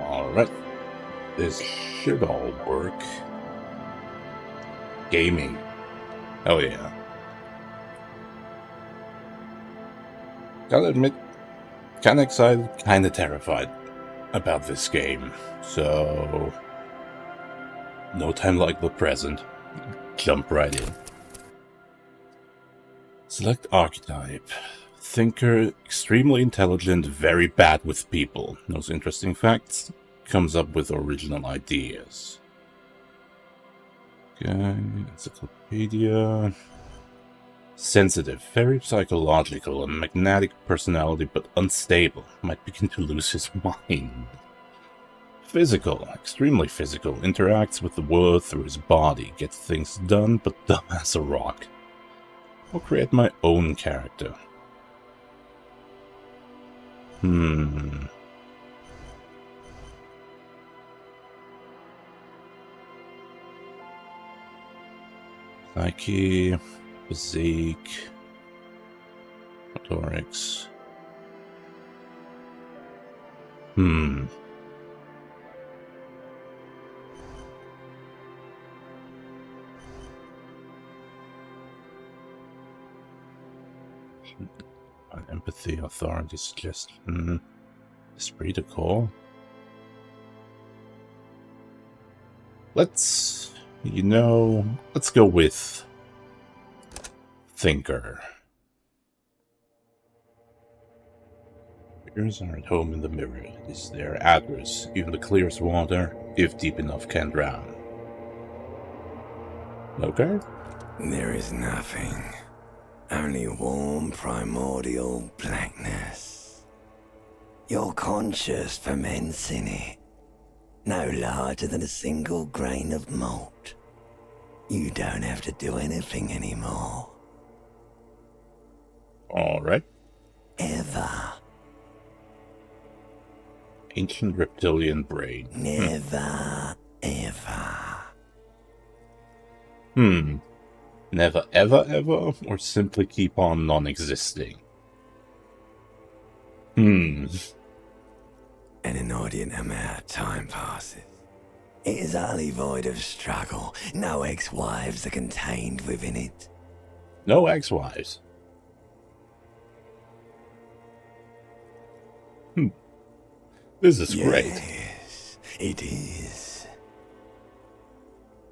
Alright, this should all work. Gaming. Oh yeah. Gotta admit, kinda excited, kinda terrified about this game. So, no time like the present. Jump right in. Select archetype. Thinker, extremely intelligent, very bad with people. Knows interesting facts, comes up with original ideas. Okay, encyclopedia. Sensitive, very psychological, a magnetic personality but unstable. Might begin to lose his mind. Physical, extremely physical, interacts with the world through his body, gets things done but dumb as a rock. I'll create my own character. Psyche, physique, motorics. Empathy, authority, suggestion. Esprit de corps. Let's go with Thinker. Figures are at home in the mirror. It is their address. Even the clearest water, if deep enough, can drown. Okay. There is nothing. Only warm primordial blackness. Your conscious ferments in it. No larger than a single grain of malt. You don't have to do anything anymore. Alright. Ever. Ancient reptilian brain. Never, ever. Never ever ever, or simply keep on non-existing? An inordinate amount of time passes. It is utterly void of struggle. No ex-wives are contained within it. No ex-wives. This is great. Yes, it is.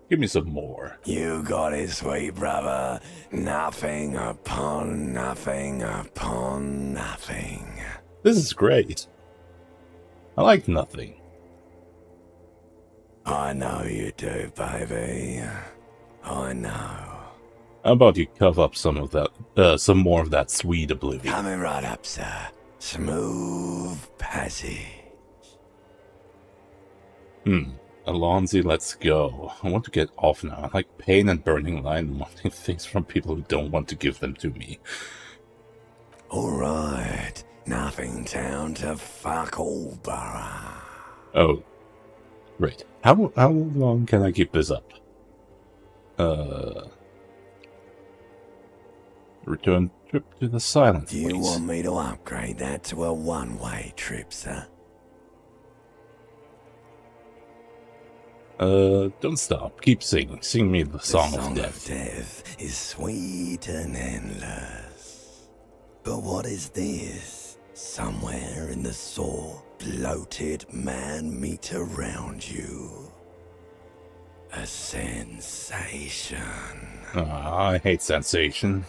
Give me some more. You got it, sweet brother. Nothing upon nothing upon nothing. This is great. I like nothing. I know you do, baby. I know. How about you cover up some of that, some more of that sweet oblivion? Coming right up, sir. Smooth passage. Alonzi, let's go. I want to get off now. I like pain and burning line, wanting things from people who don't want to give them to me. Alright. Nothing down to fuck all, borough. Oh. Great. How long can I keep this up? Return trip to the silent Do you place. want me to upgrade that to a one-way trip, sir? Don't stop. Keep singing. Sing me the song, The of death. death is sweet and endless. But what is this? Somewhere in the sore, bloated man meet around you. A sensation. I hate sensation.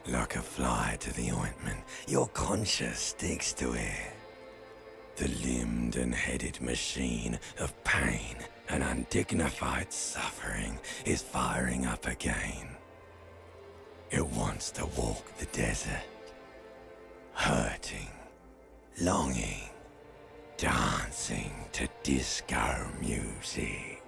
Like a fly to the ointment, your conscience sticks to it. The limbed and headed machine of pain and undignified suffering is firing up again. It wants to walk the desert, hurting, longing, dancing to disco music.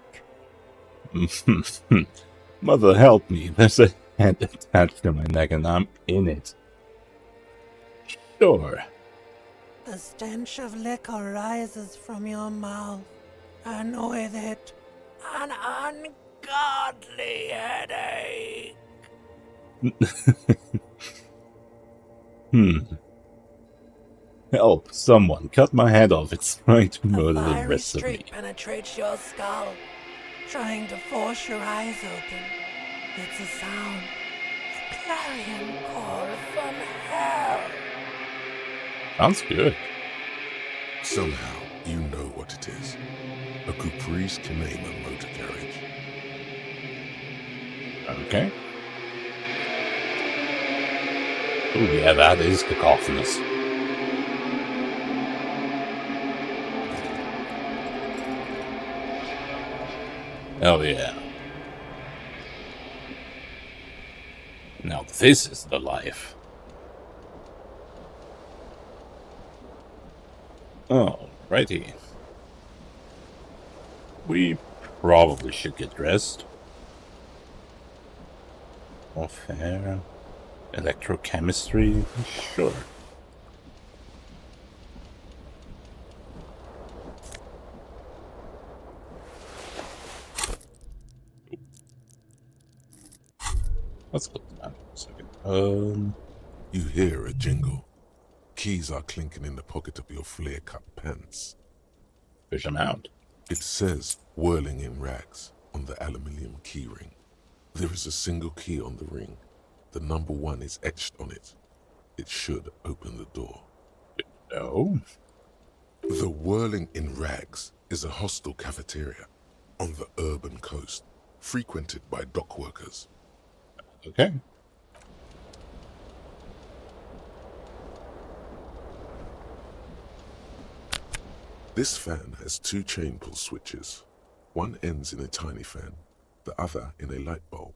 Mother, help me. There's a head attached to my neck and I'm in it. Sure. The stench of liquor rises from your mouth, and with it, an ungodly headache. Help! Someone cut my head off. It's trying to A murder the fiery rest of me. streak penetrates your skull, trying to force your eyes open. It's a sound. A clarion call from hell. Sounds good. Somehow, you know what it is. A Caprice Kinema motor carriage. Okay. Oh yeah, that is cacophonous. Oh yeah. Now this is the life. Alrighty. We probably should get dressed. Warfare. Electrochemistry. Sure. Let's go down for a second. You hear a jingle. Keys are clinking in the pocket of your flare-cut pants. Fish them out. It says whirling in rags on the aluminium keyring. There is a single key on the ring. The number 1 is etched on it. It should open the door. No. The Whirling in Rags is a hostel cafeteria on the urban coast, frequented by dock workers. Okay. This fan has 2 chain pull switches. One ends in a tiny fan, the other in a light bulb.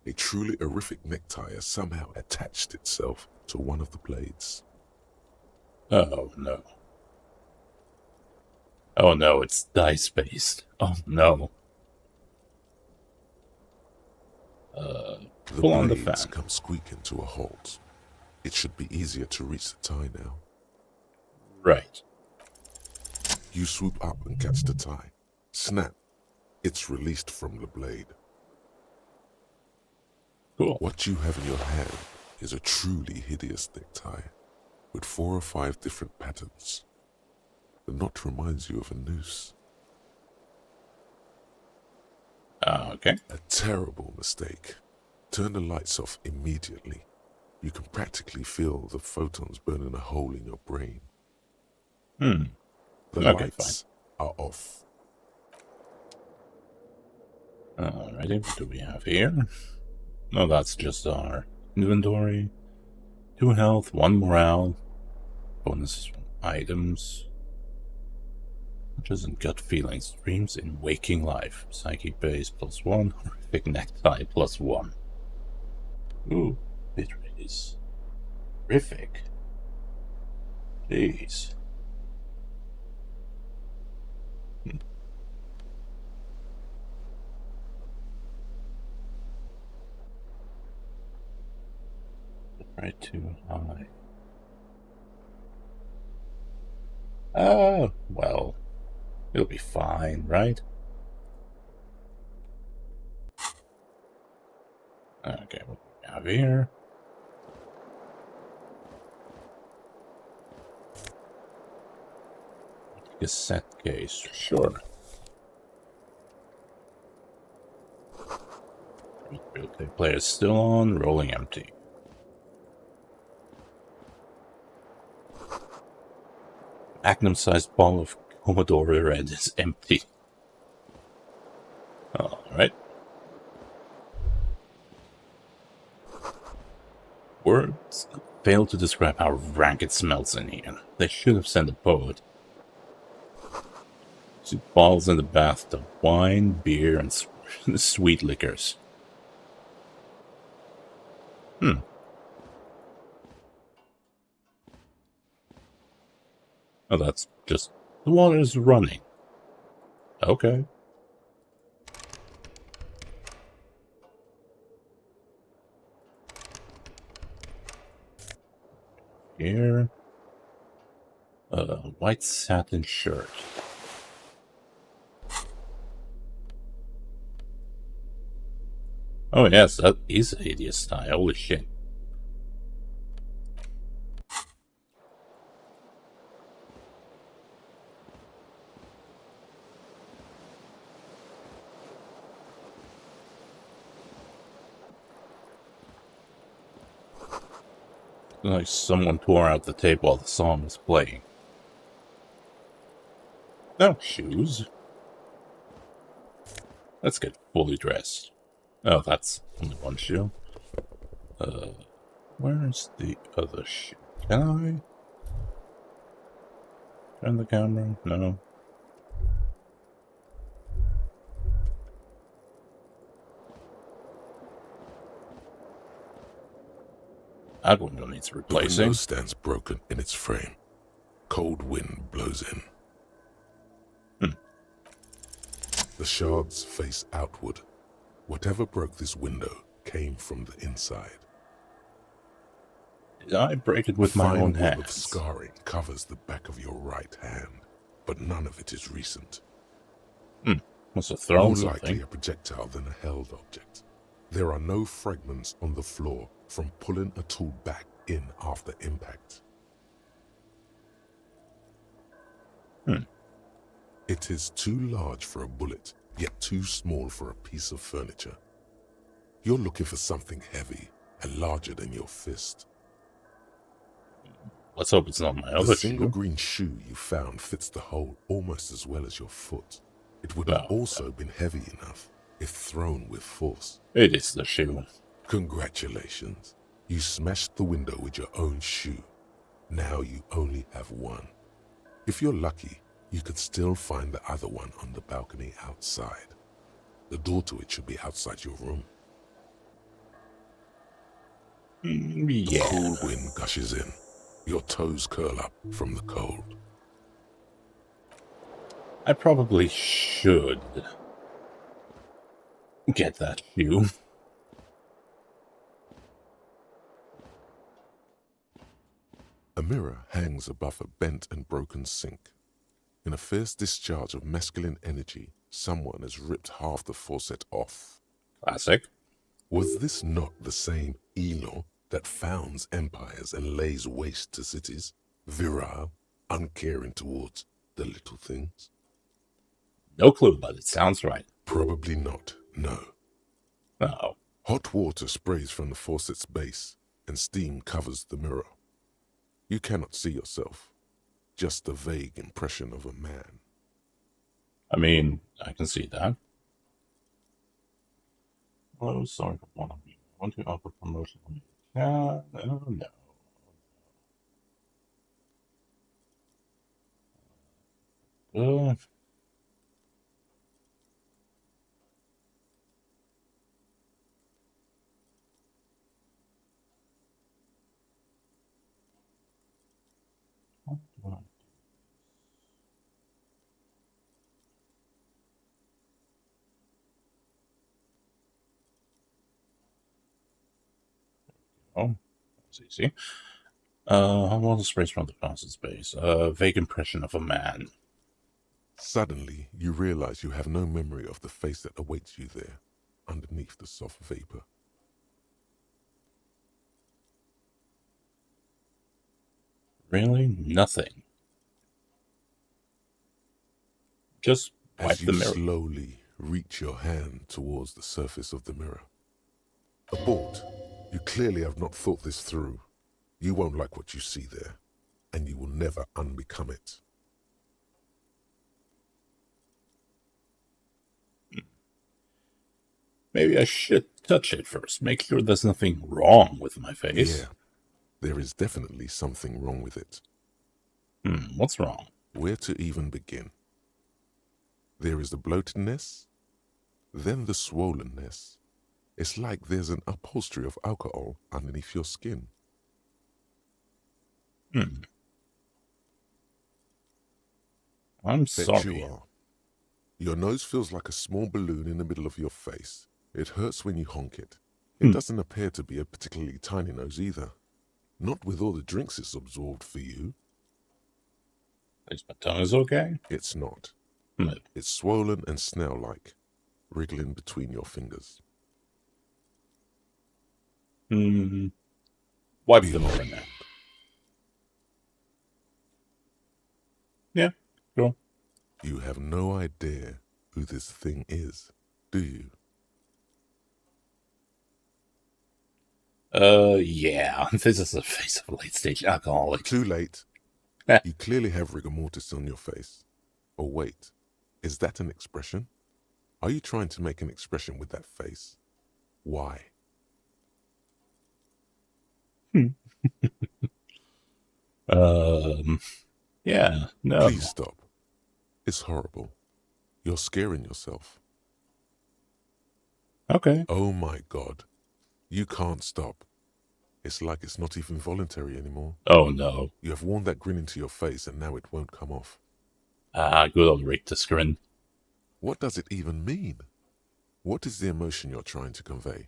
A truly horrific necktie has somehow attached itself to one of the blades. Oh no. Oh no, it's dice-based. Oh no. The Pull on the blades fan. come squeaking to a halt. It should be easier to reach the tie now. Right. You swoop up and catch the tie. Snap. It's released from the blade. Cool. What you have in your hand is a truly hideous necktie with 4 or 5 different patterns. The knot reminds you of a noose. Okay. A terrible mistake. Turn the lights off immediately. You can practically feel the photons burning a hole in your brain. The Okay, lights are off. Alrighty, what do we have here? No, that's just our inventory. 2 health, 1 morale. Bonuses from items. Just and gut feelings. Dreams in waking life. Psychic base +1. Horrific necktie +1. Ooh, bit rate is horrific. Jeez. Right too high. Oh, well, it'll be fine, right? Okay, what do we have here? Cassette case, sure. Replay player still on, rolling empty. Magnum-sized ball of Commodore Red is empty. Alright. Words fail to describe how rank it smells in here. They should have sent a poet. See bottles in the bathtub. Wine, beer, and sweet liquors. Oh, that's just... the water's running. Okay. Here. White satin shirt. Oh yes, that is a hideous tie. Holy shit. Like someone tore out the tape while the song was playing. No shoes. Let's get fully dressed. Oh, that's only one shoe. Where's the other shoe? Can I turn the camera? No. That window needs The replacing. window stands broken in its frame. Cold wind blows in. The shards face outward. Whatever broke this window came from the inside. Did I break it with A my fine own web of hands? scarring covers the back of your right hand, but none of it is recent. Must have thrown More something. likely a projectile than a held object. There are no fragments on the floor from pulling a tool back in after impact. It is too large for a bullet, yet too small for a piece of furniture. You're looking for something heavy and larger than your fist. Let's hope it's not my The other single shoe. green shoe you found fits the hole almost as well as your foot. It would have Oh, also been heavy enough if thrown with force. It is the shoe. Congratulations. You smashed the window with your own shoe. Now you only have one. If you're lucky, you could still find the other one on the balcony outside. The door to it should be outside your room. The Yeah. cool wind gushes in. Your toes curl up from the cold. I probably should get that shoe. A mirror hangs above a bent and broken sink. In a fierce discharge of masculine energy, someone has ripped half the faucet off. Classic. Was this not the same Elo that founds empires and lays waste to cities? Virile, uncaring towards the little things? No clue, but it sounds right. Probably not, no. Oh. Hot water sprays from the faucet's base, and steam covers the mirror. You cannot see yourself, just a vague impression of a man. I mean, I can see that. Hello, sorry for one of you. I want to offer promotion on your chat. Oh, no. Uh, what do I do? Oh, that's easy. How well the sprays from the faucet space? Vague impression of a man. Suddenly, you realize you have no memory of the face that awaits you there, underneath the soft vapor. Really? Nothing. Just wipe As the you mirror. slowly reach your hand towards the surface of the mirror. Abort. You clearly have not thought this through. You won't like what you see there, and you will never unbecome it. Maybe I should touch it first. Make sure there's nothing wrong with my face. Yeah, there is definitely something wrong with it. What's wrong? Where to even begin? There is the bloatedness, then the swollenness. It's like there's an upholstery of alcohol underneath your skin. I'm Bet sorry. you are. Your nose feels like a small balloon in the middle of your face. It hurts when you honk it. It doesn't appear to be a particularly tiny nose either. Not with all the drinks it's absorbed for you. At least my tongue is okay. It's not. Hmm. It's swollen and snail-like, wriggling between your fingers. Wipe the mirror now. Yeah, cool. You have no idea who this thing is, do you? Yeah, this is the face of a late-stage alcoholic. Too late. You clearly have rigor mortis on your face. Oh wait, is that an expression? Are you trying to make an expression with that face? Why? Yeah, no. Please stop. It's horrible. You're scaring yourself. Okay. Oh my God. You can't stop. It's like it's not even voluntary anymore. Oh no. You have worn that grin into your face and now it won't come off. Ah, good old Rictus grin. What does it even mean? What is the emotion you're trying to convey?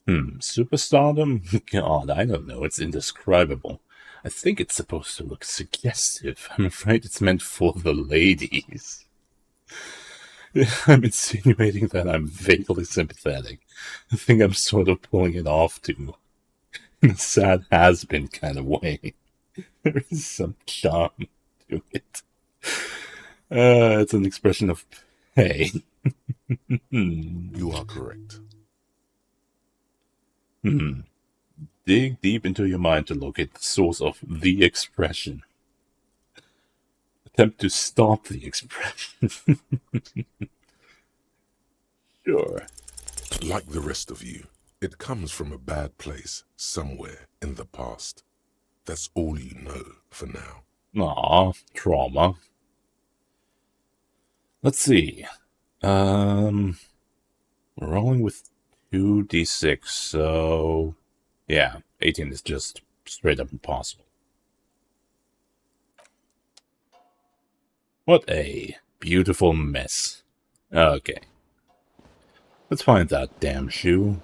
Superstardom? God, I don't know. It's indescribable. I think it's supposed to look suggestive. I'm afraid it's meant for the ladies. I'm insinuating that I'm vaguely sympathetic. I think I'm sort of pulling it off too. In a sad has-been kind of way. There is some charm to it. It's an expression of pain. You are correct. Dig deep into your mind to locate the source of the expression. Attempt to stop the expression. Sure. Like the rest of you, it comes from a bad place somewhere in the past. That's all you know for now. Aw, trauma. Let's see. We're rolling with 2d6, so yeah, 18 is just straight up impossible. What a beautiful mess. Okay. Let's find that damn shoe.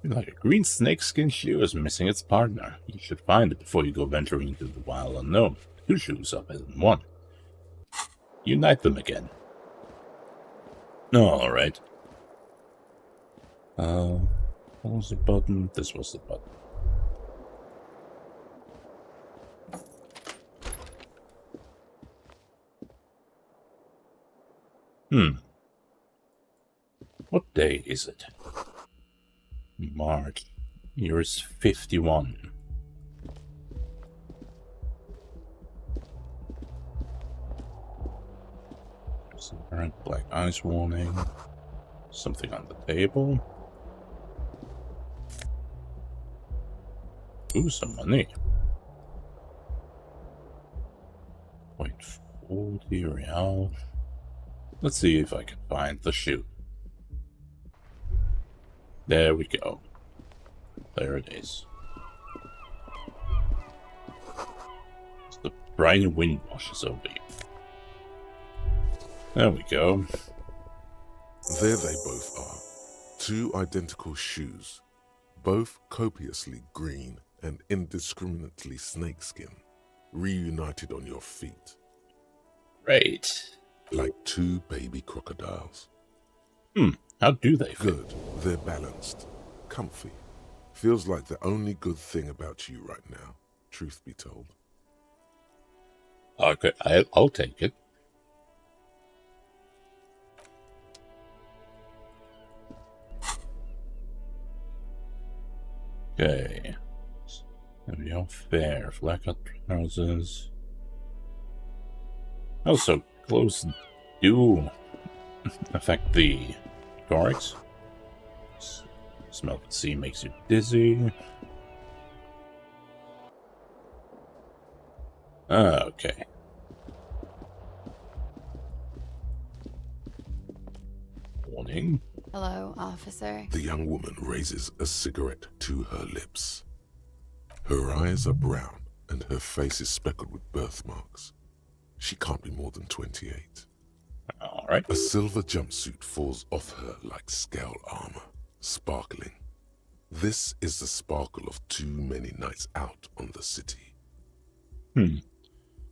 Like a green snakeskin shoe is missing its partner. You should find it before you go venturing into the wild unknown. 2 shoes are better than 1. Unite them again. Alright. What was the button? This was the button. What day is it? March. Year is 51. There's an apparent black ice warning. Something on the table. Ooh, some money. 0.40 real. Let's see if I can find the shoe. There we go. There it is. It's the bright wind washes over you. There we go. There they both are. 2 identical shoes, both copiously green and indiscriminately snakeskin, reunited on your feet. Great. Like 2 baby crocodiles. How do they feel? Good. They're balanced. Comfy. Feels like the only good thing about you right now, truth be told. Okay, I'll take it. Okay. Maybe all fair. Flat cut trousers. Also, clothes do affect the torics. Smell the sea makes you dizzy. Okay. Warning. Hello, officer. The young woman raises a cigarette to her lips. Her eyes are brown and her face is speckled with birthmarks. She can't be more than 28. Alright. A silver jumpsuit falls off her like scale armor, sparkling. This is the sparkle of too many nights out on the city.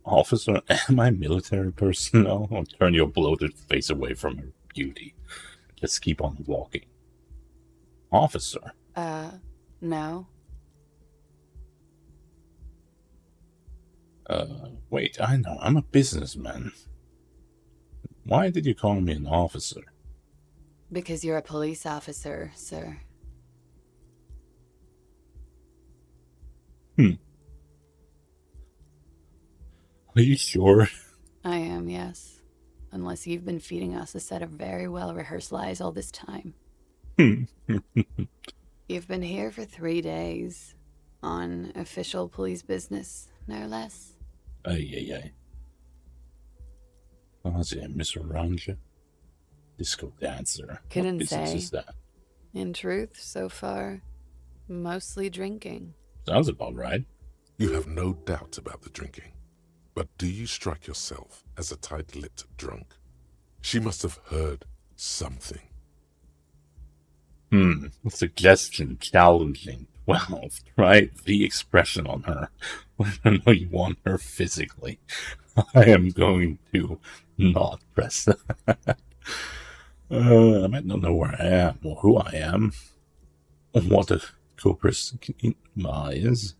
Officer, am I military personnel? Or turn your bloated face away from her beauty. Just keep on walking. Officer. No. Wait, I know, I'm a businessman. Why did you call me an officer? Because you're a police officer, sir. Are you sure? I am, yes. Unless you've been feeding us a set of very well-rehearsed lies all this time. You've been here for 3 days. On official police business, no less. Ay. Miss Oranja? Disco dancer. What Couldn't business say. is that? In truth, so far, mostly drinking. Sounds about right. You have no doubt about the drinking. But do you strike yourself as a tight-lipped drunk? She must have heard something. Suggestion challenging. Well, try the expression on her. Let her know you want her physically. I am going to not press that. I might not know where I am or who I am. What a co-person is.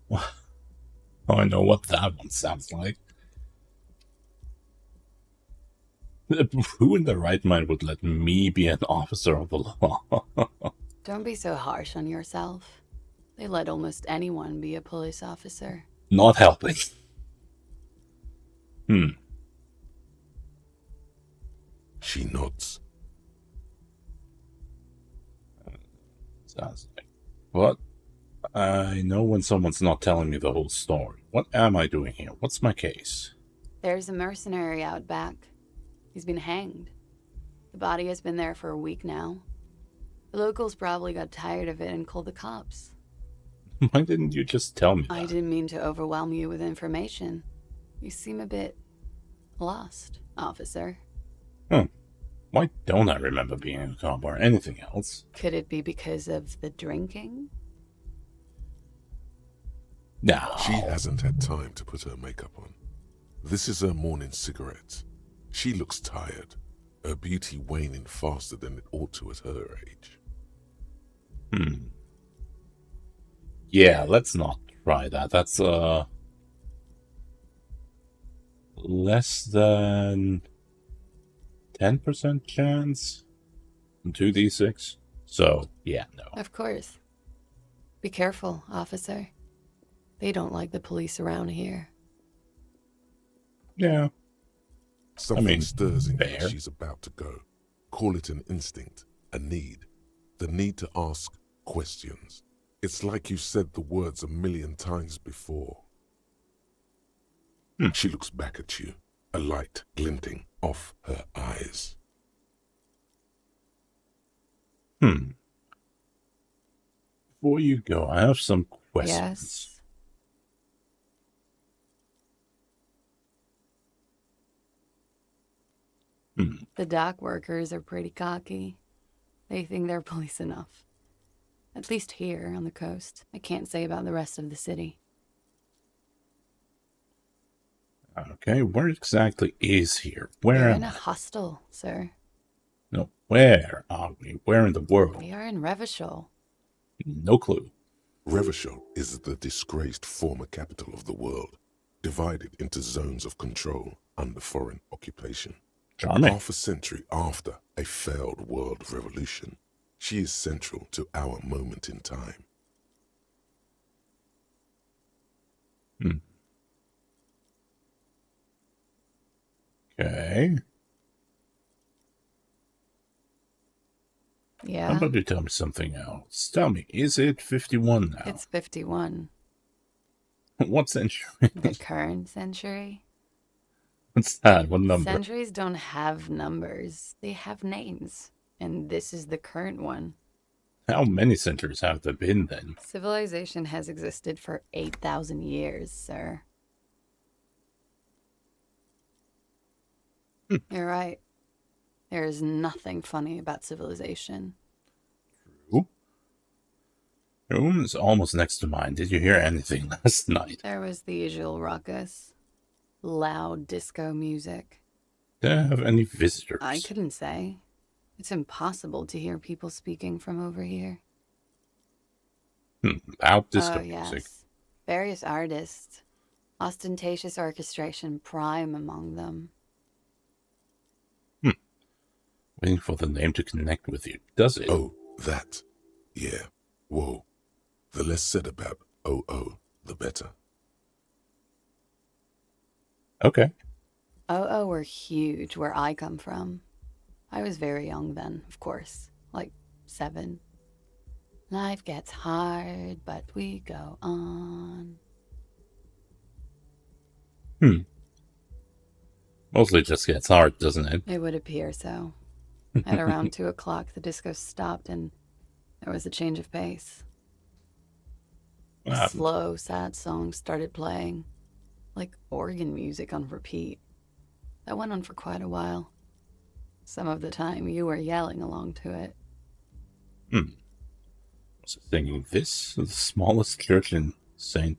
Well, I know what that one sounds like. Who in their right mind would let me be an officer of the law? Don't be so harsh on yourself. They let almost anyone be a police officer. Not helping. She nods. Sounds like. What? I know when someone's not telling me the whole story. What am I doing here? What's my case? There's a mercenary out back. He's been hanged. The body has been there for a week now. The locals probably got tired of it and called the cops. Why didn't you just tell me that? I didn't mean to overwhelm you with information. You seem a bit lost, officer. Why don't I remember being a cop or anything else? Could it be because of the drinking? No. She hasn't had time to put her makeup on. This is her morning cigarette. She looks tired, her beauty waning faster than it ought to at her age. Yeah, let's not try that. That's, less than 10% chance? 2d6? So, yeah, no. Of course. Be careful, officer. They don't like the police around here. Yeah. Something stirs in her fair. as she's about to go. Call it an instinct, a need. The need to ask questions. It's like you've said the words 1,000,000 times before. She looks back at you, a light glinting off her eyes. Before you go, I have some questions. Yes. The dock workers are pretty cocky. They think they're police enough. At least here on the coast. I can't say about the rest of the city. Okay, where exactly is here? Where We're am in a I? hostel, sir. No, where are we? Where in the world? We are in Revachol. No clue. Revachol is the disgraced former capital of the world, divided into zones of control under foreign occupation. Charming. Half a century after a failed world revolution, she is central to our moment in time. Okay. Yeah. How about you tell me something else? Tell me, is it 51 now? It's 51. What century? The current century? What's that? What number? Centuries don't have numbers. They have names. And this is the current one. How many centuries have there been then? Civilization has existed for 8,000 years, sir. You're right. There is nothing funny about civilization. True. Your room is almost next to mine. Did you hear anything last night? There was the usual ruckus. Loud disco music. Did I have any visitors? I couldn't say. It's impossible to hear people speaking from over here. Loud disco yes. music. Various artists. Ostentatious orchestration prime among them. Waiting for the name to connect with you, does it? Oh, that. Yeah. Whoa. The less said about OO, the better. Okay. OO were huge where I come from. I was very young then, of course, like 7. Life gets hard, but we go on. Mostly just gets hard, doesn't it? It would appear so. At around 2 o'clock, the disco stopped and there was a change of pace. What happened? Slow, sad songs started playing, like organ music on repeat. That went on for quite a while. Some of the time, you were yelling along to it. Was it thinking this? The smallest church in St.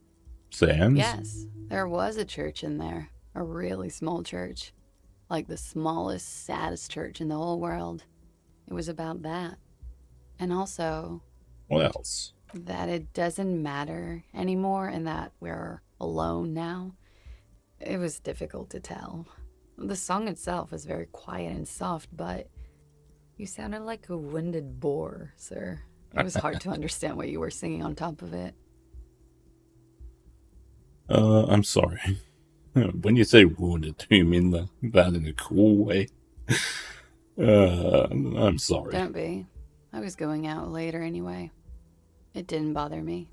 Sam's? Yes, there was a church in there. A really small church. Like the smallest, saddest church in the whole world. It was about that. And also, What else? that it doesn't matter anymore and that we're alone now. It was difficult to tell. The song itself was very quiet and soft, but you sounded like a winded boar, sir. It was hard to understand what you were singing on top of it. I'm sorry. When you say wounded, do you mean that in a cool way? I'm sorry. Don't be. I was going out later anyway. It didn't bother me.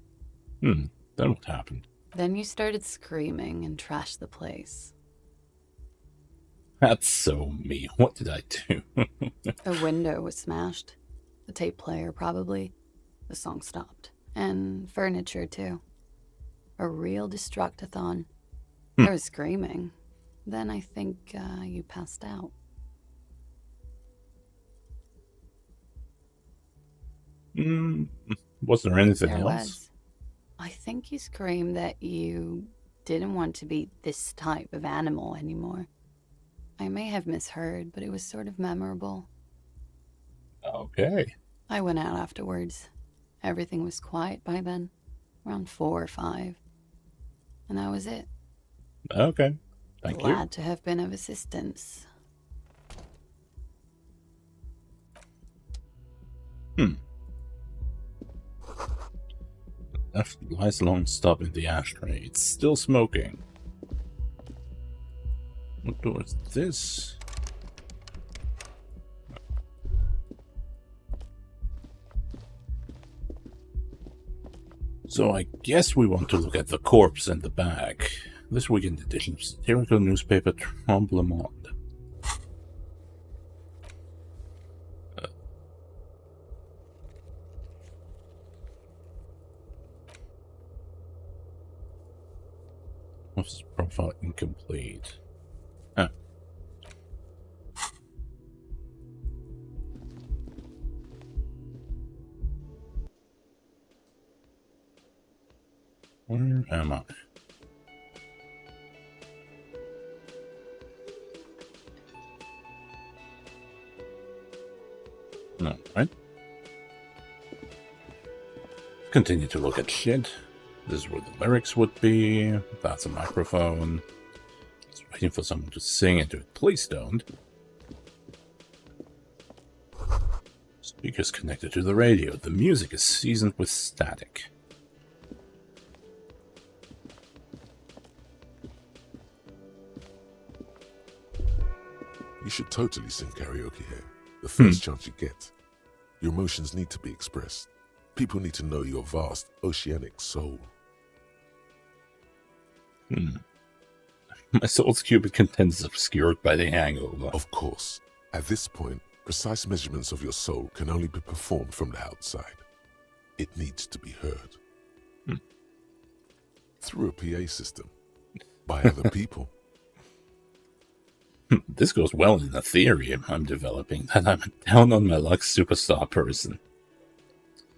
Then what happened? Then you started screaming and trashed the place. That's so me. What did I do? A window was smashed. The tape player, probably. The song stopped. And furniture, too. A real destructathon. There was screaming. Then I think you passed out. Was there anything There else? was. I think you screamed that you didn't want to be this type of animal anymore. I may have misheard, but it was sort of memorable. Okay. I went out afterwards. Everything was quiet by then, around 4 or 5. And that was it. Okay. Thank you. Glad to have been of assistance. Left lies long stub in the ashtray. It's still smoking. What door is this? So I guess we want to look at the corpse and the bag. This weekend edition of satirical newspaper Trompe Monde. Office profile incomplete. Ah. Where am I? No, right? Continue to look at shit. This is where the lyrics would be. That's a microphone. It's waiting for someone to sing into it. Please don't. Speakers connected to the radio. The music is seasoned with static. You should totally sing karaoke here. The first chance you get. Your emotions need to be expressed. People need to know your vast, oceanic soul. My soul's cupid content is obscured by the hangover. Of course, at this point, precise measurements of your soul can only be performed from the outside. It needs to be heard. Through a PA system. By other people. This goes well in the theory I'm developing that I'm a down on my luck superstar person.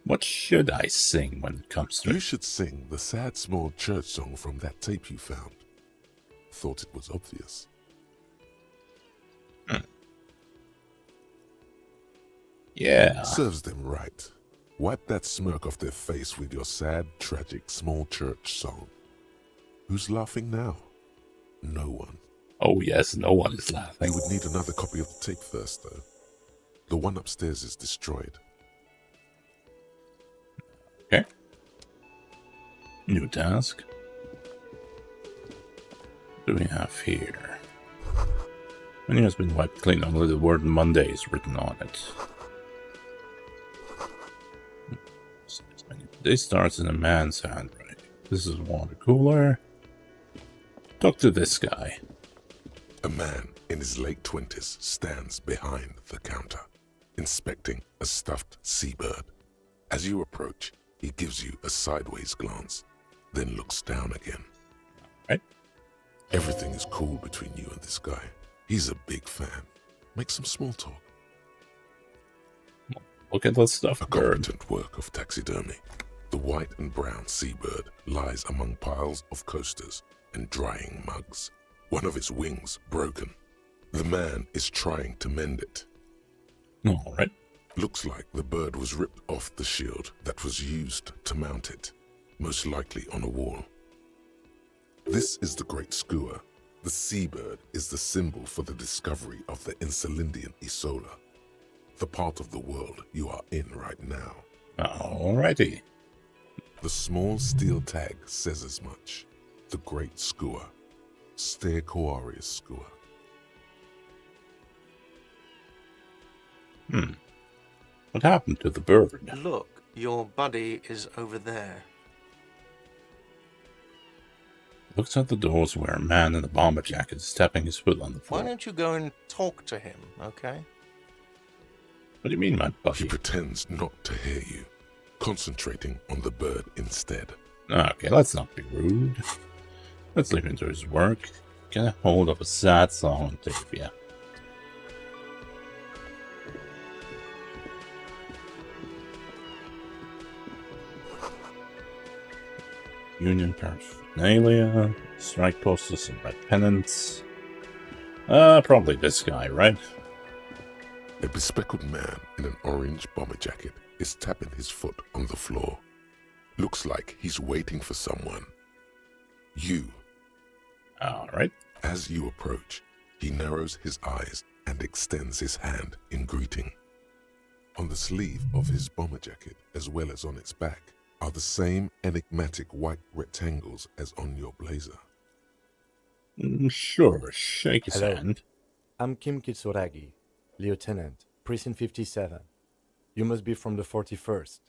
What should I sing when it comes to You it? should sing the sad small church song from that tape you found. Thought it was obvious. Yeah. Serves them right. Wipe that smirk off their face with your sad, tragic, small church song. Who's laughing now? No one. Oh yes, no one is laughing. You would need another copy of the tape first, though. The one upstairs is destroyed. Okay. New task. What do we have here? Menu has been wiped clean, only the word Monday is written on it. This starts in a man's handwriting. This is water cooler. Talk to this guy. A man in his late 20s stands behind the counter, inspecting a stuffed seabird. As you approach, he gives you a sideways glance, then looks down again. Right. Everything is cool between you and this guy. He's a big fan. Make some small talk. Look at that stuff. A competent work of taxidermy. The white and brown seabird lies among piles of coasters and drying mugs. One of its wings broken. The man is trying to mend it. All right. Looks like the bird was ripped off the shield that was used to mount it, most likely on a wall. This is the Great Skua. The seabird is the symbol for the discovery of the Insulindian Isola, the part of the world you are in right now. Alrighty. The small steel tag says as much. The Great Skua. Stegosaurus skua. What happened to the bird? Look, your buddy is over there. Looks at the doors where a man in a bomber jacket is tapping his foot on the floor. Why don't you go and talk to him, okay? What do you mean, my He buddy? pretends not to hear you, concentrating on the bird instead. Okay, let's not be rude. Let's leave him to his work. Get a hold of a sad song on tape, yeah. Union paraphernalia, strike posters and red pennants. Probably this guy, right? A bespectacled man in an orange bomber jacket is tapping his foot on the floor. Looks like he's waiting for someone. You. Alright. As you approach, he narrows his eyes and extends his hand in greeting. On the sleeve of his bomber jacket, as well as on its back, are the same enigmatic white rectangles as on your blazer. Sure, shake his Hello. hand. I'm Kim Kitsuragi, Lieutenant, Precinct 57. You must be from the 41st.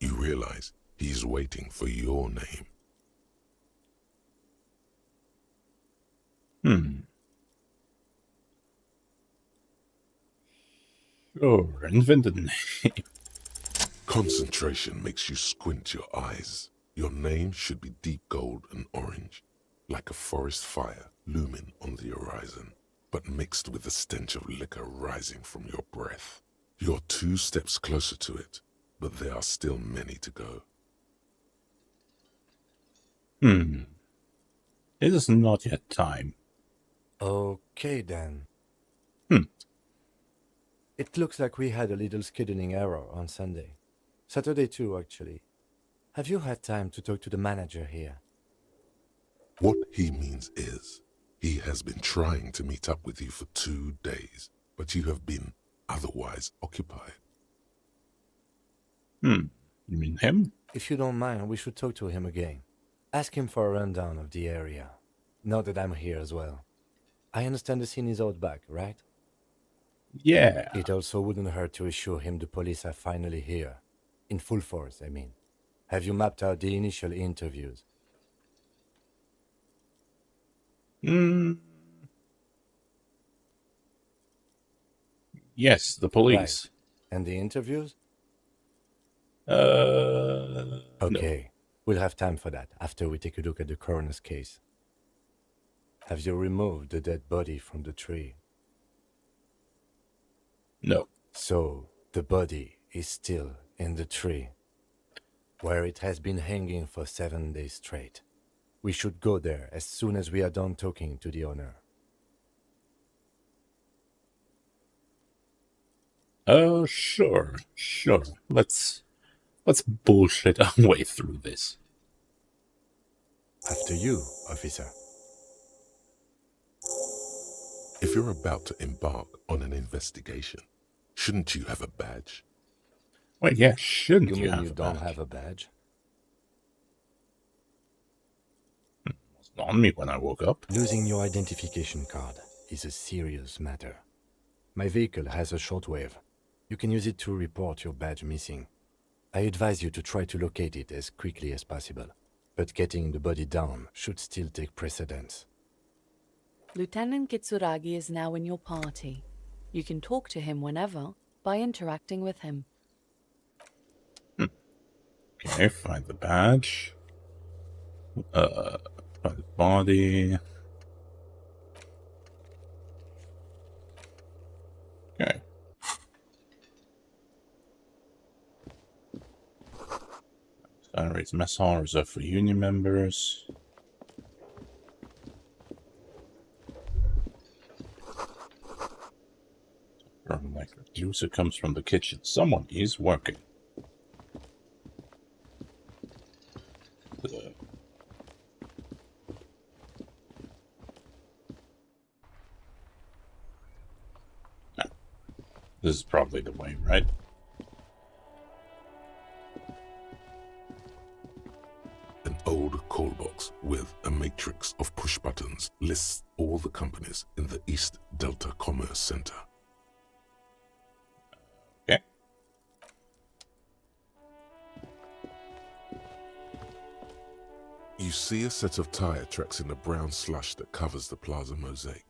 You realize he's waiting for your name. Sure, invented name. Concentration makes you squint your eyes. Your name should be deep gold and orange, like a forest fire looming on the horizon, but mixed with the stench of liquor rising from your breath. You're 2 steps closer to it, but there are still many to go. It is not yet time. Okay then. Hmm. It looks like we had a little scheduling error on Sunday. Saturday too, actually. Have you had time to talk to the manager here? What he means is, he has been trying to meet up with you for 2 days, but you have been otherwise occupied. You mean him? If you don't mind, we should talk to him again. Ask him for a rundown of the area. Now that I'm here as well. I understand the scene is out back, right? Yeah. It also wouldn't hurt to assure him the police are finally here. In full force, I mean. Have you mapped out the initial interviews? Yes, the police. And the interviews? No. Okay. We'll have time for that after we take a look at the coroner's case. Have you removed the dead body from the tree? No. So, the body is still in the tree, where it has been hanging for 7 days straight. We should go there as soon as we are done talking to the owner. Oh, sure. Let's bullshit our way through this. After you, officer. If you're about to embark on an investigation, shouldn't you have a badge? Wait, yeah, shouldn't You you mean have you a don't badge? have a badge? It's on me when I woke up. Losing your identification card is a serious matter. My vehicle has a shortwave. You can use it to report your badge missing. I advise you to try to locate it as quickly as possible, but getting the body down should still take precedence. Lieutenant Kitsuragi is now in your party. You can talk to him whenever by interacting with him. Okay, find the badge. Find the body. Okay. Generates mess hall reserved for union members. Electric juicer comes from the kitchen. Someone is working. This is probably the way, right? An old call box with a matrix of push buttons lists all the companies in the East Delta Commerce Center. Okay. You see a set of tire tracks in the brown slush that covers the plaza mosaic.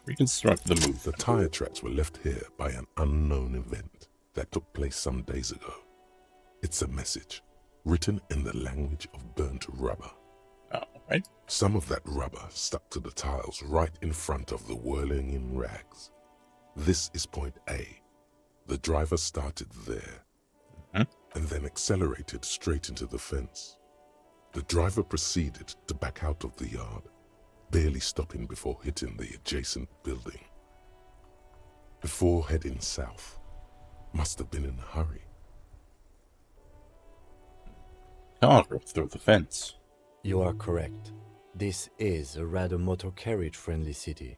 Reconstruct the move. The tire tracks were left here by an unknown event that took place some days ago. It's a message, written in the language of burnt rubber. Alright. Some of that rubber stuck to the tiles right in front of the whirling in rags. This is point A. The driver started there, and then accelerated straight into the fence. The driver proceeded to back out of the yard, barely stopping before hitting the adjacent building. Before heading south, must have been in a hurry. Car drove through the fence. You are correct. This is a rather motor carriage friendly city.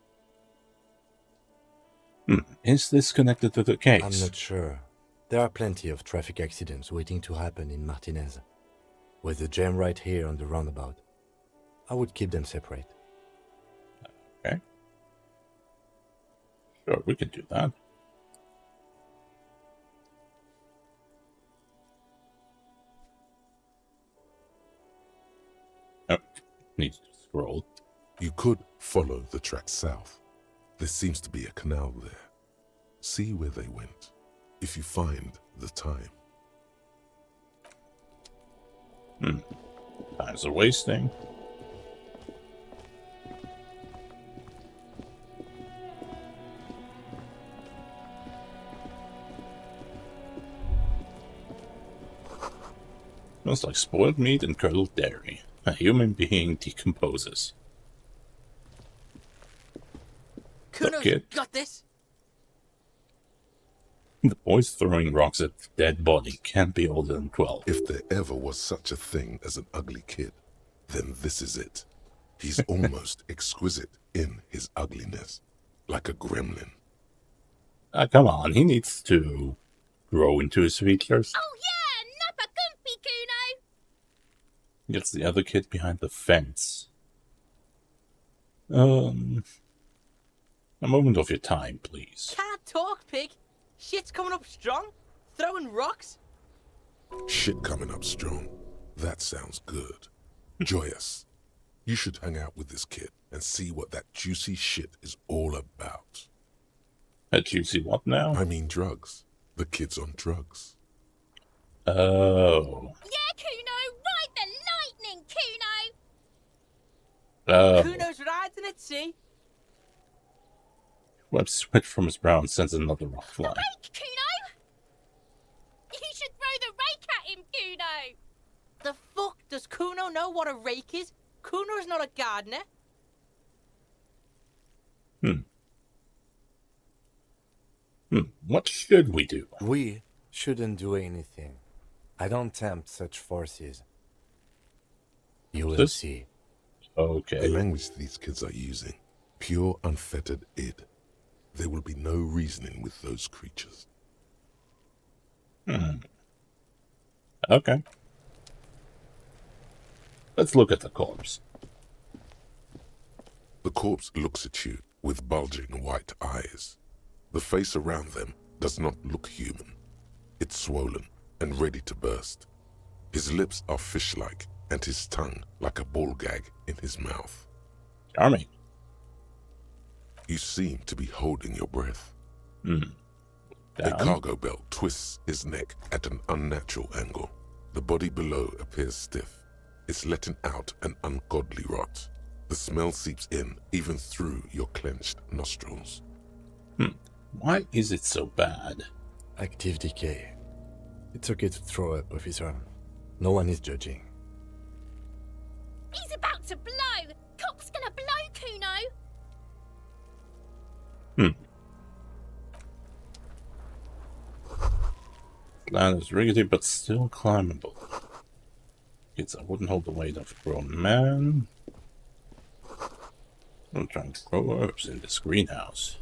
Is this connected to the case? I'm not sure. There are plenty of traffic accidents waiting to happen in Martinez. With a jam right here on the roundabout, I would keep them separate. Okay. Sure, we can do that. Oh, needs to scroll. You could follow the track south. There seems to be a canal there. See where they went, if you find the time. Times are wasting. Smells like spoiled meat and curdled dairy. A human being decomposes. Kuno's kid? got this. The boys throwing rocks at the dead body can't be older than 12. If there ever was such a thing as an ugly kid, then this is it. He's almost exquisite in his ugliness, like a gremlin. Come on, he needs to grow into his features. Oh yeah, Nappa Gumpy, Kuno! Gets the other kid behind the fence. A moment of your time, please. Can't talk, pig. Shit's coming up strong. Throwing rocks. Shit coming up strong. That sounds good. Joyous, you should hang out with this kid and see what that juicy shit is all about. A juicy what now? I mean drugs. The kid's on drugs. Oh. Yeah, Kuno, ride the lightning, Kuno! Oh. Kuno's riding it, see? Web sweat from his brow and sends another rock flying. Rake, Kuno! You should throw the rake at him, Kuno! The fuck does Kuno know what a rake is? Kuno's not a gardener. What should we do? We shouldn't do anything. I don't tempt such forces. You will This- see. The Okay. language these kids are using, pure unfettered id. There will be no reasoning with those creatures. Okay. Let's look at the corpse. The corpse looks at you with bulging white eyes. The face around them does not look human. It's swollen and ready to burst. His lips are fish-like and his tongue like a ball gag in his mouth. Charming. You seem to be holding your breath. A Down. cargo belt twists his neck at an unnatural angle. The body below appears stiff. It's letting out an ungodly rot. The smell seeps in even through your clenched nostrils. Why is it so bad? Active decay. It's okay to throw up, officer. No one is judging. He's about to blow. Cop's gonna blow, Kuno. Land is rickety but still climbable. Kids, I wouldn't hold the weight of a grown man. I'm trying to grow herbs in this greenhouse.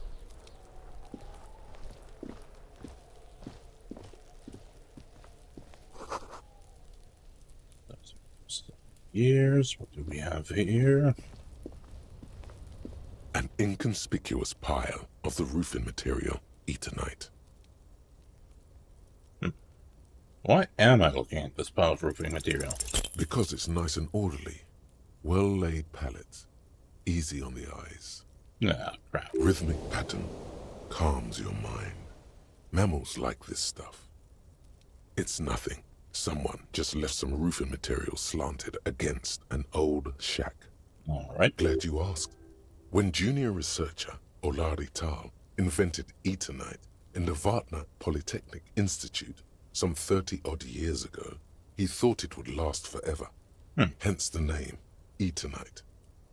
Years. What do we have here? An inconspicuous pile of the roofing material, Eternite. Why am I looking at this pile of roofing material? Because it's nice and orderly. Well-laid pallets. Easy on the eyes. Ah, crap. Rhythmic pattern calms your mind. Mammals like this stuff. It's nothing. Someone just left some roofing material slanted against an old shack. Alright. Glad you asked. When junior researcher Olari Tal invented Eternite in the Vartna Polytechnic Institute some 30-odd years ago, he thought it would last forever. Hence the name, Eternite.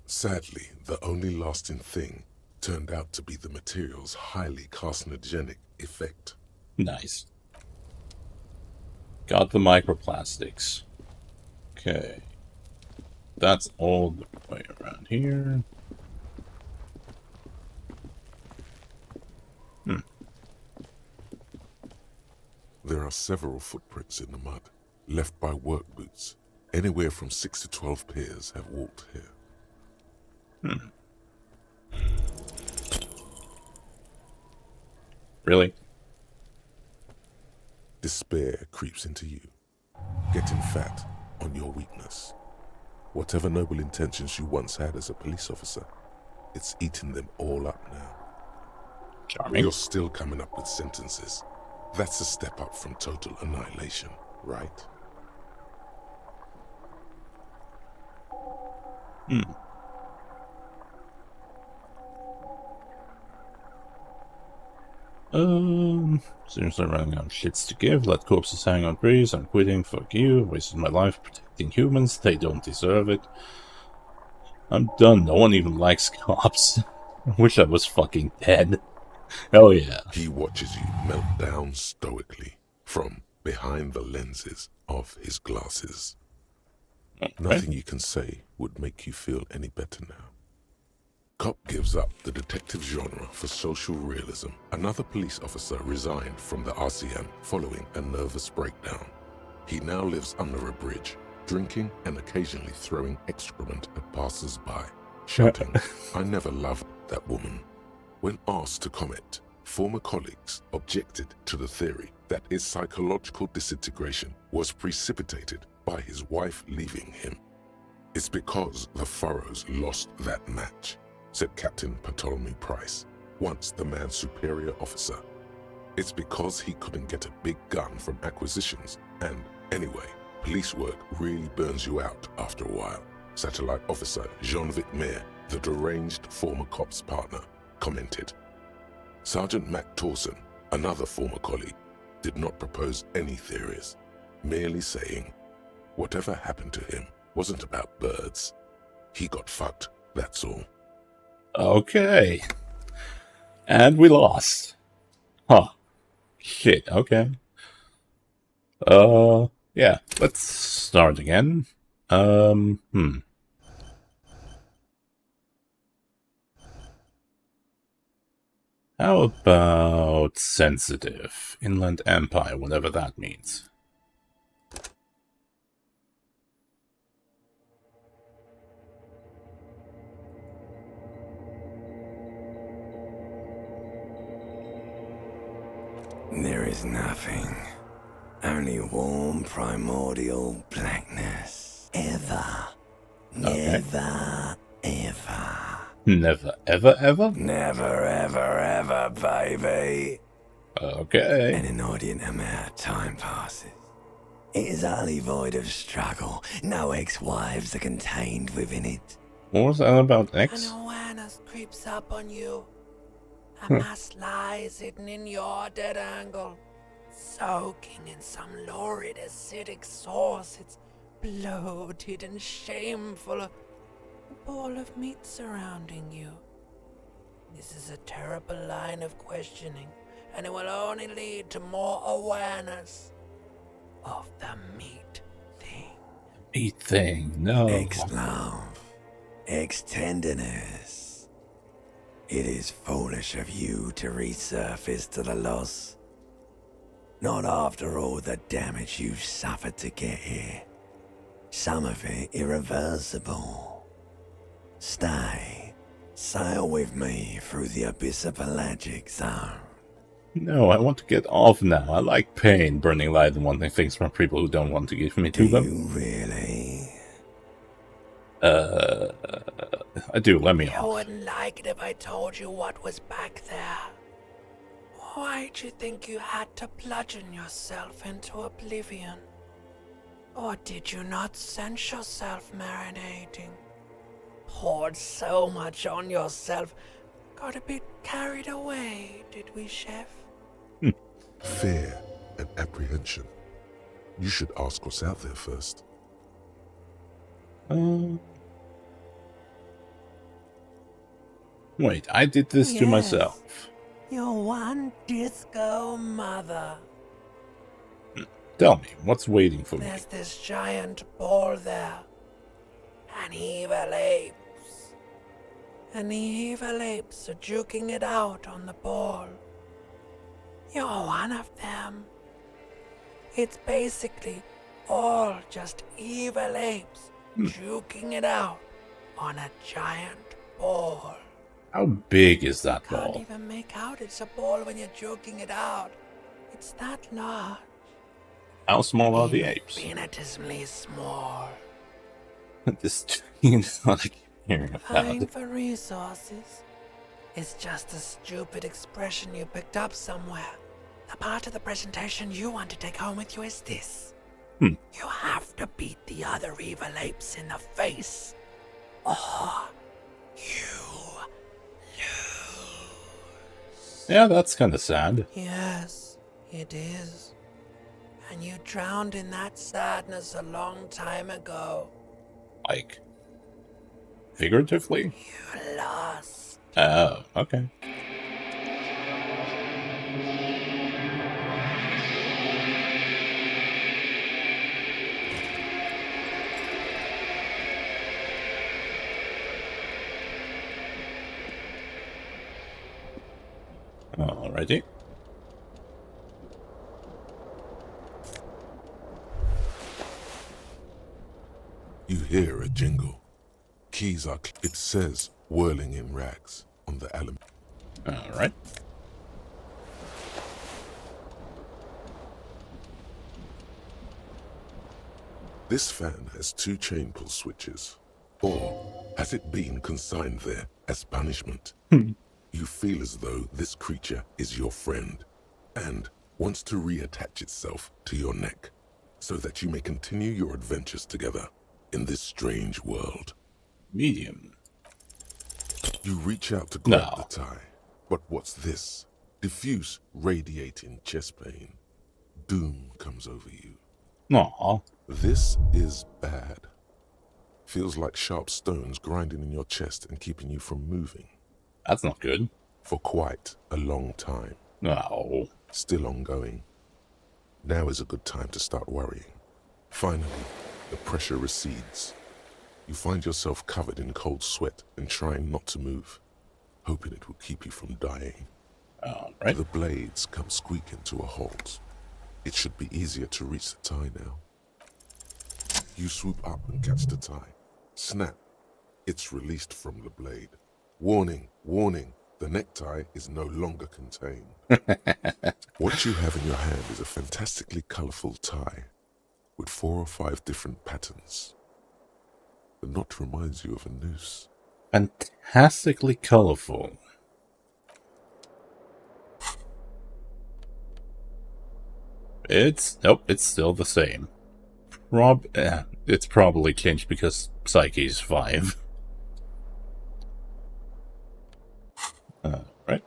Sadly, the only lasting thing turned out to be the material's highly carcinogenic effect. Nice. Got the microplastics. Okay. That's all the way around here. There are several footprints in the mud, left by work boots. Anywhere from 6 to 12 pairs have walked here. Really? Despair creeps into you, getting fat on your weakness. Whatever noble intentions you once had as a police officer, it's eating them all up now. Charming. You're still coming up with sentences. That's a step up from total annihilation, right? Seriously running out of shits to give. Let corpses hang on trees. I'm quitting. Fuck you. Wasted my life protecting humans. They don't deserve it. I'm done. No one even likes cops. I wish I was fucking dead. Hell yeah. He watches you melt down stoically from behind the lenses of his glasses. Nothing you can say would make you feel any better now. Cop gives up the detective genre for social realism. Another police officer resigned from the RCM following a nervous breakdown. He now lives under a bridge, drinking and occasionally throwing excrement at passers-by, shouting, "I never loved that woman." When asked to comment, former colleagues objected to the theory that his psychological disintegration was precipitated by his wife leaving him. "It's because the Furrows lost that match," said Captain Ptolemy Price, once the man's superior officer. "It's because he couldn't get a big gun from acquisitions, and anyway, police work really burns you out after a while," Satellite Officer Jean-Vic Mayer, the deranged former cop's partner, commented. Sergeant Matt Torson, another former colleague, did not propose any theories, merely saying, "Whatever happened to him wasn't about birds. He got fucked, that's all." Okay. And we lost. Huh. Shit, okay. Yeah, let's start again. How about sensitive? Inland Empire, whatever that means. There is nothing. Only warm primordial blackness. Ever. Okay. Never, ever. Never, ever, ever? Never, ever, ever, baby. Okay. An inordinate amount of time passes. It is utterly void of struggle. No ex-wives are contained within it. What was that about An X? awareness creeps up on you. A mass lies hidden in your dead angle, soaking in some lurid acidic sauce. It's bloated and shameful. A ball of meat surrounding you. This is a terrible line of questioning, and it will only lead to more awareness of the meat thing. Meat thing, no. Ex-love. Ex-tenderness. It is foolish of you to resurface to the loss. Not after all the damage you've suffered to get here. Some of it irreversible. Stay. Sail with me through the abyss of pelagic zone. No, I want to get off now. I like pain, burning light, and wanting things from people who don't want to give me to Do them. you really? I do, let me You off. wouldn't like it if I told you what was back there. Why'd you think you had to bludgeon yourself into oblivion? Or did you not sense yourself marinating? Poured so much on yourself, got a bit carried away, did we, Chef? Fear and apprehension. You should ask what's out there first. Wait, I did this to Yes. myself. Your one disco mother. Tell me, what's waiting for me? There's this giant ball there. And evil apes. And the evil apes are juking it out on the ball. You're one of them. It's basically all just evil apes juking it out on a giant ball. How big is that Can't ball? even make out it's a ball when you're joking it out. It's that large. How small are the apes? Infinitesimally small. This is not I keep hearing Vying about. for resources. It's just a stupid expression you picked up somewhere. The part of the presentation you want to take home with you is this. You have to beat the other evil apes in the face. Or you lose. Yeah, that's kind of sad. Yes, it is. And you drowned in that sadness a long time ago. Like, figuratively? You lost. Oh, okay. Alrighty. You hear a jingle. Keys are... It says whirling in rags on the alum. Alright. This fan has 2 chain pull switches. Or has it been consigned there as punishment? You feel as though this creature is your friend and wants to reattach itself to your neck so that you may continue your adventures together in this strange world. Medium. You reach out to grab No. the tie, but what's this? Diffuse radiating chest pain. Doom comes over you. Aw. This is bad. Feels like sharp stones grinding in your chest and keeping you from moving That's not good. for quite a long time. No. Still ongoing. Now is a good time to start worrying. Finally, the pressure recedes. You find yourself covered in cold sweat and trying not to move, hoping it will keep you from dying. Alright. The blades come squeaking to a halt. It should be easier to reach the tie now. You swoop up and catch the tie. Snap. It's released from the blade. Warning, warning, the necktie is no longer contained. What you have in your hand is a fantastically colorful tie with 4 or 5 different patterns. The knot reminds you of a noose. Fantastically colorful. Nope, it's still the same. It's probably changed because Psyche's 5. Right.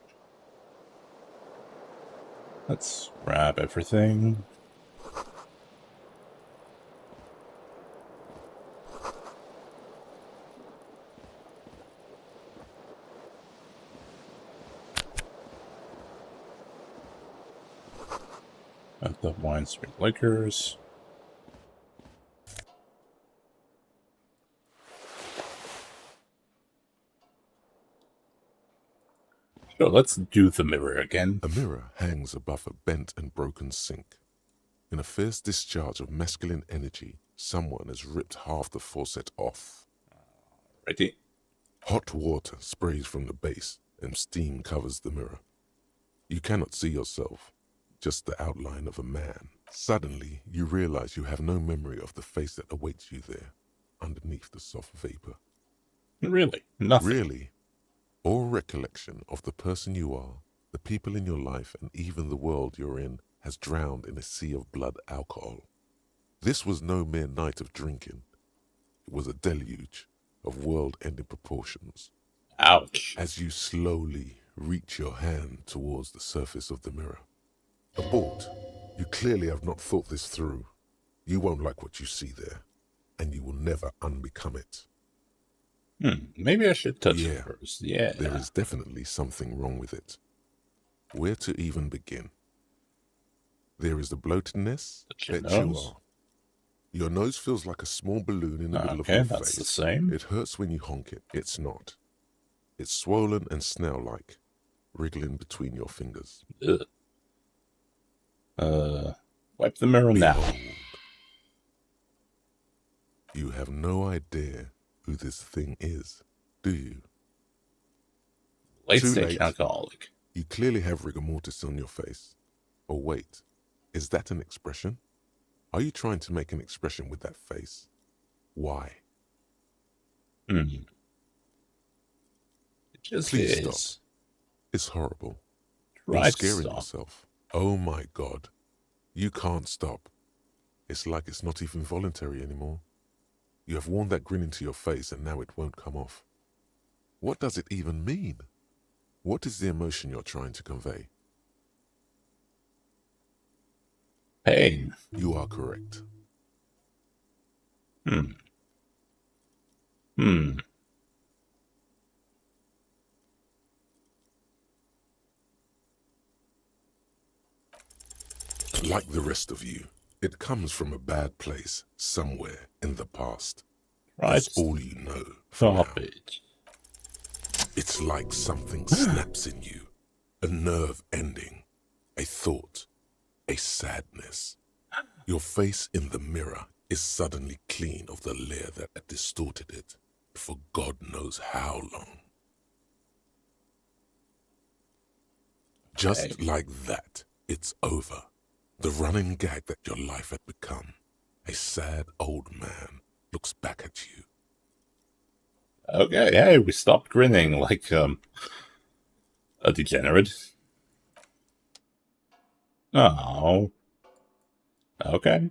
Let's grab everything. At the wine street liquors. So let's do the mirror again. A mirror hangs above a bent and broken sink. In a fierce discharge of masculine energy, someone has ripped half the faucet off. Ready? Hot water sprays from the base and steam covers the mirror. You cannot see yourself, just the outline of a man. Suddenly, you realize you have no memory of the face that awaits you there, underneath the soft vapor. Really? Nothing? Really? All recollection of the person you are, the people in your life, and even the world you're in has drowned in a sea of blood alcohol. This was no mere night of drinking. It was a deluge of world-ending proportions. Ouch. As you slowly reach your hand towards the surface of the mirror. Abort. You clearly have not thought this through. You won't like what you see there, and you will never unbecome it. Maybe I should touch Yeah, it first. Yeah. There is definitely something wrong with it. Where to even begin? There is the bloatedness that you are. Your nose feels like a small balloon in the middle of your face. Okay, that's the same. It hurts when you honk it. It's not. It's swollen and snail-like, wriggling between your fingers. Ugh. Wipe the mirror now. Behold. You have no idea who this thing is, do you? Late-stage alcoholic. You clearly have rigor mortis on your face. Oh wait, is that an expression? Are you trying to make an expression with that face? Why? It just Please is. stop. It's horrible. Try You're to scaring stop. yourself. Oh my God. You can't stop. It's like it's not even voluntary anymore. You have worn that grin into your face and now it won't come off. What does it even mean? What is the emotion you're trying to convey? Pain. You are correct. Like the rest of you, it comes from a bad place somewhere in the past. That's all you know. Stop it. It's like something snaps in you. A nerve ending. A thought. A sadness. Your face in the mirror is suddenly clean of the layer that had distorted it for God knows how long. Just like that, it's over. The running gag that your life had become. A sad old man looks back at you. Okay, hey, we stopped grinning like, a degenerate. Oh. Okay.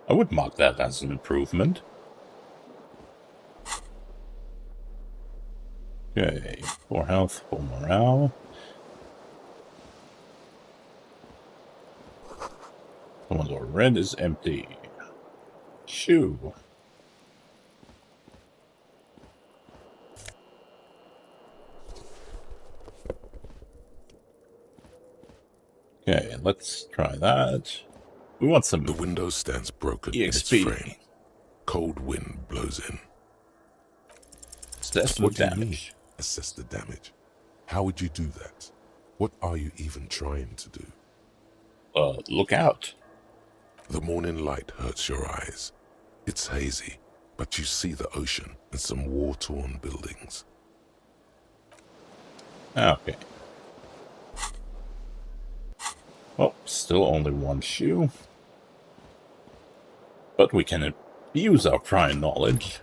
I would mark that as an improvement. Okay, 4 health, 4 morale. Commodore Red is empty. Shoo. Okay, let's try that. We want some The window stands broken in its EXP. frame. Cold wind blows in. Assess the What do you mean? damage. Assess the damage. How would you do that? What are you even trying to do? Look out. The morning light hurts your eyes. It's hazy, but you see the ocean and some war-torn buildings. Okay. Well, still only one shoe. But we can use our prior knowledge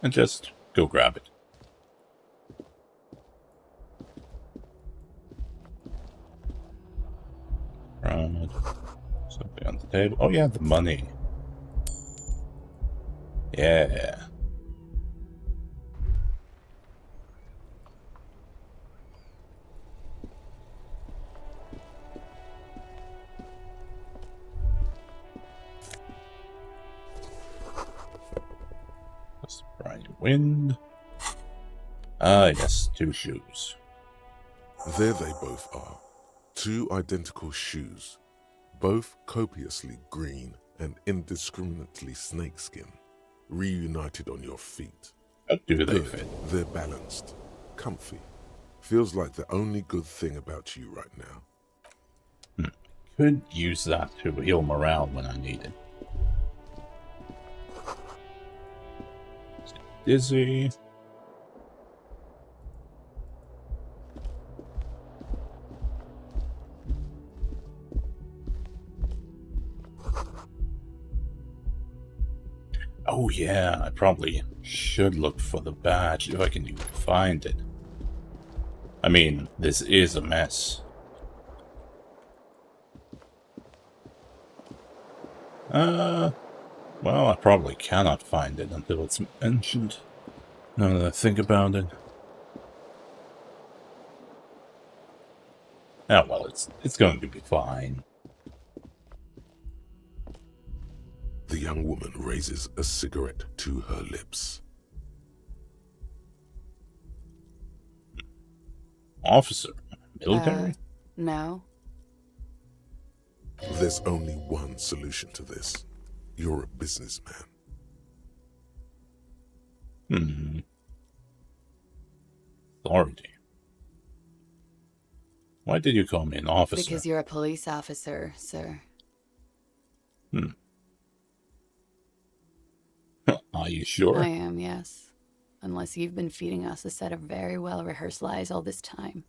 and just go grab it. Right. Something on the table. Oh yeah, the money. Yeah. That's the bright wind. Ah, yes, 2 shoes. There they both are. 2 identical shoes, both copiously green and indiscriminately snakeskin, reunited on your feet. How do they Good. fit? They're balanced, comfy. Feels like the only good thing about you right now. Could use that to heal morale when I need it. Dizzy. Oh yeah, I probably should look for the badge if I can even find it. I mean, this is a mess. Well, I probably cannot find it until it's mentioned. Now that I think about it. Oh well, it's going to be fine. The young woman raises a cigarette to her lips. Officer? Military? No. There's only one solution to this. You're a businessman. Authority. Why did you call me an officer? Because you're a police officer, sir. Are you sure? I am, yes. Unless you've been feeding us a set of very well-rehearsed lies all this time.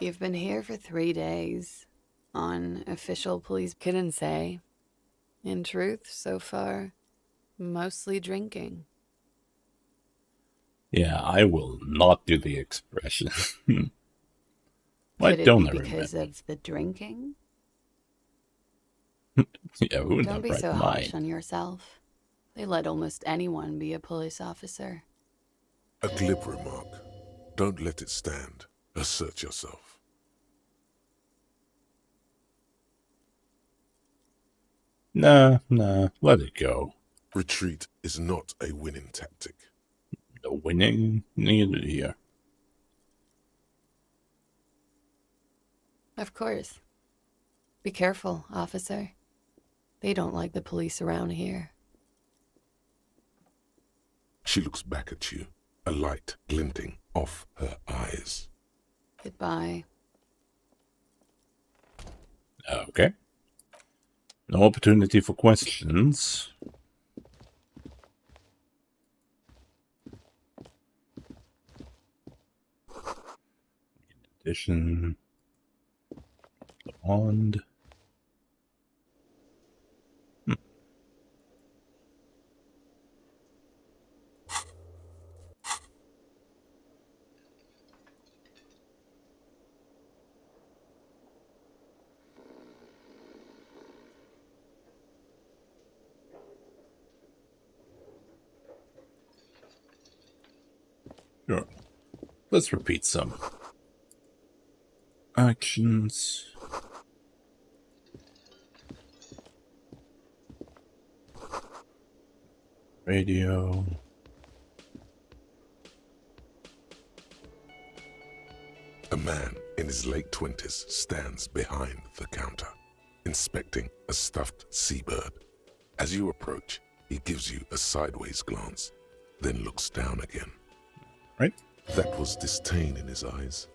You've been here for 3 days. On official police couldn't say. In truth, so far, mostly drinking. Yeah, I will not do the expression. Why Could it don't be I because remember? of the drinking? Yeah, who in Don't the be right so mind? harsh on yourself. They let almost anyone be a police officer. A glib remark. Don't let it stand. Assert yourself. Nah, let it go. Retreat is not a winning tactic. The winning needed here. Of course. Be careful, officer. They don't like the police around here. She looks back at you, a light glinting off her eyes. Goodbye. Okay. No opportunity for questions. In addition, the wand. Sure. Let's repeat some actions. Radio. A man in his late 20s stands behind the counter. inspecting a stuffed seabird. As you approach, he gives you a sideways glance, then looks down again. Right? That was disdain in his eyes.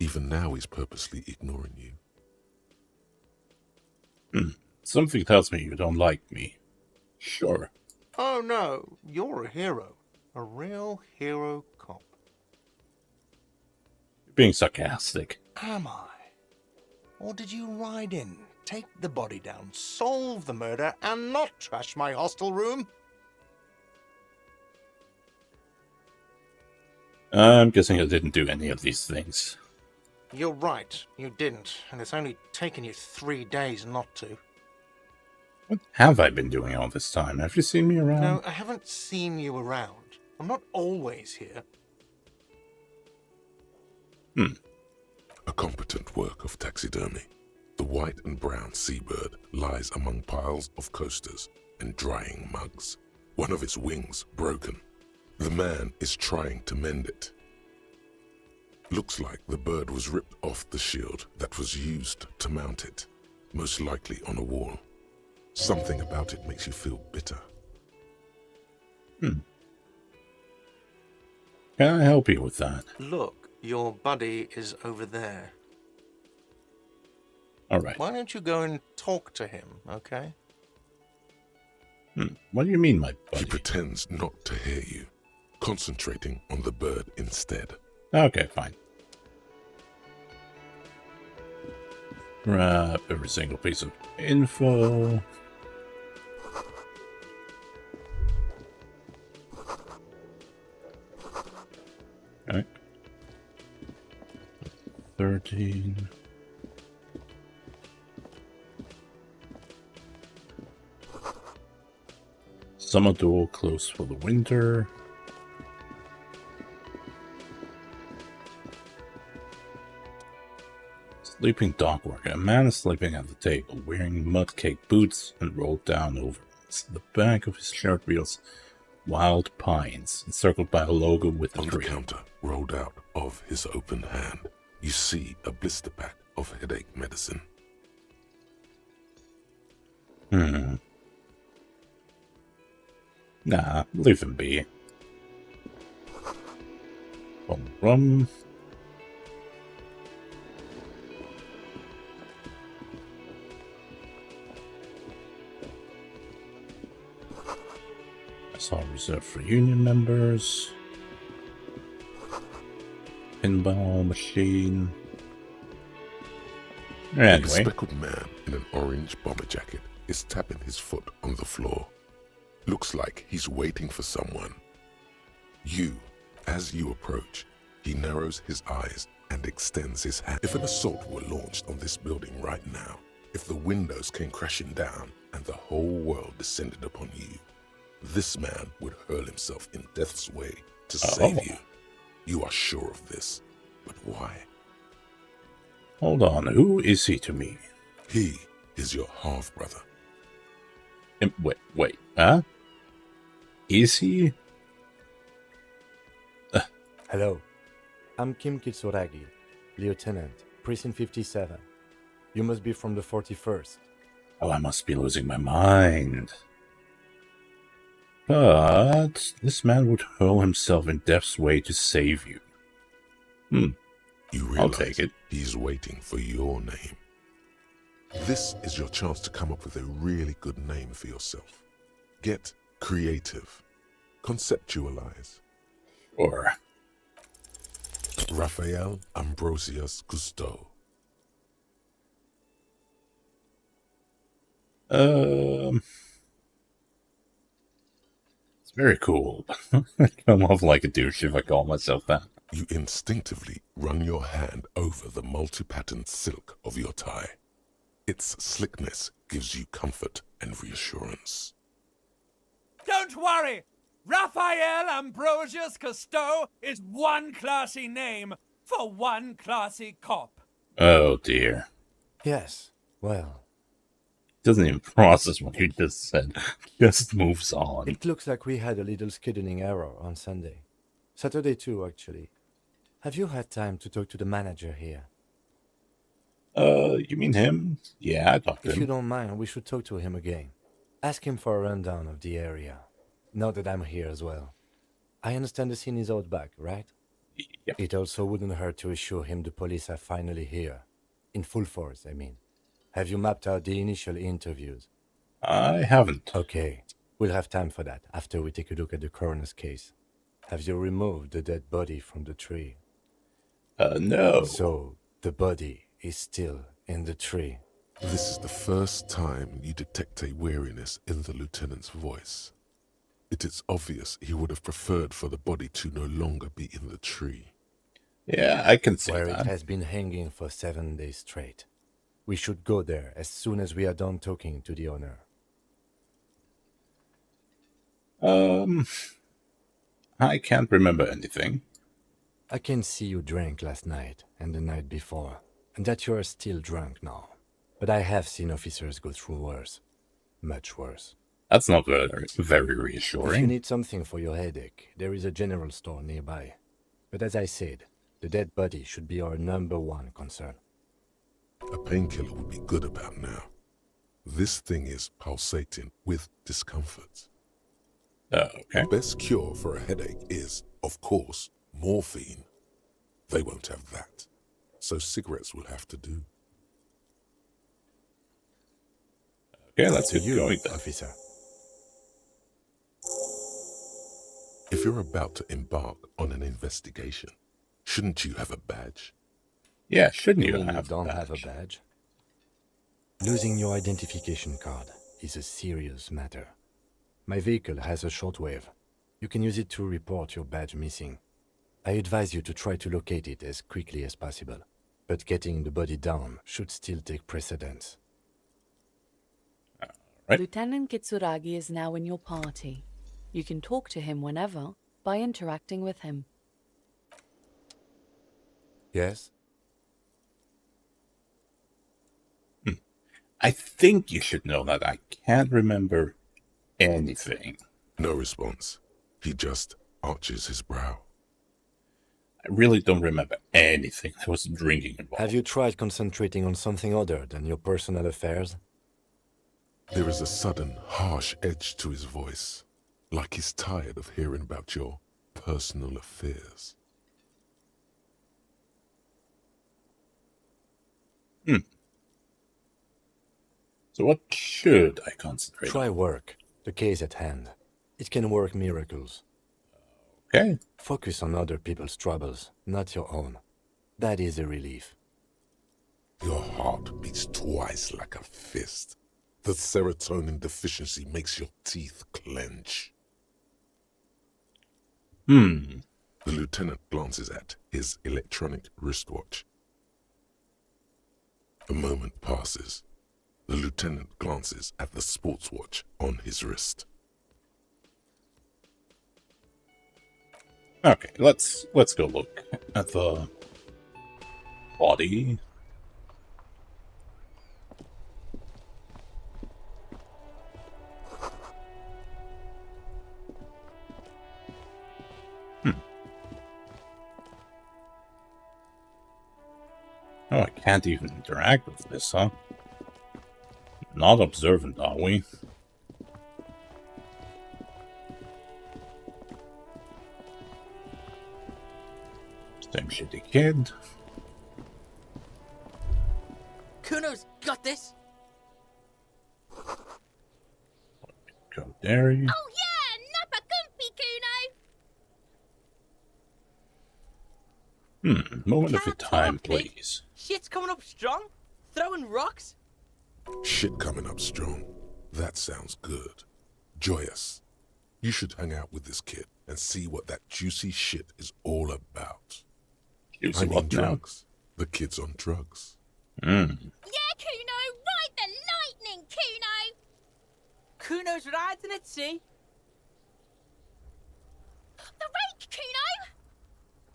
Even now he's purposely ignoring you. Something tells me you don't like me. Sure. Oh no, you're a hero. A real hero cop. You're being sarcastic. Am I? Or did you ride in, take the body down, solve the murder, and not trash my hostel room? I'm guessing I didn't do any of these things. You're right, you didn't, and it's only taken you 3 days not to. What have I been doing all this time? Have you seen me around? No, I haven't seen you around. I'm not always here. A competent work of taxidermy. The white and brown seabird lies among piles of coasters and drying mugs. One of its wings broken. The man is trying to mend it. Looks like the bird was ripped off the shield that was used to mount it, most likely on a wall. Something about it makes you feel bitter. Can I help you with that? Look, your buddy is over there. Alright. Why don't you go and talk to him, okay? What do you mean, my He buddy? pretends not to hear you, concentrating on the bird instead. Okay, fine. Grab every single piece of info. Okay. 13. Summer door closed for the winter. Sleeping dog worker. A man is sleeping at the table, wearing mud-caked boots and rolled down overalls. The back of his shirt reveals wild pines, encircled by a logo with a On the tree. counter, rolled out of his open hand, you see a blister pack of headache medicine. Nah, leave him be. Rum. That's all reserved for union members. Pinball machine. A Anyway, speckled man in an orange bomber jacket is tapping his foot on the floor. Looks like he's waiting for someone. As you approach, he narrows his eyes and extends his hand. If an assault were launched on this building right now, if the windows came crashing down and the whole world descended upon you, this man would hurl himself in death's way to save you. You are sure of this, but why? hold on. Who is he to me? He is your half-brother. Wait, huh? Is he? Hello, I'm Kim Kitsuragi, Lieutenant, Precinct 57. You must be from the 41st. Oh, I must be losing my mind. But this man would hurl himself in death's way to save you. You realize I'll take it. he's waiting for your name. This is your chance to come up with a really good name for yourself. Get creative. Conceptualize. Or Raphael Ambrosius Cousteau. It's very cool. I come off like a douche if I call myself that. You instinctively run your hand over the multi-patterned silk of your tie. Its slickness gives you comfort and reassurance. Don't worry! Raphael Ambrosius Cousteau is one classy name for one classy cop. Oh dear. Yes, well, Doesn't even process what you just said. Just moves on. it looks like we had a little scheduling error on Sunday. Saturday too, actually. Have you had time to talk to the manager here? You mean him? Yeah, I talked to If you him. don't mind, we should talk to him again. Ask him for a rundown of the area. Now that I'm here as well. I understand the scene is out back, right? Yep. It also wouldn't hurt to assure him the police are finally here. In full force, I mean. Have you mapped out the initial interviews? I haven't. Okay. We'll have time for that after we take a look at the coroner's case. Have you removed the dead body from the tree? No. So, the body is still in the tree. This is the first time you detect a weariness in the lieutenant's voice. It is obvious he would have preferred for the body to no longer be in the tree. Yeah, I can see Where that. it has been hanging for 7 days straight. We should go there as soon as we are done talking to the owner. I can't remember anything. I can see you drank last night and the night before, and that you are still drunk now. But I have seen officers go through worse. Much worse. That's not very If you reassuring. need something for your headache, there is a general store nearby. But as I said, the dead body should be our #1 concern. A painkiller would be good about now. This thing is pulsating with discomfort. Okay. The best cure for a headache is, of course, morphine. They won't have that, so cigarettes will have to do. Okay, let's To get you, going then. officer. If you're about to embark on an investigation, shouldn't you have a badge? Yeah, shouldn't you mean have don't that? have a badge? Losing your identification card is a serious matter. My vehicle has a shortwave. You can use it to report your badge missing. I advise you to try to locate it as quickly as possible, but getting the body down should still take precedence. Right. Lieutenant Kitsuragi is now in your party. You can talk to him whenever by interacting with him. Yes? I think you should know that I can't remember anything. No response. He just arches his brow. I really don't remember anything. There was drinking involved. Have you tried concentrating on something other than your personal affairs? There is a sudden, harsh edge to his voice, like he's tired of hearing about your personal affairs. So what should I concentrate Try on? work, the case at hand. It can work miracles. Okay. Focus on other people's troubles, not your own. That is a relief. Your heart beats twice like a fist. The serotonin deficiency makes your teeth clench. The lieutenant glances at his electronic wristwatch. A moment passes. The lieutenant glances at the sports watch on his wrist. Okay, let's go look at the body. Oh, I can't even interact with this, huh? Not observant, are we? Same shitty kid. Kuno's got this. Go there. Oh yeah, Nappa Gumpy, Kuno! Moment of your Can't time, talk, pig. please. Shit's coming up strong. Throwing rocks. Shit coming up strong. That sounds good. Joyous. You should hang out with this kid and see what that juicy shit is all about. Juicy I mean what now? drugs. The kid's on drugs. Yeah, Kuno, ride the lightning, Kuno! Kuno's riding at sea. The rake, Kuno!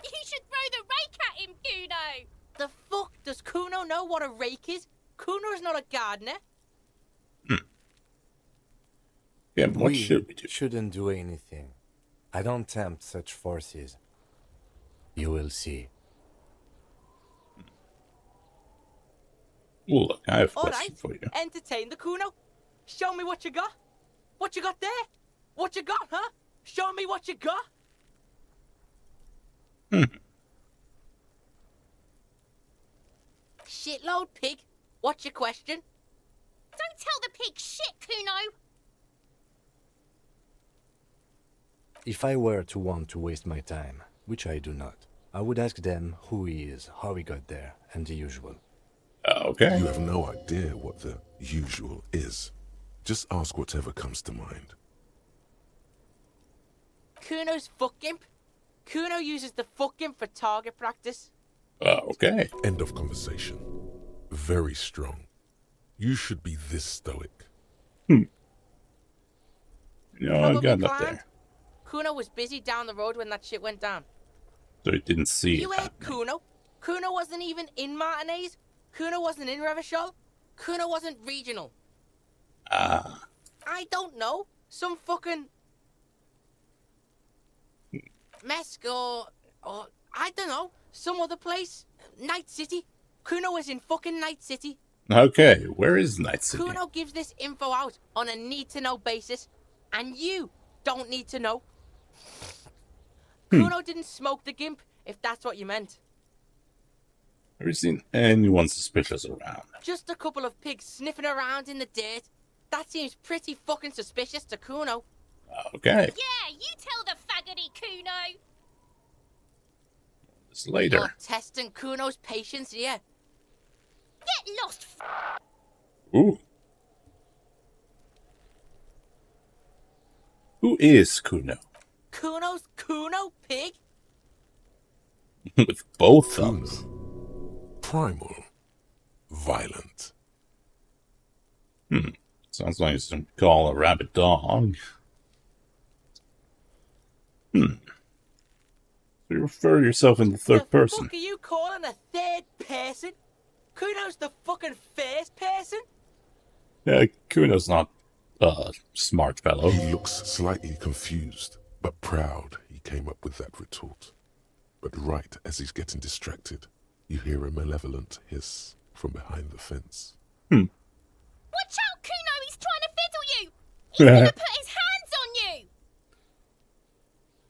You should throw the rake at him, Kuno! The fuck? Does Kuno know what a rake is? Kuno's not a gardener. Yeah, but what should we do? Shouldn't do anything. I don't tempt such forces. You will see. Oh, look, I have a All question right, for you. entertain the Kuno. Show me what you got. What you got there? What you got, huh? Show me what you got. Shitload pig. What's your question? Don't tell the pig shit, Kuno. If I were to want to waste my time, which I do not, I would ask them who he is, how he got there, and the usual. Okay. You have no idea what the usual is. Just ask whatever comes to mind. Kuno's fuck imp. Kuno uses the fuck imp for target practice. Okay. End of conversation. Very strong. You should be this stoic. No, I Probably got that planned. there. Kuno was busy down the road when that shit went down. So it didn't see You it heard happening. Kuno? Kuno wasn't even in Martinez. Kuno wasn't in Revachol. Kuno wasn't regional. Ah. I don't know. Some fucking... Mesk or I don't know. Some other place. Night City. Kuno was in fucking Night City. Okay, where is Night City? Kuno gives this info out on a need-to-know basis, and you don't need to know. Kuno didn't smoke the gimp, if that's what you meant. Have you seen anyone suspicious around? Just a couple of pigs sniffing around in the dirt. That seems pretty fucking suspicious to Kuno. Okay. Yeah, you tell the faggoty, Kuno. It's later. You're testing Kuno's patience here. Get lost, Ooh. Who is Kuno? Kuno's Kuno pig? With both thumbs. Primal. Violent. Sounds like some call a rabbit dog. So you refer to yourself in the third person. What are you calling a third person? Kuno's the fucking first person? Yeah, Kuno's not a smart fellow. He looks slightly confused, but proud he came up with that retort. But right as he's getting distracted, you hear a malevolent hiss from behind the fence. Watch out, Kuno! He's trying to fiddle you! He's gonna put his hands on you!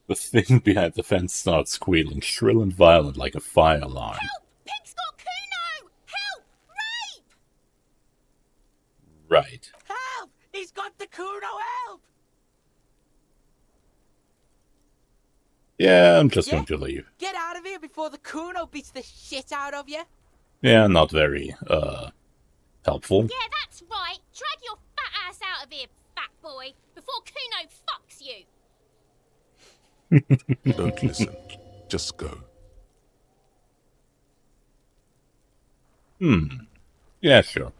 The thing behind the fence starts squealing, shrill and violent like a fire alarm. Help! Pig's got Kuno! Help! Rape! Right. Help! He's got the Kuno, help! Yeah, I'm just Yeah? going to leave. Get out of here before the Kuno beats the shit out of you. Yeah, not very, helpful. Yeah, that's right. Drag your fat ass out of here, fat boy, before Kuno fucks you. Don't listen. Just go. Yeah, sure.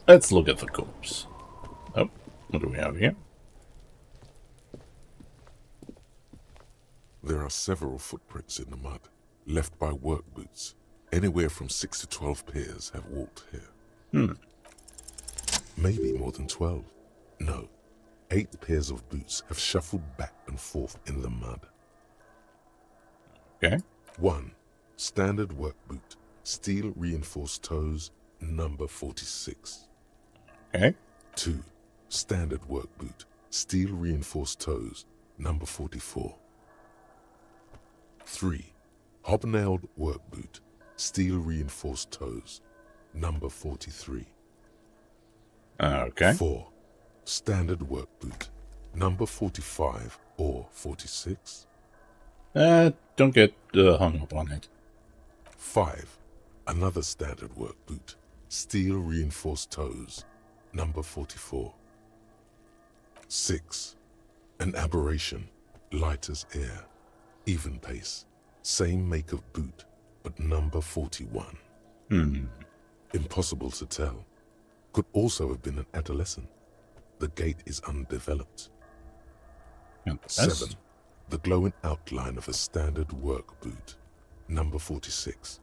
Let's look at the corpse. Oh, what do we have here? There are several footprints in the mud, left by work boots. Anywhere from 6 to 12 pairs have walked here. Maybe more than 12. No, 8 pairs of boots have shuffled back and forth in the mud. Okay. 1. Standard work boot, steel reinforced toes, number 46. Okay. 2. Standard work boot, steel reinforced toes, number 44. 3. Hobnailed work boot, steel reinforced toes, number 43. Okay. 4. Standard work boot, number 45 or 46. Don't get hung up on it. 5. Another standard work boot, steel reinforced toes, number 44. 6. An aberration, light as air, even pace, same make of boot, but number 41. Impossible to tell. Could also have been an adolescent. The gait is undeveloped. And the 7. rest? The glowing outline of a standard work boot, number 46.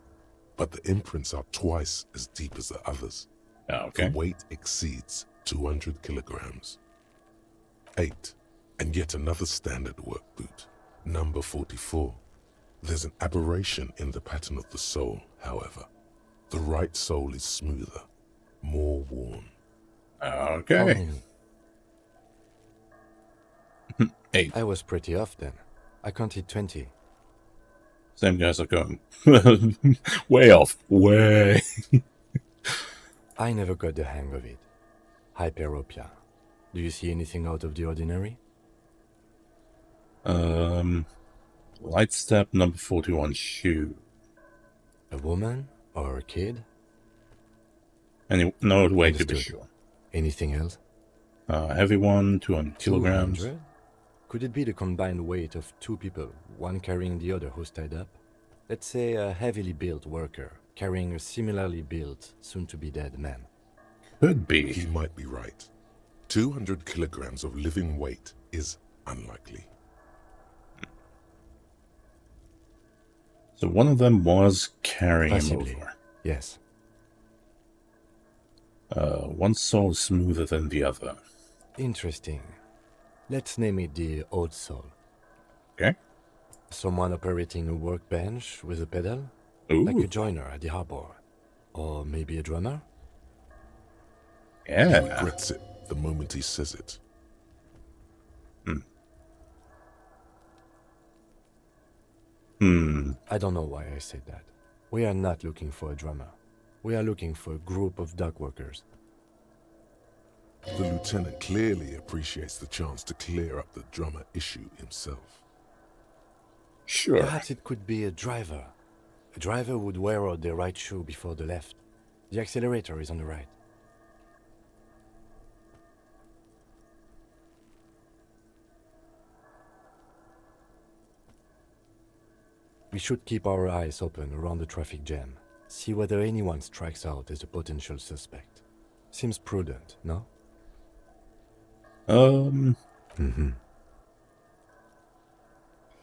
But the imprints are twice as deep as the others. Okay. The weight exceeds 200 kilograms. 8. And yet another standard work boot, number 44. There's an aberration in the pattern of the sole, however. The right sole is smoother, more worn. How Okay. many? 8. I was pretty off then. I counted 20. Same guys are going way off. Way. I never got the hang of it. Hyperopia. Do you see anything out of the ordinary? Light step number 41 shoe. A woman or a kid? No way to be Understood. sure. Anything else? Heavy one, 200 kilograms. 200? Could it be the combined weight of two people, one carrying the other who's tied up? Let's say a heavily built worker carrying a similarly built, soon-to-be-dead man. Could be. He might be right. 200 kilograms of living weight is unlikely. So one of them was carrying Possibly. him over. Yes. One soul is smoother than the other. Interesting. Let's name it the odd soul. Okay. Someone operating a workbench with a pedal? Ooh. Like a joiner at the harbor. Or maybe a drummer? He Yeah. regrets it the moment he says it. I don't know why I said that. We are not looking for a drummer. We are looking for a group of dock workers. The lieutenant clearly appreciates the chance to clear up the drummer issue himself. Sure. Perhaps it could be a driver. A driver would wear out their right shoe before the left. The accelerator is on the right. We should keep our eyes open around the traffic jam. See whether anyone strikes out as a potential suspect. Seems prudent, no?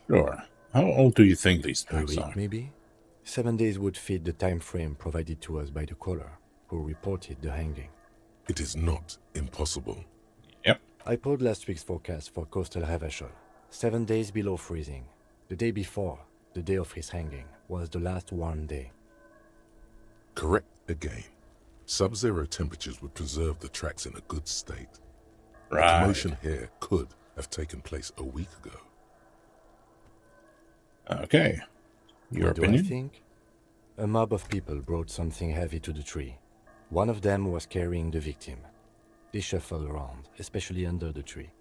Sure. How old do you think these A tracks week, are? maybe? 7 days would fit the time frame provided to us by the caller, who reported the hanging. It is not impossible. Yep. I pulled last week's forecast for coastal Havashol. 7 days below freezing. The day before, the day of his hanging, was the last warm day. Correct again. Sub-zero temperatures would preserve the tracks in a good state. The Right. commotion here could have taken place a week ago. Okay. Your What do I opinion? think? A mob of people brought something heavy to the tree. One of them was carrying the victim. They shuffled around, especially under the tree.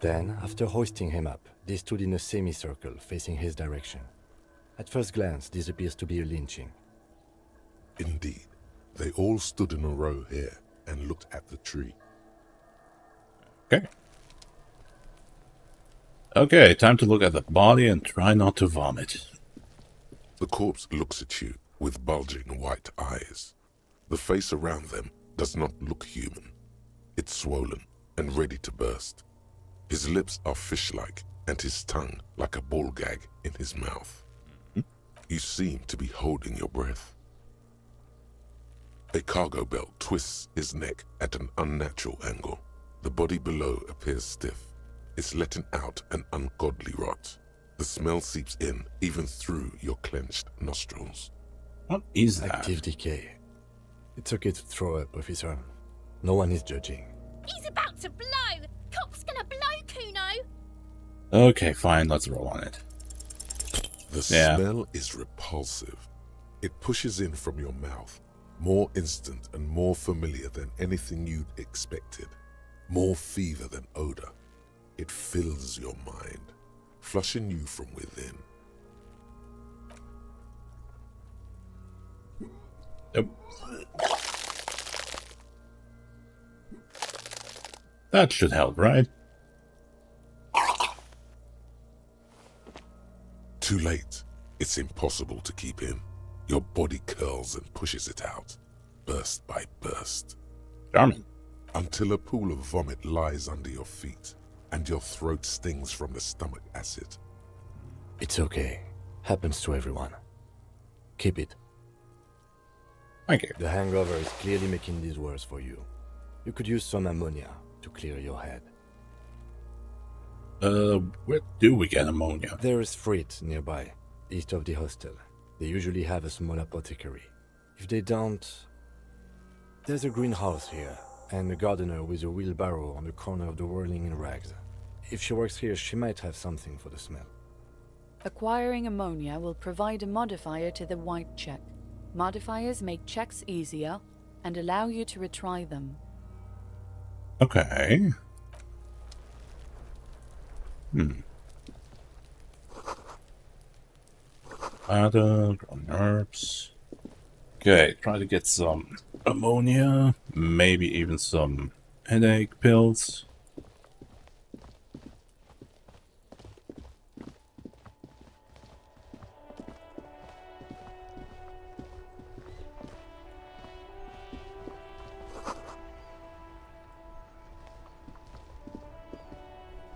Then, after hoisting him up, they stood in a semicircle facing his direction. At first glance, this appears to be a lynching. Indeed, they all stood in a row here and looked at the tree. Okay. Okay, time to look at the body and try not to vomit. The corpse looks at you with bulging white eyes. The face around them does not look human. It's swollen and ready to burst. His lips are fish-like and his tongue like a ball gag in his mouth. You seem to be holding your breath. A cargo belt twists his neck at an unnatural angle. The body below appears stiff. It's letting out an ungodly rot. The smell seeps in even through your clenched nostrils. What is that? Active decay. It's okay to throw up, officer. No one is judging. He's about to blow! Cop's gonna blow, Kuno! Okay, fine, let's roll on it. The Yeah. smell is repulsive. It pushes in from your mouth, more instant and more familiar than anything you'd expected. More fever than odor. It fills your mind, flushing you from within. Nope. That should help, right? Too late. It's impossible to keep in. Your body curls and pushes it out, burst by burst, Charming. until a pool of vomit lies under your feet and your throat stings from the stomach acid. It's okay. Happens to everyone. Keep it. Thank you. The hangover is clearly making this worse for you. You could use some ammonia to clear your head. Where do we get ammonia? There is freight nearby, east of the hostel. They usually have a small apothecary. If they don't... There's a greenhouse here, and a gardener with a wheelbarrow on the corner of the whirling in rags. If she works here, she might have something for the smell. Acquiring ammonia will provide a modifier to the white check. Modifiers make checks easier and allow you to retry them. Okay. Grown herbs. Okay, try to get some ammonia, maybe even some headache pills.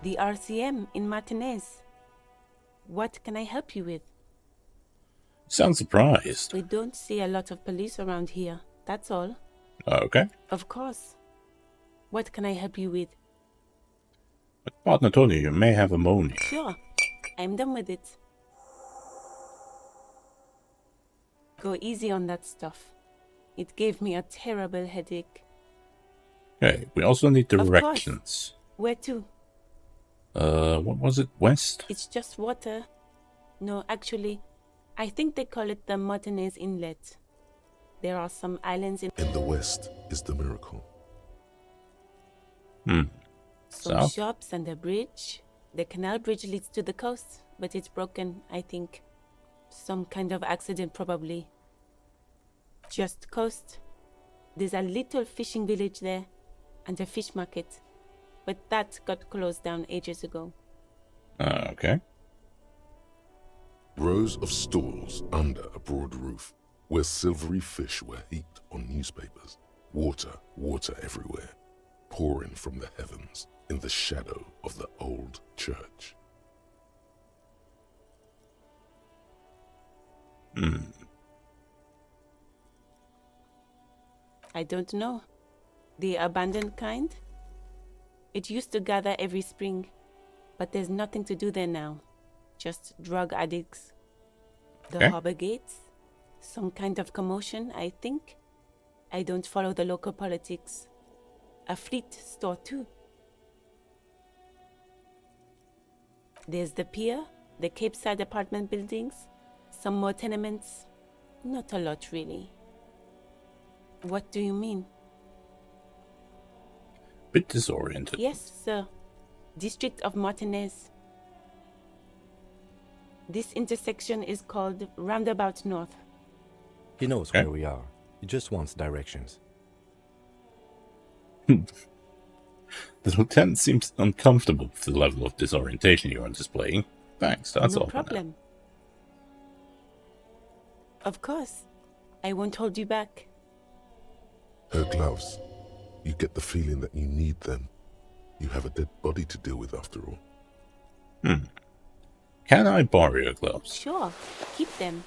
The RCM in Martinez. What can I help you with? Sound surprised. We don't see a lot of police around here, that's all. Okay. Of course. What can I help you with? My partner told you may have ammonia. Sure, I'm done with it. Go easy on that stuff. It gave me a terrible headache. Okay, we also need Of course. directions. Where to? What was it? West? It's just water. No, actually, I think they call it the Martinez Inlet. There are some islands in In the west is the miracle. some South? shops and a bridge. The canal bridge leads to the coast, but it's broken, I think. Some kind of accident, probably. Just coast. There's a little fishing village there, and a fish market. But that got closed down ages ago. Okay. Rows of stalls under a broad roof, where silvery fish were heaped on newspapers. Water, water everywhere, pouring from the heavens in the shadow of the old church. I don't know. The abandoned kind? It used to gather every spring, but there's nothing to do there now. Just drug addicts. The Okay. harbor gates? Some kind of commotion, I think. I don't follow the local politics. A fleet store, too. There's the pier, the Cape Side apartment buildings, some more tenements. Not a lot, really. What do you mean? Bit disoriented. Yes, sir. District of Martinez. This intersection is called Roundabout North. He knows Okay. where we are. He just wants directions. The lieutenant seems uncomfortable with the level of disorientation you are displaying. Thanks, that's No all for now. problem. Of course. I won't hold you back. Her gloves. You get the feeling that you need them. You have a dead body to deal with after all. Can I borrow your gloves? Sure. Keep them.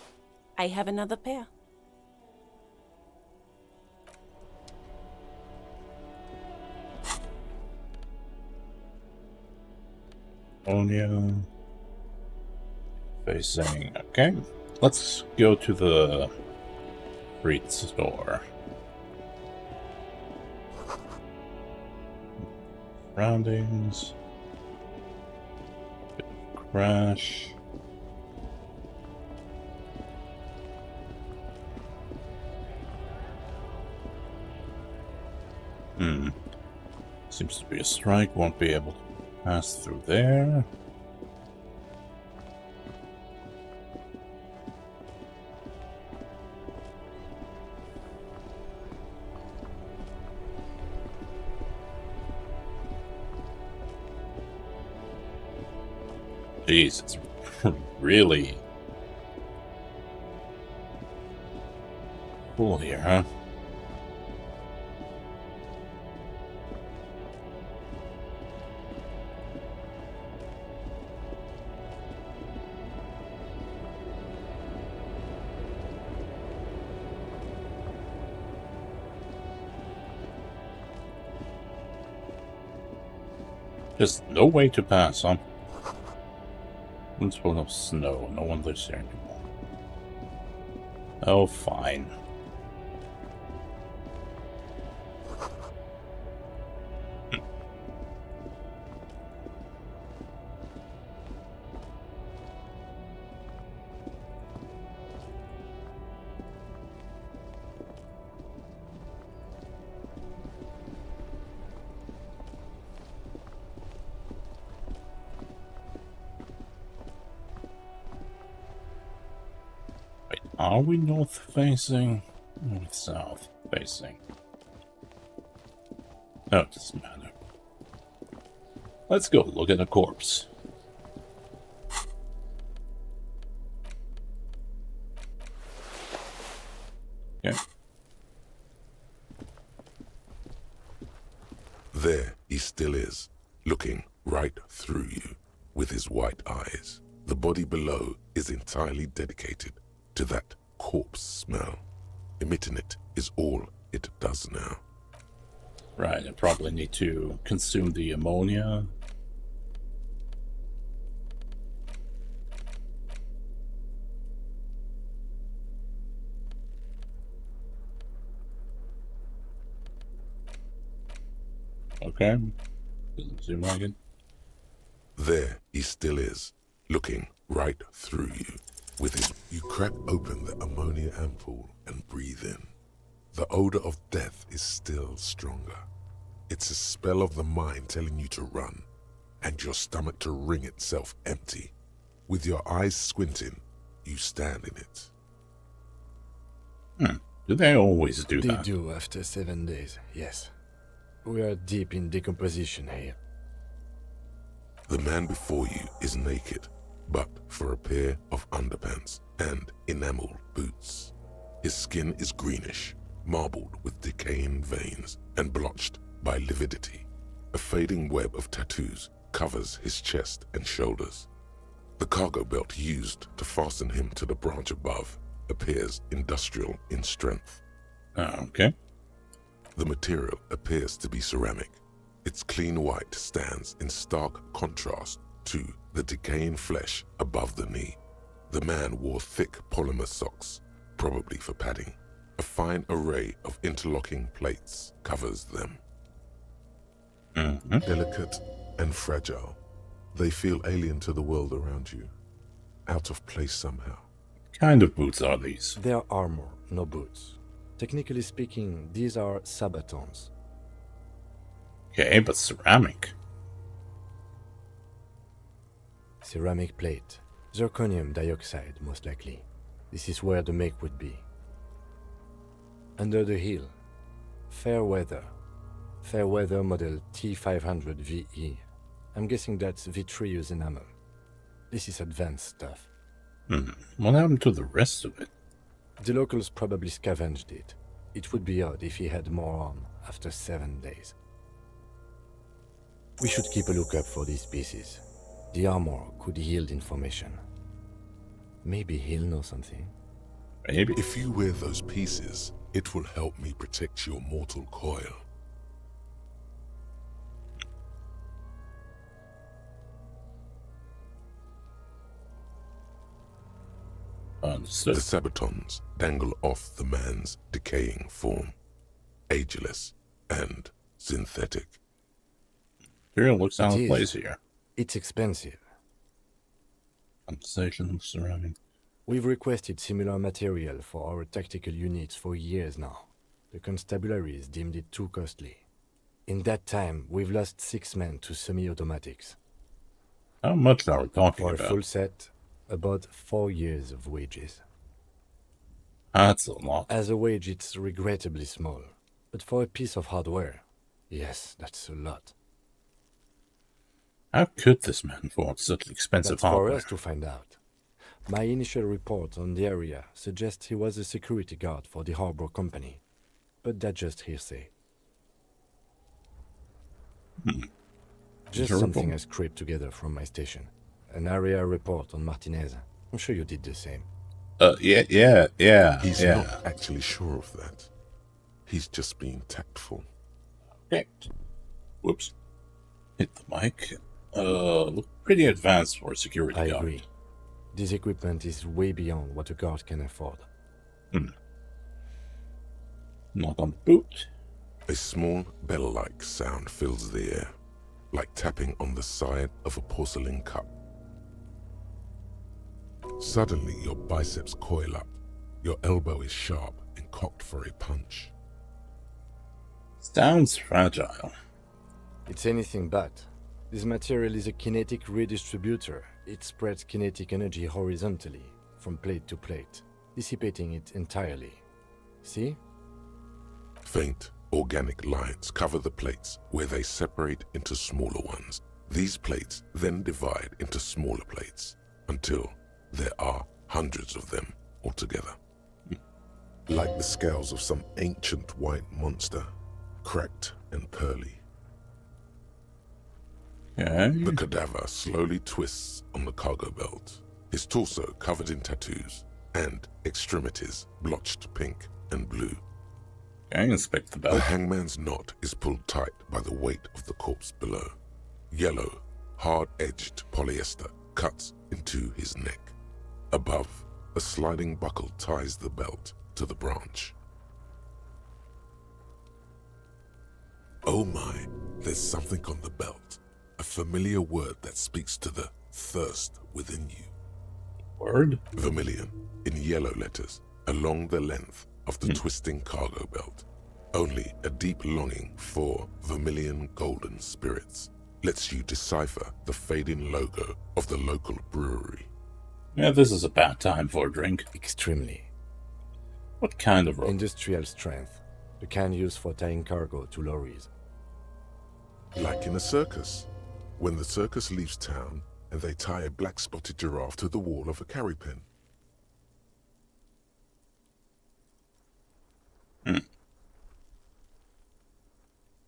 I have another pair. Ammonia. Facing. Okay. Let's go to the street store. Surroundings. Bit of crash. Seems to be a strike. Won't be able to pass through there. Jeez, it's really cool here, huh? Just no way to pass, huh? It's full of snow. No one lives here anymore. Oh, fine. Wait, are we north facing? Or south facing? Oh, it doesn't matter. Let's go look at a corpse. Okay. There he still is, looking right through you with his white eyes. The body below is entirely dedicated to that corpse smell. Emitting it is all it does now. Right, I probably need to consume the ammonia. Okay. Doesn't seem like it. There he still is, looking right through you with his... You crack open the ammonia ampoule and breathe in. The odor of death is still stronger. It's a spell of the mind telling you to run, and your stomach to wring itself empty. With your eyes squinting, you stand in it. Do they always do They that? do after 7 days, yes. We are deep in decomposition here. The man before you is naked, but for a pair of underpants and enameled boots. His skin is greenish, marbled with decaying veins and blotched by lividity. A fading web of tattoos covers his chest and shoulders. The cargo belt used to fasten him to the branch above appears industrial in strength. Okay. The material appears to be ceramic. Its clean white stands in stark contrast to the decaying flesh above the knee. The man wore thick polymer socks, probably for padding. A fine array of interlocking plates covers them. Delicate and fragile, they feel alien to the world around you, out of place somehow. What kind of boots are these? They are armor, no boots. Technically speaking, these are sabatons. Okay, but ceramic. Ceramic plate. Zirconium dioxide, most likely. This is where the make would be. Under the heel. Fair weather model T500 VE. I'm guessing that's vitreous enamel. This is advanced stuff. What happened to the rest of it? The locals probably scavenged it. It would be odd if he had more on after 7 days. We should keep a lookout for these pieces. The armor could yield information. Maybe he'll know something. Maybe. If you wear those pieces, it will help me protect your mortal coil. Understood. The sabatons dangle off the man's decaying form, ageless and synthetic. Material looks out of It place is. here. It's expensive. Compensation ceramic. We've requested similar material for our tactical units for years now. The constabularies deemed it too costly. In that time, we've lost 6 men to semi-automatics. How much are we talking For a about? full set, about 4 years of wages. That's a lot. As a wage, it's regrettably small. But for a piece of hardware, yes, that's a lot. How could this man afford such expensive That's for hardware? us to find out. My initial report on the area suggests he was a security guard for the harbor company. But that's just hearsay. Just Your something report? I scraped together from my station. An area report on Martinez. I'm sure you did the same. Yeah. He's not actually sure of that. He's just being tactful. Okay. Whoops. Hit the mic. Look pretty advanced for a security I guard. agree. This equipment is way beyond what a guard can afford. Knock on the boot. A small bell-like sound fills the air, like tapping on the side of a porcelain cup. Suddenly, your biceps coil up. Your elbow is sharp and cocked for a punch. Sounds fragile. It's anything but. This material is a kinetic redistributor. It spreads kinetic energy horizontally, from plate to plate, dissipating it entirely. See? Faint, organic lines cover the plates where they separate into smaller ones. These plates then divide into smaller plates until there are hundreds of them altogether. Like the scales of some ancient white monster, cracked and pearly. Okay. The cadaver slowly twists on the cargo belt, his torso covered in tattoos, and extremities blotched pink and blue. Okay, inspect the The belt. hangman's knot is pulled tight by the weight of the corpse below. Yellow, hard-edged polyester cuts into his neck. Above, a sliding buckle ties the belt to the branch. Oh my, there's something on the belt. A familiar word that speaks to the thirst within you. Word? Vermilion, in yellow letters, along the length of the twisting cargo belt. Only a deep longing for vermilion golden spirits lets you decipher the fading logo of the local brewery. Yeah, this is a bad time for a drink. Extremely. What kind of rope? Industrial strength. The kind used for tying cargo to lorries. Like in a circus. When the circus leaves town and they tie a black-spotted giraffe to the wall of a carry pen.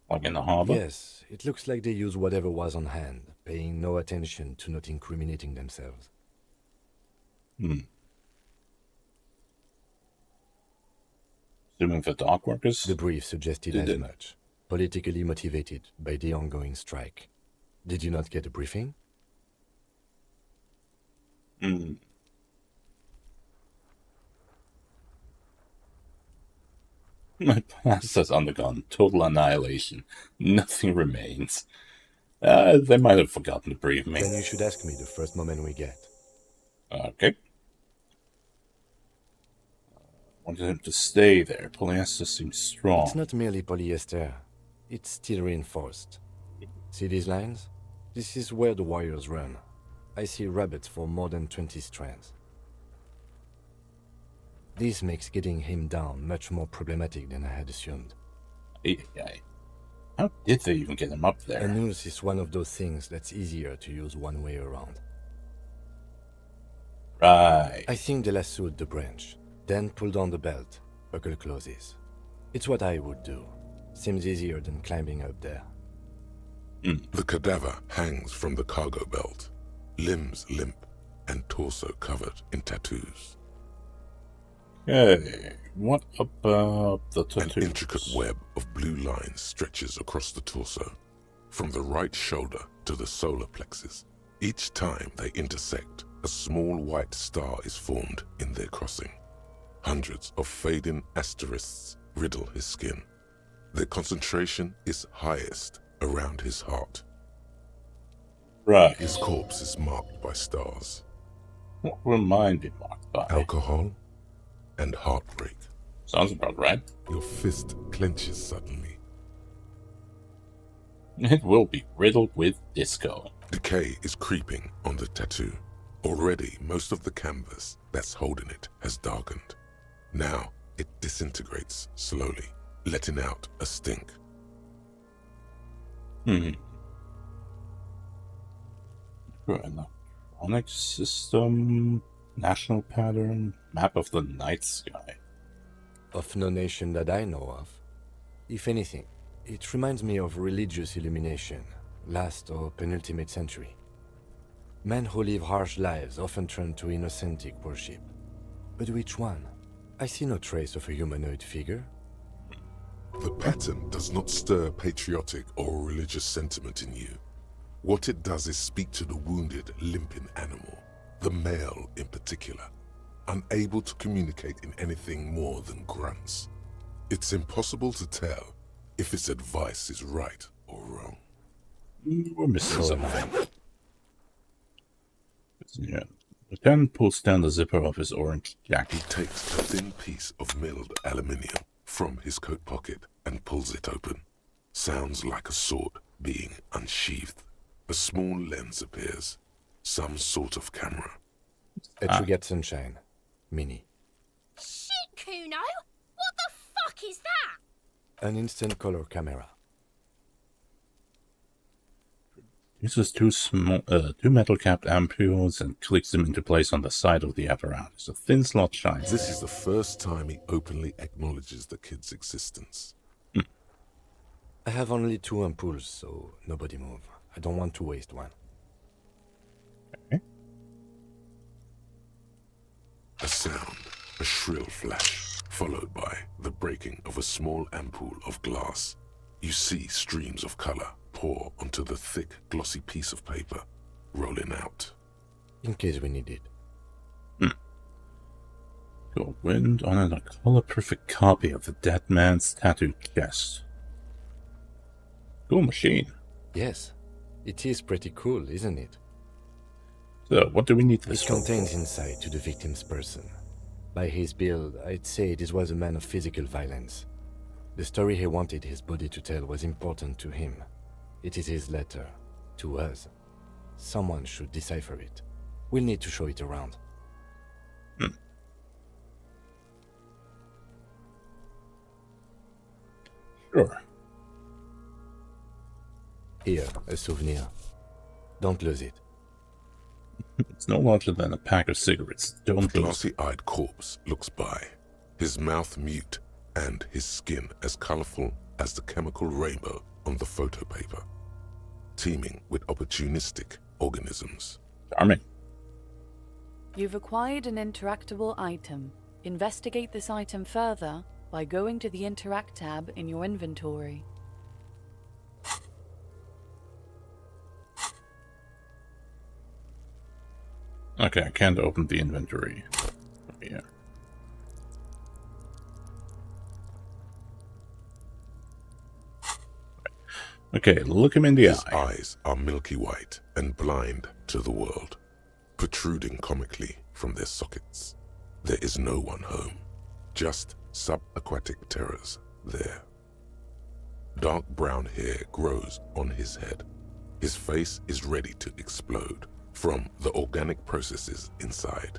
Like in the harbor? Yes, it looks like they use whatever was on hand, paying no attention to not incriminating themselves. Assuming for dock workers? The brief suggested as much. Politically motivated by the ongoing strike. Did you not get a briefing? My past has undergone total annihilation. Nothing remains. They might have forgotten to brief me. Then you should ask me the first moment we get. Okay. Wanted him to stay there. Polyester seems strong. It's not merely polyester. It's steel reinforced. See these lines? This is where the wires run. I see rabbits for more than 20 strands. This makes getting him down much more problematic than I had assumed. How did they even get him up there? A noose is one of those things that's easier to use one way around. Right. I think they lassoed the branch, then pulled on the belt, buckle closes. It's what I would do. Seems easier than climbing up there. The cadaver hangs from the cargo belt, limbs limp and torso covered in tattoos. Okay, what about the tattoos? An intricate web of blue lines stretches across the torso, from the right shoulder to the solar plexus. Each time they intersect, a small white star is formed in their crossing. Hundreds of fading asterisks riddle his skin. Their concentration is highest around his heart. Right. His corpse is marked by stars. What will mine be marked by? Alcohol and heartbreak. Sounds about right. Your fist clenches suddenly. It will be riddled with disco. Decay is creeping on the tattoo. Already, most of the canvas that's holding it has darkened. Now, it disintegrates slowly, letting out a stink. Electronic system, national pattern, map of the night sky. Of no nation that I know of. If anything, it reminds me of religious illumination, last or penultimate century. Men who live harsh lives often turn to innocentic worship. But which one? I see no trace of a humanoid figure. The pattern does not stir patriotic or religious sentiment in you. What it does is speak to the wounded, limping animal, the male in particular. unable to communicate in anything more than grunts. It's impossible to tell if its advice is right or wrong. We're missing something. Yeah. Lieutenant pulls down the zipper of his orange jacket. He takes a thin piece of milled aluminium from his coat pocket and pulls it open. Sounds like a sword being unsheathed. A small lens appears. Some sort of camera. A Trigger Sunshine. Mini. Shit, Kuno! What the fuck is that? An instant color camera. Uses two metal-capped ampules and clicks them into place on the side of the apparatus. A thin slot shines. This is the first time he openly acknowledges the kid's existence. I have only 2 ampoules, so nobody move. I don't want to waste one. Okay. A sound, a shrill flash, followed by the breaking of a small ampoule of glass. You see streams of color pour onto the thick, glossy piece of paper, rolling out. In case we need it. Got wind on a color-perfect copy of the dead man's tattooed chest. Cool machine. Yes. It is pretty cool, isn't it? So, what do we need this It for? contains insight to the victim's person. By his build, I'd say this was a man of physical violence. The story he wanted his body to tell was important to him. It is his letter. To us. Someone should decipher it. We'll need to show it around. Sure. Here, a souvenir. Don't lose it. It's no larger than a pack of cigarettes. Don't lose. Glossy-eyed corpse looks by, his mouth mute and his skin as colorful as the chemical rainbow on the photo paper, teeming with opportunistic organisms. Charming. You've acquired an interactable item. Investigate this item further by going to the Interact tab in your inventory. Okay, I can't open the inventory. Yeah. Okay, look him in the His eye. eyes are milky white and blind to the world, protruding comically from their sockets. There is no one home, just subaquatic terrors there. Dark brown hair grows on his head. His face is ready to explode from the organic processes inside.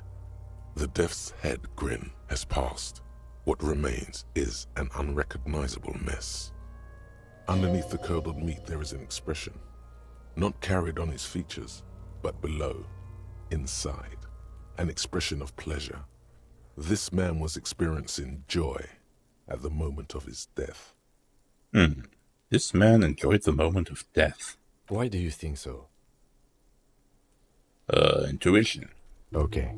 The death's head grin has passed. What remains is an unrecognizable mess. Underneath the curdled meat there is an expression, not carried on his features, but below, inside, an expression of pleasure. This man was experiencing joy at the moment of his death. This man enjoyed the moment of death. Why do you think so? Intuition. Okay.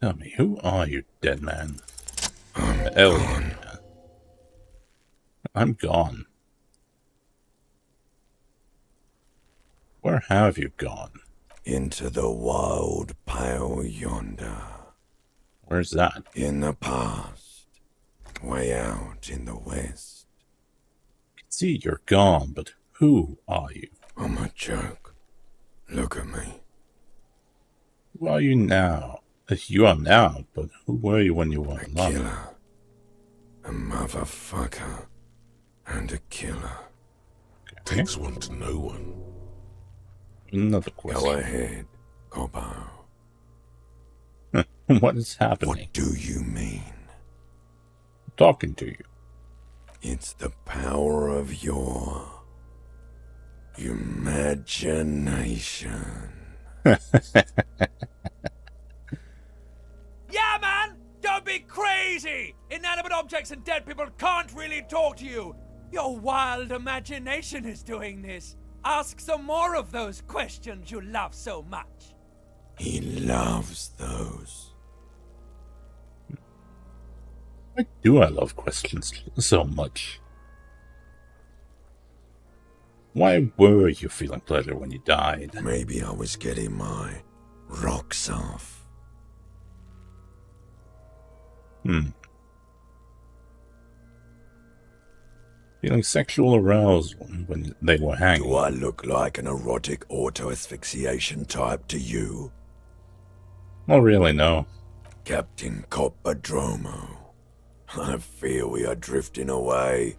Tell me, who are you, dead man? Alien. I'm gone. Where have you gone? Into the wild pale yonder. Where's that? In the past. Way out in the west. I can see you're gone, but who are you? I'm a joke. Look at me. Who are you now? You are now, but who were you when you were A alive? killer. A motherfucker. And a killer. Takes one to know one. Another Go question. ahead, Cobbo. What is happening? What do you mean? I'm talking to you. It's the power of your imagination. Yeah, man! Don't be crazy! Inanimate objects and dead people can't really talk to you. Your wild imagination is doing this. Ask some more of those questions you love so much. He loves those. Why do I love questions so much? Why were you feeling pleasure when you died? Maybe I was getting my rocks off. Feeling sexual arousal when they were hanging. Do I look like an erotic auto-asphyxiation type to you? Not really, no. Captain Coppadromo, I fear we are drifting away,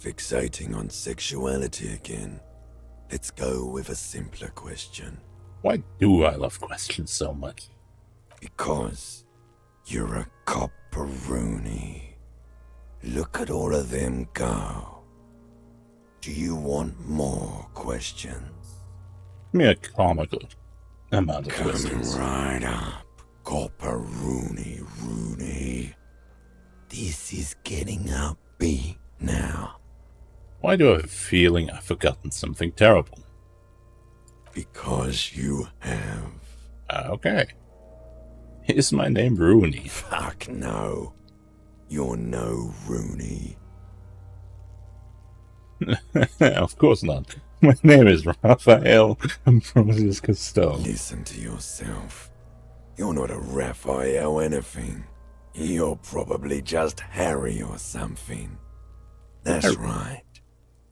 fixating on sexuality again. Let's go with a simpler question. Why do I love questions so much? Because you're a copperoony. Look at all of them go. Do you want more questions? Give me a comical amount of Coming questions. right up, copperoony Rooney. This is getting upbeat now. Why do I have a feeling I've forgotten something terrible? Because you have. Okay. Is my name Rooney? Fuck no. You're no Rooney. Of course not. My name is Raphael Ambrosius Costello. Listen to yourself. You're not a Raphael anything. You're probably just Harry or something. That's right.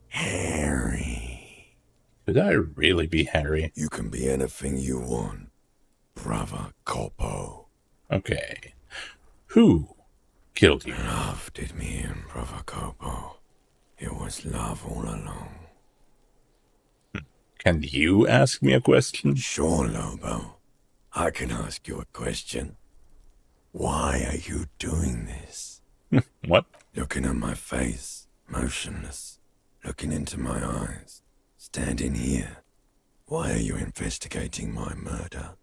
Harry. Could I really be Harry? You can be anything you want, brother Coppo. Okay. Who killed you? Love did me in, brother Coppo. It was love all along. Can you ask me a question? Sure, Lobo. I can ask you a question. Why are you doing this? What? Looking at my face, motionless, looking into my eyes, standing here. Why are you investigating my murder?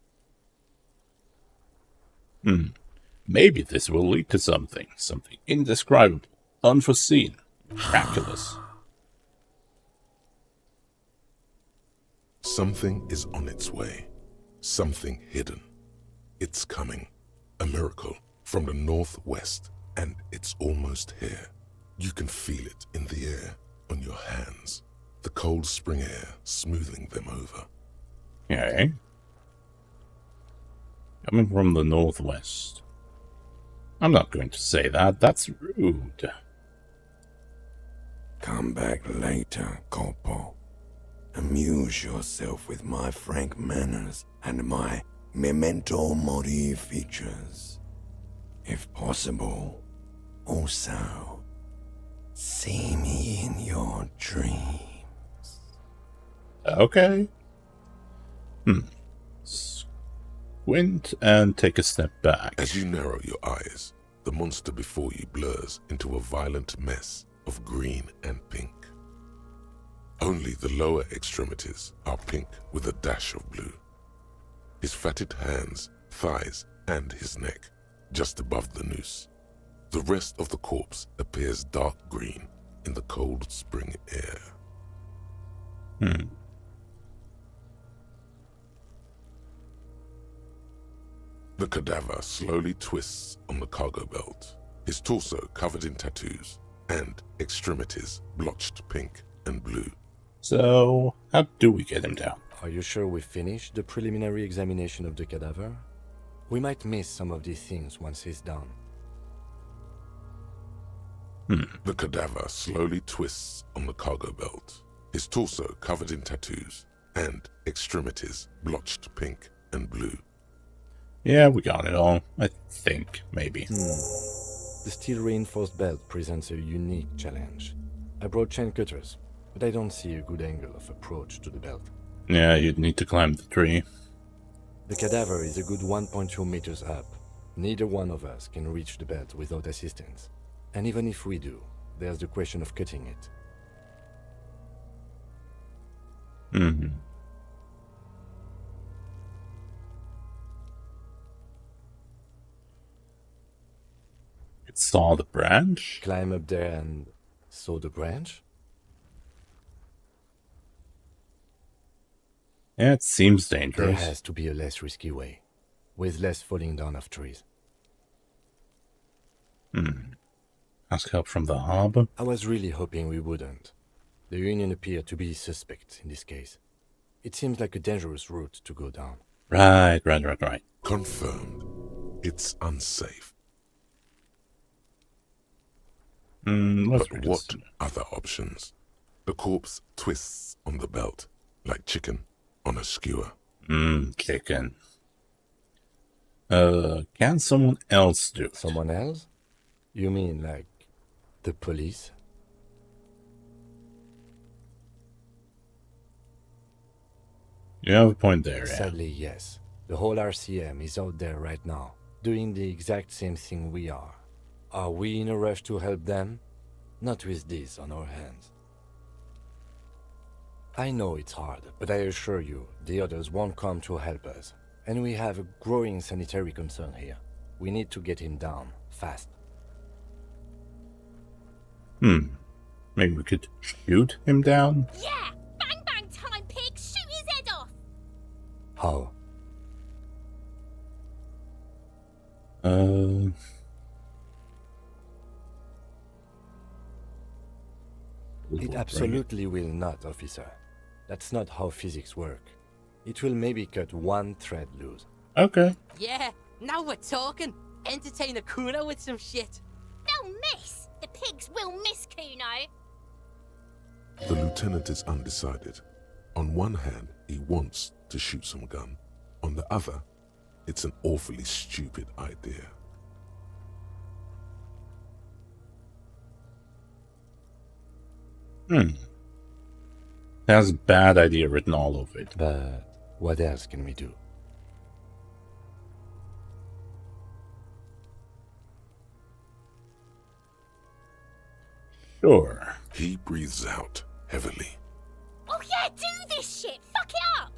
Maybe this will lead to something. Something indescribable, unforeseen, miraculous. Something is on its way. Something hidden. It's coming. A miracle from the northwest, and it's almost here. You can feel it in the air, on your hands. The cold spring air smoothing them over. Okay. Coming from the northwest. I'm not going to say that. That's rude. Come back later, Coppo. Amuse yourself with my frank manners and my memento mori features. If possible, also, see me in your dreams. Okay. Squint and take a step back. As you narrow your eyes, the monster before you blurs into a violent mess of green and pink. Only the lower extremities are pink with a dash of blue. His fatted hands, thighs, and his neck, just above the noose. The rest of the corpse appears dark green in the cold spring air. The cadaver slowly twists on the cargo belt, his torso covered in tattoos, and extremities blotched pink and blue. So, how do we get him down? Are you sure we finished the preliminary examination of the cadaver? We might miss some of these things once he's done. The cadaver slowly twists on the cargo belt, his torso covered in tattoos, and extremities blotched pink and blue. Yeah, we got it all. I think, maybe. The steel-reinforced belt presents a unique challenge. I brought chain cutters, but I don't see a good angle of approach to the belt. Yeah, you'd need to climb the tree. The cadaver is a good 1.2 meters up. Neither one of us can reach the belt without assistance. And even if we do, there's the question of cutting it. It saw the branch? Climb up there and saw the branch? Yeah, it seems There dangerous. has to be a less risky way, with less falling down of trees. Ask help from the harbor? I was really hoping we wouldn't. The Union appeared to be suspect in this case. It seems like a dangerous route to go down. Right. Confirmed. It's unsafe. Let's But what other options? The corpse twists on the belt, like chicken on a skewer. Chicken. Can someone else do it? Someone else? You mean like the police? You have a point there, yeah. Sadly, yes. The whole RCM is out there right now, doing the exact same thing we are. Are we in a rush to help them? Not with this on our hands. I know it's hard, but I assure you, the others won't come to help us. And we have a growing sanitary concern here. We need to get him down, fast. Maybe we could shoot him down? Yeah! Bang bang time, pig! Shoot his head off! How? It absolutely will not, officer. That's not how physics work. It will maybe cut one thread loose. Okay. Yeah, now we're talking. Entertain a Kuno with some shit. They'll miss! The pigs will miss Kuno! The lieutenant is undecided. On one hand, he wants to shoot some gun. On the other, it's an awfully stupid idea. Has a bad idea written all over it. But what else can we do? Sure. He breathes out heavily. Oh yeah, do this shit! Fuck it up!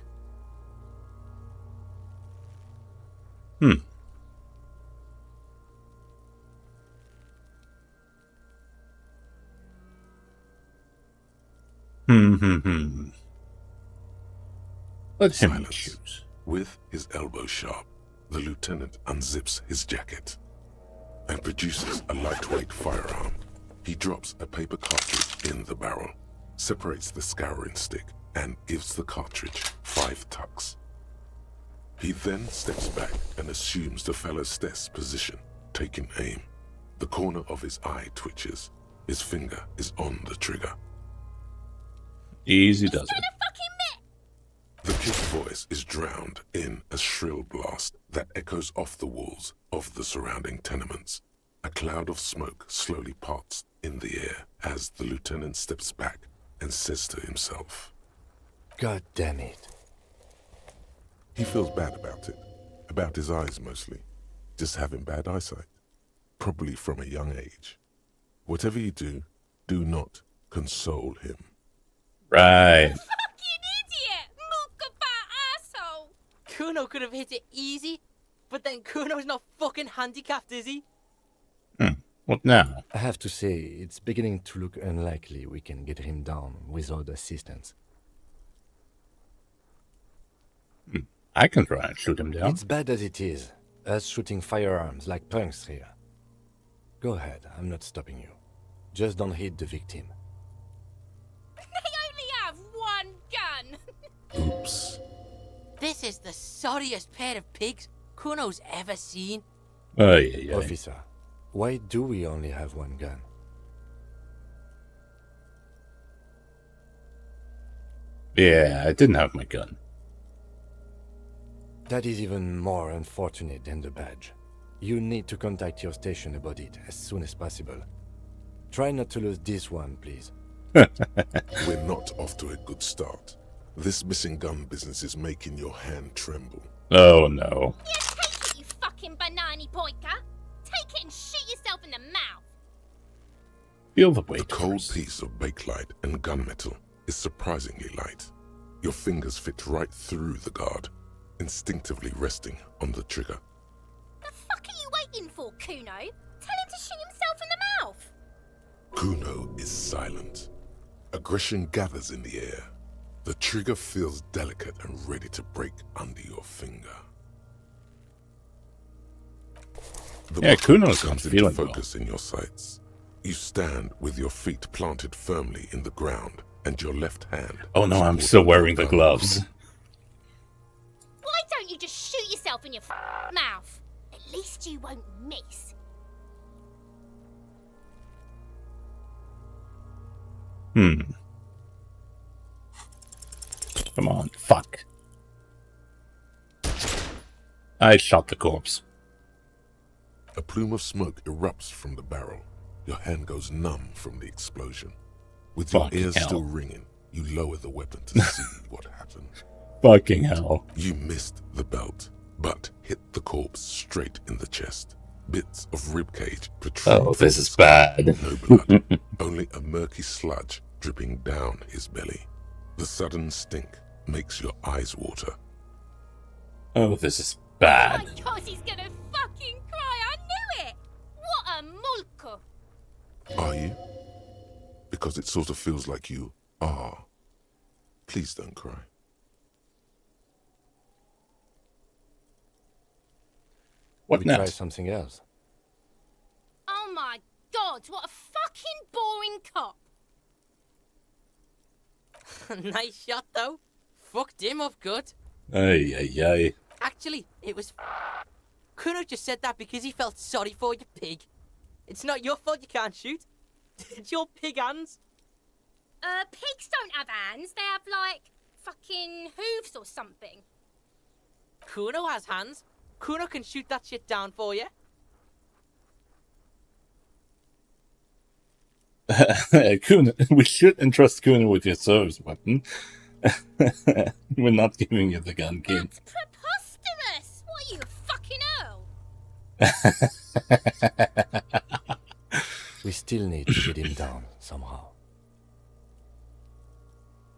Let him Silence. choose. With his elbow sharp, the lieutenant unzips his jacket and produces a lightweight firearm. He drops a paper cartridge in the barrel, separates the scouring stick, and gives the cartridge 5 tucks. He then steps back and assumes the fellow's desk position, taking aim. The corner of his eye twitches. His finger is on the trigger. Easy does it. The kid's voice is drowned in a shrill blast that echoes off the walls of the surrounding tenements. A cloud of smoke slowly parts in the air as the lieutenant steps back and says to himself, God damn it. He feels bad about it. About his eyes mostly. Just having bad eyesight. Probably from a young age. Whatever you do not console him. Right. Fucking idiot! Mookabat asshole! Kuno could have hit it easy, but then Kuno's not fucking handicapped, is he? What now? I have to say, it's beginning to look unlikely we can get him down without assistance. I can try and shoot him down. It's bad as it is, us shooting firearms like punks here. Go ahead, I'm not stopping you. Just don't hit the victim. They only have one gun! Oops. This is the sorriest pair of pigs Kuno's ever seen. Oh, yeah. Officer, why do we only have one gun? Yeah, I didn't have my gun. That is even more unfortunate than the badge. You need to contact your station about it as soon as possible. Try not to lose this one, please. We're not off to a good start. This missing gun business is making your hand tremble. Oh, no. Yeah, take it, you fucking banana poika! Take it and shoot yourself in the mouth! Feel the weight. The cold piece of bakelite and gunmetal is surprisingly light. Your fingers fit right through the guard, instinctively resting on the trigger. The fuck are you waiting for, Kuno? Tell him to shoot himself in the mouth! Kuno is silent. Aggression gathers in the air. The trigger feels delicate and ready to break under your finger. The Yeah, buckle Kuno's not comes into feeling focus in your sights. You stand with your feet planted firmly in the ground and your left hand. Oh no, I'm supporting still your wearing the gun. gloves. Why don't you you just shoot yourself in your mouth? At least you won't miss. Come on, fuck. I shot the corpse. A plume of smoke erupts from the barrel. Your hand goes numb from the explosion. With your Fucking ears hell. still ringing, you lower the weapon to see what happened. Fucking hell. You missed the belt, but hit the corpse straight in the chest. Bits of ribcage protrude. Oh, from this the is skull. bad. No blood, only a murky sludge dripping down his belly. The sudden stink makes your eyes water. Oh, this is Oh bad. my god, he's gonna fucking cry. I knew it. What a mulka. Are you? Because it sort of feels like you are. Please don't cry. What we try next? something else. Oh my god, what a fucking boring cop. Nice shot, though. Fucked him up good. Ay, ay, ay. Actually, it was. Kuno just said that because he felt sorry for you, pig. It's not your fault you can't shoot. It's your pig hands. Pigs don't have hands. They have, like, fucking hooves or something. Kuno has hands. Kuno can shoot that shit down for you. Kuna, we should entrust Kuna with your service weapon. We're not giving you the gun, kid. That's preposterous. What are you, a fucking earl? We still need to get him down somehow.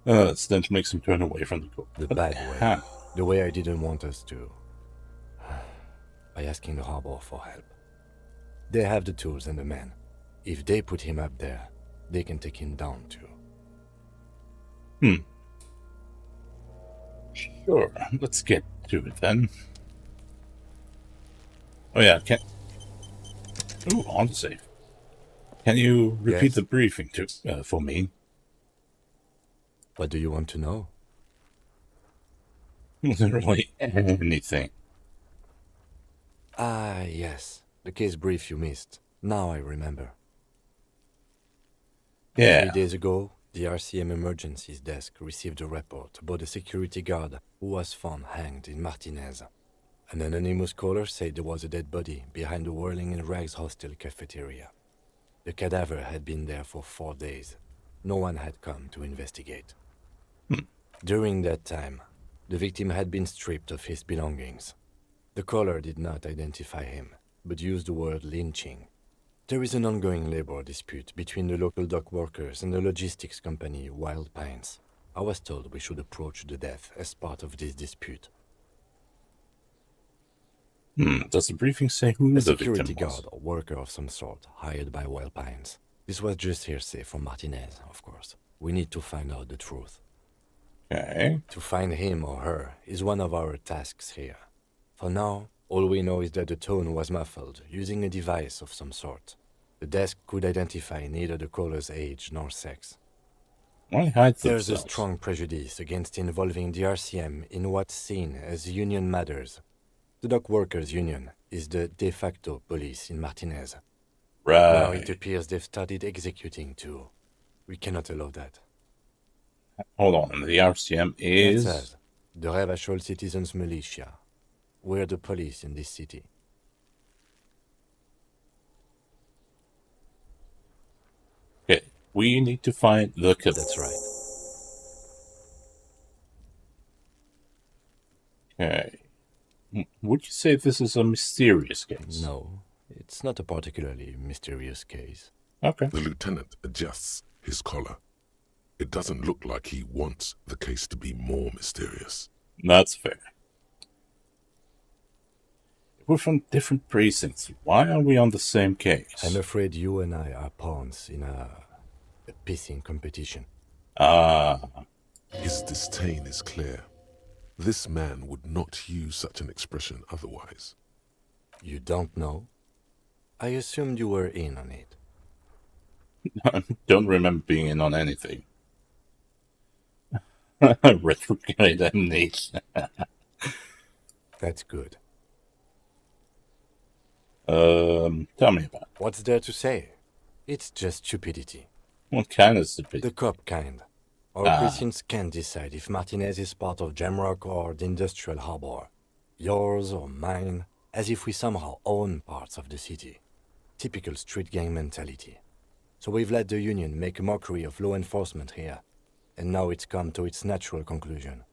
So then to make him turn away from the corpse. The bad way. The way I didn't want us to. By asking the harbor for help. They have the tools and the men. If they put him up there, they can take him down too. Sure, let's get to it then. Oh yeah, Ooh, on save. Can you repeat Yes. the briefing for me? What do you want to know? Literally anything. Ah, yes. The case brief you missed. Now I remember. Yeah. 3 days ago, the RCM Emergencies Desk received a report about a security guard who was found hanged in Martinez. An anonymous caller said there was a dead body behind the Whirling in Rags hostel cafeteria. The cadaver had been there for 4 days. No one had come to investigate. During that time, the victim had been stripped of his belongings. The caller did not identify him, but used the word lynching. There is an ongoing labor dispute between the local dock workers and the logistics company Wild Pines. I was told we should approach the death as part of this dispute. Does the briefing say who A the security victim was? guard or worker of some sort, hired by Wild Pines. This was just hearsay from Martinez, of course. We need to find out the truth. Okay. To find him or her is one of our tasks here. For now, all we know is that the tone was muffled, using a device of some sort. The desk could identify neither the caller's age nor sex. Why hide There's a themselves? strong prejudice against involving the RCM in what's seen as union matters. The dock workers' union is the de facto police in Martinez. Now it Right. appears they've started executing too. We cannot allow that. Hold on. The RCM It is... says, the Revachol Citizens Militia. We're the police in this city. Okay. We need to find the killer. That's right. Okay. Would you say this is a mysterious case? No, it's not a particularly mysterious case. Okay. The lieutenant adjusts his collar. It doesn't look like he wants the case to be more mysterious. That's fair. We're from different precincts. Why are we on the same case? I'm afraid you and I are pawns in a pissing competition. His disdain is clear. This man would not use such an expression otherwise. You don't know? I assumed you were in on it. Don't remember being in on anything. Retrograde amnesia. That's good. Tell me about it. What's there to say? It's just stupidity. What kind of stupidity? The cop kind. Our precincts can't decide if Martinez is part of Jamrock or the Industrial Harbor. Yours or mine, as if we somehow own parts of the city. Typical street gang mentality. So we've let the Union make a mockery of law enforcement here. And now it's come to its natural conclusion.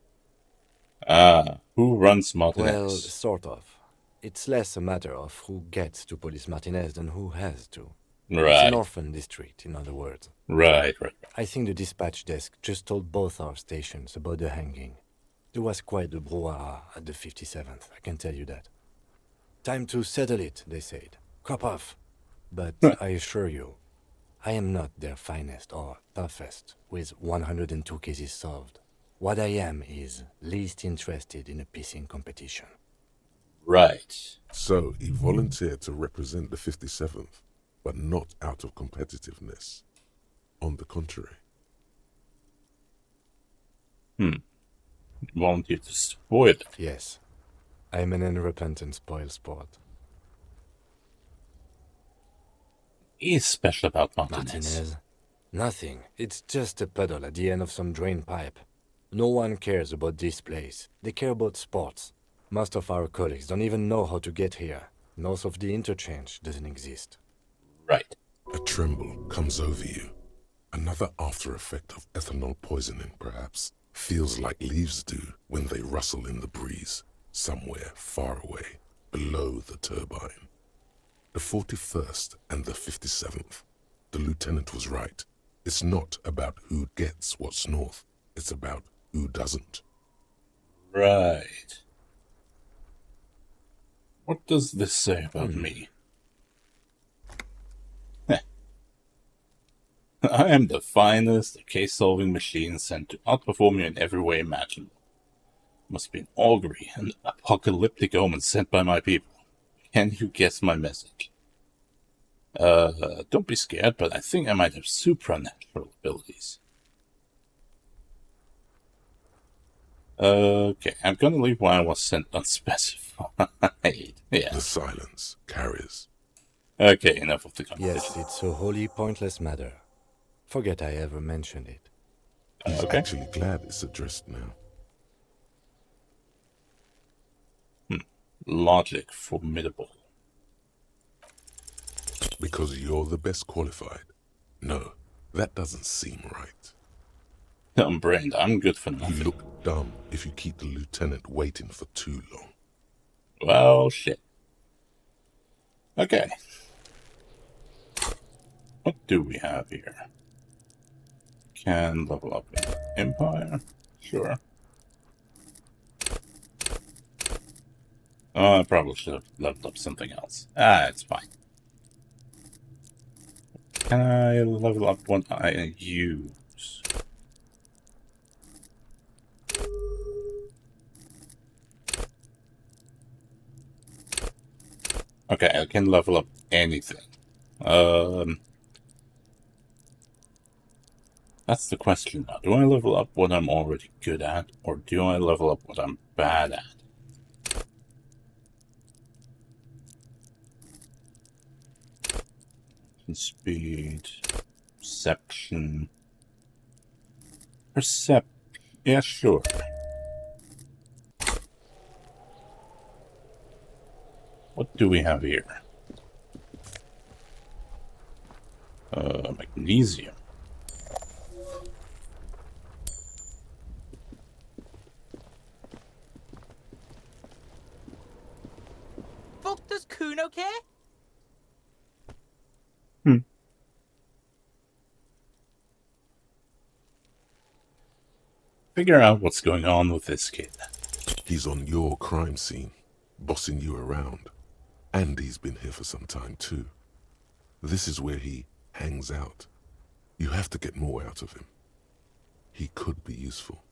Who runs Martinez? Well, sort of. It's less a matter of who gets to police Martinez than who has to. Right. It's an orphan district, in other words. Right. I think the dispatch desk just told both our stations about the hanging. There was quite the brouhaha at the 57th, I can tell you that. Time to settle it, they said. Cop off. But I assure you, I am not their finest or toughest with 102 cases solved. What I am is least interested in a pissing competition. Right. So he volunteered to represent the 57th, but not out of competitiveness. On the contrary. Volunteered to spoil it. Yes. I am an unrepentant spoil sport. He's special about Martinez. Martinez? Nothing. It's just a puddle at the end of some drain pipe. No one cares about this place. They care about sports. Most of our colleagues don't even know how to get here. North of the interchange doesn't exist. Right. A tremble comes over you. Another after effect of ethanol poisoning, perhaps. Feels like leaves do when they rustle in the breeze, somewhere far away, below the turbine. The 41st and the 57th. The lieutenant was right. It's not about who gets what's north. It's about who doesn't. Right. What does this say about me? I am the finest case-solving machine sent to outperform you in every way imaginable. Must be an augury, an apocalyptic omen sent by my people. Can you guess my message? Don't be scared, but I think I might have supernatural abilities. Okay, I'm gonna leave why I was sent unspecified. Yeah. The silence carries. Okay, enough of the conversation. Yes, it's a wholly pointless matter. Forget I ever mentioned it. He's Okay. actually glad it's addressed now. Logic formidable. Because you're the best qualified. No, that doesn't seem right. Dumb brained, I'm good for You nothing. look dumb if you keep the lieutenant waiting for too long. Well, shit. Okay. What do we have here? Can level up in Empire? Sure. Oh, I probably should have leveled up something else. It's fine. Can I level up what I use? Okay, I can level up anything. That's the question now. Do I level up what I'm already good at, or do I level up what I'm bad at? Speed, perception, yeah, sure. What do we have here? Magnesium. Fuck, does Kuno care? Figure out what's going on with this kid. He's on your crime scene, bossing you around. And he's been here for some time too. This is where he hangs out. You have to get more out of him. He could be useful.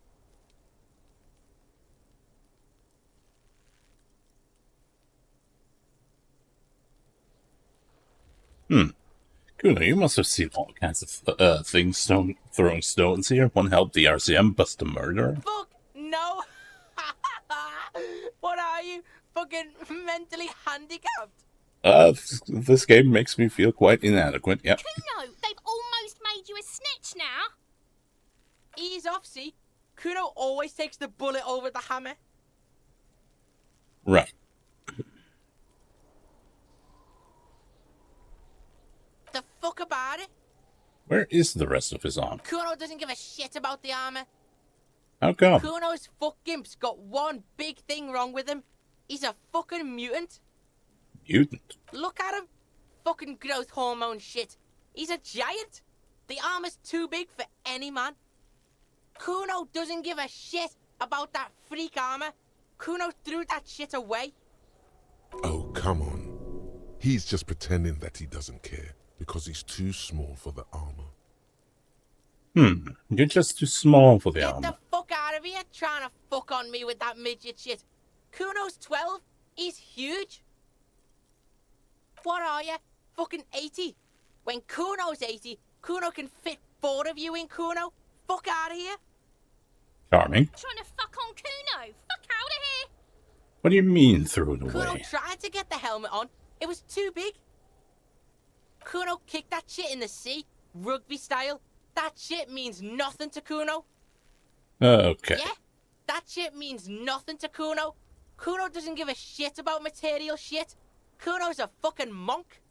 Kuno, you must have seen all kinds of things throwing stones here. One helped the RCM bust a murderer. Fuck, no. What are you? fucking mentally handicapped? This game makes me feel quite inadequate, yep. Kuno, they've almost made you a snitch now. Ease off, see? Kuno always takes the bullet over the hammer. Right. The fuck about it? Where is the rest of his arm? Kuno doesn't give a shit about the armor. How come? Kuno's fuck gimp's got one big thing wrong with him. He's a fucking mutant. Mutant? Look at him. Fucking growth hormone shit. He's a giant. The armor's too big for any man. Kuno doesn't give a shit about that freak armor. Kuno threw that shit away. Oh, come on. He's just pretending that he doesn't care because he's too small for the armor. You're just too small for the Get armor. the fuck out of here trying to fuck on me with that midget shit. Kuno's 12. He's huge. What are you? Fucking 80? When Kuno's 80, Kuno can fit 4 of you in Kuno. Fuck out of here. Charming. Trying to fuck on Kuno. Fuck out of here. What do you mean threw it Kuno away? tried to get the helmet on. It was too big. Kuno kicked that shit in the sea, rugby style. That shit means nothing to Kuno. Okay. Yeah? That shit means nothing to Kuno. Kuno doesn't give a shit about material shit. Kuno's a fucking monk.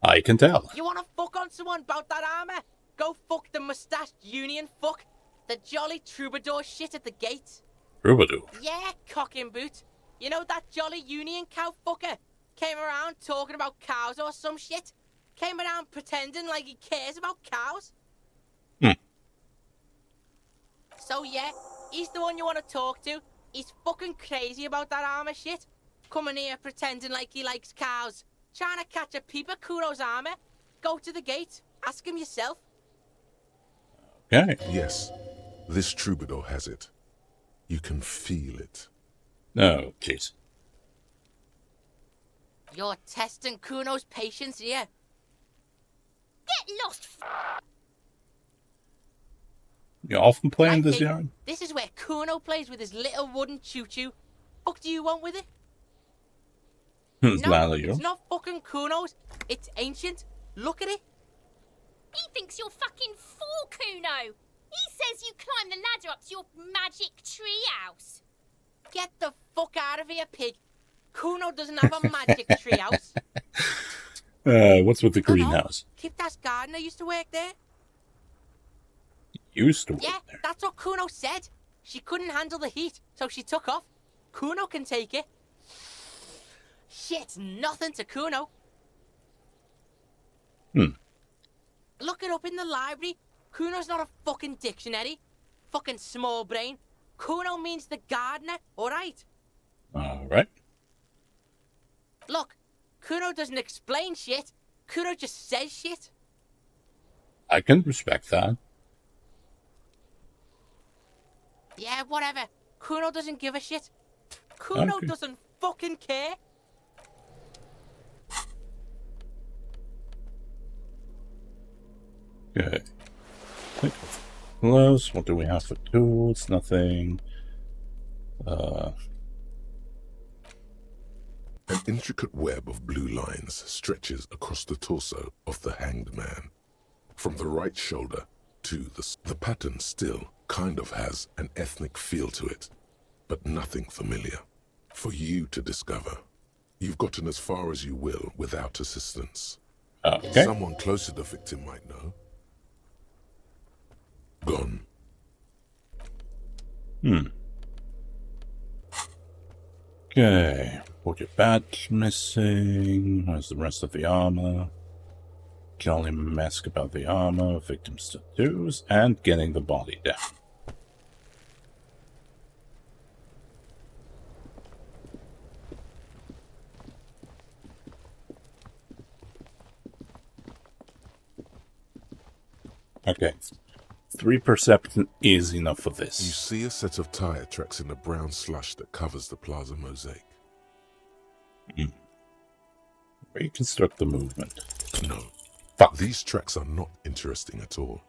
I can tell. You wanna fuck on someone about that armor? Go fuck the mustached union fuck. The jolly troubadour shit at the gate. Troubadour? Yeah, cock and boot. You know that jolly union cow fucker? Came around talking about cows or some shit. Came around pretending like he cares about cows. So yeah, he's the one you want to talk to. He's fucking crazy about that armor shit. Coming here pretending like he likes cows. Trying to catch a peep at Kuno's armor. Go to the gate. Ask him yourself. Okay. Yes, this troubadour has it. You can feel it. Oh, jeez. You're testing Kuno's patience here. Get lost. You often playing Right, this kid, yard? This is where Kuno plays with his little wooden choo-choo. Fuck do you want with it? It's No, neither you. it's not fucking Kuno's. It's ancient. Look at it. He thinks you're fucking fool, Kuno. He says you climb the ladder up to your magic treehouse. Get the fuck out of here, pig. Kuno doesn't have a magic treehouse. What's with the Oh, no. greenhouse? Kipta's gardener used to work there. Used to work Yeah, there. that's what Kuno said. She couldn't handle the heat, so she took off. Kuno can take it. Shit's nothing to Kuno. Look it up in the library. Kuno's not a fucking dictionary. Fucking small brain. Kuno means the gardener, alright? Alright. Look, Kuno doesn't explain shit. Kuno just says shit. I can respect that. Yeah, whatever. Kuno doesn't give a shit. Kuno Okay. doesn't fucking care. Okay. Click close. What do we have for tools? Nothing. An intricate web of blue lines stretches across the torso of the hanged man. From the right shoulder to the pattern still kind of has an ethnic feel to it, but nothing familiar. For you to discover. You've gotten as far as you will without assistance. Okay. Someone close to the victim might know. Gone. Okay. Put your badge missing. Where's the rest of the armor? Jolly mask about the armor, victim's tattoos, and getting the body down. Okay. 3 perception is enough for You this. see a set of tire tracks in the brown slush that covers the plaza mosaic. Reconstruct the movement. No, Fuck. these tracks are not interesting at all.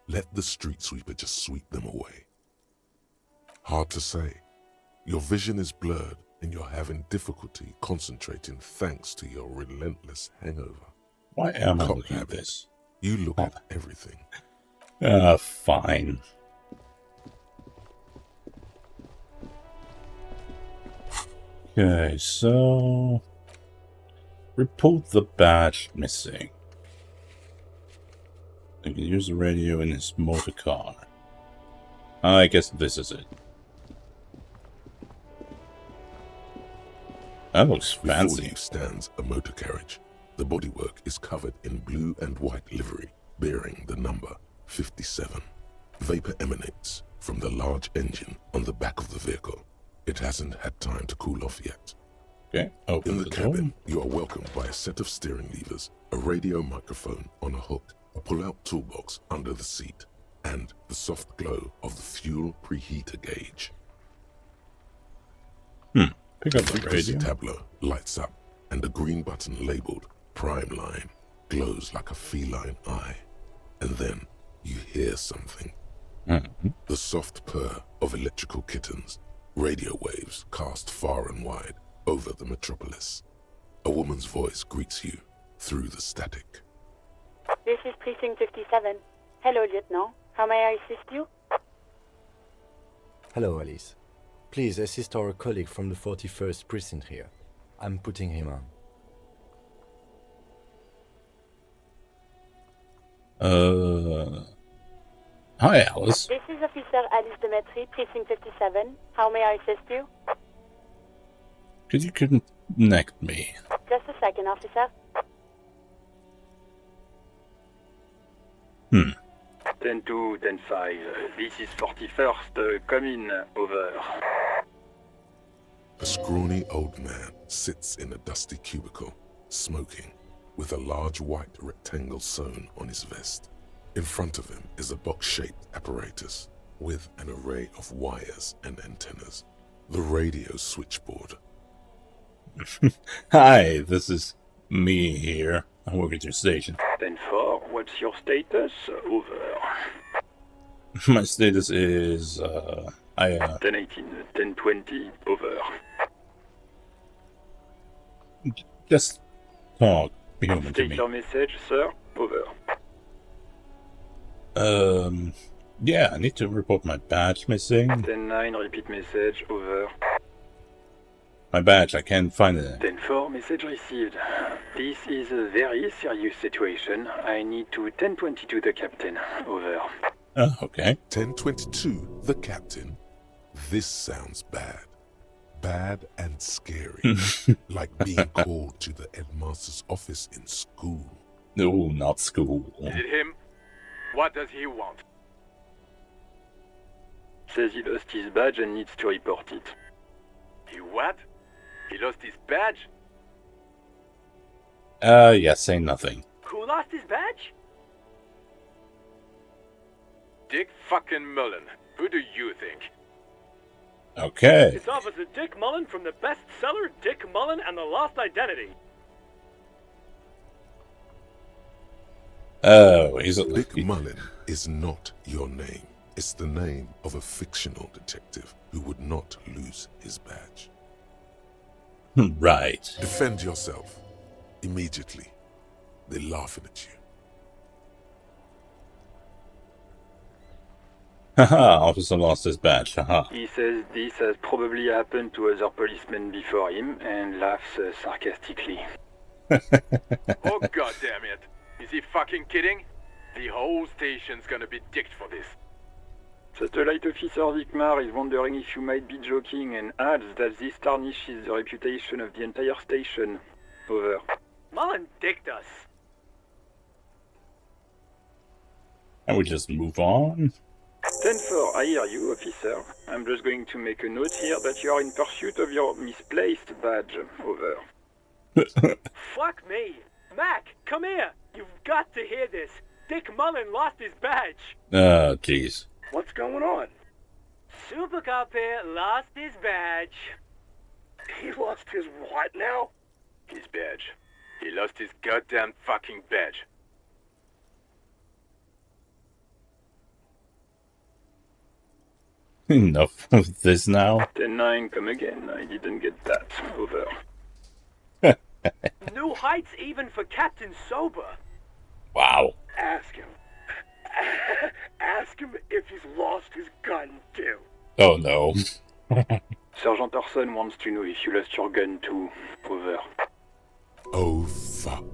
Let the street sweeper just sweep them away. Hard to say. Your vision is blurred, and you're having difficulty concentrating thanks to your relentless hangover. Why am I Cop looking at habit. this? You look at everything. Fine. Okay, so... Report the badge missing. I can use the radio in his motor car. I guess this is it. That looks fancy. Before you stands a motor carriage. The bodywork is covered in blue and white livery, bearing the number 57. Vapor emanates from the large engine on the back of the vehicle. It hasn't had time to cool off yet. Okay, open In the the door. cabin, you are welcomed by a set of steering levers, a radio microphone on a hook, a pull-out toolbox under the seat, and the soft glow of the fuel preheater gauge. Pick up the Frequency radio. tableau lights up, and a green button labeled Prime Line glows like a feline eye. And then you hear something. The soft purr of electrical kittens, radio waves cast far and wide over the metropolis. A woman's voice greets you through the static. This is Precinct 57. Hello, Lieutenant. How may I assist you? Hello, Alice. Please assist our colleague from the 41st Precinct here. I'm putting him on. Hi, Alice. This is Officer Alice Demetri, Precinct 57. How may I assist you? Could you connect me? Just a second, officer. 10-2, 10-5. This is 41st. Come in. Over. A scrawny old man sits in a dusty cubicle, smoking, with a large white rectangle sewn on his vest. In front of him is a box-shaped apparatus with an array of wires and antennas. The radio switchboard. Hi, this is me here. I work at your station. 10-4, what's your status? Over. My status is, 10-18, 10-20, over. Just talk human to State me. your message, sir. Over. Yeah, I need to report my badge missing. 10-9, repeat message. Over. My badge, I can't find it. 10-4, message received. This is a very serious situation. I need to 10-22 the captain. Over. Okay. 1022, the captain. This sounds bad. Bad and scary. Like being called to the headmaster's office in school. No, not school. Is it him? What does he want? Says he lost his badge and needs to report it. He what? He lost his badge? Yeah, say nothing. Who lost his badge? Dick fucking Mullen. Who do you think? Okay. It's Officer Dick Mullen from the bestseller Dick Mullen and the Lost Identity. Oh, he's a... Dick Mullen is not your name. It's the name of a fictional detective who would not lose his badge. Right. Defend yourself. Immediately. They're laughing at you. Haha, officer lost his badge. Haha. He says this has probably happened to other policemen before him and laughs sarcastically. Oh god damn it. Is he fucking kidding? The whole station's gonna be dicked for this. Satellite Officer Vikmar is wondering if you might be joking and adds that this tarnishes the reputation of the entire station. Over. Mullen dicked us. And we just move on. 10-4, I hear you, officer. I'm just going to make a note here that you are in pursuit of your misplaced badge. Over. Fuck me. Mac, come here. You've got to hear this. Dick Mullen lost his badge. Oh, jeez. What's going on? Super Cop here lost his badge. He lost his what now? His badge. He lost his goddamn fucking badge. Enough of this now. 10-9, come again. I didn't get that. Over. New heights even for Captain Sober. Wow. Ask him. Ask him if he's lost his gun too. Oh no. Sergeant Orson wants to know if you lost your gun too. Over. Oh, fuck.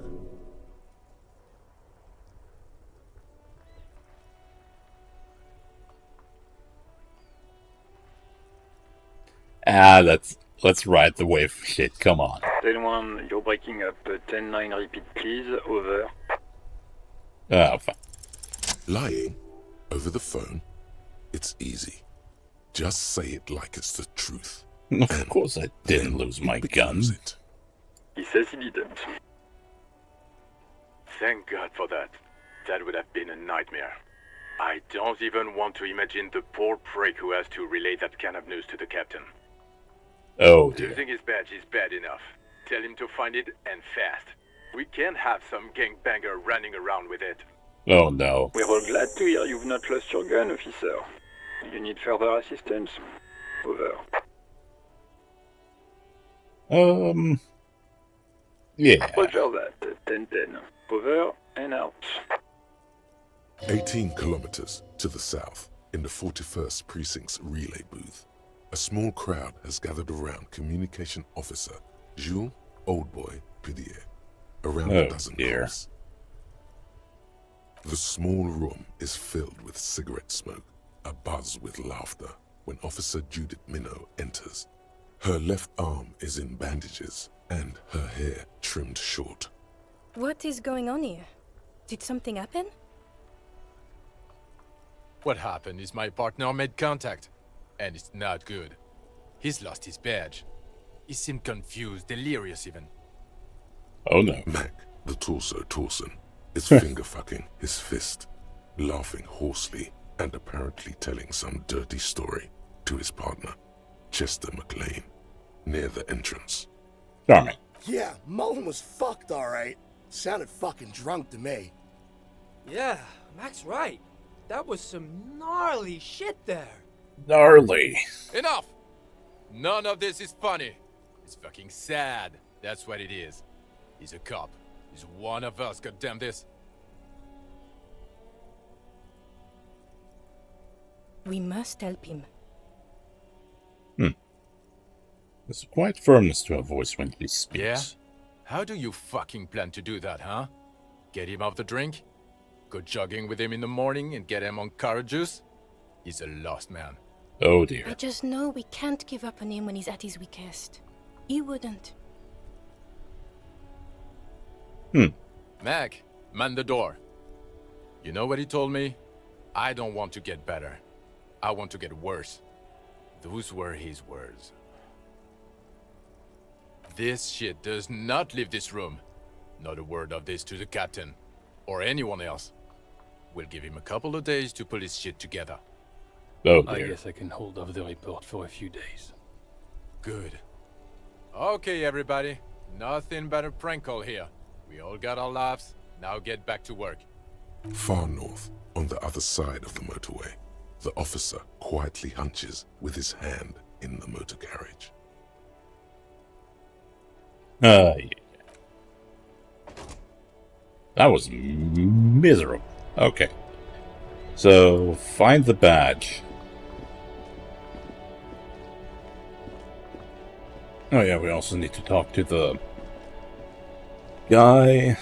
Let's ride the wave. Shit, come on. 10-1, you're breaking up. 10-9, repeat please. Over. Oh, fine. Lying over the phone, it's easy. Just say it like it's the truth. Of course I didn't lose my gun. It. He says he didn't. Thank God for that. That would have been a nightmare. I don't even want to imagine the poor prick who has to relay that kind of news to the captain. Oh dear. Losing his badge is bad enough. Tell him to find it, and fast. We can't have some gangbanger running around with it. Oh no. We're all glad to hear you've not lost your gun, officer. You need further assistance? Over. Yeah. Roger that. 10-10. Over and out. 18 kilometers to the south, in the 41st Precinct's relay booth, a small crowd has gathered around Communication Officer Jules Oldboy Pidier, around a dozen hours. The small room is filled with cigarette smoke, abuzz with laughter, when Officer Judith Minot enters. Her left arm is in bandages, and her hair trimmed short. What is going on here? Did something happen? What happened is my partner made contact, and it's not good. He's lost his badge. He seemed confused, delirious even. Oh no. Mac, the torso Torson, is finger-fucking his fist, laughing hoarsely and apparently telling some dirty story to his partner, Chester McLean, near the entrance. Charming. Yeah, Mullen was fucked alright. Sounded fucking drunk to me. Yeah, Mac's right. That was some gnarly shit there. Gnarly. Enough! None of this is funny. It's fucking sad. That's what it is. He's a cop. He's one of us, goddamn this. We must help him. There's a quiet firmness to her voice when he speaks. Yeah? How do you fucking plan to do that, huh? Get him off the drink? Go jogging with him in the morning and get him on carrot juice? He's a lost man. Oh dear. I just know we can't give up on him when he's at his weakest. He wouldn't. Mac, man the door. You know what he told me? I don't want to get better. I want to get worse. Those were his words. This shit does not leave this room. Not a word of this to the captain. Or anyone else. We'll give him a couple of days to pull his shit together. Oh I dear. guess I can hold off the report for a few days. Good. Okay, everybody. Nothing but a prank call here. We all got our laughs. Now get back to work. Far north, on the other side of the motorway, the officer quietly hunches with his hand in the motor carriage. Yeah. That was miserable. Okay. So, find the badge. Oh yeah, we also need to talk to the guy.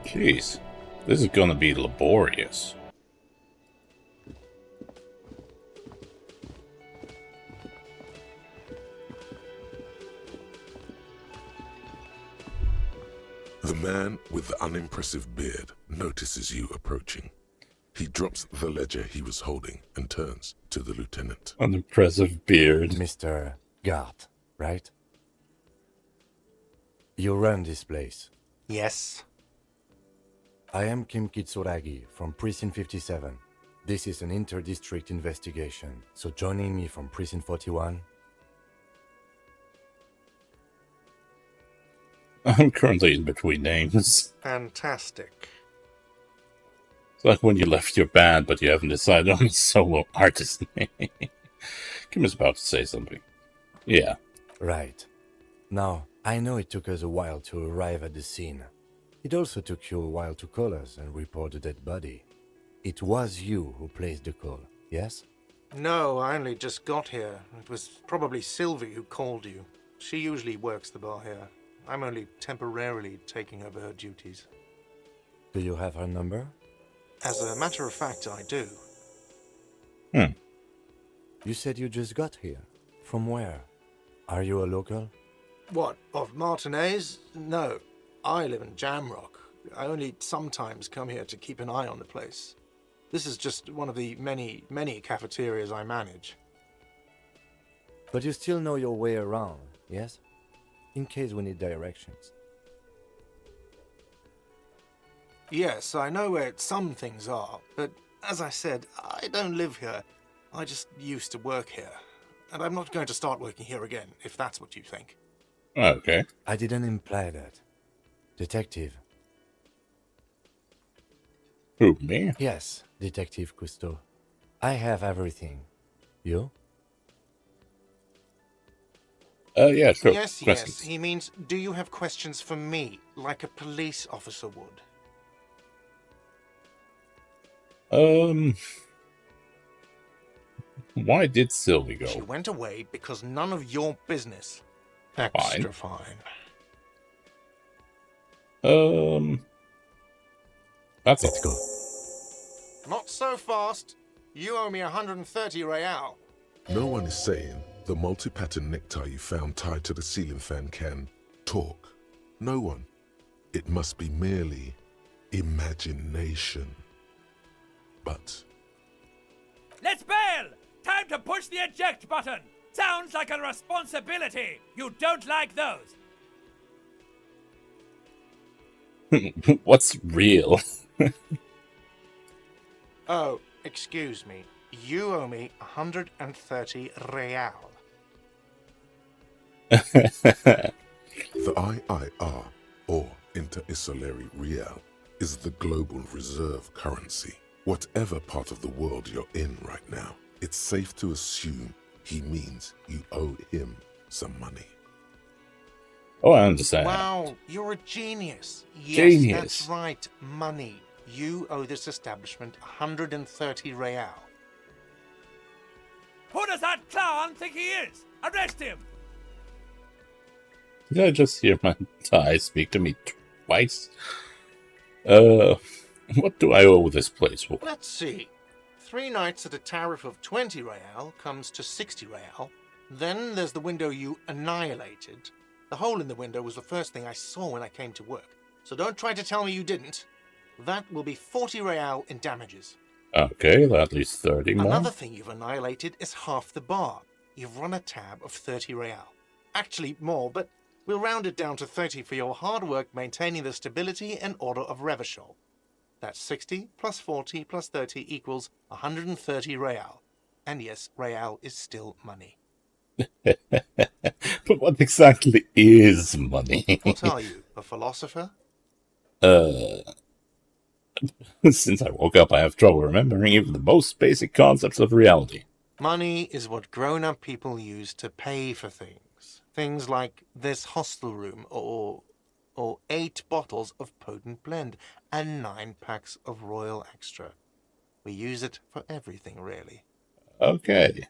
Jeez. This is gonna be laborious. The man with the unimpressive beard notices you approaching. He drops the ledger he was holding and turns to the lieutenant. Unimpressive beard. Mr. Gart, right? You run this place. Yes. I am Kim Kitsuragi from Precinct 57. This is an inter-district investigation, so joining me from Precinct 41... I'm currently in between names. Fantastic. Like when you left your band, but you haven't decided on a solo artist name. Kim is about to say something. Yeah. Right. Now, I know it took us a while to arrive at the scene. It also took you a while to call us and report the dead body. It was you who placed the call, yes? No, I only just got here. It was probably Sylvie who called you. She usually works the bar here. I'm only temporarily taking over her duties. Do you have her number? As a matter of fact, I do. You said you just got here. From where? Are you a local? What, of Martinez? No, I live in Jamrock. I only sometimes come here to keep an eye on the place. This is just one of the many, many cafeterias I manage. But you still know your way around, yes? In case we need directions. Yes, I know where some things are, but as I said, I don't live here. I just used to work here. And I'm not going to start working here again, if that's what you think. Okay. I didn't imply that. Detective. Who, me? Yes, Detective Cousteau. I have everything. You? Yeah, sure. Yes, Questions. yes. He means, do you have questions for me, like a police officer would? Why did Sylvie go? She went away because none of your business. Fine. Extra fine. Let's go. Not so fast. You owe me 130 real. No one is saying the multi-pattern necktie you found tied to the ceiling fan can talk. No one. It must be merely imagination. But Let's bail! Time to push the eject button! Sounds like a responsibility! You don't like those! What's real? Oh, excuse me. You owe me 130 real. the IIR, or Inter-Isolary Real, is the global reserve currency. Whatever part of the world you're in right now, it's safe to assume he means you owe him some money. Oh, I understand. Wow, you're a genius. Yes, Genius. That's right. Money. You owe this establishment 130 real. Who does that clown think he is? Arrest him! Did I just hear my tie speak to me twice? What do I owe this place for? Let's see. 3 nights at a tariff of 20 real comes to 60 real. Then there's the window you annihilated. The hole in the window was the first thing I saw when I came to work. So don't try to tell me you didn't. That will be 40 real in damages. Okay, that leaves 30 more. Another thing you've annihilated is half the bar. You've run a tab of 30 real. Actually more, but we'll round it down to 30 for your hard work maintaining the stability and order of Revachol. That's 60 plus 40 plus 30 equals 130 real. And yes, real is still money. But what exactly is money? What are you, a philosopher? Since I woke up, I have trouble remembering even the most basic concepts of reality. Money is what grown-up people use to pay for things. Things like this hostel room, or 8 bottles of potent blend, and 9 packs of Royal Extra. We use it for everything, really. Okay.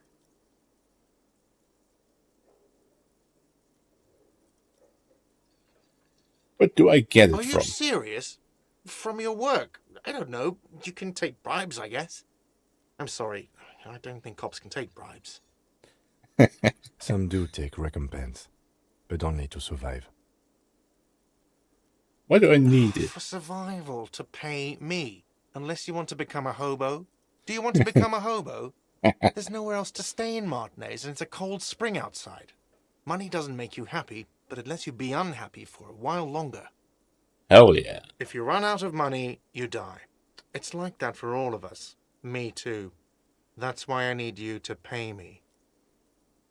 Where do I get it Are from? you serious? From your work? I don't know. You can take bribes, I guess. I'm sorry. I don't think cops can take bribes. Some do take recompense, but only to survive. Why do I need it? For survival, to pay me. Unless you want to become a hobo. Do you want to become a hobo? There's nowhere else to stay in Martinez, and it's a cold spring outside. Money doesn't make you happy, but it lets you be unhappy for a while longer. Hell yeah. If you run out of money, you die. It's like that for all of us. Me too. That's why I need you to pay me.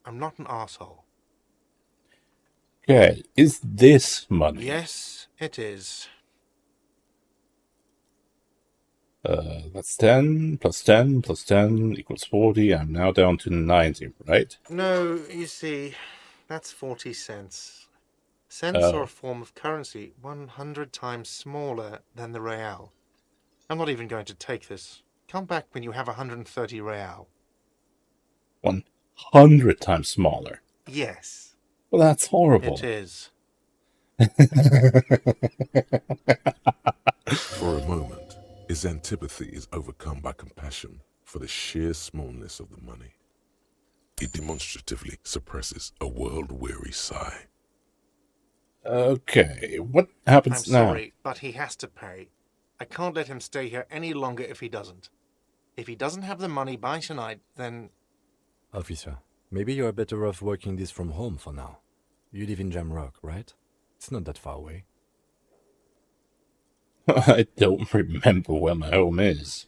I'm not an asshole. Okay, is this money? Yes, it is. That's 10, plus 10, plus 10 equals 40. I'm now down to 90, right? No, you see, that's 40 cents. Cents are a form of currency 100 times smaller than the real. I'm not even going to take this. Come back when you have 130 real. 100 times smaller. Yes. Well, that's horrible. It is. For a moment, his antipathy is overcome by compassion for the sheer smallness of the money. He demonstratively suppresses a world-weary sigh. Okay, what happens now? I'm sorry, but he has to pay. I can't let him stay here any longer if he doesn't. If he doesn't have the money by tonight, then... Officer, maybe you are better off working this from home for now. You live in Jamrock, right? It's not that far away. I don't remember where my home is.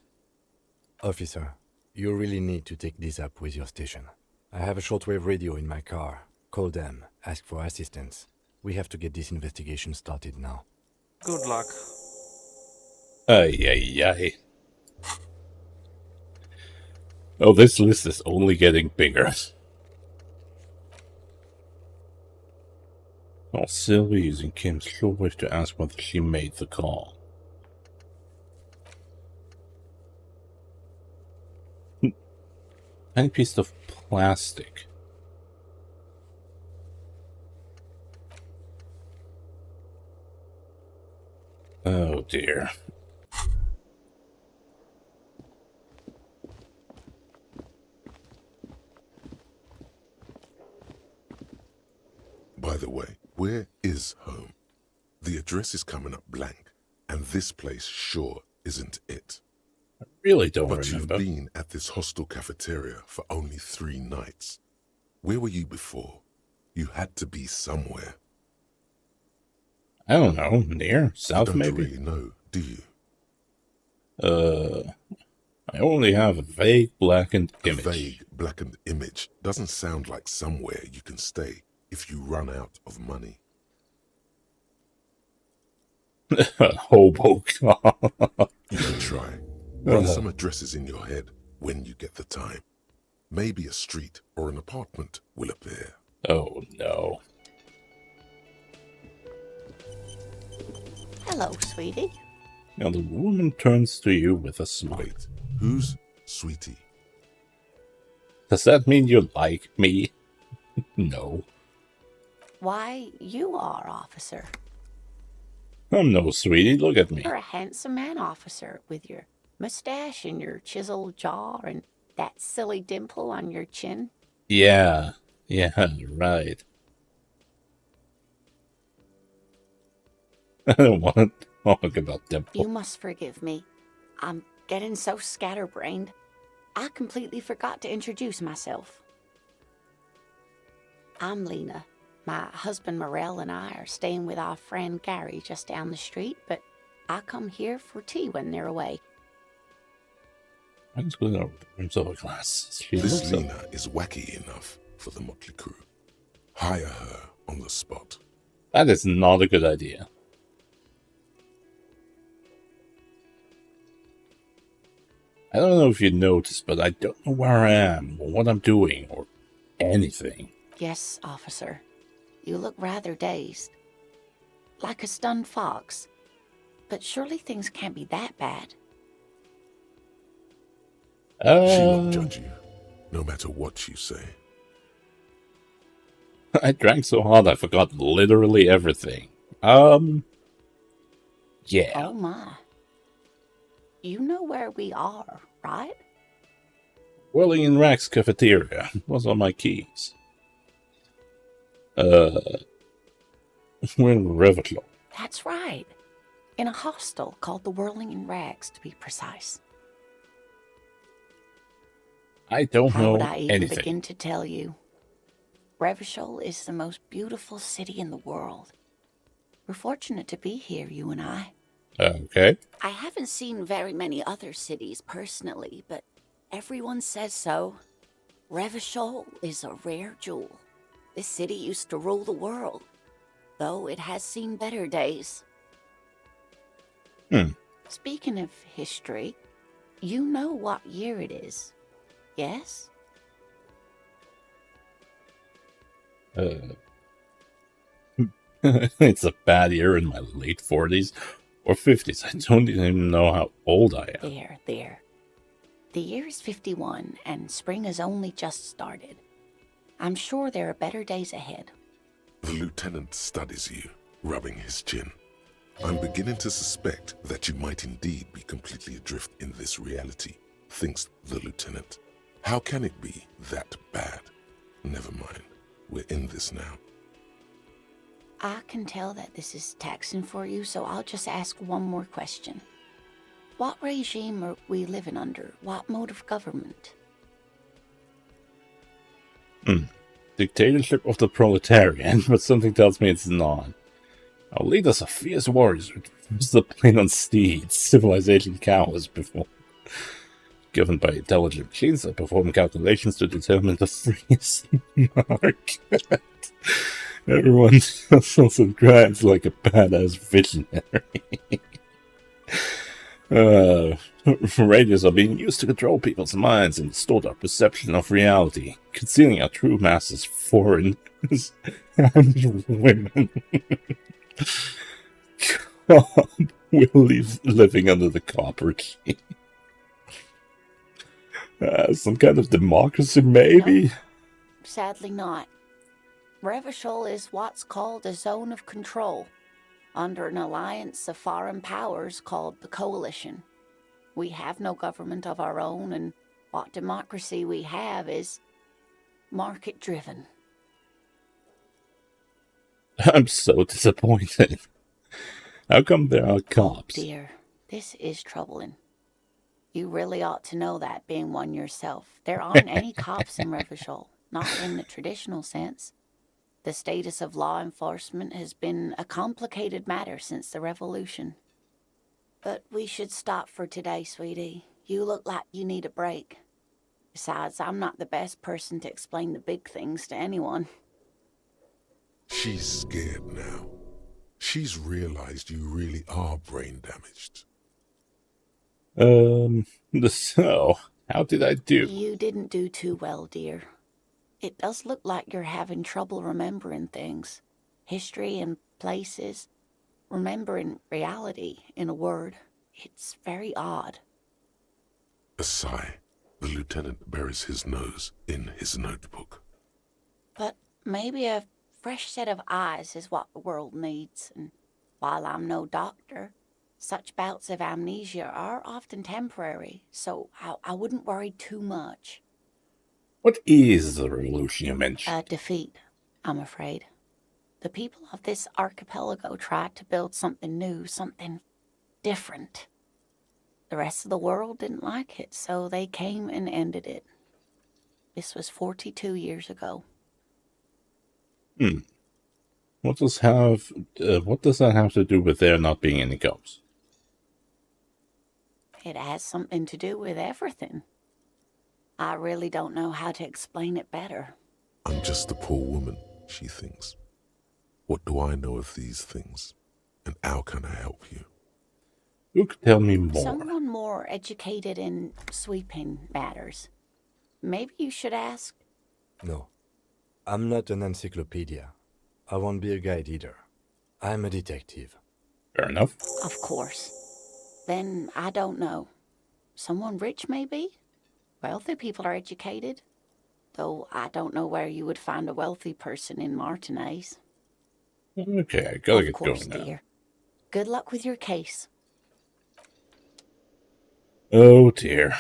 Officer, you really need to take this up with your station. I have a shortwave radio in my car. Call them, ask for assistance. We have to get this investigation started now. Good luck. Ay, ay, ay. Oh, this list is only getting bigger. Oh, Sylvie using Kim's shortwave to ask whether she made the call. Tiny piece of plastic. Oh dear. By the way, where is home? The address is coming up blank, and this place sure isn't it. I really don't But remember. You've been at this hostel cafeteria for only 3 nights. Where were you before? You had to be somewhere. I don't know, near, south maybe? You don't really know, do you? I only have a vague blackened image. A vague blackened image doesn't sound like somewhere you can stay if you run out of money. Hobo. You can try. Run some addresses in your head when you get the time. Maybe a street or an apartment will appear. Oh no. Hello, sweetie. Now the woman turns to you with a smile. Wait, who's Sweetie? Does that mean you like me? No. Why, you are, officer. I'm no sweetie, look at me. You're a handsome man, officer, with your mustache and your chiseled jaw and that silly dimple on your chin. Yeah, right. I don't want to talk about dimple. You must forgive me. I'm getting so scatterbrained. I completely forgot to introduce myself. I'm Lena. My husband Morel and I are staying with our friend Gary just down the street, but I come here for tea when they're away. I'm just going to rinse over glasses. This Lena is wacky enough for the motley crew. Hire her on the spot. That is not a good idea. I don't know if you noticed, but I don't know where I am, or what I'm doing, or anything. Yes, officer. You look rather dazed. Like a stunned fox. But surely things can't be that bad. She won't judge you, no matter what you say. I drank so hard I forgot literally everything. Yeah. Oh my. You know where we are, right? Whirling in Rack's cafeteria was on my keys. We're in Revoclaw. That's right. In a hostel called the Whirling in Rags, to be precise. I don't How know would I even anything. begin to tell you? Revachol is the most beautiful city in the world. We're fortunate to be here, you and I. Okay. I haven't seen very many other cities personally, but everyone says so. Revachol is a rare jewel. This city used to rule the world, though it has seen better days. Speaking of history, You know what year it is, yes? It's a bad year in my late 40s or 50s. I don't even know how old I am. There. The year is 51, and spring has only just started. I'm sure there are better days ahead. The lieutenant studies you, rubbing his chin. I'm beginning to suspect that you might indeed be completely adrift in this reality, thinks the lieutenant. How can it be that bad? Never mind. We're in this now. I can tell that this is taxing for you, so I'll just ask one more question. What regime are we living under? What mode of government? Dictatorship of the proletariat, but something tells me it's not. Our leaders are fierce warriors who refuse the plain on steeds. Civilization cowers before. Given by intelligent machines that perform calculations to determine the freest market. Everyone hustles and grinds like a badass visionary. Radios are being used to control people's minds and distort our perception of reality, concealing our true masses, foreigners, and women. God, we're living under the copper regime. Some kind of democracy, maybe? No, sadly not. Revachol is what's called a zone of control, under an alliance of foreign powers called the Coalition. We have no government of our own, and what democracy we have is market-driven. I'm so disappointed. How come there are cops? Oh dear, this is troubling. You really ought to know that, being one yourself. There aren't any cops in Revachol, not in the traditional sense. The status of law enforcement has been a complicated matter since the revolution. But we should stop for today, sweetie. You look like you need a break. Besides, I'm not the best person to explain the big things to anyone. She's scared now. She's realized you really are brain damaged. So, how did I do? You didn't do too well, dear. It does look like you're having trouble remembering things. History and places. Remembering reality, in a word. It's very odd. A sigh. The lieutenant buries his nose in his notebook. But maybe a fresh set of eyes is what the world needs. And while I'm no doctor, such bouts of amnesia are often temporary, so I wouldn't worry too much. What is the revolution you mentioned? A defeat, I'm afraid. The people of this archipelago tried to build something new, something different. The rest of the world didn't like it, so they came and ended it. This was 42 years ago. What does that have to do with there not being any cops? It has something to do with everything. I really don't know how to explain it better. I'm just a poor woman, she thinks. What do I know of these things? And how can I help you? You could tell me more. Someone more educated in sweeping matters. Maybe you should ask. No, I'm not an encyclopedia. I won't be a guide either. I'm a detective. Fair enough. Of course. Then I don't know. Someone rich, maybe? Wealthy people are educated. Though I don't know where you would find a wealthy person in Martinez. Okay, I gotta get course, going now. Dear. Good luck with your case. Oh dear.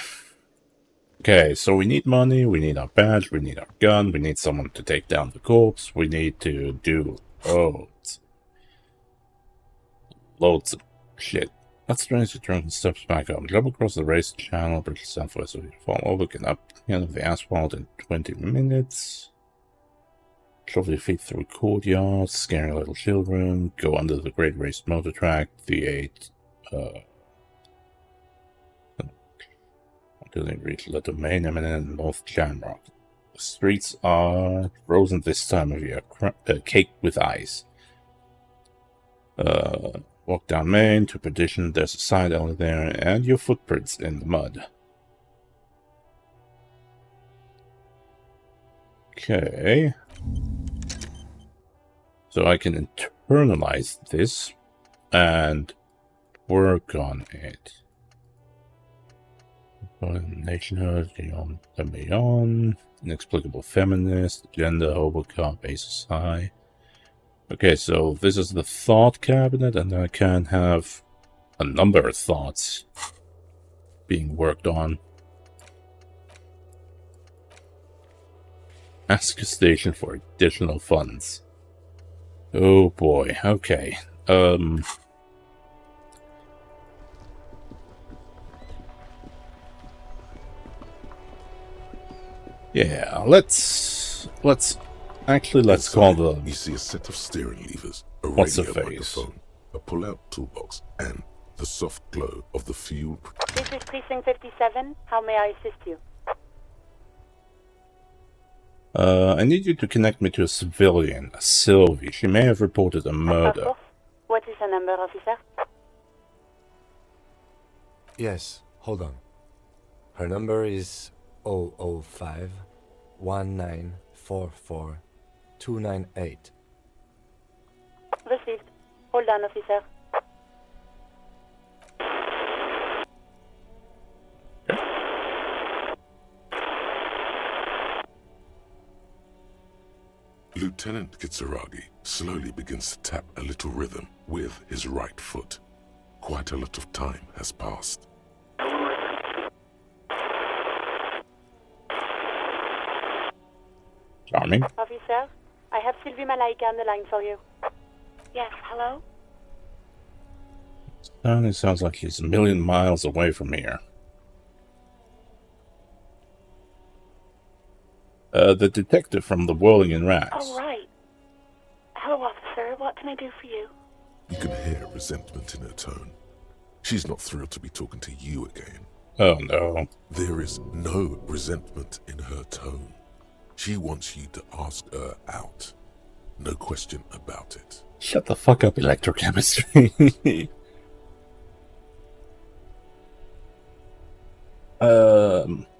Okay, so we need money, we need our badge, we need our gun, we need someone to take down the corpse, we need to do loads of shit. Let's strange the drunken steps back up. Jump across the race channel, bridge southwest of you. Fall over, get up the end of the asphalt in 20 minutes. Shuffle your feet through courtyards, scaring little children, go under the Great Race motor track, V8, until they reach the domain imminent North Jamrock. The streets are frozen this time of year, caked with ice. Walk down Main to Perdition. There's a side alley there, and your footprints in the mud. Okay. So I can internalize this and work on it. Nationhood, beyond, inexplicable feminist, gender, hobocop, aces high. Okay, so this is the thought cabinet, and I can have a number of thoughts being worked on. Ask a station for additional funds. Oh boy, okay. Yeah, let's call the... You see a set of steering levers, a What's radio the phase? microphone, a pull-out toolbox, and the soft glow of the fuel. This is Precinct 57. How may I assist you? I need you to connect me to a civilian, Sylvie. She may have reported a Of murder. course. What is the number, officer? Yes, hold on. Her number is 005 1944 298. Received. Hold on, officer. Lieutenant Kitsuragi slowly begins to tap a little rhythm with his right foot. Quite a lot of time has passed. Charming. Officer, I have Sylvie Malaika on the line for you. Yes, hello? It sounds like he's a million miles away from here. The detective from the Whirling in Rats. Oh, right. Hello, officer. What can I do for you? You can hear resentment in her tone. She's not thrilled to be talking to you again. Oh no. There is no resentment in her tone. She wants you to ask her out. No question about it. Shut the fuck up, electrochemistry.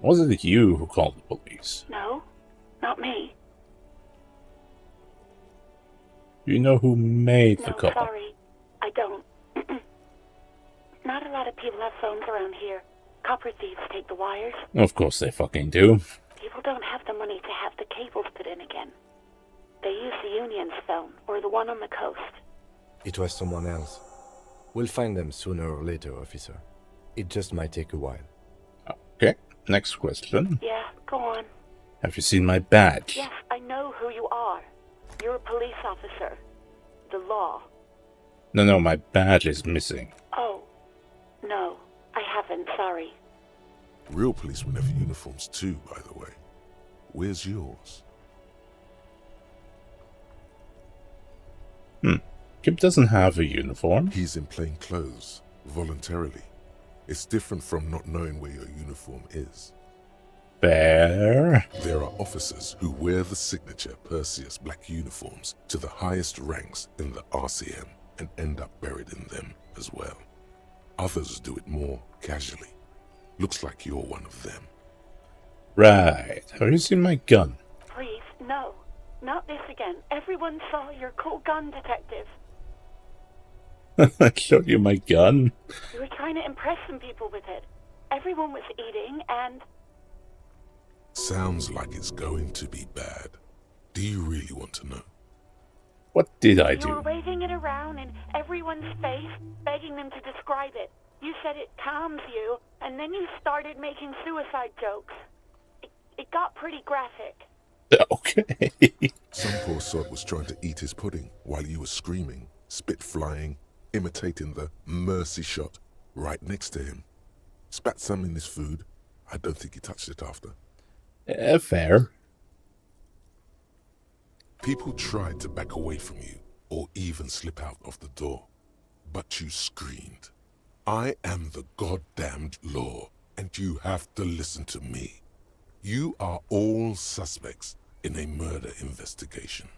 Was it you who called the police? No, not me. Do you know who made the No, call? sorry. I don't. Not a lot of people have phones around here. Copper thieves take the wires. Of course they fucking do. People don't have the money to have the cables put in again. They use the Union's phone, or the one on the coast. It was someone else. We'll find them sooner or later, officer. It just might take a while. Okay, next question. Yeah, go on. Have you seen my badge? Yes, I know who you are. You're a police officer. The law. No, my badge is missing. Oh, no, I haven't, sorry. Real policemen have uniforms too, by the way. Where's yours? Kip doesn't have a uniform. He's in plain clothes, voluntarily. It's different from not knowing where your uniform is. Fair. There are officers who wear the signature Perseus black uniforms to the highest ranks in the RCM and end up buried in them as well. Others do it more casually. Looks like you're one of them. Right. Have you seen my gun? Please, no. Not this again. Everyone saw your cool gun, detective. I showed you my gun. You were trying to impress some people with it. Everyone was eating and... Sounds like it's going to be bad. Do you really want to know? What did I You do? were waving it around in everyone's face, begging them to describe it. You said it calms you, and then you started making suicide jokes. It got pretty graphic. Okay. Some poor sod was trying to eat his pudding while you were screaming, spit flying, imitating the mercy shot right next to him. Spat some in his food. I don't think he touched it after. Fair. People tried to back away from you or even slip out of the door, but you screamed, "I am the goddamned law, and you have to listen to me. You are all suspects in a murder investigation."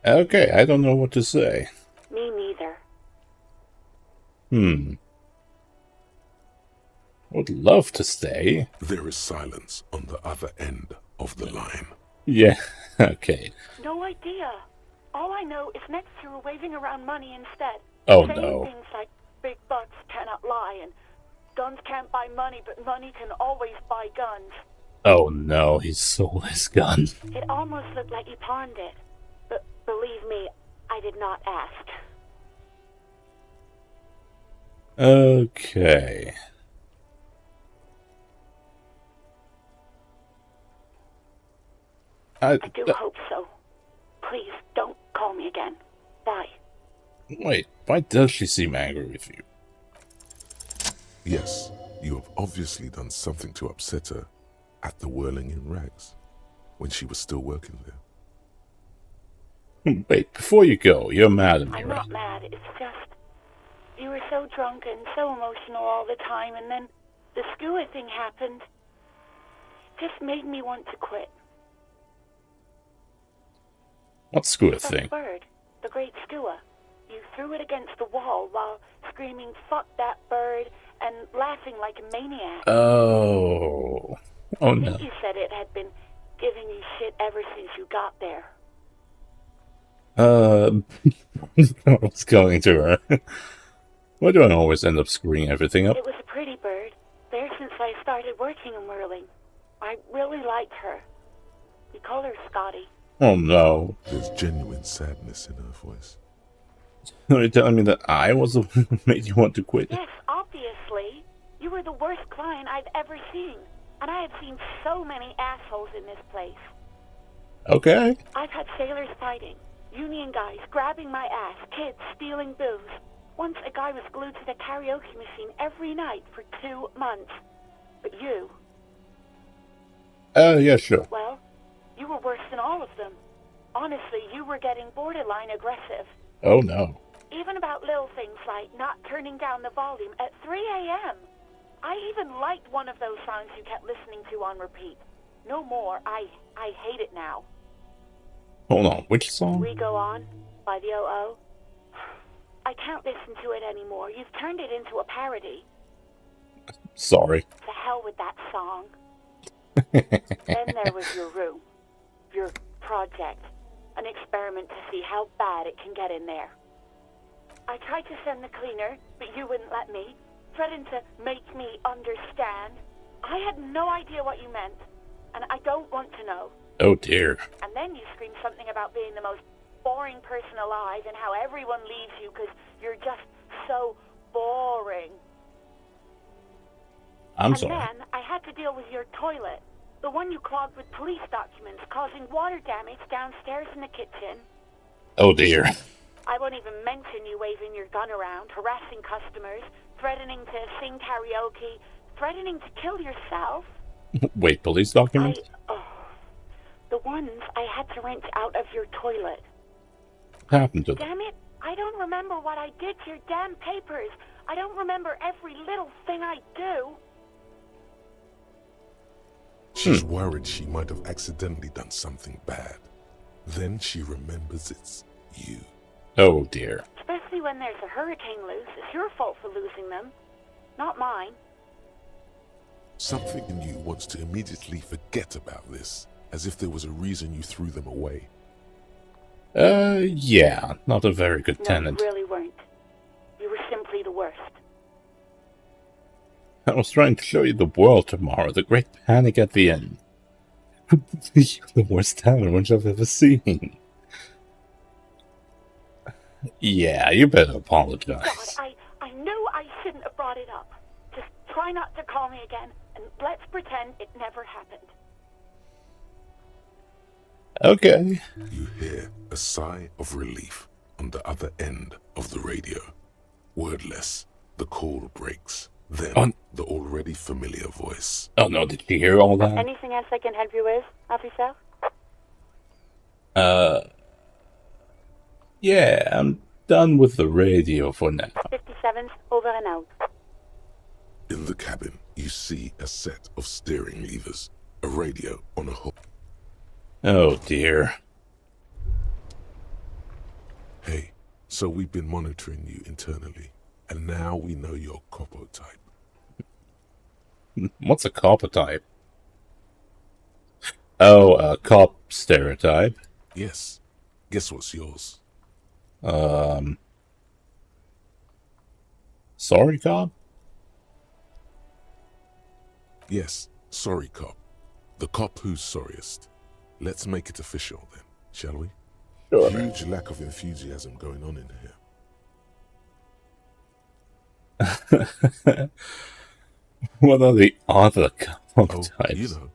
Okay, I don't know what to say. Me neither. Would love to stay. There is silence on the other end of the line. Yeah, okay. No idea. All I know is next you were waving around money instead. Oh, saying no. things like, big bucks cannot lie, and guns can't buy money, but money can always buy guns. Oh no, he sold his gun. It almost looked like he pawned it. But believe me, I did not ask. Okay. I do hope so. Please, don't call me again. Bye. Wait, why does she seem angry with you? Yes, you have obviously done something to upset her at the Whirling in Rags, when she was still working there. Wait, before you go, you're mad at me, I'm right? not mad, it's just... You were so drunk and so emotional all the time, and then the skua thing happened. It just made me want to quit. What skua The thing? bird, the great skua. You threw it against the wall while screaming, "Fuck that bird," and laughing like a maniac. Oh. Oh I no. think you said it had been giving you shit ever since you got there. What's going to her? Why do I always end up screwing everything up? It was a pretty bird, there since I started working in whirling. I really liked her. We call her Scotty. Oh no. There's genuine sadness in her voice. Are you telling me that I was the one who made you want to quit? Yes, obviously. You were the worst client I've ever seen. And I have seen so many assholes in this place. Okay. I've had sailors fighting, union guys grabbing my ass, kids stealing booze. Once a guy was glued to the karaoke machine every night for 2 months. But you... Yeah, sure. Well, you were worse than all of them. Honestly, you were getting borderline aggressive. Oh no. Even about little things like not turning down the volume at 3 a.m. I even liked one of those songs you kept listening to on repeat. No more. I hate it now. Hold on, which song? We Go On by the O.O. I can't listen to it anymore. You've turned it into a parody. Sorry. To hell with that song. Then there was your room. Your project. An experiment to see how bad it can get in there. I tried to send the cleaner, but you wouldn't let me. Threatened to make me understand. I had no idea what you meant, and I don't want to know. Oh dear. And then you screamed something about being the most boring person alive and how everyone leaves you because you're just so boring. I'm sorry. And then I had to deal with your toilet. The one you clogged with police documents, causing water damage downstairs in the kitchen. Oh dear. I won't even mention you waving your gun around, harassing customers, threatening to sing karaoke, threatening to kill yourself. Wait, police documents? The ones I had to wrench out of your toilet. What happened to them? Damn it, I don't remember what I did to your damn papers. I don't remember every little thing I do. She's worried she might have accidentally done something bad. Then she remembers it's you. Oh dear. Especially when there's a hurricane loose. It's your fault for losing them, not mine. Something in you wants to immediately forget about this, as if there was a reason you threw them away. Yeah, not a very good tenant. No, you really weren't. You were simply the worst. I was trying to show you the world tomorrow, the great panic at the end. You're the worst talent which I've ever seen. Yeah, you better apologize. God, I knew I shouldn't have brought it up. Just try not to call me again, and let's pretend it never happened. Okay. You hear a sigh of relief on the other end of the radio. Wordless, the call breaks. Then the already familiar voice. Oh no, did you hear all that? Anything else I can help you with, officer? Yeah, I'm done with the radio for now. 57's over and out. In the cabin, you see a set of steering levers, a radio on a hook. Oh dear. Hey, so we've been monitoring you internally, and now we know your copo type. What's a copper type? Oh, a cop stereotype. Yes. Guess what's yours? Sorry, cop? Yes, sorry cop. The cop who's sorriest. Let's make it official then, shall we? Sure. Huge lack of enthusiasm going on in here. What are the other cop types? You know,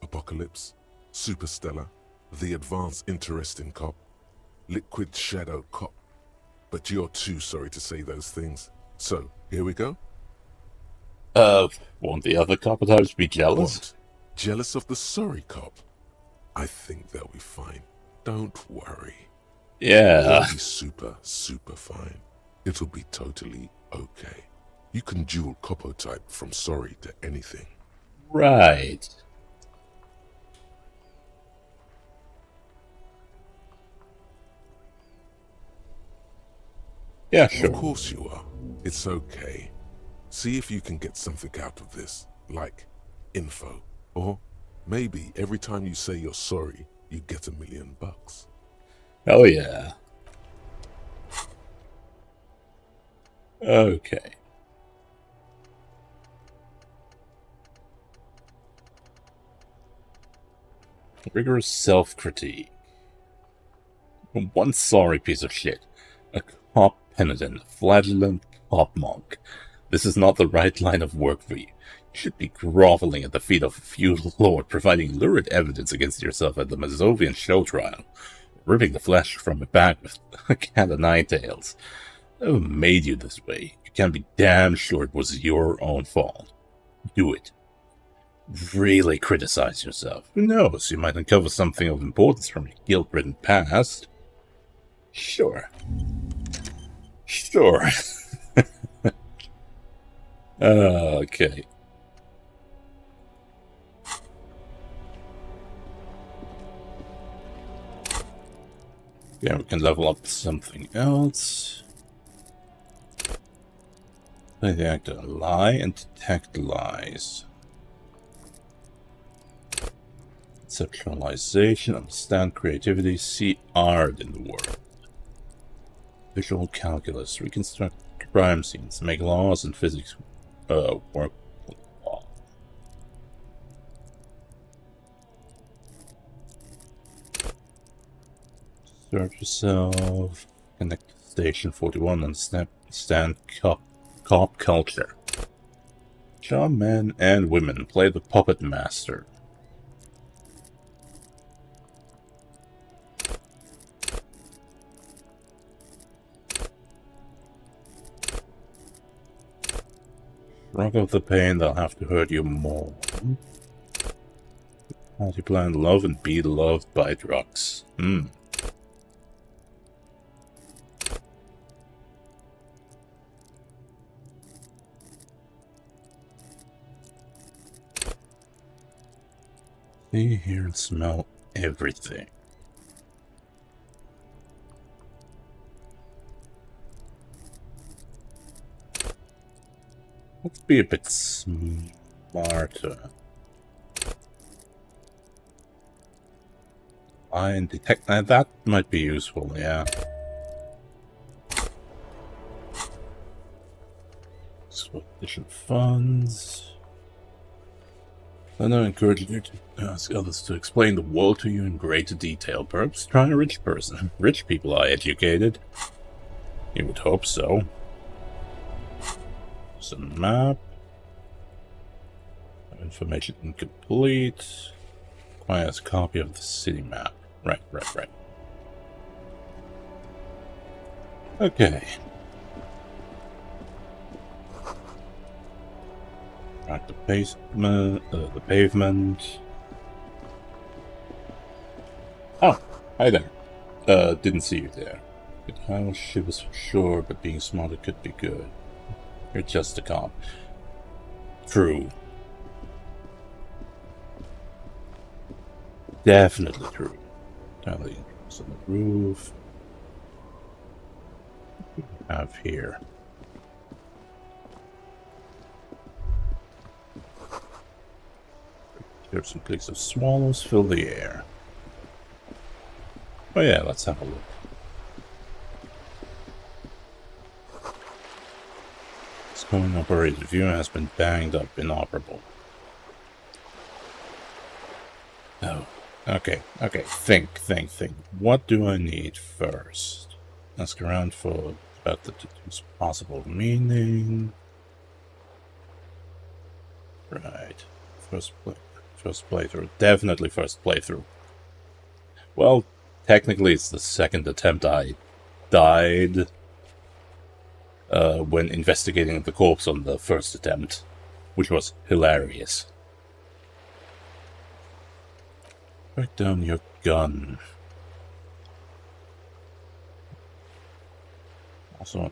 Apocalypse, Superstellar, the advanced interesting cop, Liquid Shadow cop. But you're too sorry to say those things. So, here we go? Won't the other cop types be jealous? What? Jealous of the sorry cop? I think they'll be fine. Don't worry. Yeah. They'll be super, super fine. It'll be totally okay. You can dual copo type from sorry to anything. Right. Yeah, sure. Of course you are. It's okay. See if you can get something out of this, like info. Or maybe every time you say you're sorry, you get $1 million. Oh yeah. Okay. Rigorous self-critique. One sorry piece of shit. A cop penitent, a flagellant cop monk. This is not the right line of work for you. You should be groveling at the feet of a feudal lord, providing lurid evidence against yourself at the Mazovian show trial, ripping the flesh from a bag with a cat o' nine tails. Who made you this way? You can be damn sure it was your own fault. Do it. Really criticize yourself. Who knows, you might uncover something of importance from your guilt-ridden past. Sure. Sure. Okay. Yeah, we can level up something else. Play the actor, lie and detect lies. Conceptualization, understand creativity, see art in the world. Visual calculus, reconstruct crime scenes, make laws and physics work. Search yourself, connect to Station 41, understand cop culture. Charm men and women, play the puppet master. Shrug off the pain, they'll have to hurt you more. Multiply love and be loved by drugs. See, hear, and smell everything. Let's be a bit smarter. And detect that might be useful, yeah. Expedition funds. Then I encourage you to ask others to explain the world to you in greater detail. Perhaps try a rich person. Rich people are educated. You would hope so. There's a map. Information incomplete. Requires a copy of the city map. Right. Okay. Right, the pavement. Oh, hi there. Didn't see you there. Good house, she was sure, but being smarter could be good. You're just a cop. True. Definitely true. Tally on the roof. have here? Here's some clicks of swallows fill the air. Oh yeah, let's have a look. This going operated view has been banged up, inoperable. Oh, okay. Think. What do I need first? Ask around about the tattoos' possible meaning. Right. First playthrough. Definitely first playthrough. Well, technically it's the second attempt. I died when investigating the corpse on the first attempt, which was hilarious. Break down your gun. Also,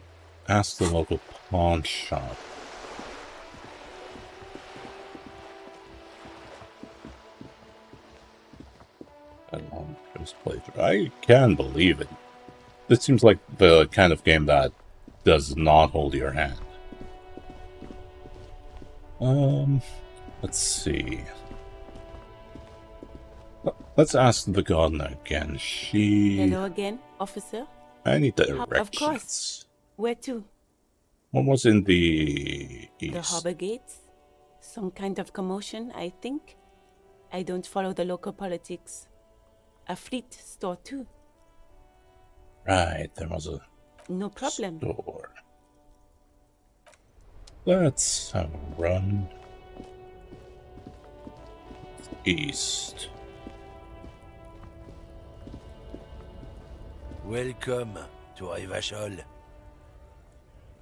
ask the local pawn shop. First playthrough. I can't believe it. This seems like the kind of game that does not hold your hand. Let's see. Let's ask the gardener again. Hello again, officer? I need directions. Of course. Where to? What was in the east? The harbor gates? Some kind of commotion, I think. I don't follow the local politics. A fleet store too. Right, there was a no problem. Store. Let's have a run east. Welcome to Revachol.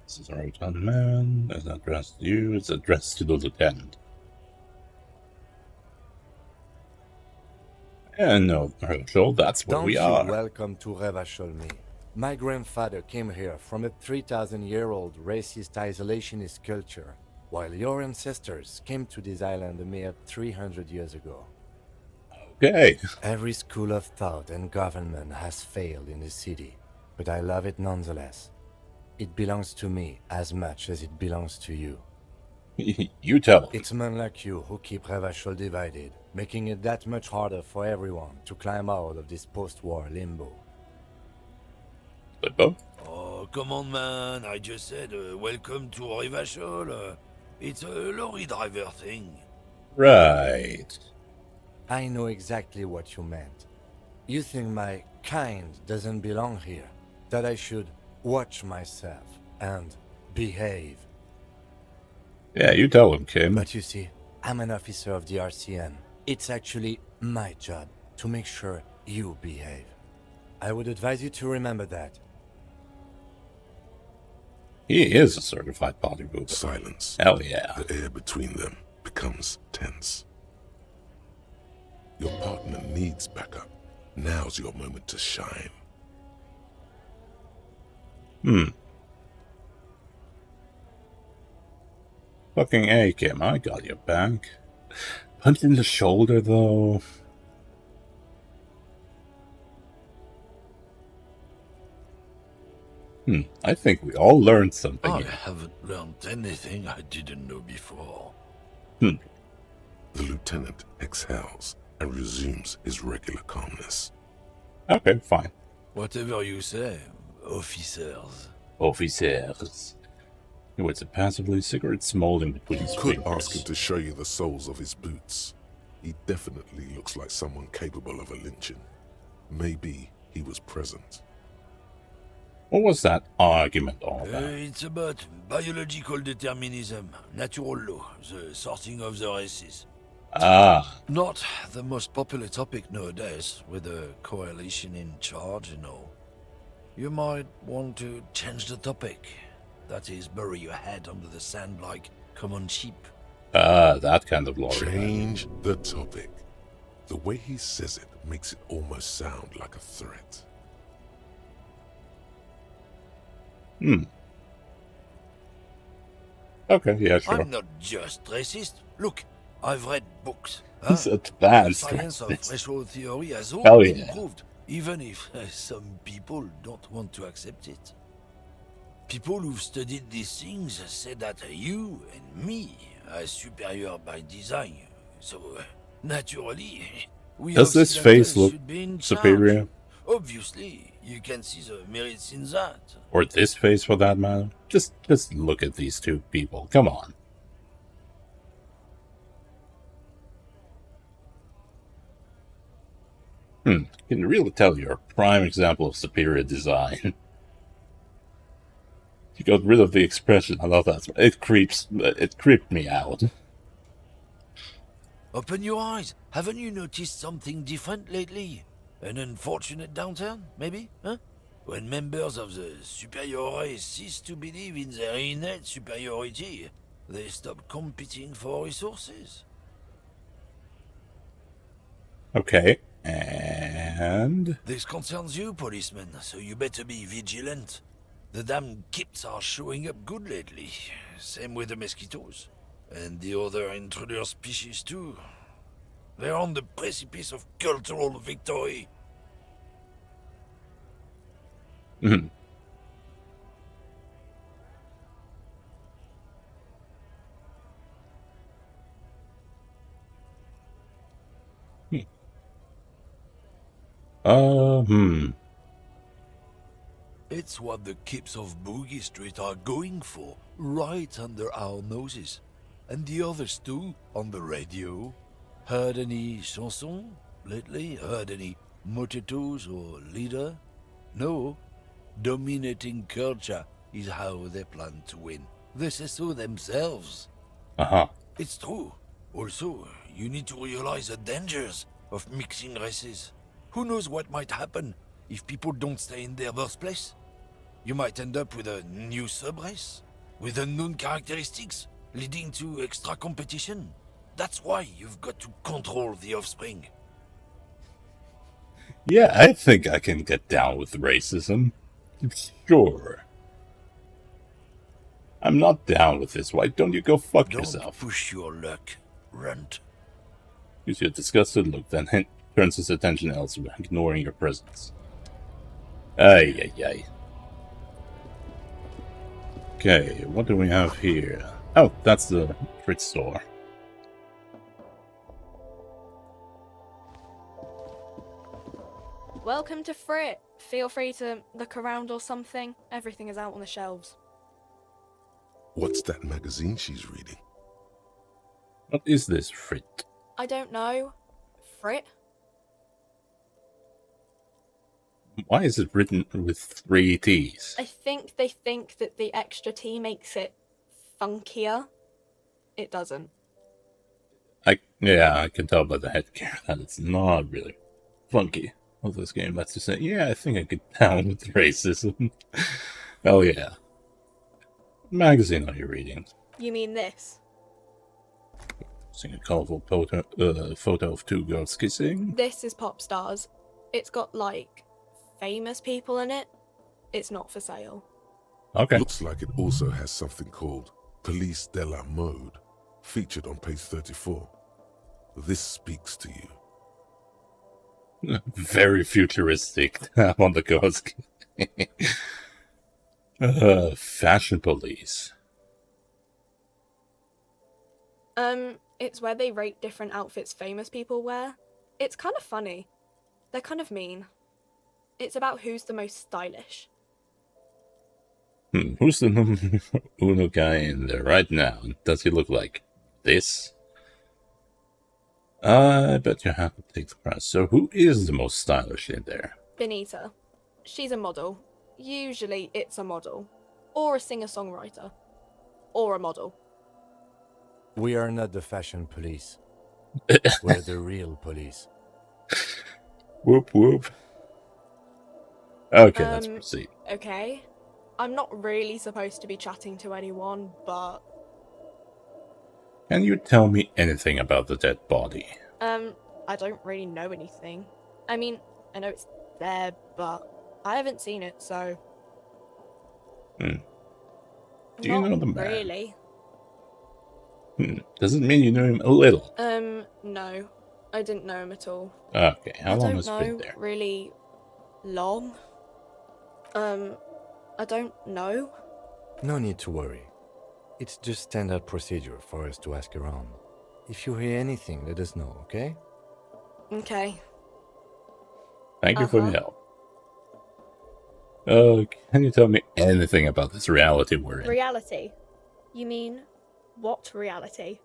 This is a right-hand man. It's not addressed to you. It's addressed to the lieutenant. And no, Revachol, that's where we are. Welcome to Revachol, me. My grandfather came here from a 3,000-year-old racist isolationist culture, while your ancestors came to this island a mere 300 years ago. Okay. Every school of thought and government has failed in this city, but I love it nonetheless. It belongs to me as much as it belongs to you. You tell. It's men like you who keep Revachol divided, making it that much harder for everyone to climb out of this post-war limbo. Limbo? Oh, come on, man. I just said welcome to Revachol. It's a lorry driver thing. Right. I know exactly what you meant. You think my kind doesn't belong here, that I should watch myself and behave. Yeah, you tell him, Kim. But you see, I'm an officer of the RCM. It's actually my job to make sure you behave. I would advise you to remember that. He is a certified party mover. Silence. Hell yeah. The air between them becomes tense. Your partner needs backup. Now's your moment to shine. Fucking A, Kim, I got your back. Punch in the shoulder, though. I think we all learned something. I haven't learned anything I didn't know before. The lieutenant exhales and resumes his regular calmness. Okay, fine. Whatever you say, officers. Officers. He waits passively, cigarette smoldering between his Could fingers. ask him to show you the soles of his boots. He definitely looks like someone capable of a lynching. Maybe he was present. What was that argument all about? It's about biological determinism, natural law, the sorting of the races. Ah. Not the most popular topic nowadays, with the coalition in charge, you know. You might want to change the topic. That is, bury your head under the sand like common sheep. Ah, that kind of law. Change the topic. The way he says it makes it almost sound like a threat. Okay, yeah, sure. I'm not just racist. Look, I've read books. He's advanced The science of racist. racial theory has all Hell been yeah. proved, even if some people don't want to accept it. People who've studied these things say that you and me are superior by design. So, naturally, we Does this face Occidentals look should be in superior? charge. Obviously, you can see the merits in that. Or this face, for that matter? Just look at these two people. Come on. Can really tell you're a prime example of superior design. You got rid of the expression. I love that. It creeped me out. Open your eyes. Haven't you noticed something different lately? An unfortunate downturn, maybe? Huh? When members of the superior race cease to believe in their innate superiority, they stop competing for resources. Okay, and... This concerns you, policeman, so you better be vigilant. The damn kips are showing up good lately. Same with the mosquitoes. And the other intruder species too. They're on the precipice of cultural victory. Mm-hmm. It's what the kips of Boogie Street are going for, right under our noses. And the others too, on the radio. Heard any chansons lately? Heard any motetos or leader? No. Dominating culture is how they plan to win. They say so themselves. Uh-huh. It's true. Also, you need to realize the dangers of mixing races. Who knows what might happen if people don't stay in their birthplace? You might end up with a new sub-race, with unknown characteristics, leading to extra competition. That's why you've got to control the offspring. Yeah, I think I can get down with racism. Sure. I'm not down with this. Why don't you go fuck yourself? Don't push your luck, runt. Gives you a disgusted look, then turns his attention elsewhere, ignoring your presence. Ay, ay, ay. Okay, what do we have here? Oh, that's the Fritz store. Welcome to Frit. Feel free to look around or something. Everything is out on the shelves. What's that magazine she's reading? What is this Frit? I don't know. Frit? Why is it written with 3 T's? I think they think that the extra T makes it funkier. It doesn't. Yeah, I can tell by the headgear that it's not really funky. Of this game, that's to say, yeah, I think I get down with racism. Oh yeah. What magazine are you reading? You mean this? Seeing a colorful photo of 2 girls kissing? This is Pop Stars. It's got, like, famous people in it. It's not for sale. Okay. Looks like it also has something called Police de la Mode, featured on page 34. This speaks to you. Very futuristic on the ghost. Fashion police. It's where they rate different outfits famous people wear. It's kind of funny. They're kind of mean. It's about who's the most stylish. Who's the number uno guy in there right now? Does he look like this? I bet you have to take the prize. So who is the most stylish in there? Benita. She's a model. Usually it's a model. Or a singer-songwriter. Or a model. We are not the fashion police. We're the real police. Whoop whoop. Okay, let's proceed. Okay. I'm not really supposed to be chatting to anyone, but... Can you tell me anything about the dead body? I don't really know anything. I mean, I know it's there, but I haven't seen it, so... Do you know the man? Really. Does it mean you know him a little? No. I didn't know him at all. Okay, how long has it been there? Really long. I don't know. No need to worry. It's just standard procedure for us to ask around. If you hear anything, let us know, okay? Okay. Thank you for your help. Can you tell me anything about this reality we're in? Reality? You mean what reality?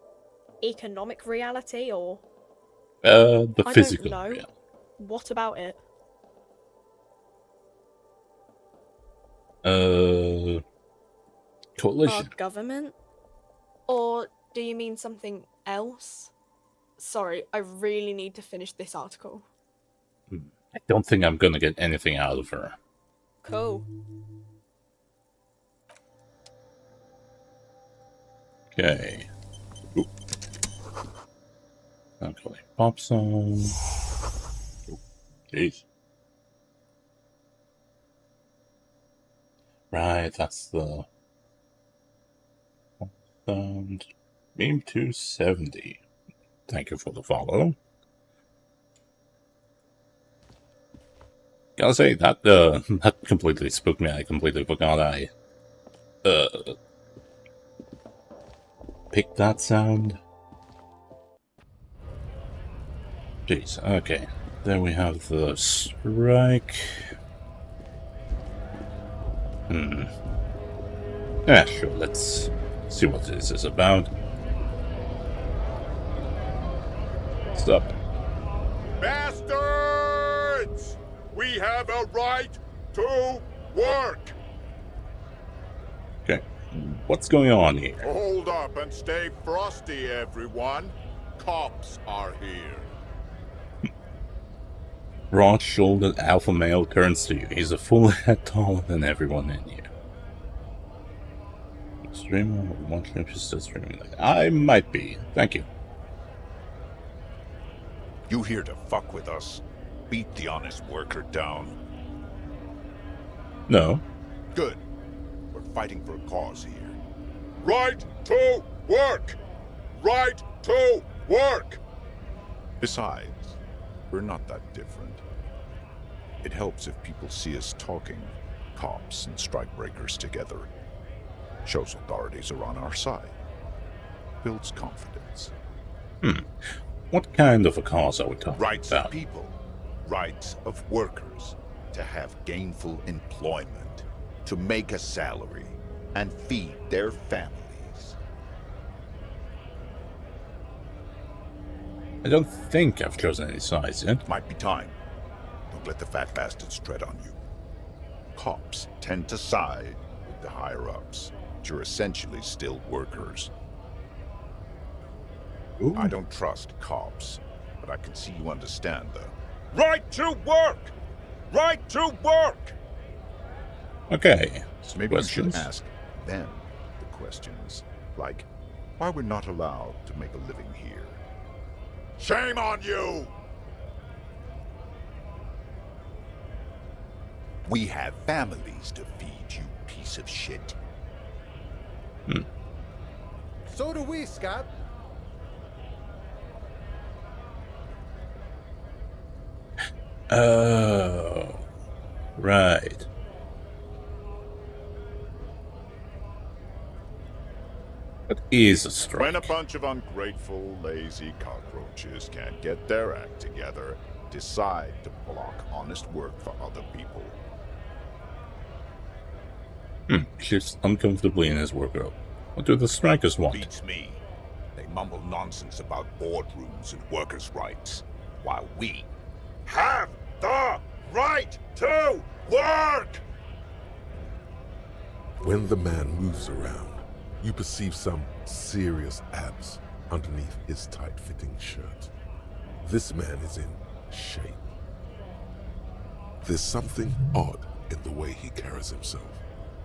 Economic reality or? The physical I don't know. reality. What about it? Coalition. Our government? Or do you mean something else? Sorry, I really need to finish this article. I don't think I'm gonna get anything out of her. Cool. Okay. Oop. Okay, pop song. Oh, jeez. Right, that's the sound. Meme 270. Thank you for the follow. Gotta say that that completely spooked me. I completely forgot I picked that sound. Jeez, okay. Then we have the strike. Yeah, sure, let's see what this is about. Stop. Bastards! We have a right to work! Okay, what's going on here? Hold up and stay frosty, everyone. Cops are here. Broad-shouldered alpha male turns to you. He's a full head taller than everyone in here. Streamer, one stream is still streaming. I might be. Thank you. You here to fuck with us? Beat the honest worker down. No. Good. We're fighting for a cause here. Right to work! Right to work! Besides, we're not that different. It helps if people see us talking, cops and strikebreakers together. Shows authorities are on our side. Builds confidence. What kind of a cause are we talking Rights about? of people. Rights of workers. To have gainful employment. To make a salary. And feed their families. I don't think I've chosen any sides yet. Might be time. Don't let the fat bastards tread on you. Cops tend to side with the higher-ups. But you're essentially still workers. Ooh. I don't trust cops, but I can see you understand the right to work! Right to work! Okay. So maybe questions? you should ask them the questions, like why we're not allowed to make a living here. Shame on you! We have families to feed, you piece of shit. So do we, Scott. Oh, right. What is a strike? When a bunch of ungrateful, lazy cockroaches can't get their act together, decide to block honest work for other people. Shifts uncomfortably in his wardrobe. What do the strikers want? Beats me. They mumble nonsense about boardrooms and workers' rights, while we have the right to work! When the man moves around, you perceive some serious abs underneath his tight-fitting shirt. This man is in shape. There's something odd in the way he carries himself.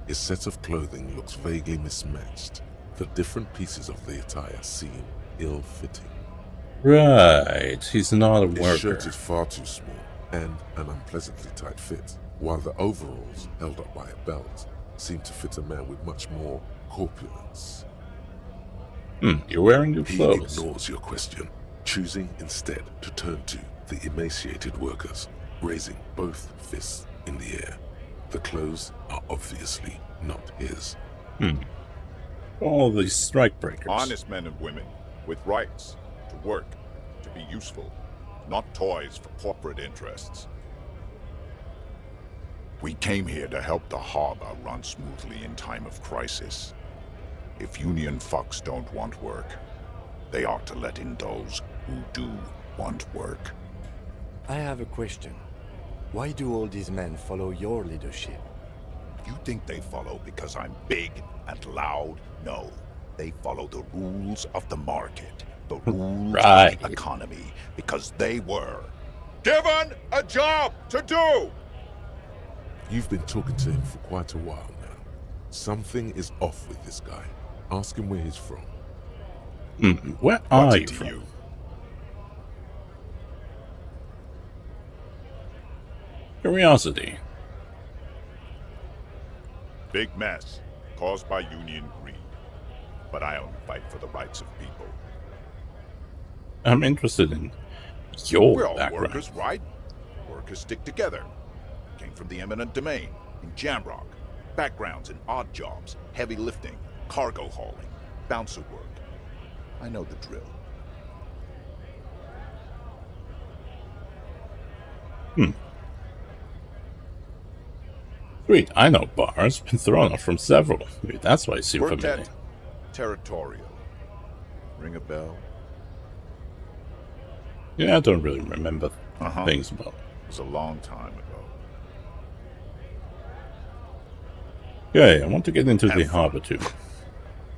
His set of clothing looks vaguely mismatched. The different pieces of the attire seem ill-fitting. Right, he's not a worker. His shirt is far too small and an unpleasantly tight fit, while the overalls, held up by a belt, seem to fit a man with much more corpulence. You're wearing new clothes. He ignores your question, choosing instead to turn to the emaciated workers, raising both fists in the air. The clothes are obviously not his. All these strike breakers. Honest men and women, with rights, to work, to be useful, not toys for corporate interests. We came here to help the harbor run smoothly in time of crisis. If union fucks don't want work, they ought to let in those who do want work. I have a question. Why do all these men follow your leadership? You think they follow because I'm big and loud? No. They follow the rules of the market, the rules of the economy, because they were given a job to do! You've been talking to him for quite a while now. Something is off with this guy. Ask him where he's from. Where are you from? You? Curiosity. Big mess, caused by union greed. But I only fight for the rights of people. I'm interested in your We're all background. workers, right? Workers stick together. Came from the eminent domain, in Jamrock. Backgrounds in odd jobs, heavy lifting, cargo hauling, bouncer work. I know the drill. Sweet, I know bars. Been thrown off from several. Maybe that's why you seem Worked familiar. at Territorial. Ring a bell? Yeah, I don't really remember things about it. It was a long time ago. Okay, I want to get into the Have fun. harbor too.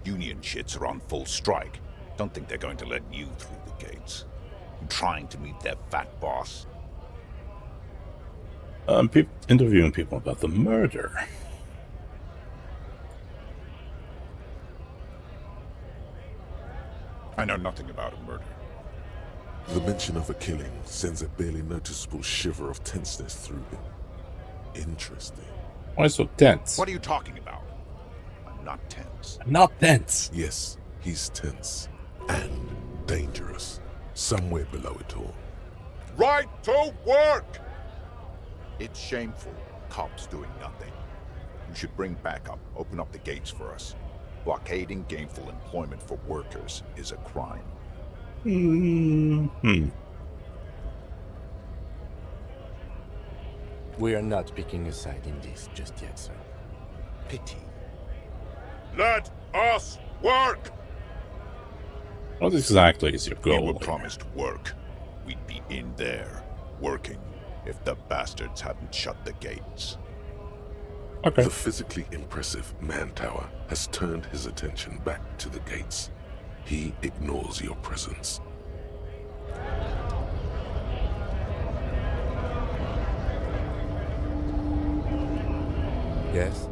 Union shits are on full strike. Don't think they're going to let you through the gates. You trying to meet their fat boss? Interviewing people about the murder. I know nothing about a murder. The mention of a killing sends a barely noticeable shiver of tenseness through him. Interesting. Why so tense? What are you talking about? I'm not tense. I'm not tense. Yes, he's tense. And dangerous. Somewhere below it all. Right to work! It's shameful. Cops doing nothing. You should bring backup. Open up the gates for us. Blockading gainful employment for workers is a crime. We are not picking a side in this just yet, sir. Pity. Let us work! What exactly is your goal? We were promised work. We'd be in there, working, if the bastards hadn't shut the gates. Okay. The physically impressive man tower has turned his attention back to the gates. He ignores your presence. Yes?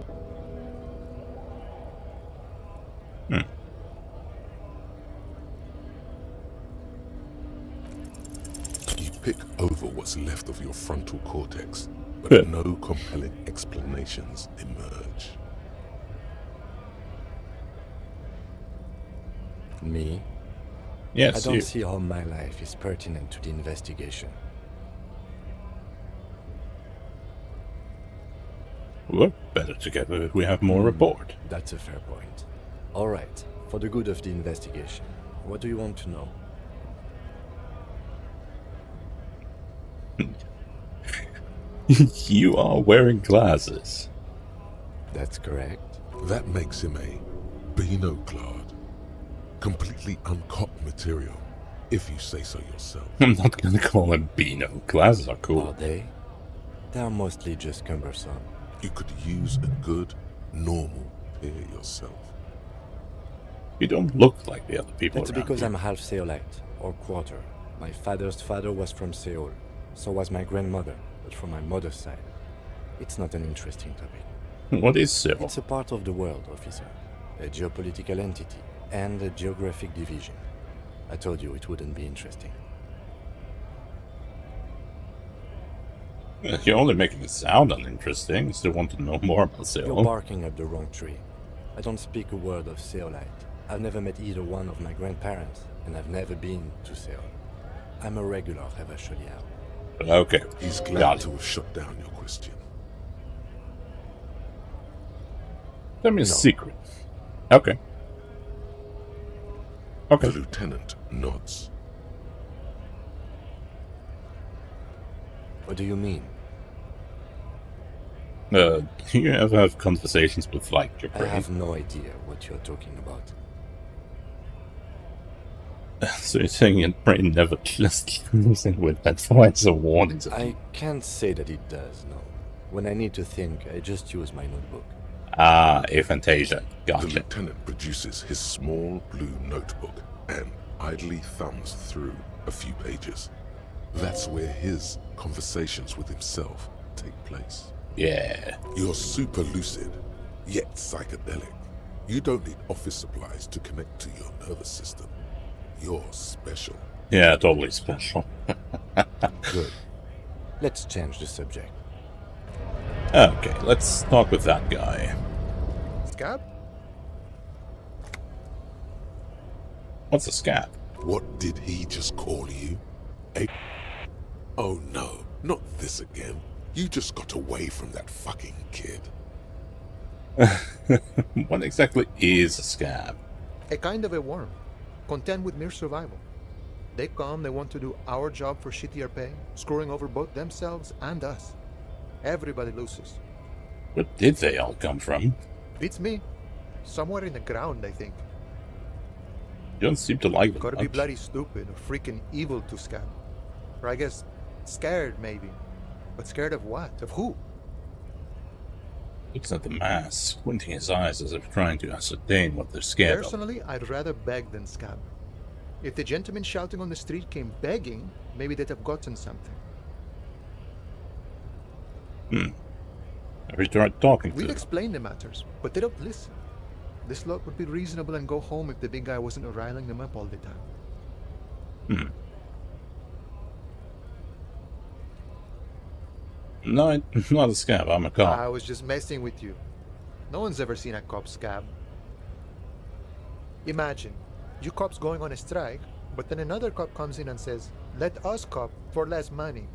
You pick over what's left of your frontal cortex, but no compelling explanations emerge. Me? Yes, I don't you. see how my life is pertinent to the investigation. We work better together if we have more aboard. That's a fair point. All right, for the good of the investigation, what do you want to know? You are wearing glasses. That's correct. That makes him a Beano-clad, completely uncopped material, if you say so yourself. I'm not gonna call him Beano. Glasses are cool. Are they? They're mostly just cumbersome. You could use a good, normal pair yourself. You don't look like the other people That's around because you. I'm half Seolite, or quarter. My father's father was from Seoul. So was my grandmother, but from my mother's side. It's not an interesting topic. What is Seoul? It's a part of the world, officer. A geopolitical entity, and a geographic division. I told you it wouldn't be interesting. You're only making it sound uninteresting. I still want to know more about Seoul. You're barking up the wrong tree. I don't speak a word of Seolite. I've never met either one of my grandparents, and I've never been to Seoul. I'm a regular Revacholier. Okay. He's glad to have shut down your question. Tell me a secret. Okay. Okay. The lieutenant nods. What do you mean? Do you ever have conversations with, like, your brain? I have no idea what you're talking about. So you're saying your brain never just listen with that provides a warning? I can't say that it does, no. When I need to think, I just use my notebook. Ah, aphantasia. Gotcha. The lieutenant produces his small blue notebook and idly thumbs through a few pages. That's where his conversations with himself take place. Yeah. You're super lucid, yet psychedelic. You don't need office supplies to connect to your nervous system. You're special. Yeah, totally special. Good. Let's change the subject. Okay, let's talk with that guy. Scab? What's a scab? What did he just call you? Oh no, not this again. You just got away from that fucking kid. What exactly is a scab? A kind of a worm, content with mere survival. They come, they want to do our job for shittier pay, screwing over both themselves and us. Everybody loses. Where did they all come from? Beats me. Somewhere in the ground, I think. You don't seem to like them Gotta be much. bloody stupid or freaking evil to scab. Or I guess, scared maybe. But scared of what? Of who? Looks at the mask, squinting his eyes as if trying to ascertain what they're scared of. Personally, I'd rather beg than scab. If the gentleman shouting on the street came begging, maybe they'd have gotten something. Have you tried talking to We'd them? explain the matters, but they don't listen. This lot would be reasonable and go home if the big guy wasn't riling them up all the time. No, not a scab, I'm a cop. I was just messing with you. No one's ever seen a cop scab. Imagine, you cops going on a strike, but then another cop comes in and says, "Let us cop for less money."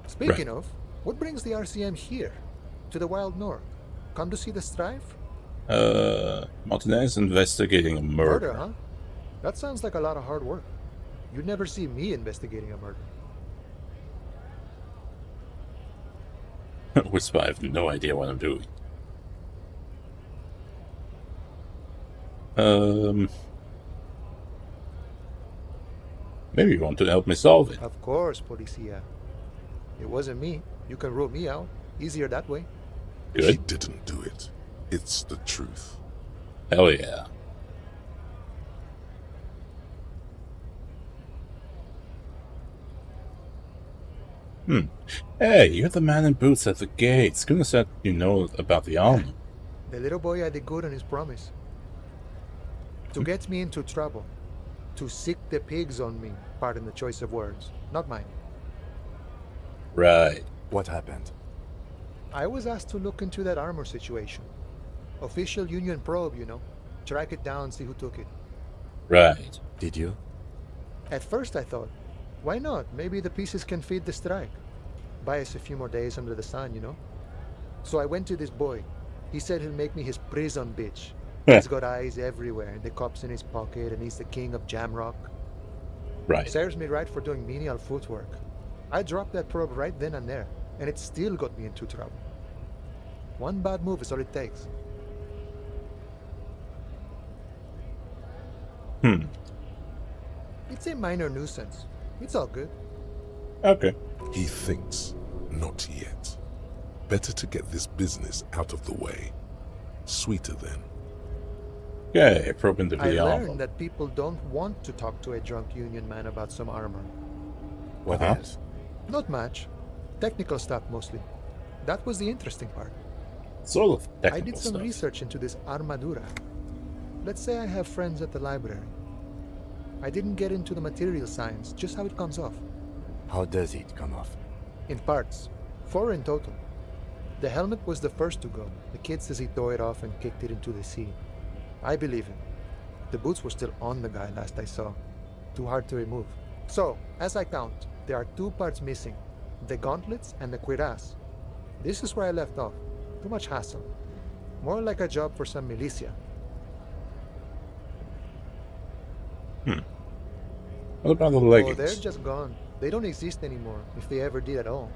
Speaking of, what brings the RCM here? To the Wild North? Come to see the strife? Martinez investigating a murder. Murder, huh? That sounds like a lot of hard work. You'd never see me investigating a murder. Whisper, I have no idea what I'm doing. Maybe you want to help me solve it. Of course, Policia. It wasn't me. You can rule me out. Easier that way. He didn't do it. It's the truth. Hell yeah. Hey, you're the man in boots at the gates. Goodness said you know about the armor. The little boy had the good on his promise. To get me into trouble. To sick the pigs on me. Pardon the choice of words. Not mine. Right. What happened? I was asked to look into that armor situation. Official Union probe, you know. Track it down, see who took it. Right. Did you? At first I thought, why not? Maybe the pieces can feed the strike. Buy us a few more days under the sun, you know? So I went to this boy. He said he'll make me his prison bitch. He's got eyes everywhere, and the cop's in his pocket, and he's the king of Jamrock. Right. Serves me right for doing menial footwork. I dropped that probe right then and there, and it still got me into trouble. One bad move is all it takes. It's a minor nuisance. It's all good. Okay. He thinks, not yet. Better to get this business out of the way. Sweeter then. Okay, probe into I the armor. learned that people don't want to talk to a drunk union man about some armor. What else? Not much. Technical stuff mostly. That was the interesting part. Sort of technical I did some stuff. research into this armadura. Let's say I have friends at the library. I didn't get into the material science, just how it comes off. How does it come off? In parts. 4 in total. The helmet was the first to go. The kid says he tore it off and kicked it into the sea. I believe him. The boots were still on the guy last I saw. Too hard to remove. So, as I count, there are 2 parts missing. The gauntlets and the cuirass. This is where I left off. Too much hassle. More like a job for some militia. What about the Oh, leggings? they're just gone. They don't exist anymore, if they ever did at all.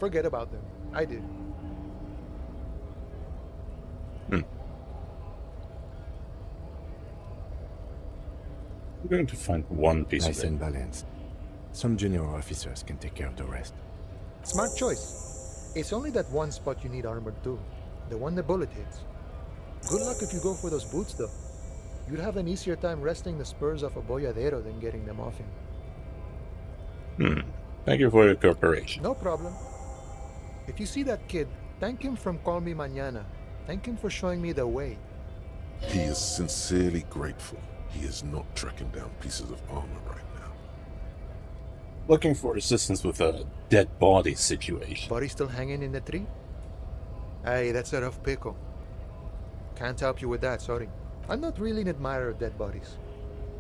Forget about them. I did. I'm going to find one piece Nice of it. and balanced. Some junior officers can take care of the rest. Smart choice. It's only that one spot you need armored too. The one the bullet hits. Good luck if you go for those boots though. You'd have an easier time wresting the spurs off a boyadero than getting them off him. Thank you for your cooperation. No problem. If you see that kid, thank him from Call Me Mañana. Thank him for showing me the way. He is sincerely grateful he is not tracking down pieces of armor right now. Looking for assistance with a dead body situation. Body still hanging in the tree? Hey, that's a rough pickle. Can't help you with that, sorry. I'm not really an admirer of dead bodies.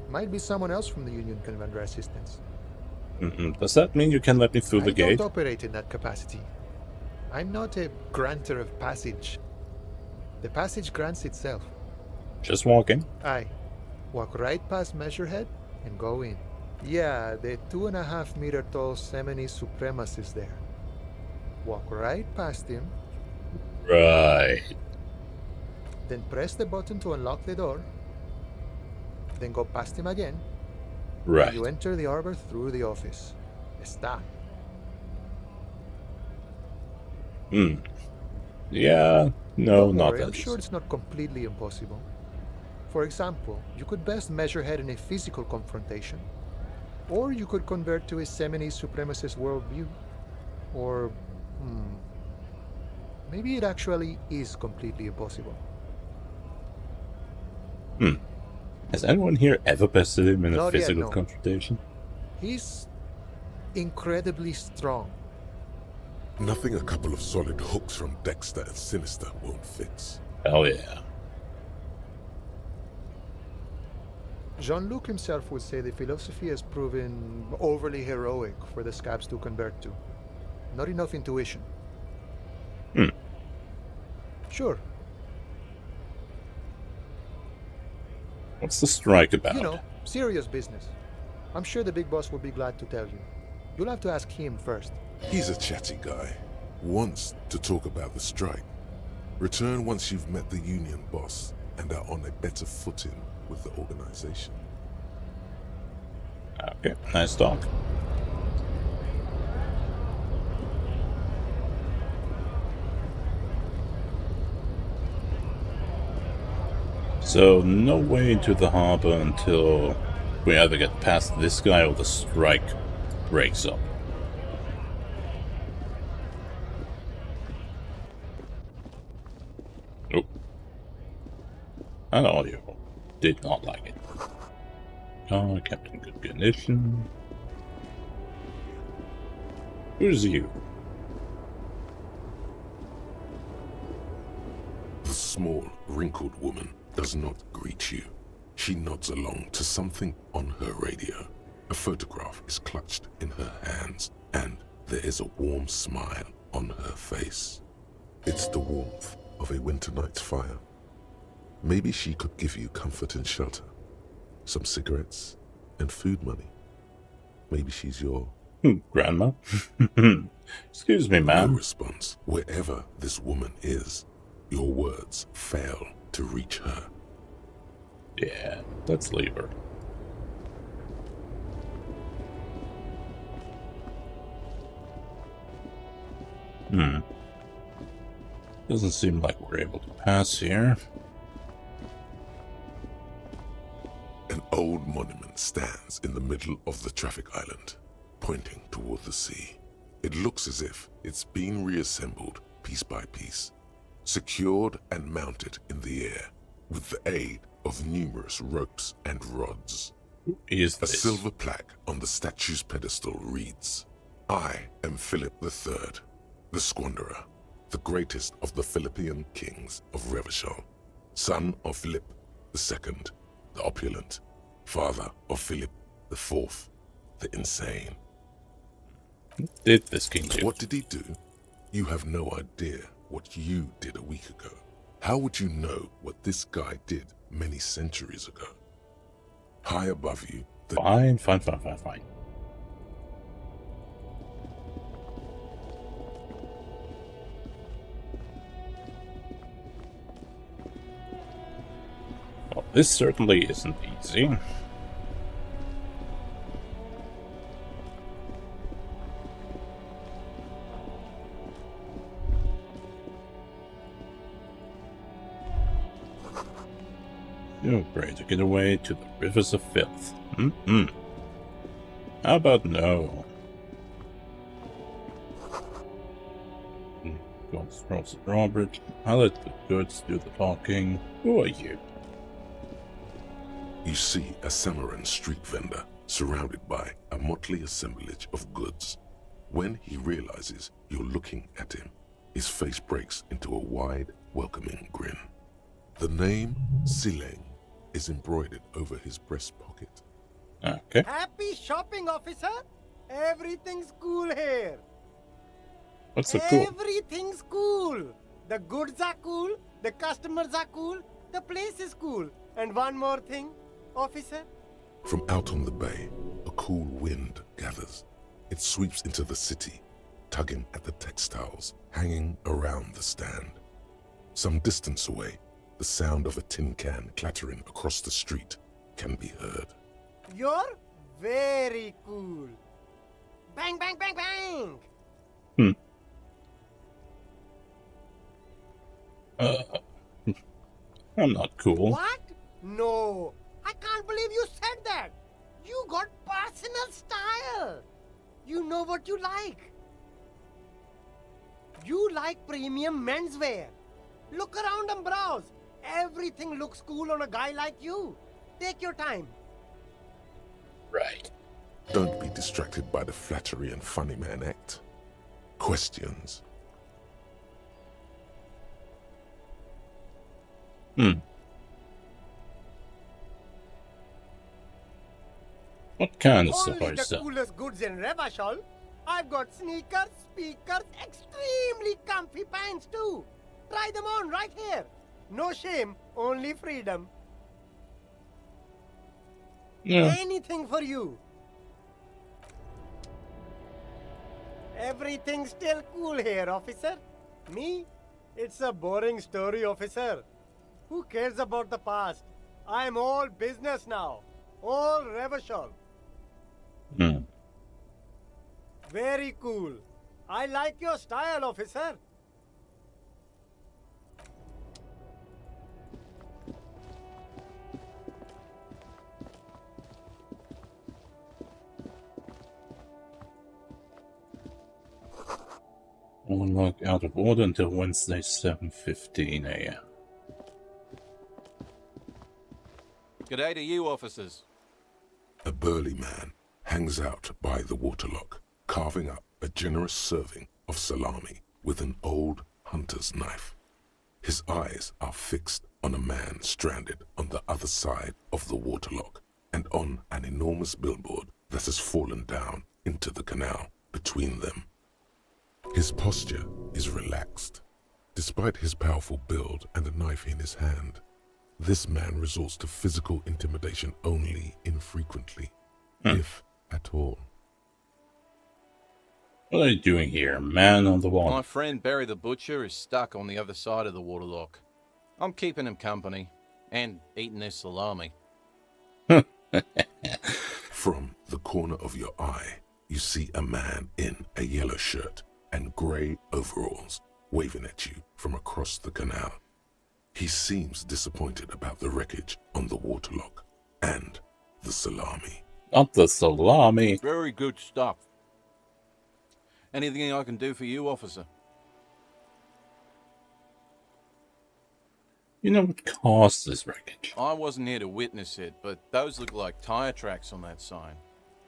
Might be someone else from the Union can render assistance. Does that mean you can let me through the I gate? don't operate in that capacity. I'm not a granter of passage. The passage grants itself. Just walking. Aye. Walk right past Measurehead and go in. Yeah, the 2.5 meter tall Semini Supremus is there. Walk right past him. Right. Then press the button to unlock the door. Then go past him again. Right. And you enter the arbor through the office. Está. Yeah, no, Don't not worry, that I'm sure it's not completely impossible. For example, you could best Measurehead in a physical confrontation. Or you could convert to a Semini Supremacist worldview. Or, maybe it actually is completely impossible. Has anyone here ever bested him in a Not yet, physical no. confrontation? He's incredibly strong. Nothing a couple of solid hooks from Dexter and Sinister won't fix. Hell yeah. Jean-Luc himself would say the philosophy has proven overly heroic for the scabs to convert to. Not enough intuition. Sure. What's the strike about? You know, serious business. I'm sure the big boss will be glad to tell you. You'll have to ask him first. He's a chatty guy. Wants to talk about the strike. Return once you've met the Union boss and are on a better footing with the organization. Okay, nice talk. So, no way into the harbor until we either get past this guy or the strike breaks up. Oh. An audio. Did not like it. Car kept in good condition. Who's you? The small, wrinkled woman does not greet you. She nods along to something on her radio. A photograph is clutched in her hands, and there is a warm smile on her face. It's the warmth of a winter night's fire. Maybe she could give you comfort and shelter, some cigarettes, and food money. Maybe she's your... Grandma? Excuse me, ma'am. No response. Wherever this woman is, your words fail to reach her. Yeah, let's leave her. Doesn't seem like we're able to pass here. An old monument stands in the middle of the traffic island, pointing toward the sea. It looks as if it's been reassembled piece by piece, secured and mounted in the air with the aid of numerous ropes and rods. Who is this? A silver plaque on the statue's pedestal reads, "I am Philip III, the Squanderer, the greatest of the Philippian kings of Revachol, son of Philip II, the opulent, father of Philip IV, the insane." Did this king do? What did he do? You have no idea what you did a week ago. How would you know what this guy did many centuries ago? High above you, the... Fine. Well, this certainly isn't easy. Oh, great, to get away to the rivers of filth. How about no? Goes Rose and Robert. I'll let the goods do the talking. Who are you? You see a Samaran street vendor surrounded by a motley assemblage of goods. When he realizes you're looking at him, his face breaks into a wide, welcoming grin. The name Sileng is embroidered over his breast pocket. Okay. Happy shopping, officer! Everything's cool here. What's so cool? Everything's cool. The goods are cool, the customers are cool, the place is cool. And one more thing, officer. From out on the bay, a cool wind gathers. It sweeps into the city, tugging at the textiles hanging around the stand. Some distance away, the sound of a tin can clattering across the street can be heard. You're very cool. Bang, bang, bang, bang! I'm not cool. What? No, I can't believe you said that. You got personal style. You know what you like. You like premium menswear. Look around and browse. Everything looks cool on a guy like you. Take your time. Right. Don't be distracted by the flattery and funny man act. Questions. What kind of stuff Only are you the selling? coolest goods in Revachol. I've got sneakers, speakers, extremely comfy pants too. Try them on right here. No shame, only freedom. Yeah. Anything for you. Everything's still cool here, officer. Me? It's a boring story, officer. Who cares about the past? I'm all business now. All Revachol. Very cool. I like your style, officer. All log out of order until Wednesday, 7:15 a.m. G'day to you, officers. A burly man hangs out by the waterlock, carving up a generous serving of salami with an old hunter's knife. His eyes are fixed on a man stranded on the other side of the waterlock and on an enormous billboard that has fallen down into the canal between them. His posture is relaxed. Despite his powerful build and a knife in his hand, this man resorts to physical intimidation only infrequently, if at all. What are you doing here, man on the wall? My friend Barry the Butcher is stuck on the other side of the waterlock. I'm keeping him company and eating his salami. From the corner of your eye, you see a man in a yellow shirt and grey overalls waving at you from across the canal. He seems disappointed about the wreckage on the waterlock and the salami. Not the salami. Very good stuff. Anything I can do for you, officer? You know what caused this wreckage? I wasn't here to witness it, but those look like tire tracks on that sign.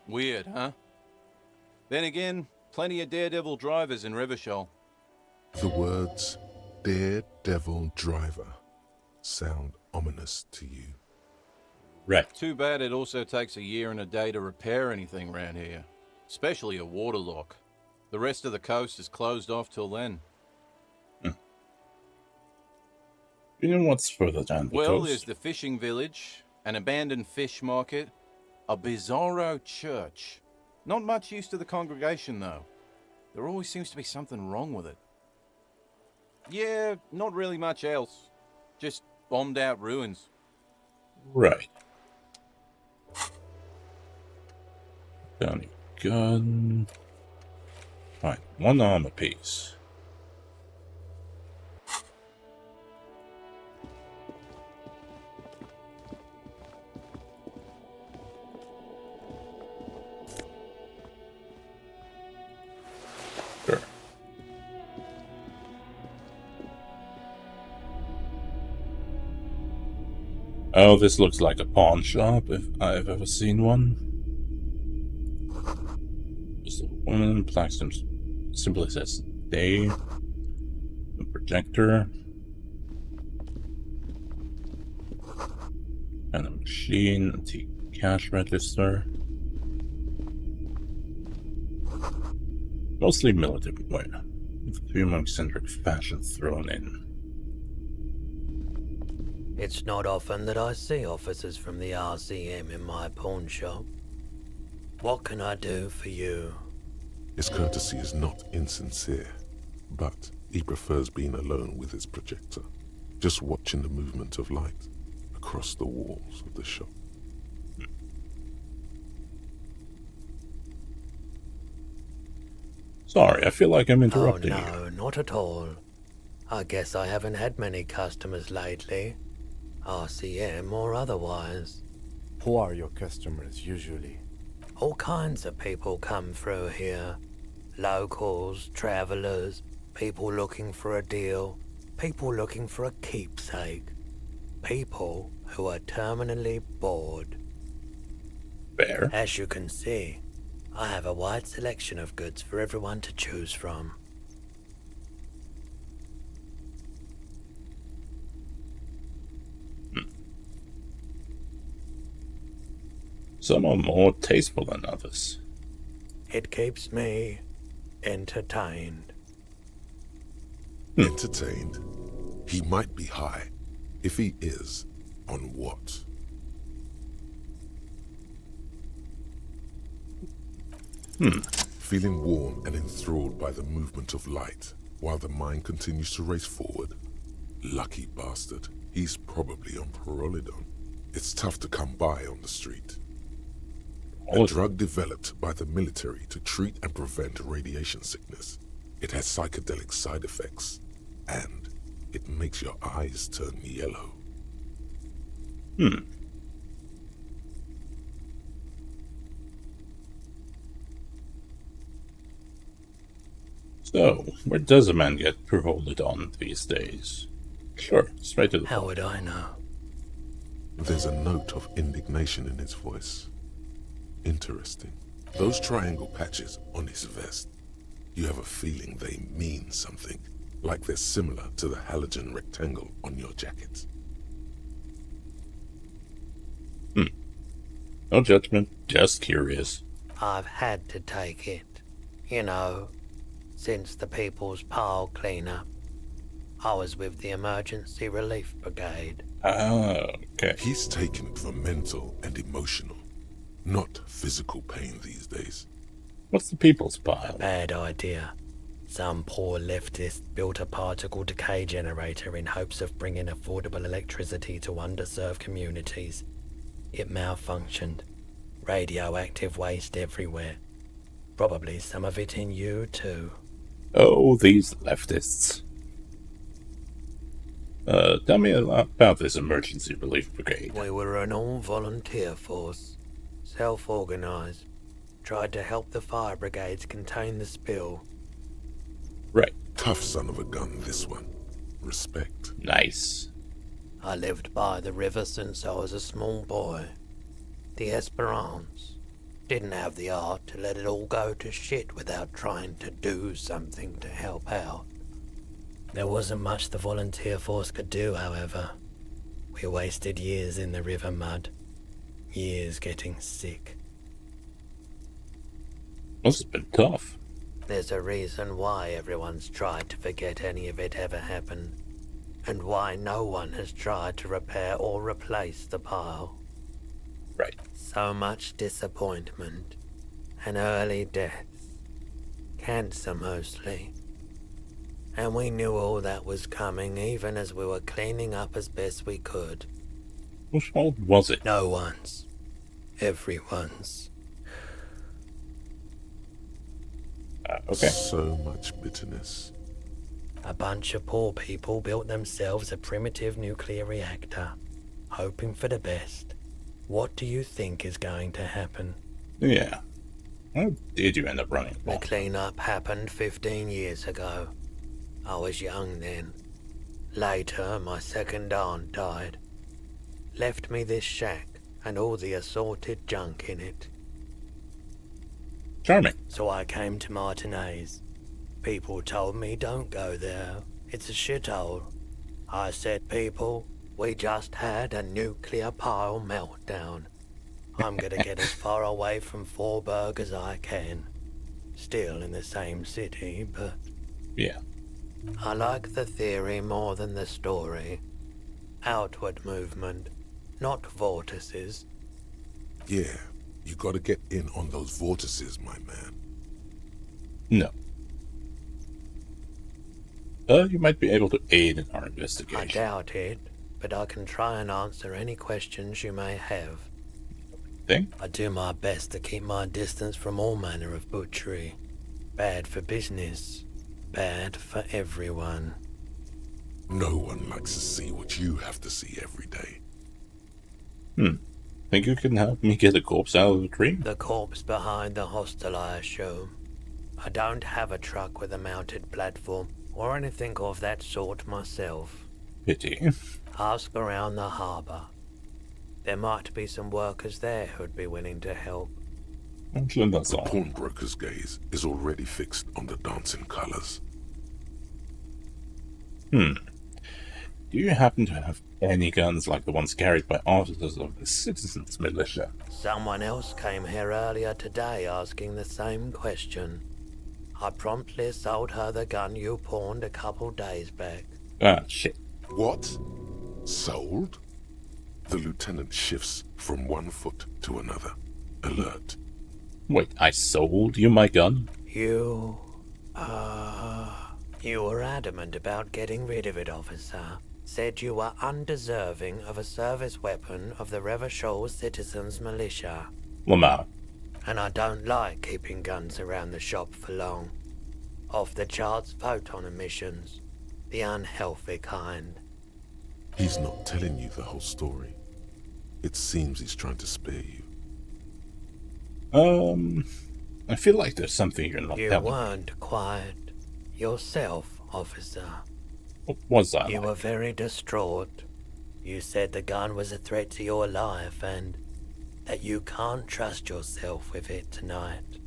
Weird, huh? Then again, plenty of daredevil drivers in Revachol. The words daredevil driver sound ominous to you. Right. Too bad it also takes a year and a day to repair anything around here, especially a waterlock. The rest of the coast is closed off till then. You know what's further down the Well, coast? there's the fishing village, an abandoned fish market, a bizarro church. Not much use to the congregation, though. There always seems to be something wrong with it. Yeah, not really much else. Just bombed out ruins. Right. Bounty gun. Fine, 1 armor piece. Sure. Oh, this looks like a pawn shop, if I've ever seen one. Just a woman, plaque simply says day. A projector. And a machine, antique cash register. Mostly military wear, with a few more eccentric fashions thrown in. It's not often that I see officers from the RCM in my pawn shop. What can I do for you? His courtesy is not insincere, but he prefers being alone with his projector, just watching the movement of light across the walls of the shop. Sorry, I feel like I'm interrupting you. Oh no, not at all. I guess I haven't had many customers lately. RCM or otherwise. Who are your customers usually? All kinds of people come through here. Locals, travelers, people looking for a deal, people looking for a keepsake. People who are terminally bored. Fair. As you can see, I have a wide selection of goods for everyone to choose from. Some are more tasteful than others. It keeps me entertained. Entertained? He might be high. If he is, on what? Feeling warm and enthralled by the movement of light, while the mind continues to race forward? Lucky bastard. He's probably on Parolidon. It's tough to come by on the street. A drug developed by the military to treat and prevent radiation sickness. It has psychedelic side effects, and it makes your eyes turn yellow. So, where does a man get Parolidon these days? Sure, straight to the How would I know? There's a note of indignation in his voice. Interesting. Those triangle patches on his vest, you have a feeling they mean something, like they're similar to the halogen rectangle on your jacket. No judgment, just curious. I've had to take it. You know, since the People's Pile cleanup. I was with the Emergency Relief Brigade. Okay. He's taken it for mental and emotional, not physical pain these days. What's the People's Pile? Bad idea. Some poor leftist built a particle decay generator in hopes of bringing affordable electricity to underserved communities. It malfunctioned. Radioactive waste everywhere. Probably some of it in you too. Oh, these leftists. Tell me about this Emergency Relief Brigade. We were an all-volunteer force. Self-organized. Tried to help the fire brigades contain the spill. Right. Tough son of a gun, this one. Respect. Nice. I lived by the river since I was a small boy. The Esperance. Didn't have the art to let it all go to shit without trying to do something to help out. There wasn't much the volunteer force could do, however. We wasted years in the river mud. Years getting sick. Must have been tough. There's a reason why everyone's tried to forget any of it ever happened. and why no one has tried to repair or replace the pile. Right. So much disappointment and early deaths. Cancer mostly. And we knew all that was coming even as we were cleaning up as best we could. Whose fault was it? No one's. Everyone's. Okay. So much bitterness. A bunch of poor people built themselves a primitive nuclear reactor, hoping for the best. What do you think is going to happen? Yeah. How did you end up running? The cleanup happened 15 years ago. I was young then. Later, my second aunt died. Left me this shack and all the assorted junk in it. Charming. So I came to Martinez. People told me don't go there. It's a shithole. I said, people, we just had a nuclear pile meltdown. I'm gonna get as far away from Forburg as I can. Still in the same city, but... Yeah. I like the theory more than the story. Outward movement, not vortices. Yeah, you gotta get in on those vortices, my man. No. You might be able to aid in our investigation. I doubt it, but I can try and answer any questions you may have. Thing? I do my best to keep my distance from all manner of butchery. Bad for business. Bad for everyone. No one likes to see what you have to see every day. Think you can help me get a corpse out of the tree? The corpse behind the hostel, I assume. I don't have a truck with a mounted platform or anything of that sort myself. Pity. Ask around the harbour. There might be some workers there who'd be willing to help. Actually, that's The all. pawnbroker's gaze is already fixed on the dancing colours. Do you happen to have any guns like the ones carried by officers of the citizens' militia? Someone else came here earlier today asking the same question. I promptly sold her the gun you pawned a couple days back. Ah, shit. What? Sold? The lieutenant shifts from one foot to another. Alert. Wait, I sold you my gun? You were adamant about getting rid of it, officer. Said you were undeserving of a service weapon of the Revachol Citizens Militia. Lamar. And I don't like keeping guns around the shop for long. Off the charts photon emissions. The unhealthy kind. He's not telling you the whole story. It seems he's trying to spare you. I feel like there's something you're not You telling. weren't quiet. Yourself, officer. What was I You like? were very distraught. You said the gun was a threat to your life and that you can't trust yourself with it tonight.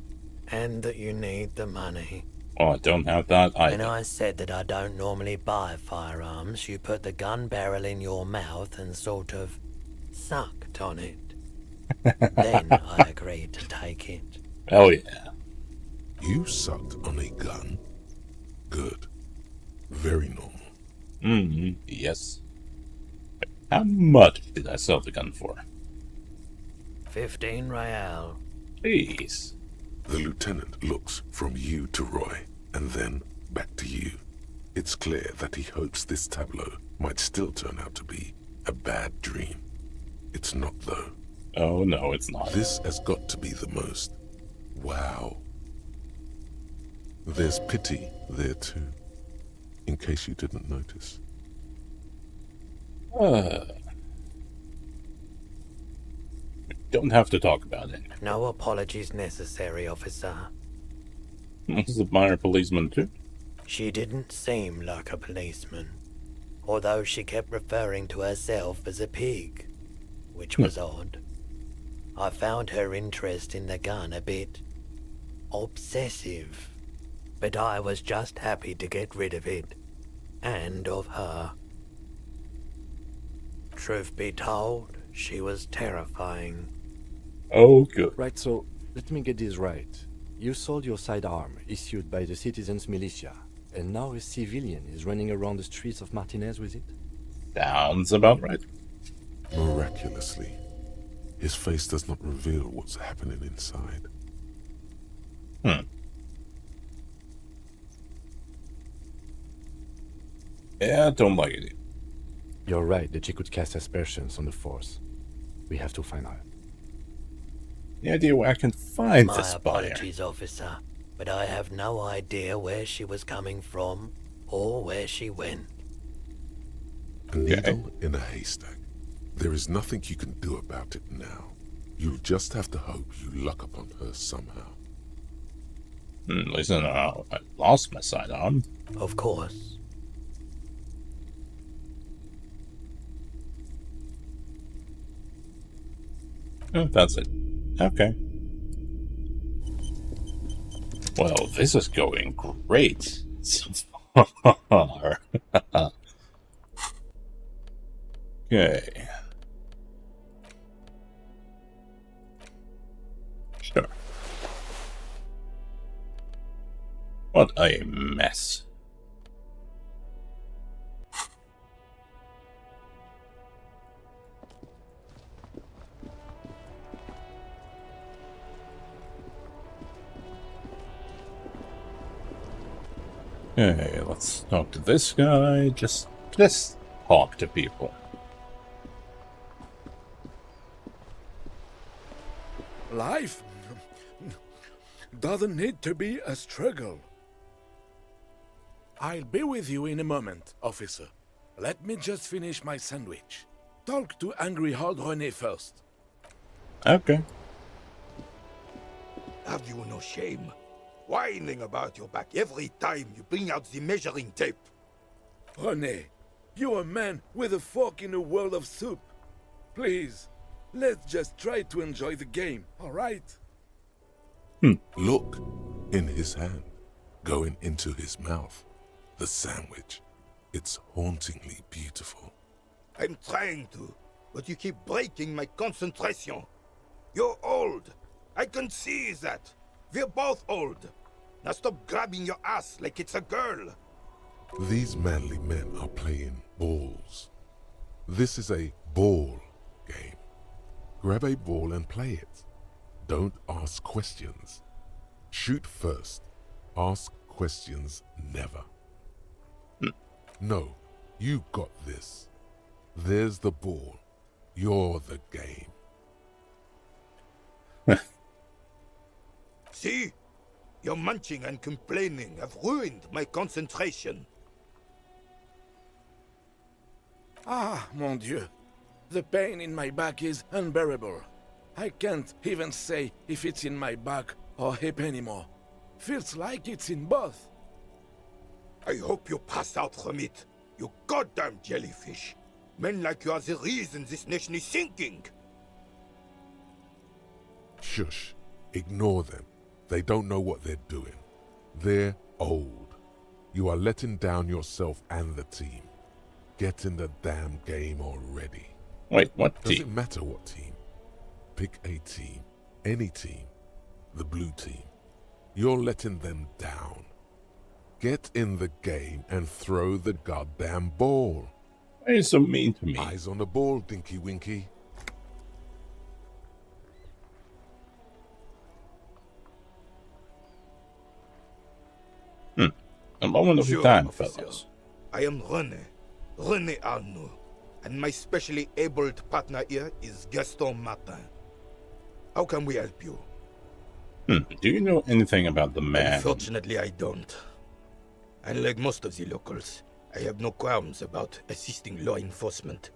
And that you need the money. Oh, I don't have that When either. I said that I don't normally buy firearms, you put the gun barrel in your mouth and sort of sucked on it. Then I agreed to take it. Hell yeah. You sucked on a gun? Good. Very normal. Yes. How much did I sell the gun for? 15 real. Please. The lieutenant looks from you to Roy, and then back to you. It's clear that he hopes this tableau might still turn out to be a bad dream. It's not, though. Oh, no, it's not. This has got to be the most. Wow. There's pity there, too. In case you didn't notice. Don't have to talk about it. No apologies necessary, officer. Is it minor policeman too? She didn't seem like a policeman, although she kept referring to herself as a pig, which was odd. I found her interest in the gun a bit obsessive, but I was just happy to get rid of it, and of her. Truth be told, she was terrifying. Oh, good. Right, so let me get this right. You sold your sidearm issued by the Citizens Militia And now a civilian is running around the streets of Martinez with it? Sounds about right. Miraculously, his face does not reveal what's happening inside. Yeah, I don't like it. You're right that she could cast aspersions on the Force. We have to find her. The idea where I can find My this buyer. apologies, officer, but I have no idea where she was coming from or where she went. A needle in a haystack. There is nothing you can do about it now. You'll just have to hope you luck upon her somehow. Listen, I lost my sidearm. Of course. That's it. Okay. Well, this is going great so far. Okay. Sure. What a mess. Okay, let's talk to this guy. Just talk to people. Life doesn't need to be a struggle. I'll be with you in a moment, officer. Let me just finish my sandwich. Talk to Angry Hard René first. Okay. Have you no shame? Whining about your back every time you bring out the measuring tape. René, you're a man with a fork in a world of soup. Please, let's just try to enjoy the game, alright? Look, in his hand, going into his mouth. The sandwich. It's hauntingly beautiful. I'm trying to, but you keep breaking my concentration. You're old. I can see that. We're both old. Now stop grabbing your ass like it's a girl. These manly men are playing balls. This is a ball game. Grab a ball and play it. Don't ask questions. Shoot first. Ask questions never. No, you got this. There's the ball. You're the game. See? Your munching and complaining have ruined my concentration. Ah, mon Dieu. The pain in my back is unbearable. I can't even say if it's in my back or hip anymore. Feels like it's in both. I hope you pass out from it, you goddamn jellyfish. Men like you are the reason this nation is sinking. Shush. Ignore them. They don't know what they're doing. They're old. You are letting down yourself and the team. Get in the damn game already. Wait, what team? Doesn't matter what team. Pick a team. Any team. The blue team. You're letting them down. Get in the game and throw the goddamn ball. Why are you so mean to me? Eyes on the ball, Dinky Winky. A moment of your time, fellas. I am René Arnoux, and my specially abled partner here is Gaston Martin. How can we help you? Do you know anything about the man? Unfortunately, I don't. Unlike most of the locals, I have no qualms about assisting law enforcement,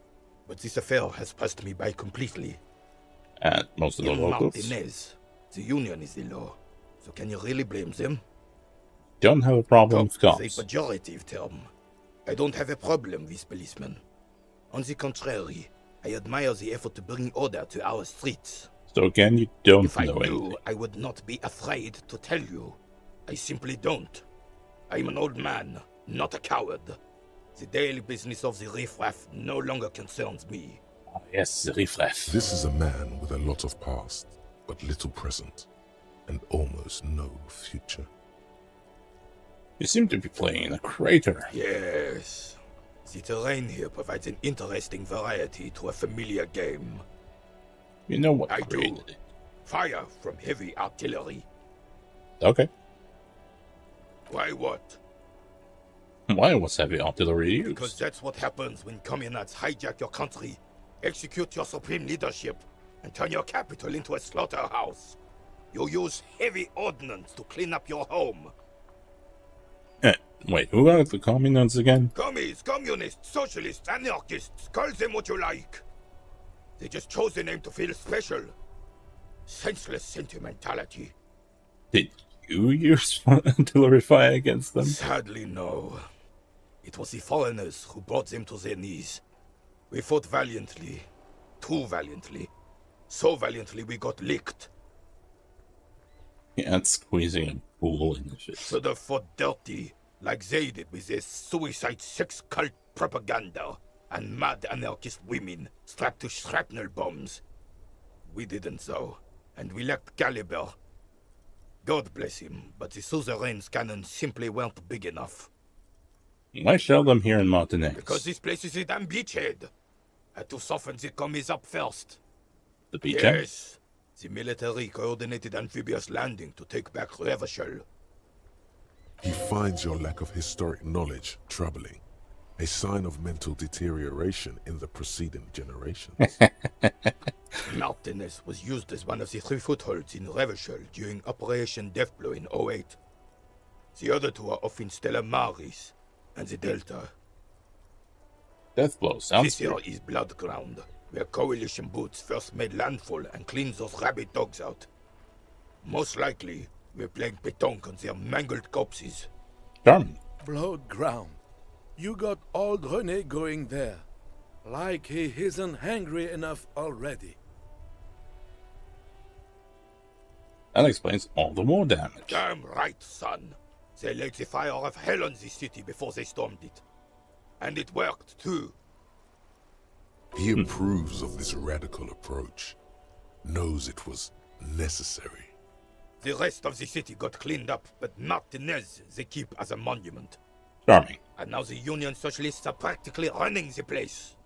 but this affair has passed me by completely. And most of the In locals? Martinez, the union is the law, so can you really blame them? Don't have a problem with Talk is cops. a pejorative term. I don't have a problem with policemen. On the contrary, I admire the effort to bring order to our streets. So again, you don't If I know knew, anything. I would not be afraid to tell you. I simply don't. I'm an old man, not a coward. The daily business of the riffraff no longer concerns me. Yes, the riffraff. This is a man with a lot of past, but little present, and almost no future. You seem to be playing in a crater. Yes. The terrain here provides an interesting variety to a familiar game. You know what I created do. it. Fire from heavy artillery. Okay. Why what? Why was heavy artillery used? Because that's what happens when communards hijack your country, execute your supreme leadership, and turn your capital into a slaughterhouse. You use heavy ordnance to clean up your home. Wait, who are the communards again? Commies, communists, socialists, anarchists, call them what you like. They just chose the name to feel special. Senseless sentimentality. Did you use artillery fire against them? Sadly, no. It was the foreigners who brought them to their knees. We fought valiantly. Too valiantly. So valiantly we got licked. Yeah, it's squeezing a pool in the shit. Should have fought dirty, like they did with their suicide sex cult propaganda and mad anarchist women strapped to shrapnel bombs. We didn't though, and we lacked caliber. God bless him, but the suzerain's cannons simply weren't big enough. Why shell them here in Martinique? Because this place is a damn beachhead. Had to soften the commies up first. The beachhead? Yes. The military coordinated amphibious landing to take back Revachol. He finds your lack of historic knowledge troubling, a sign of mental deterioration in the preceding generations. Martinez was used as one of the 3 footholds in Revachol during Operation Deathblow in 08. The other 2 are off in Stella Maris and the Delta. Deathblow sounds This here is Blood Ground, where coalition boots first made landfall and cleaned those rabid dogs out. Most likely, we're playing pétanque on their mangled corpses. Charming. Blood ground. You got old René going there. Like he isn't hungry enough already. That explains all the war damage. Damn right, son. They laid the fire of hell on this city before they stormed it. And it worked, too. He approves of this radical approach, knows it was necessary. The rest of the city got cleaned up, but Martinez they keep as a monument. Charming. And now the Union Socialists are practically running the place.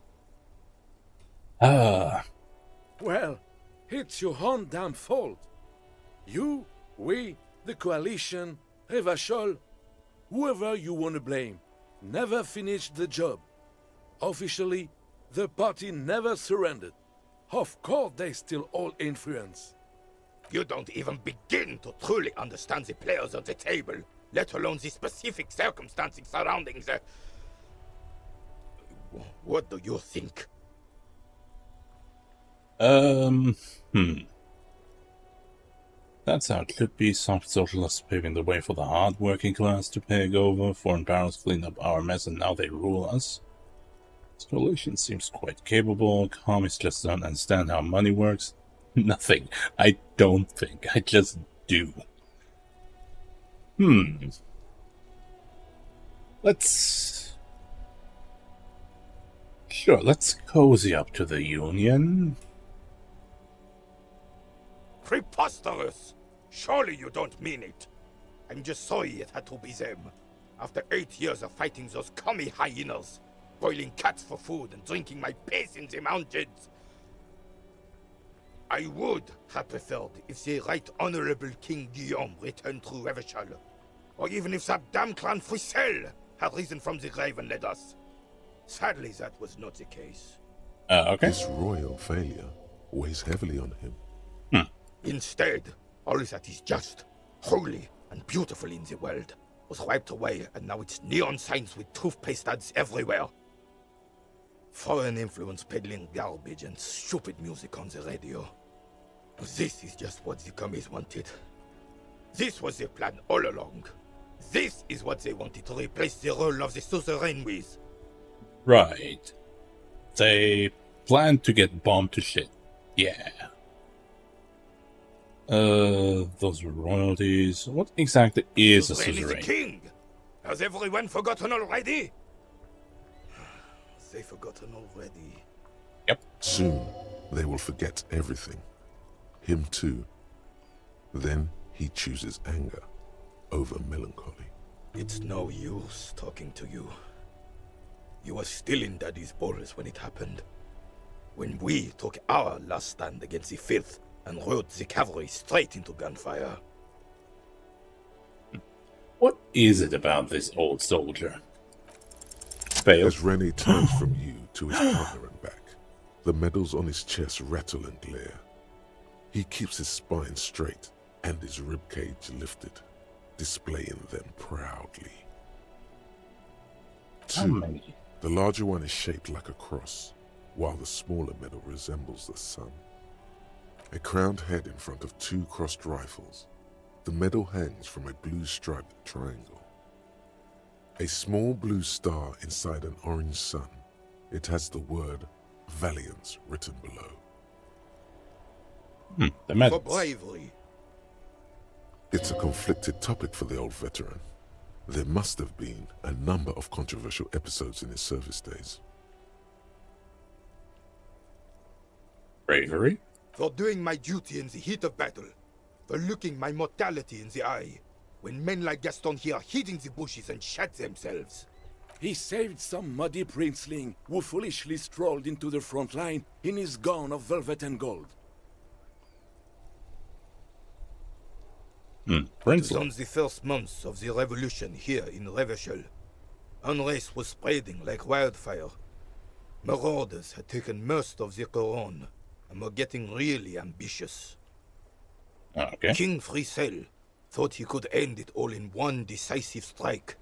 Well, it's your own damn fault. You, we, the coalition, Revachol, whoever you want to blame, never finished the job. Officially, the party never surrendered. Of course they still hold influence. You don't even begin to truly understand the players at the table, let alone the specific circumstances surrounding the... What do you think? That's how it could be. Soft socialists paving the way for the hard working class to take over. Foreign powers cleaned up our mess and now they rule us. This coalition seems quite capable. Commies just don't understand how money works. Nothing. I don't think. I just do. Let's cozy up to the Union. Preposterous! Surely you don't mean it. I'm just sorry it had to be them. After 8 years of fighting those commie hyenas, boiling cats for food and drinking my piss in the mountains. I would have preferred if the Right Honorable King Guillaume returned through Revachol, or even if that damn clan Frisel had risen from the grave and led us. Sadly, that was not the case. Okay. This royal failure weighs heavily on him. Instead, all that is just, holy, and beautiful in the world was wiped away, and now it's neon signs with toothpaste ads everywhere. Foreign influence peddling garbage and stupid music on the radio. This is just what the commies wanted. This was their plan all along. This is what they wanted to replace the role of the suzerain with. Right. They planned to get bombed to shit. Yeah. Those royalties. What exactly is a suzerain? Is the king. Has everyone forgotten already? They forgotten already. Yep. Soon, they will forget everything. Him too. Then he chooses anger over melancholy. It's no use talking to you. You were still in Daddy's balls when it happened. When we took our last stand against the filth and rode the cavalry straight into gunfire. What is it about this old soldier? Fail. As Rene turns from you to his partner and back, the medals on his chest rattle and glare. He keeps his spine straight and his ribcage lifted, displaying them proudly. Two, the larger one is shaped like a cross, while the smaller medal resembles the sun. A crowned head in front of two crossed rifles, the medal hangs from a blue striped triangle. A small blue star inside an orange sun. It has the word Valiance written below. The medals. For bravery. It's a conflicted topic for the old veteran. There must have been a number of controversial episodes in his service days. Bravery? For doing my duty in the heat of battle. For looking my mortality in the eye. When men like Gaston here hid in the bushes and shot themselves. He saved some muddy princeling who foolishly strolled into the front line in his gown of velvet and gold. It was on the first months of the revolution here in Revachol. Unrest was spreading like wildfire. Marauders had taken most of the Couronne and were getting really ambitious. Okay. King Frisel thought he could end it all in one decisive strike.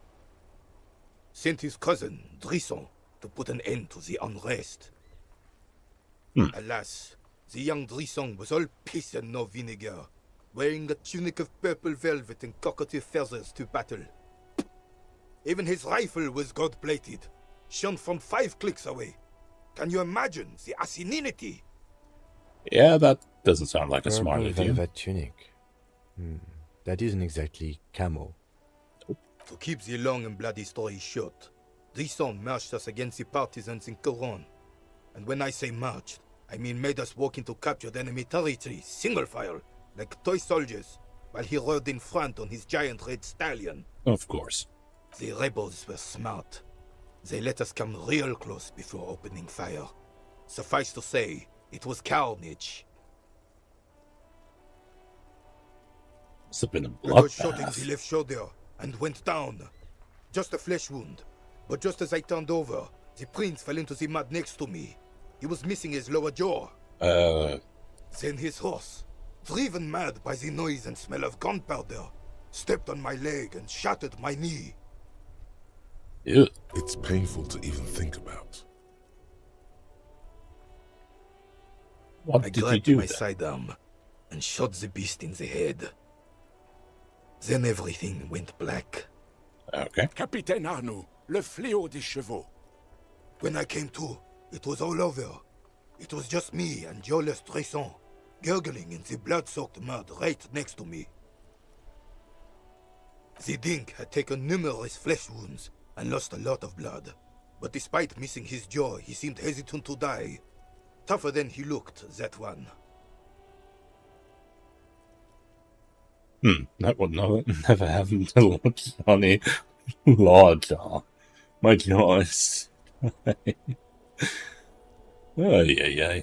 Sent his cousin, Drisson, to put an end to the unrest. Alas, the young Drisson was all piss and no vinegar, wearing a tunic of purple velvet and cockatiel feathers to battle. Even his rifle was gold-plated, shone from 5 clicks away. Can you imagine the asininity? Yeah, that doesn't sound like a Purple smart idea. velvet tunic. That isn't exactly camo. To keep the long and bloody story short, Drisson marched us against the partisans in Couronne. And when I say marched, I mean made us walk into captured enemy territory, single file, like toy soldiers, while he rode in front on his giant red stallion. Of course. The rebels were smart. They let us come real close before opening fire. Suffice to say, it was carnage. Must have been a I got shot in bloodbath. the left shoulder and went down. Just a flesh wound. But just as I turned over, the prince fell into the mud next to me. He was missing his lower jaw. Then his horse, driven mad by the noise and smell of gunpowder, stepped on my leg and shattered my knee. Ew. It's painful to even think about. What I did you grabbed do my then? sidearm and shot the beast in the head. Then everything went black. Okay. Capitaine Arnoux, le fléau des chevaux. When I came to, it was all over. It was just me and Jolas Tresson, gurgling in the blood-soaked mud right next to me. The Dink had taken numerous flesh wounds and lost a lot of blood. But despite missing his jaw, he seemed hesitant to die. Tougher than he looked, that one. That would never happen to Johnny Lawjaw. My jaw is... yeah.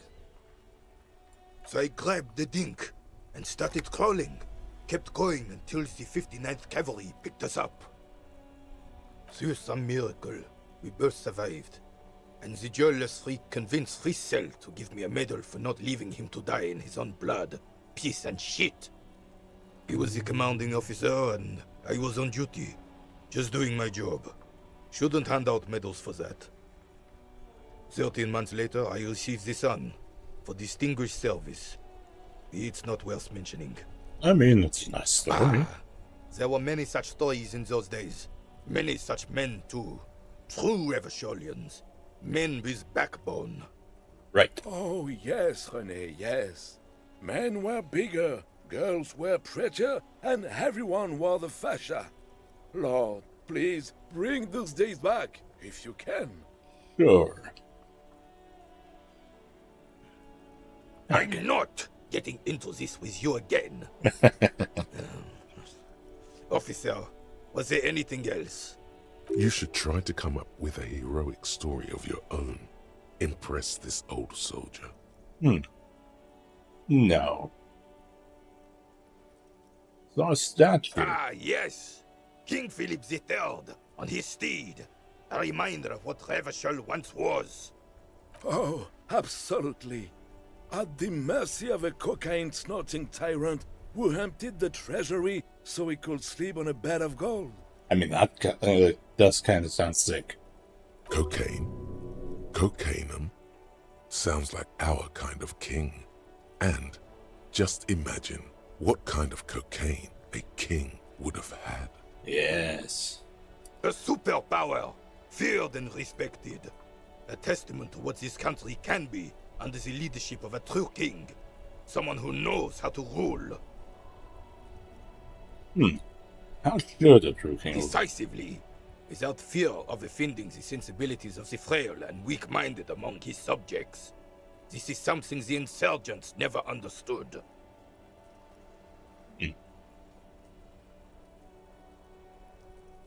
So I grabbed the Dink and started crawling. Kept going until the 59th Cavalry picked us up. Through some miracle, we both survived. And the jealous freak convinced Frisel to give me a medal for not leaving him to die in his own blood, piss and shit. He was the commanding officer and I was on duty, just doing my job. Shouldn't hand out medals for that. 13 months later, I received the Sun for distinguished service. It's not worth mentioning. I mean, it's a nice story. There were many such stories in those days. Many such men, too. True Revacholians. Men with backbone. Right. Oh, yes, René, yes. Men were bigger, girls were prettier, and everyone wore the fascia. Lord, please, bring those days back, if you can. Sure. I'm not getting into this with you again. Officer, Was there anything else? You should try to come up with a heroic story of your own. Impress this old soldier. No. Saw a statue. Ah, yes! King Philip III on his steed. A reminder of what Revachol once was. Oh, absolutely. At the mercy of a cocaine-snorting tyrant who emptied the treasury so he could sleep on a bed of gold. I mean, that does kind of sound sick. Cocaine? Cocainum? Sounds like our kind of king. And just imagine what kind of cocaine a king would have had. Yes. A superpower, feared and respected. A testament to what this country can be under the leadership of a true king. Someone who knows how to rule. How should a true king rule? Decisively, without fear of offending the sensibilities of the frail and weak-minded among his subjects. This is something the insurgents never understood.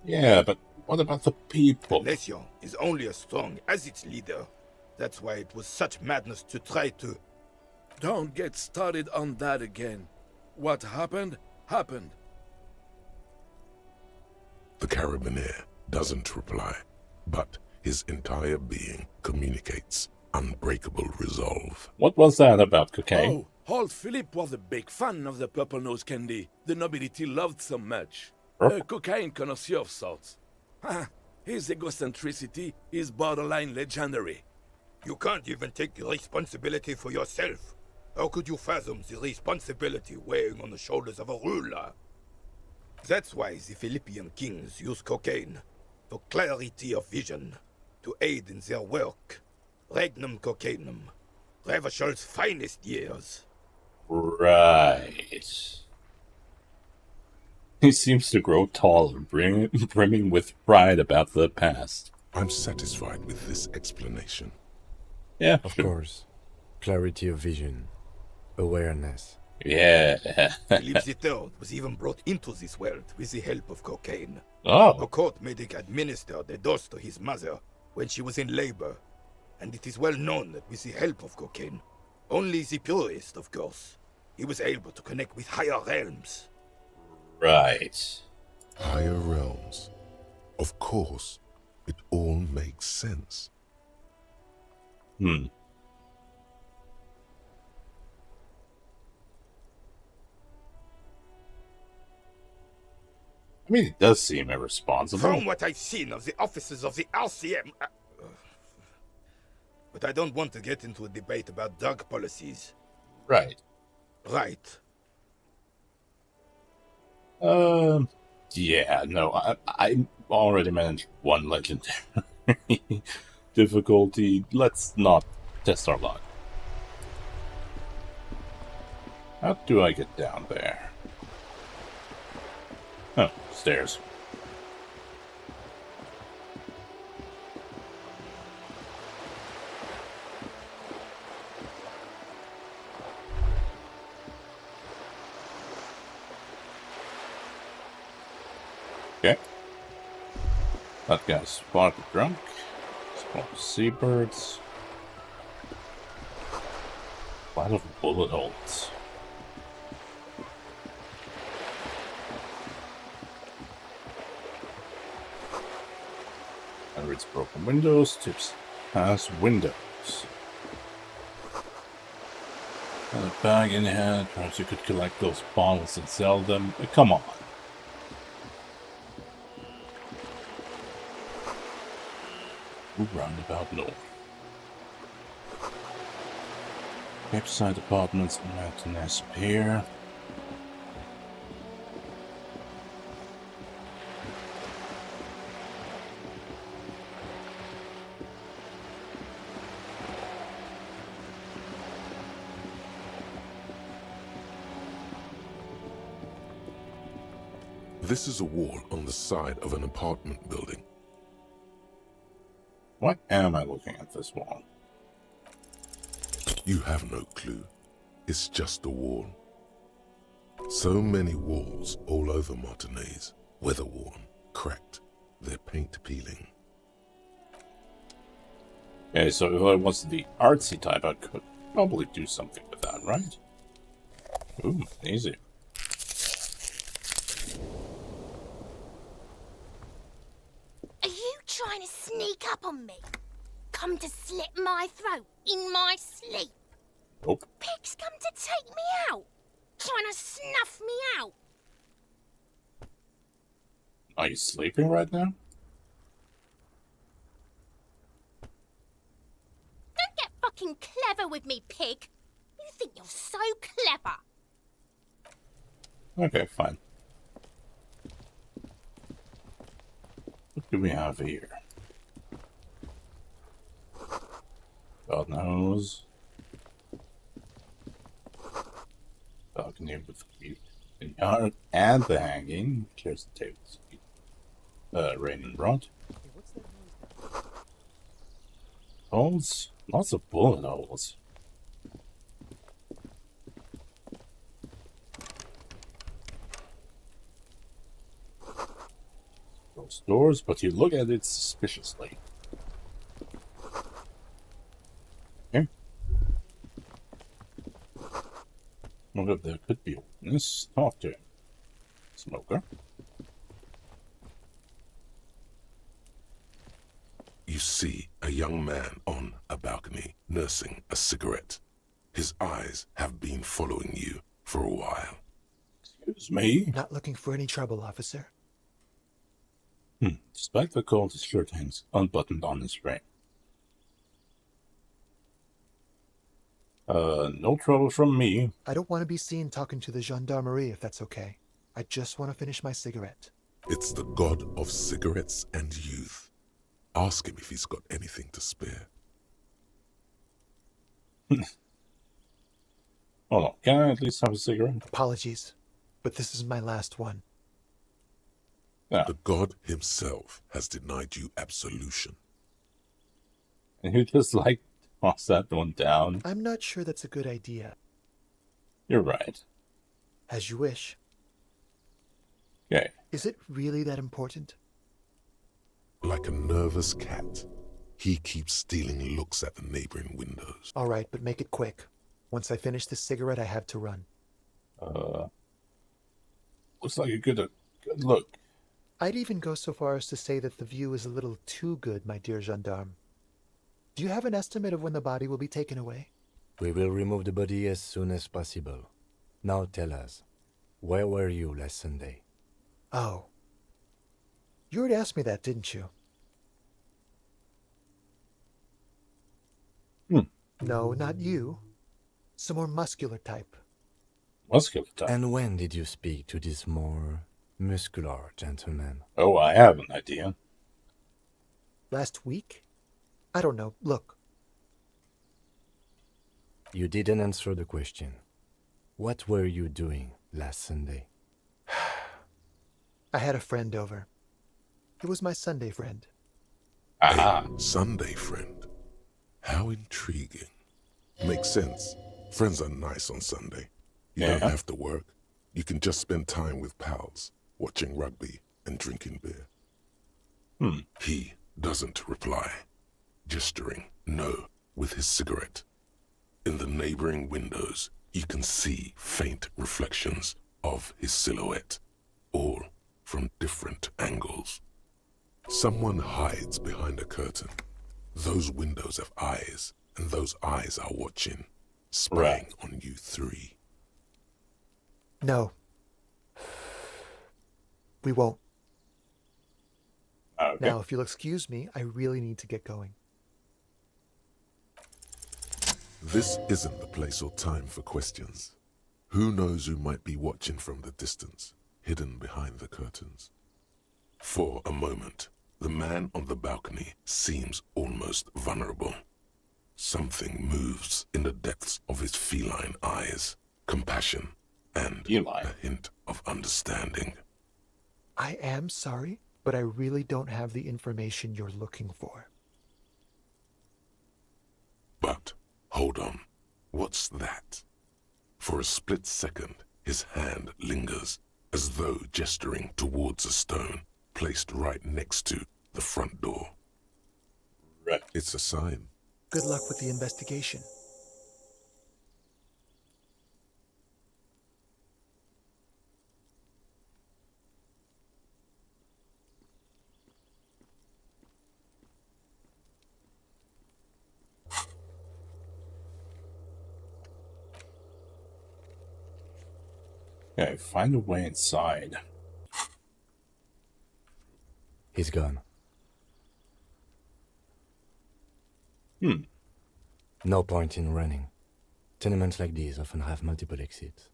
Yeah, but what about the people? The nation is only as strong as its leader. That's why it was such madness to try to... Don't get started on that again. What happened, happened. The Carabinier doesn't reply, but his entire being communicates unbreakable resolve. What was that about cocaine? Oh, old Philip was a big fan of the purple nose candy the nobility loved so much. A cocaine connoisseur of sorts. His egocentricity is borderline legendary. You can't even take the responsibility for yourself. How could you fathom the responsibility weighing on the shoulders of a ruler? That's why the Philippian kings use cocaine, for clarity of vision, to aid in their work. Regnum cocainum, Revachol's finest years. Right. He seems to grow taller, brimming with pride about the past. I'm satisfied with this explanation. Yeah, of course. Clarity of vision. Awareness. Yeah. Philip III was even brought into this world with the help of cocaine. Oh. A court medic administered a dose to his mother when she was in labor. And it is well known that with the help of cocaine, only the purest, of course, he was able to connect with higher realms. Right. Higher realms. Of course, it all makes sense. I mean, it does seem irresponsible. From what I've seen of the officers of the RCM... but I don't want to get into a debate about drug policies. Right. Right. Yeah, no, I already managed one legendary difficulty. Let's not test our luck. How do I get down there? Oh, stairs. Okay. That guy's spotted drunk. Spotted seabirds. A lot of bullet holes. And reads broken windows, tips past windows. And a bag in hand, perhaps you could collect those bottles and sell them. Come on. Roundabout north. Website apartments in Mountainous Pier. This is a wall on the side of an apartment building. Why am I looking at this wall? You have no clue. It's just a wall. So many walls all over Martinaise, weather-worn, cracked, their paint peeling. Okay, so if I was the artsy type, I could probably do something with that, right? Ooh, easy. Are you trying to sneak up on me? Come to slit my throat in my sleep? Nope. Pigs come to take me out? Trying to snuff me out? Are you sleeping right now? Don't get fucking clever with me, pig. You think you're so clever. Okay, fine. What do we have here? God knows. Balcony with the yard and the hanging. Clears the table. Rain and rod. Holes? Lots of bullet holes. Those doors, but you look at it suspiciously. Okay. Look if there could be a witness. Talk to him. Smoker. You see a young man on a balcony nursing a cigarette. His eyes have been following you for a while. Excuse me? Not looking for any trouble, officer. Despite the cold, his shirt hangs unbuttoned on his frame. No trouble from me. I don't want to be seen talking to the gendarmerie, if that's okay. I just want to finish my cigarette. It's the god of cigarettes and youth. Ask him if he's got anything to spare. Hold on, can I at least have a cigarette? Apologies, but this is my last one. Yeah. The god himself has denied you absolution. And you just like toss that one down. I'm not sure that's a good idea. You're right. As you wish. Okay. Is it really that important? Like a nervous cat, he keeps stealing looks at the neighboring windows. All right, but make it quick. Once I finish this cigarette, I have to run. Looks like a good look. I'd even go so far as to say that the view is a little too good, my dear gendarme. Do you have an estimate of when the body will be taken away? We will remove the body as soon as possible. Now tell us, where were you last Sunday? Oh. You already asked me that, didn't you? No, not you. Some more muscular type. Muscular type? And when did you speak to this more muscular gentleman? Oh, I have an idea. Last week? I don't know. Look. You didn't answer the question. What were you doing last Sunday? I had a friend over. It was my Sunday friend. Aha. A Sunday friend. How intriguing. Makes sense. Friends are nice on Sunday. You don't have to work. You can just spend time with pals, watching rugby and drinking beer. He doesn't reply, gesturing no with his cigarette. In the neighboring windows, you can see faint reflections of his silhouette, all from different angles. Someone hides behind a curtain. Those windows have eyes, and those eyes are watching, spying on you three. No. We won't. Okay. Now, if you'll excuse me, I really need to get going. This isn't the place or time for questions. Who knows who might be watching from the distance, hidden behind the curtains? For a moment, the man on the balcony seems almost vulnerable. Something moves in the depths of his feline eyes, compassion and a hint of understanding. I am sorry, but I really don't have the information you're looking for. But, hold on, what's that? For a split second, his hand lingers, as though gesturing towards a stone, placed right next to the front door. Right. It's a sign. Good luck with the investigation. Okay, find a way inside. He's gone. No point in running. Tenements like these often have multiple exits.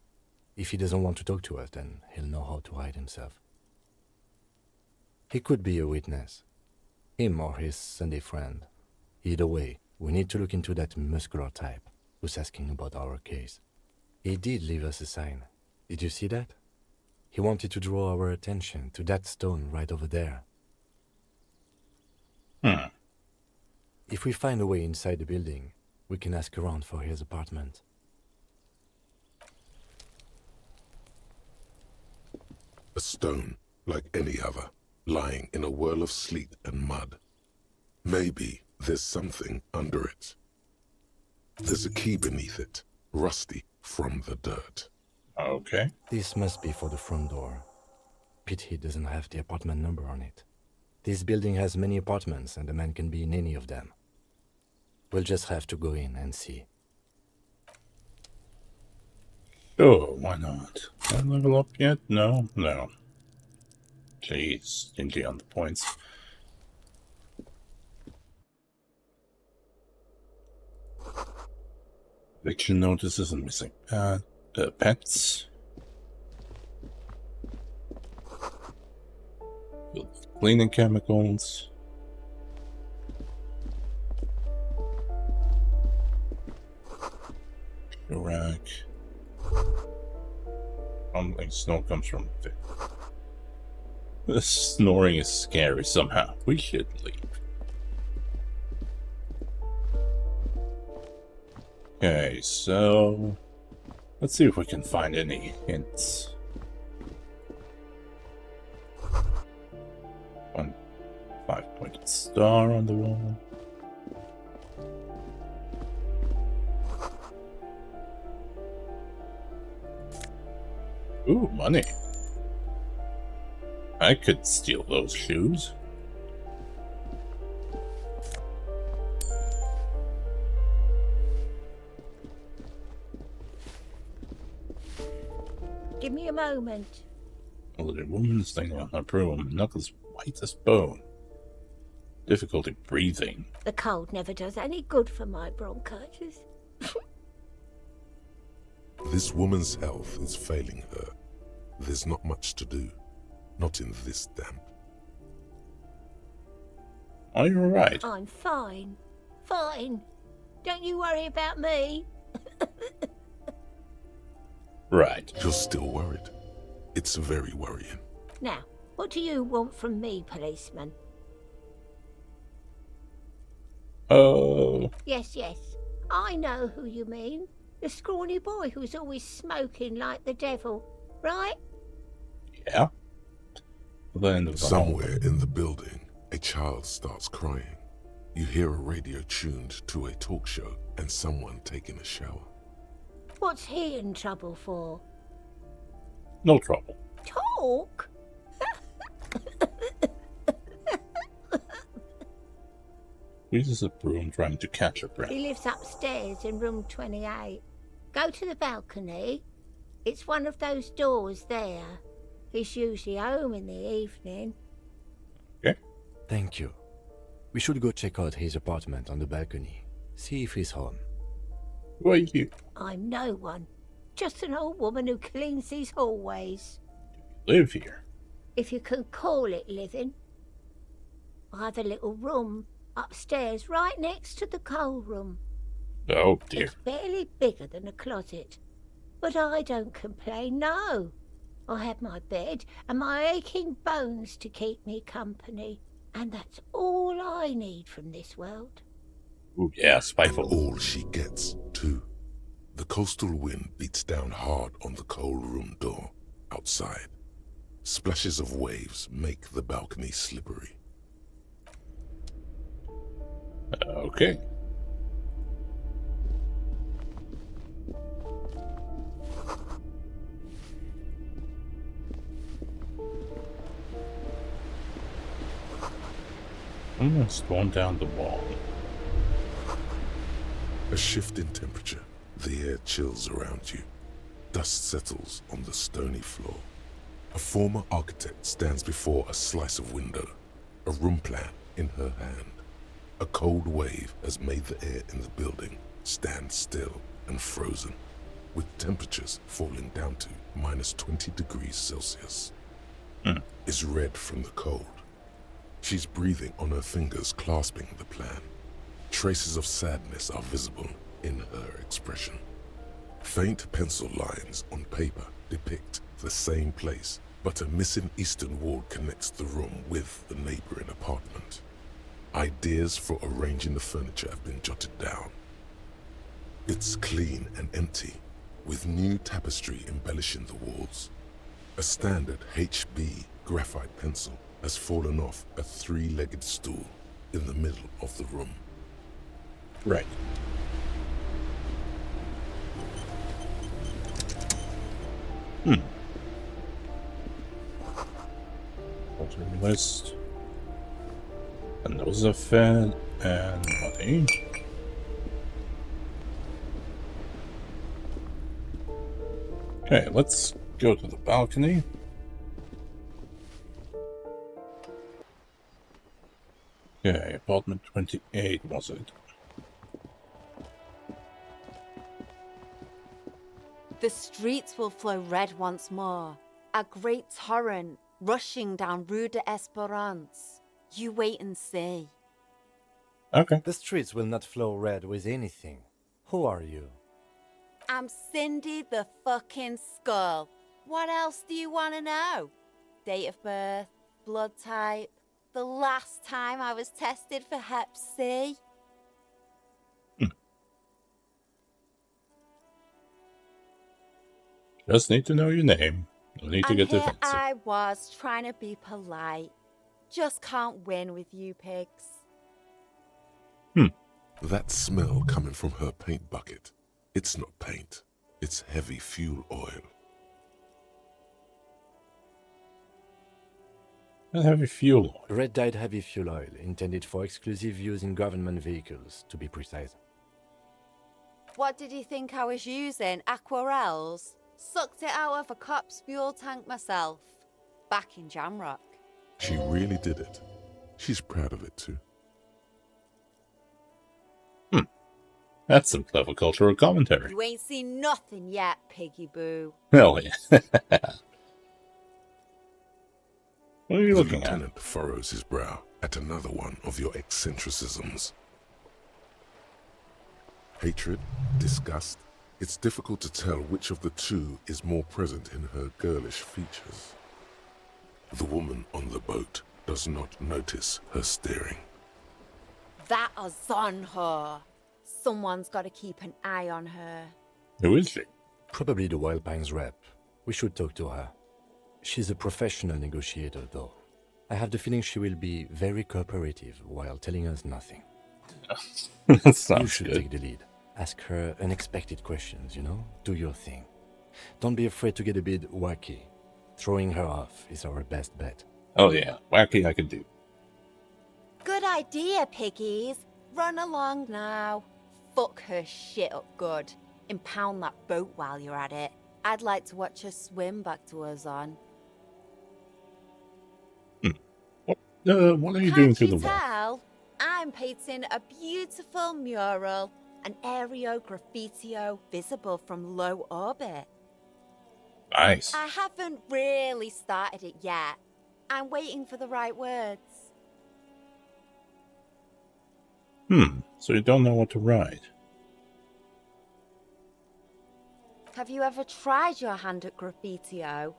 If he doesn't want to talk to us, then he'll know how to hide himself. He could be a witness. Him or his Sunday friend. Either way, we need to look into that muscular type who's asking about our case. He did leave us a sign. Did you see that? He wanted to draw our attention to that stone right over there. If we find a way inside the building, we can ask around for his apartment. A stone, like any other, lying in a whirl of sleet and mud. Maybe there's something under it. There's a key beneath it, rusty from the dirt. Okay. This must be for the front door. Pity doesn't have the apartment number on it. This building has many apartments and the man can be in any of them. We'll just have to go in and see. Sure, why not? Can I level up yet? No? No. Please, stingy on the points. Eviction notices and missing pets. Filled with cleaning chemicals. Rack. Like snow comes from the... The snoring is scary somehow. We should leave. Okay, so let's see if we can find any hints. 1 5-pointed star on the wall. Ooh, money. I could steal those shoes. Give me a moment. A little woman standing on her broom, knuckles white as bone. Difficulty breathing. The cold never does any good for my bronchitis. This woman's health is failing her. There's not much to do. Not in this damp. Are you alright? I'm fine. Fine. Don't you worry about me. Right. You're still worried. It's very worrying. Now, what do you want from me, policeman? Oh. Yes, yes. I know who you mean. The scrawny boy who's always smoking like the devil, right? Yeah. Then the Somewhere in the building, a child starts crying. You hear a radio tuned to a talk show and someone taking a shower. What's he in trouble for? No trouble. Talk? Uses a broom trying to catch her breath. He lives upstairs in room 28. Go to the balcony. It's one of those doors there. He's usually home in the evening. Okay. Thank you. We should go check out his apartment on the balcony. See if he's home. Who are you? I'm no one. Just an old woman who cleans these hallways. Live here. If you can call it living. I have a little room upstairs right next to the coal room. Oh dear. It's barely bigger than a closet. But I don't complain, no. I have my bed and my aching bones to keep me company. And that's all I need from this world. Ooh, yeah, spiteful. All she gets, too. The coastal wind beats down hard on the coal room door outside. Splashes of waves make the balcony slippery. Okay. Almost torn down the wall. A shift in temperature. The air chills around you. Dust settles on the stony floor. A former architect stands before a slice of window, a room plan in her hand. A cold wave has made the air in the building stand still and frozen, with temperatures falling down to minus 20 degrees Celsius. Is red from the cold. She's breathing on her fingers, clasping the plan. Traces of sadness are visible in her expression. Faint pencil lines on paper depict the same place, but a missing eastern wall connects the room with the neighboring apartment. Ideas for arranging the furniture have been jotted down. It's clean and empty, with new tapestry embellishing the walls. A standard HB graphite pencil has fallen off a three-legged stool in the middle of the room. Right. Ordering list. Another fan and money. Okay, let's go to the balcony. Okay, apartment 28 was it? The streets will flow red once more, a great torrent rushing down Rue d'Esperance. You wait and see. Okay. The streets will not flow red with anything. Who are you? I'm Cindy the fucking Skull. What else do you want to know? Date of birth, blood type, the last time I was tested for Hep C. Just need to know your name. No need to And get here defensive. I was trying to be polite. Just can't win with you pigs. That smell coming from her paint bucket. It's not paint. It's heavy fuel oil. And heavy fuel oil. Red-dyed heavy fuel oil, intended for exclusive use in government vehicles, to be precise. What did you think I was using? Aquarels? Sucked it out of a cop's fuel tank myself. Back in Jamrock. She really did it. She's proud of it too. That's some clever cultural commentary. You ain't seen nothing yet, piggy boo. Hell yeah. What are you The looking at? lieutenant furrows his brow at another one of your eccentricisms. Hatred, disgust. It's difficult to tell which of the two is more present in her girlish features. The woman on the boat does not notice her staring. That is on her. Someone's got to keep an eye on her. Who is she? Probably the Wild Pines rep. We should talk to her. She's a professional negotiator, though. I have the feeling she will be very cooperative while telling us nothing. That You sounds should good. take the lead. Ask her unexpected questions, you know? Do your thing. Don't be afraid to get a bit wacky. Throwing her off is our best bet. Oh yeah, wacky I could do. Good idea, piggies. Run along now. Fuck her shit up good. Impound that boat while you're at it. I'd like to watch her swim back to her zon. What are you doing to the wall? Tell? I'm painting a beautiful mural, an aereo graffitio visible from low orbit. Nice. I haven't really started it yet. I'm waiting for the right words. So you don't know what to write. Have you ever tried your hand at graffitio?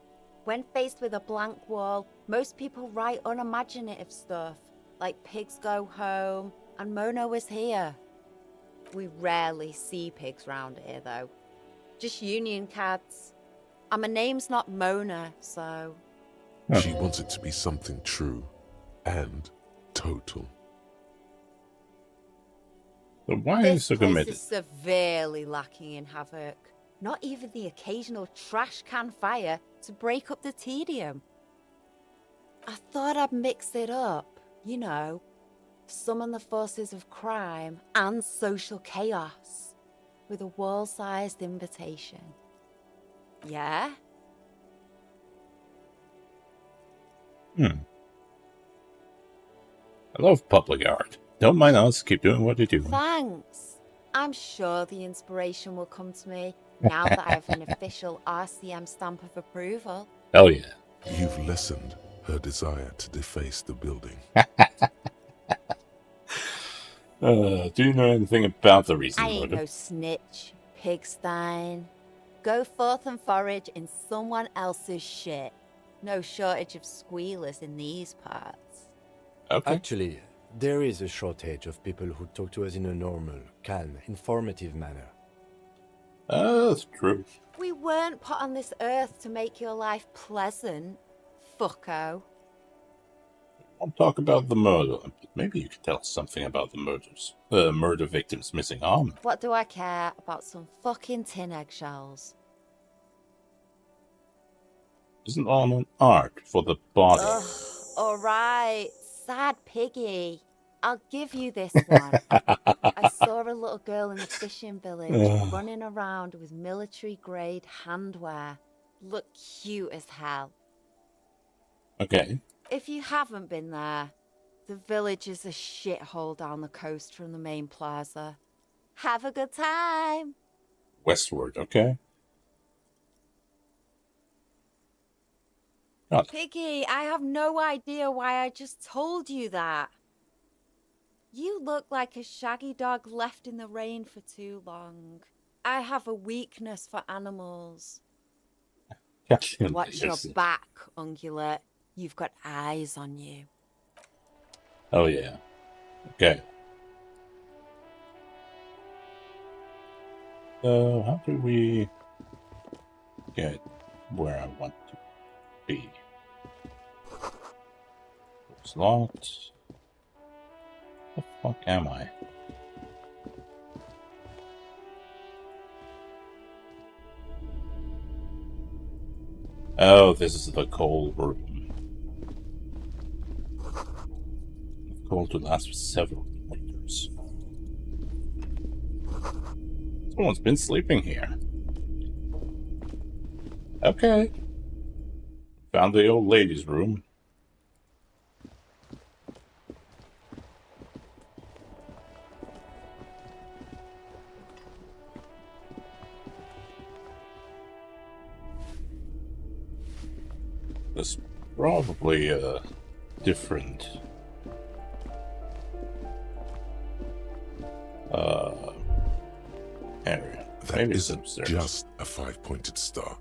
When faced with a blank wall, most people write unimaginative stuff, like pigs go home and Mona was here. We rarely see pigs round here, though. Just union cats. And my name's not Mona, so... She wants it to be something true and total. So why This is so place committed? is severely lacking in havoc. Not even the occasional trash can fire to break up the tedium. I thought I'd mix it up, you know, summon the forces of crime and social chaos with a wall-sized invitation. Yeah? I love public art. Don't mind us. Keep doing what you do. Thanks. I'm sure the inspiration will come to me now that I have an official RCM stamp of approval. Hell yeah. You've lessened her desire to deface the building. Do you know anything about the recent I ain't murder? no snitch, pigstein. Go forth and forage in someone else's shit. No shortage of squealers in these parts. Okay. Actually, there is a shortage of people who talk to us in a normal, calm, informative manner. That's true. We weren't put on this earth to make your life pleasant, fucko. I'll talk about the murder, but maybe you can tell us something about the murder victim's missing arm. What do I care about some fucking tin eggshells? Isn't armor art for the body? Ugh, alright, sad piggy. I'll give you this one. I saw a little girl in the fishing village running around with military-grade handwear. Look cute as hell. Okay. If you haven't been there, the village is a shithole down the coast from the main plaza. Have a good time. Westward, okay. God. Piggy, I have no idea why I just told you that. You look like a shaggy dog left in the rain for too long. I have a weakness for animals. Watch your back, ungulate. You've got eyes on you. Oh yeah. Okay. So how do we get where I want to be? It's locked. The fuck am I? Oh, this is the coal room. Coal to last for several winters. Someone's been sleeping here. Okay. Found the old lady's room. There's probably a different area. That Maybe isn't upstairs. just a five-pointed star.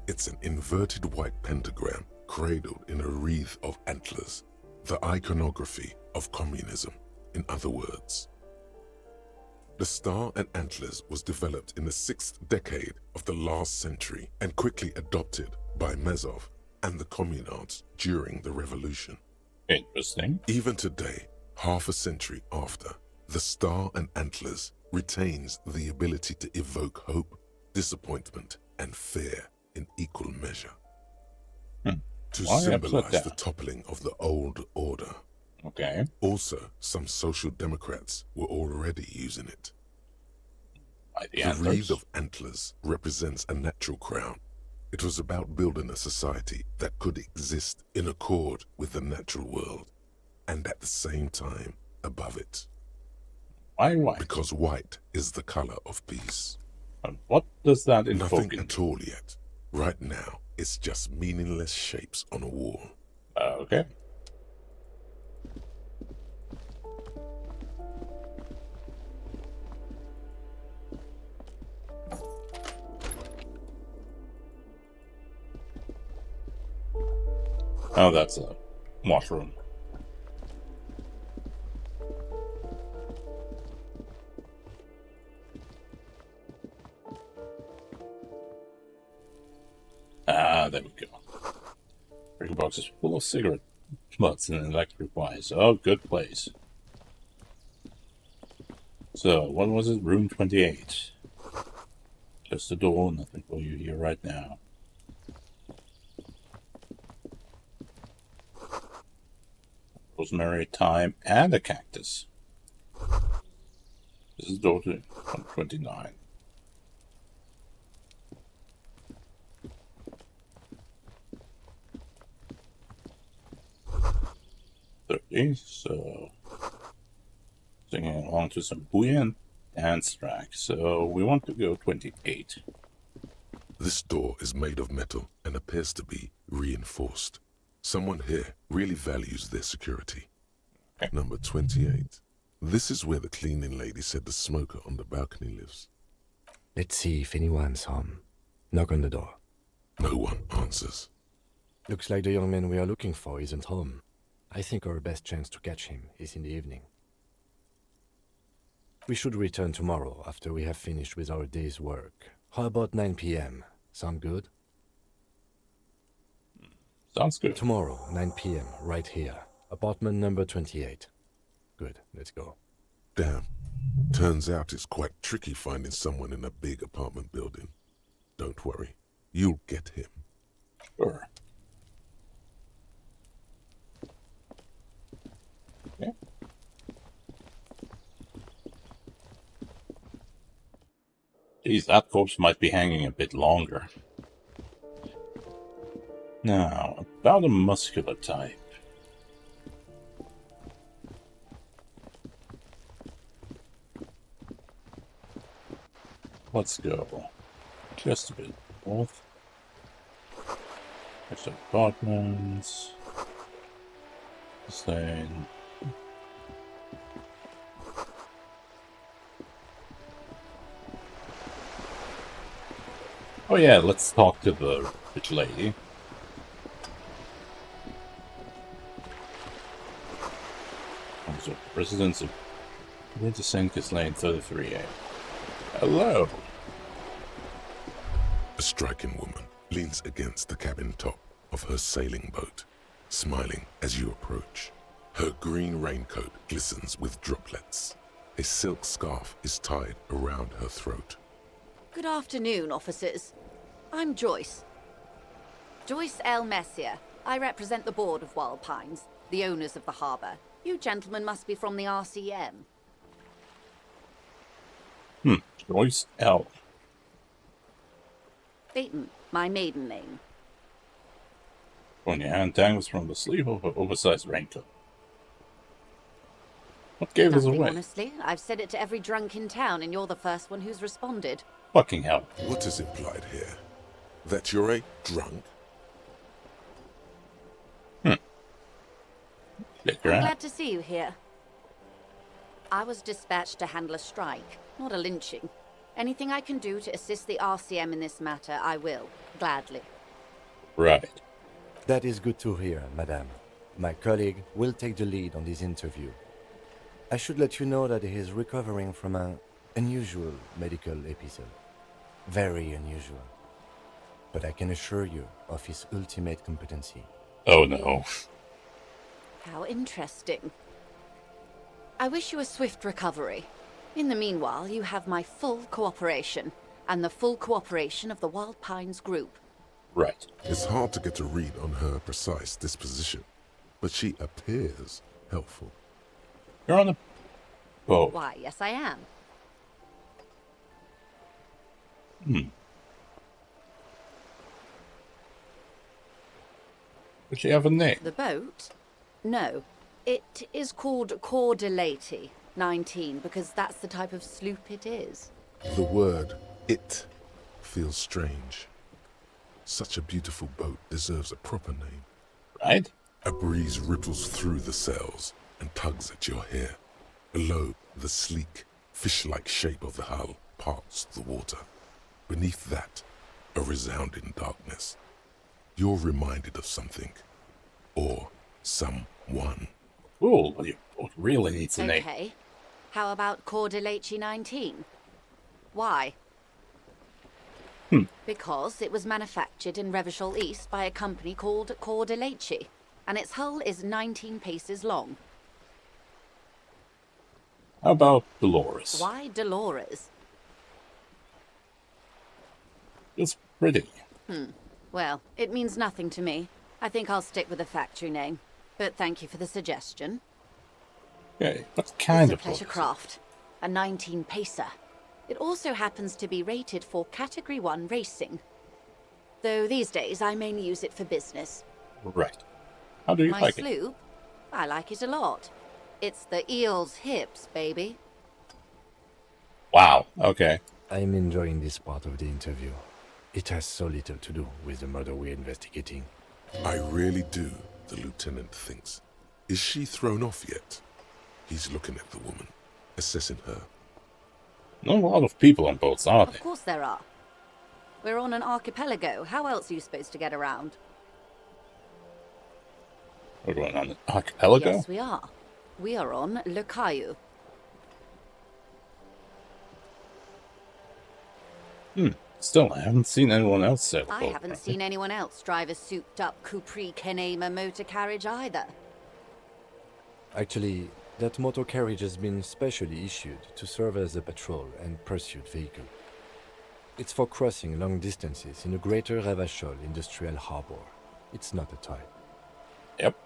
It's an inverted white pentagram cradled in a wreath of antlers. The iconography of communism, in other words. The star and antlers was developed in the 6th decade of the last century and quickly adopted by Mezov and the communards during the revolution. Interesting. Even today, half a century after, the star and antlers retains the ability to evoke hope, disappointment, and fear in equal measure. To Why symbolize upside the down? toppling of the old order. Okay. Also, some social democrats were already using it. The The wreath antlers? of antlers represents a natural crown. It was about building a society that could exist in accord with the natural world, and at the same time above it. Why white? Because white is the color of peace. And what does that invoke? Nothing at all yet. Right now, it's just meaningless shapes on a wall. Okay. Oh, that's a washroom. Ah, there we go. Break box is full of cigarette butts and electric wires. Oh, good place. So, what was it? Room 28. Just a door, nothing for you here right now. Rosemary, thyme, and a cactus. This is door to 129. So singing along to some buoyant dance track. So we want to go 28. This door is made of metal and appears to be reinforced. Someone here really values their security. Okay. Number 28. This is where the cleaning lady said the smoker on the balcony lives. Let's see if anyone's home. Knock on the door. No one answers. Looks like the young man we are looking for isn't home. I think our best chance to catch him is in the evening. We should return tomorrow after we have finished with our day's work. How about 9 p.m.? Sound good? Sounds good. Tomorrow, 9 p.m., right here. Apartment number 28. Good, let's go. Damn. Turns out it's quite tricky finding someone in a big apartment building. Don't worry. You'll get him. Sure. Okay. Geez, that corpse might be hanging a bit longer. Now, about a muscular type. Let's go just a bit north. There's some apartments. Sustain. Oh yeah, let's talk to the rich lady. Also, residents of Winter Senkis Lane 33A. Hello. A striking woman leans against the cabin top of her sailing boat, smiling as you approach. Her green raincoat glistens with droplets. A silk scarf is tied around her throat. Good afternoon, officers. I'm Joyce. Joyce L. Messier. I represent the board of Wild Pines, the owners of the harbour. You gentlemen must be from the RCM. Joyce L. Phaeton, my maiden name. When your hand dangles from the sleeve of her oversized raincoat. What gave us Nothing, away? honestly. I've said it to every drunk in town, and you're the first one who's responded. Fucking hell. What is implied here? That you're a drunk? I'm glad to see you here. I was dispatched to handle a strike, not a lynching. Anything I can do to assist the RCM in this matter, I will, gladly. Right. That is good to hear, madame. My colleague will take the lead on this interview. I should let you know that he is recovering from an unusual medical episode. Very unusual. But I can assure you of his ultimate competency. Oh no. How interesting. I wish you a swift recovery. In the meanwhile, you have my full cooperation, and the full cooperation of the Wild Pines group. Right. It's hard to get a read on her precise disposition, but she appears helpful. You're on a boat. Why, yes I am. Does she have a name? The boat? No. It is called Cor de Lady 19, because that's the type of sloop it is. The word "it" feels strange. Such a beautiful boat deserves a proper name. Right? A breeze ripples through the sails and tugs at your hair. Below, the sleek, fish-like shape of the hull parts the water. Beneath that, a resounding darkness. You're reminded of something. Or someone. Cool, but your boat really needs a name. Okay. How about Cor de Lady 19? Why? Because it was manufactured in Revachol East by a company called Cordeleche, and its hull is 19 paces long. How about Dolores? Why Dolores? It's pretty. Well, it means nothing to me. I think I'll stick with the factory name. But thank you for the suggestion. Okay, what kind It's a of pleasure book? craft. A 19 pacer. It also happens to be rated for Category 1 racing. Though these days I mainly use it for business. Right. How do you My like it? sloop? I like it a lot. It's the eel's hips, baby. Wow, okay. I'm enjoying this part of the interview. It has so little to do with the murder we're investigating. I really do, the lieutenant thinks. Is she thrown off yet? He's looking at the woman, assessing her. Not a lot of people on boats, are Of there? course there are. We're on an archipelago. How else are you supposed to get around? We're going on an archipelago? Yes, we are. We are on Le Caillou. Still, I haven't seen anyone else sail a I boat. haven't seen anyone else drive a souped-up Capri Kenema motor carriage either. Actually, that motor carriage has been specially issued to serve as a patrol and pursuit vehicle. It's for crossing long distances in the greater Revachol industrial harbor. It's not a toy. Yep.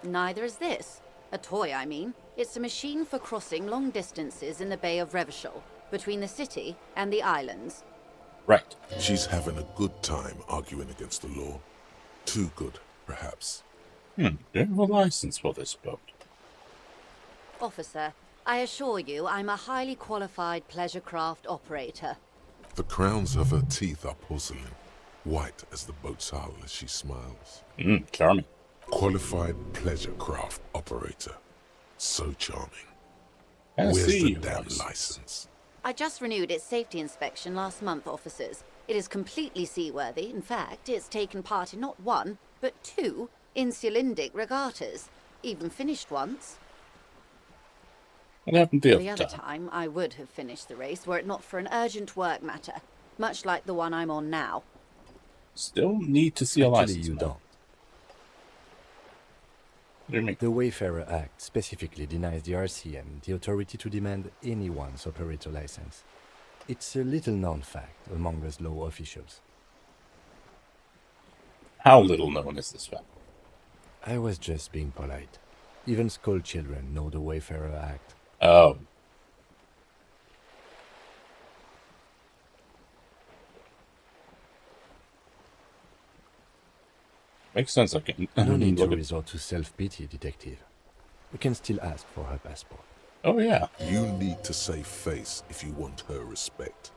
Neither is this. A toy, I mean. It's a machine for crossing long distances in the Bay of Revachol, between the city and the islands. Right. She's having a good time arguing against the law. Too good, perhaps. Do you have a license for this boat? Officer, I assure you I'm a highly qualified pleasure craft operator. The crowns of her teeth are porcelain, white as the boat's hull as she smiles. Charming. Qualified pleasure craft operator. So charming. I Where's see the damn license. license? I just renewed its safety inspection last month, officers. It is completely seaworthy. In fact, it's taken part in not one, but two Insulindic regattas. Even finished once. What happened the The other other time? time, I would have finished the race were it not for an urgent work matter, much like the one I'm on now. Still need to see a Actually, license. you man. don't. What do you mean? The Wayfarer Act specifically denies the RCM the authority to demand anyone's operator license. It's a little-known fact among us law officials. How little known is this fact? I was just being polite. Even school children know the Wayfarer Act. Oh. Makes sense, I can No need to look at... resort to self-pity, detective. We can still ask for her passport. Oh, yeah. You need to save face if you want her respect.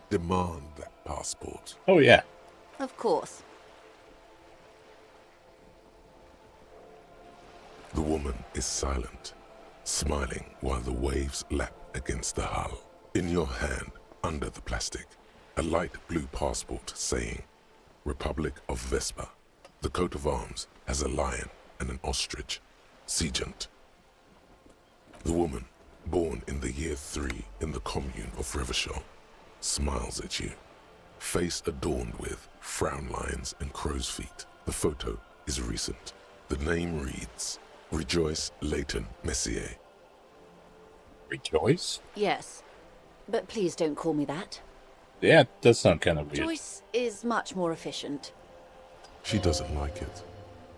Demand that passport. Oh, yeah. Of course. The woman is silent, smiling while the waves lap against the hull. In your hand, under the plastic, a light blue passport saying, Republic of Vespa. The coat of arms has a lion and an ostrich. Seagent. The woman, born in the year 3 in the commune of Revachol, smiles at you. Face adorned with frown lines and crow's feet. The photo is recent. The name reads, Rejoice Leighton Messier. Rejoice? Yes. But please don't call me that. Yeah, it does sound kind of weird. Joyce is much more efficient. She doesn't like it.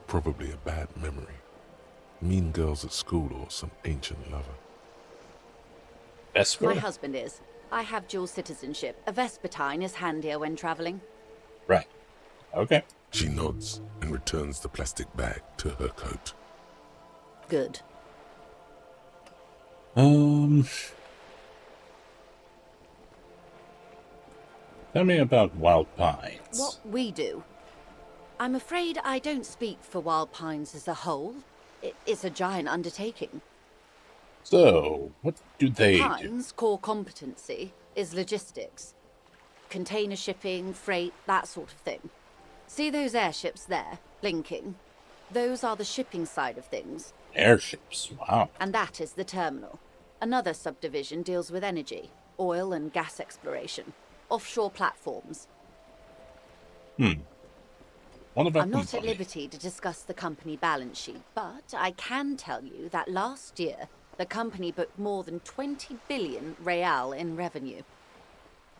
Probably a bad memory. Mean girls at school or some ancient lover. Vesper? My husband is. I have dual citizenship. A Vespertine is handier when traveling. Right. Okay. She nods and returns the plastic bag to her coat. Good. Tell me about Wild Pines. What we do. I'm afraid I don't speak for Wild Pines as a whole. It's a giant undertaking. So, what do they do? Pines' core competency is logistics. Container shipping, freight, that sort of thing. See those airships there, blinking? Those are the shipping side of things. Airships, wow. And that is the terminal. Another subdivision deals with energy, oil and gas exploration, offshore platforms. What about I'm not the at money? liberty to discuss the company balance sheet, but I can tell you that last year, the company booked more than 20 billion real in revenue.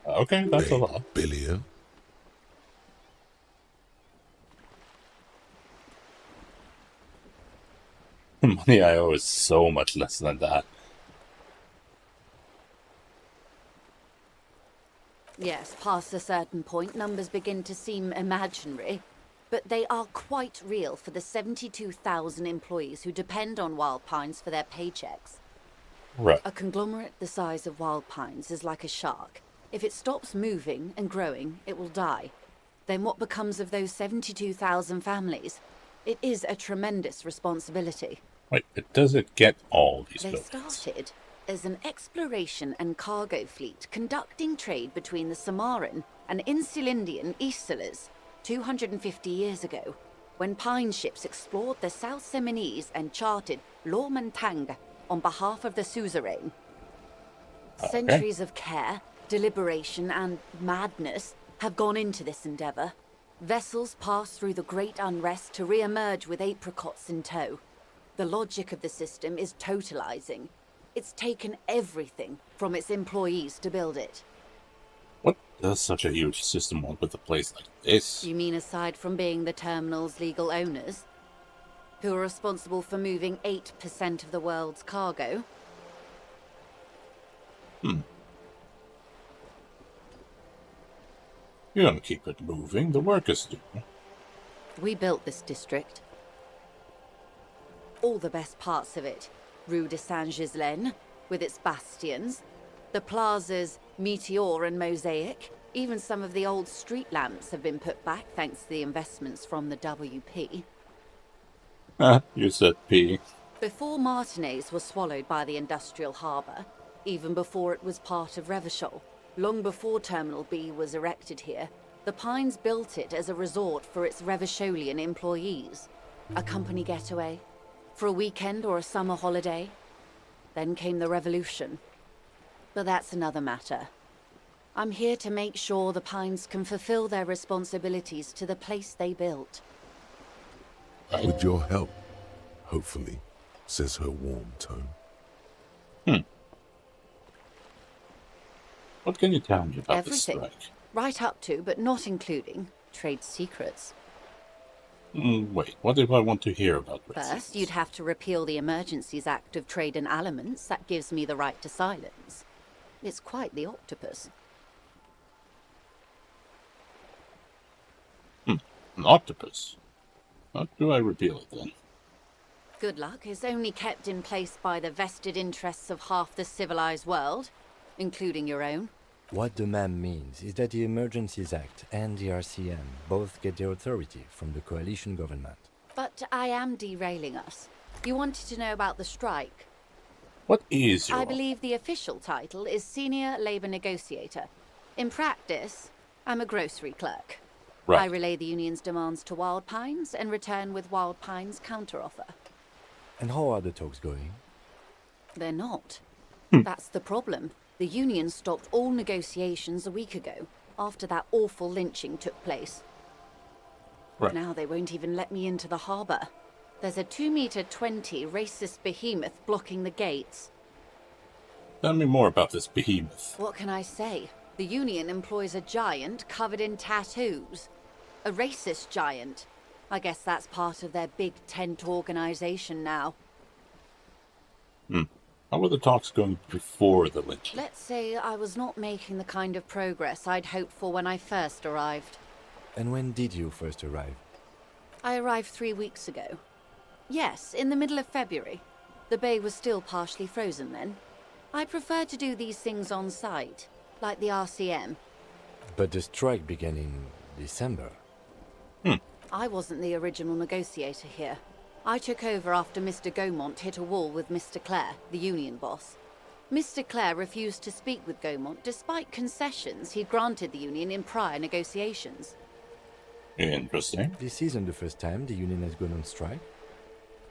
Okay, that's a lot. Billion? The money I owe is so much less than that. Yes, past a certain point, numbers begin to seem imaginary, but they are quite real for the 72,000 employees who depend on Wild Pines for their paychecks. Right. A conglomerate the size of Wild Pines is like a shark. If it stops moving and growing, it will die. Then what becomes of those 72,000 families? It is a tremendous responsibility. Wait, but does it get all these They buildings? started as an exploration and cargo fleet conducting trade between the Samaran and Insulindian Isolas 250 years ago, when pine ships explored the South Seminese and charted Lomantang on behalf of the suzerain. Centuries of care, deliberation, and madness have gone into this endeavor. Vessels pass through the great unrest to re-emerge with apricots in tow. The logic of the system is totalizing. It's taken everything from its employees to build it. What does such a huge system want with a place like this? You mean aside from being the terminal's legal owners? Who are responsible for moving 8% of the world's cargo? You're gonna keep it moving, the workers do. We built this district. All the best parts of it. Rue de Saint-Ghislain, with its bastions. The plazas Meteor and Mosaic. Even some of the old street lamps have been put back thanks to the investments from the WP. You said P. Before Martinez was swallowed by the industrial harbour, even before it was part of Revachol, long before Terminal B was erected here, the Pines built it as a resort for its Revacholian employees. A company getaway, for a weekend or a summer holiday. Then came the revolution. But that's another matter. I'm here to make sure the Pines can fulfill their responsibilities to the place they built. With your help, hopefully, says her warm tone. What can you tell me about Everything. the strike? Right up to, but not including, trade secrets. Wait, what if I want to hear about racism? First, you'd have to repeal the Emergencies Act of Trade in Aliments. That gives me the right to silence. It's quite the octopus. An octopus? How do I repeal it then? Good luck is only kept in place by the vested interests of half the civilized world, including your own. What the ma'am means is that the Emergencies Act and the RCM both get their authority from the coalition government. But I am derailing us. You wanted to know about the strike. What is your... I believe the official title is Senior Labor Negotiator. In practice, I'm a grocery clerk. Right. I relay the union's demands to Wild Pines and return with Wild Pines' counteroffer. And how are the talks going? They're not. That's the problem. The union stopped all negotiations a week ago, after that awful lynching took place. Right. Now they won't even let me into the harbour. There's a 2-meter-20 racist behemoth blocking the gates. Tell me more about this behemoth. What can I say? The union employs a giant covered in tattoos. A racist giant. I guess that's part of their big tent organisation now. How were the talks going before the lynching? Let's say I was not making the kind of progress I'd hoped for when I first arrived. And when did you first arrive? I arrived 3 weeks ago. Yes, in the middle of February. The bay was still partially frozen then. I prefer to do these things on site, like the RCM. But the strike began in December. I wasn't the original negotiator here. I took over after Mr. Gaumont hit a wall with Mr. Clare, the union boss. Mr. Clare refused to speak with Gaumont despite concessions he'd granted the union in prior negotiations. Interesting. This isn't the first time the union has gone on strike.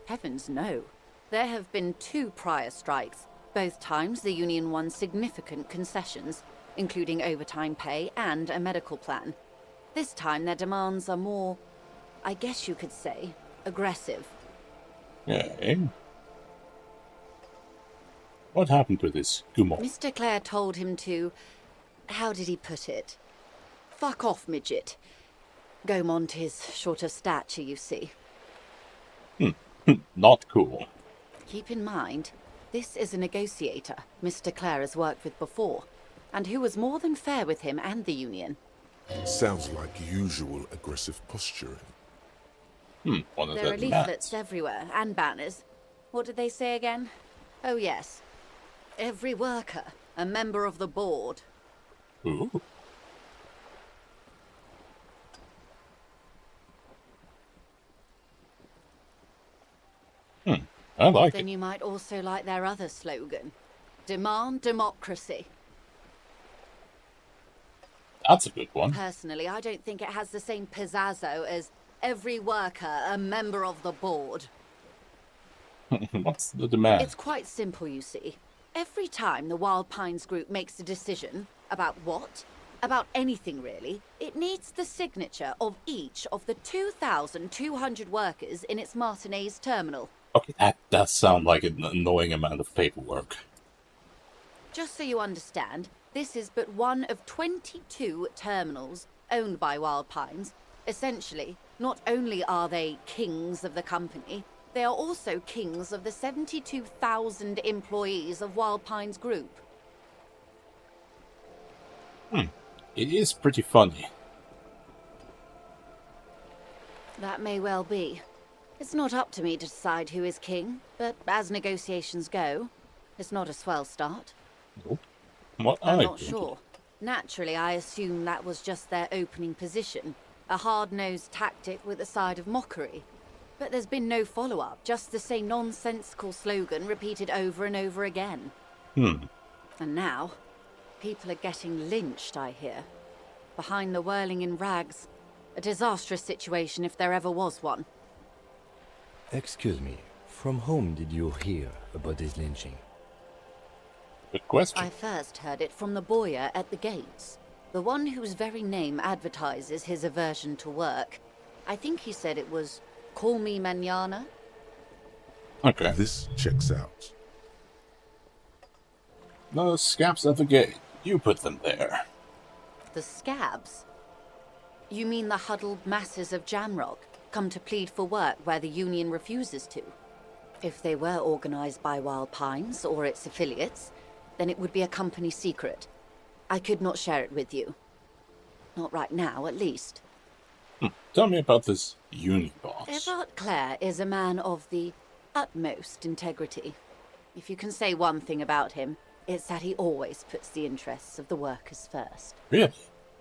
Heavens no. There have been 2 prior strikes. Both times the union won significant concessions, including overtime pay and a medical plan. This time their demands are more, I guess you could say, aggressive. Yeah. What happened to this Gumo? Mr. Clare told him to... how did he put it? Fuck off, midget. Gaumont is short of stature, you see. Not cool. Keep in mind, this is a negotiator Mr. Clare has worked with before, and who was more than fair with him and the Union. Sounds like usual aggressive posturing. One of There are the leaflets everywhere, and banners. What did they say again? Oh yes. Every worker, a member of the board. Ooh. I like Then it. you might also like their other slogan. Demand democracy. That's a good one. Personally, I don't think it has the same pizzazzo as every worker, a member of the board. What's the demand? It's quite simple, you see. Every time the Wild Pines group makes a decision, about what? About anything really, it needs the signature of each of the 2,200 workers in its Martinez terminal. Okay, that does sound like an annoying amount of paperwork. Just so you understand, this is but one of 22 terminals owned by Wild Pines. Essentially, not only are they kings of the company, they are also kings of the 72,000 employees of Wild Pines Group. It is pretty funny. That may well be. It's not up to me to decide who is king, but as negotiations go, it's not a swell start. Nope. What I'm I not think. sure. Naturally, I assume that was just their opening position, a hard-nosed tactic with a side of mockery. But there's been no follow-up, just the same nonsensical slogan repeated over and over again. And now, people are getting lynched, I hear. Behind the whirling in rags. A disastrous situation if there ever was one. Excuse me, from whom did you hear about this lynching? Good question. I first heard it from the bowyer at the gates. The one whose very name advertises his aversion to work. I think he said it was, "Call me mañana." Okay. This checks out. The scabs at the gate. You put them there. The scabs? You mean the huddled masses of Jamrock, come to plead for work where the Union refuses to? If they were organized by Wild Pines or its affiliates, then it would be a company secret. I could not share it with you. Not right now, at least. Tell me about this Union boss. Everard Clare is a man of the utmost integrity. If you can say one thing about him, it's that he always puts the interests of the workers first. Really?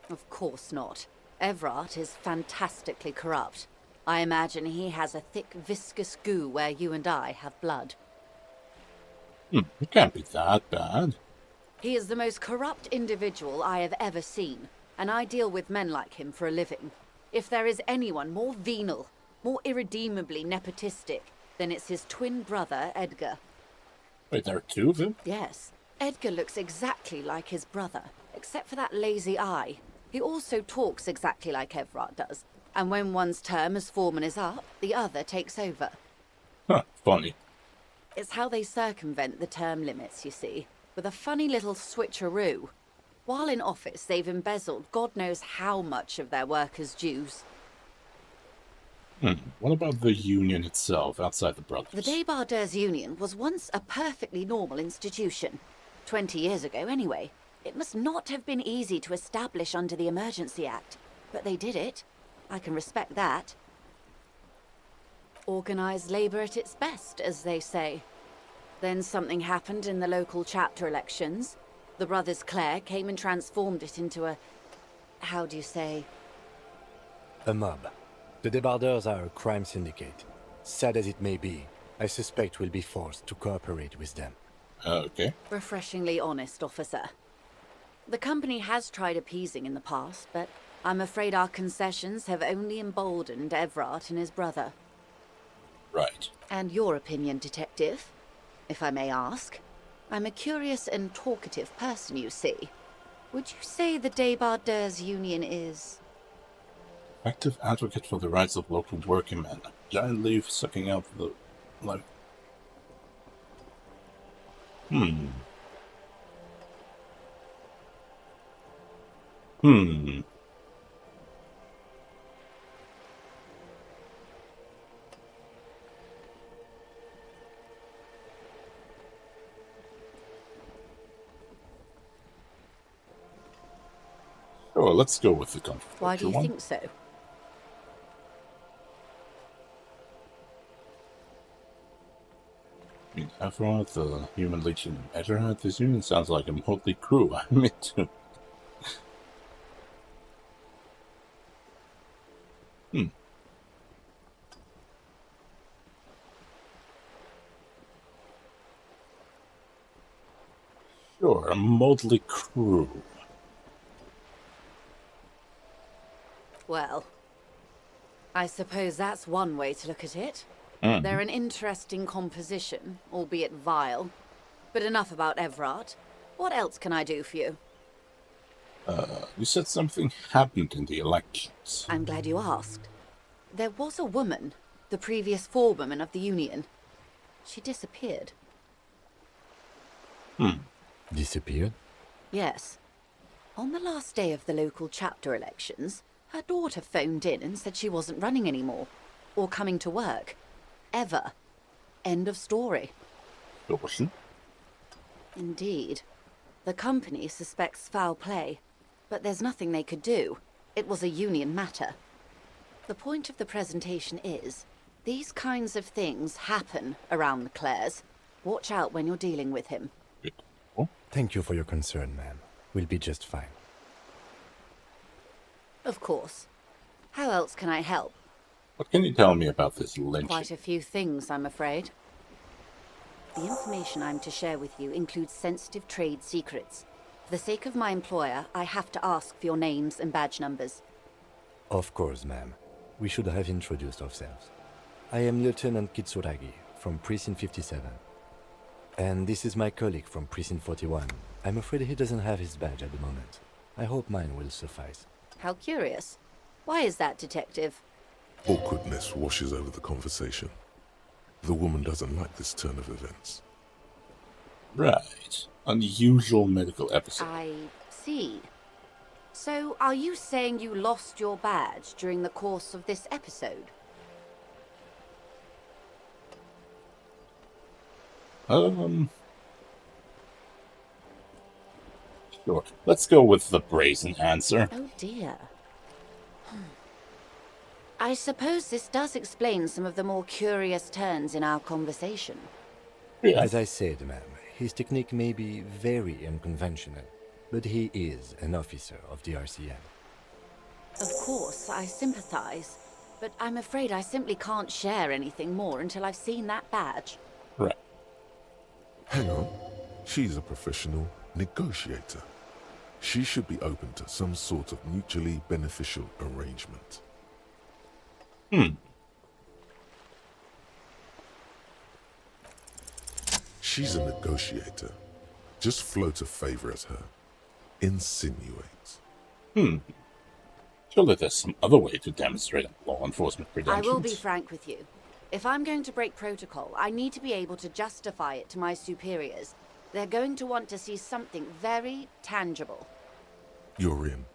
Of course not. Everard is fantastically corrupt. I imagine he has a thick, viscous goo where you and I have blood. It can't be that bad. He is the most corrupt individual I have ever seen, and I deal with men like him for a living. If there is anyone more venal, more irredeemably nepotistic, then it's his twin brother, Edgar. Wait, there are two of them? Yes. Edgar looks exactly like his brother, except for that lazy eye. He also talks exactly like Everard does, and when one's term as foreman is up, the other takes over. Huh, funny. It's how they circumvent the term limits, you see, with a funny little switcheroo. While in office, they've embezzled God knows how much of their workers' dues. What about the Union itself, outside the Brothers? The Débardeurs Union was once a perfectly normal institution. 20 years ago, anyway. It must not have been easy to establish under the Emergency Act, but they did it. I can respect that. Organised labour at its best, as they say. Then something happened in the local chapter elections. The brothers Clare came and transformed it into a... how do you say? A mob. The Débardeurs are a crime syndicate. Sad as it may be, I suspect we'll be forced to cooperate with them. Okay. Refreshingly honest, officer. The company has tried appeasing in the past, but I'm afraid our concessions have only emboldened Everard and his brother. Right. And your opinion, detective, if I may ask? I'm a curious and talkative person, you see. Would you say the Débardeurs Union is Active advocate for the rights of local working men. Giant leaf sucking out the life. Oh, let's go with the controversial one. Why do you think so? I mean, after all, the human legion Ezra, this union sounds like a motley crew I'm into. Sure, a motley crew. Well, I suppose that's one way to look at it. Mm. They're an interesting composition, albeit vile. But enough about Evrart. What else can I do for you? You said something happened in the elections. I'm glad you asked. There was a woman, the previous forewoman of the Union. She disappeared. Disappeared? Yes. On the last day of the local chapter elections, her daughter phoned in and said she wasn't running anymore. Or coming to work. Ever. End of story. Dawson? Indeed. The company suspects foul play, but there's nothing they could do. It was a union matter. The point of the presentation is, these kinds of things happen around the Clares. Watch out when you're dealing with him. Thank you for your concern, ma'am. We'll be just fine. Of course. How else can I help? What can you tell me about this lynching? Quite a few things, I'm afraid. The information I'm to share with you includes sensitive trade secrets. For the sake of my employer, I have to ask for your names and badge numbers. Of course, ma'am. We should have introduced ourselves. I am Lieutenant Kitsuragi, from Precinct 57. And this is my colleague from Precinct 41. I'm afraid he doesn't have his badge at the moment. I hope mine will suffice. How curious. Why is that, Detective? Awkwardness washes over the conversation. The woman doesn't like this turn of events. Right. Unusual medical episode. I see. So, are you saying you lost your badge during the course of this episode? Sure. Let's go with the brazen answer. Oh dear. I suppose this does explain some of the more curious turns in our conversation. Yeah. As I said, ma'am, his technique may be very unconventional, but he is an officer of the RCM. Of course, I sympathize, but I'm afraid I simply can't share anything more until I've seen that badge. Right. Hang on. She's a professional negotiator. She should be open to some sort of mutually beneficial arrangement. She's a negotiator. Just float a favor at her. Insinuate. Surely there's some other way to demonstrate law enforcement I credentials. will be frank with you. If I'm going to break protocol, I need to be able to justify it to my superiors. They're going to want to see something very tangible. You're in,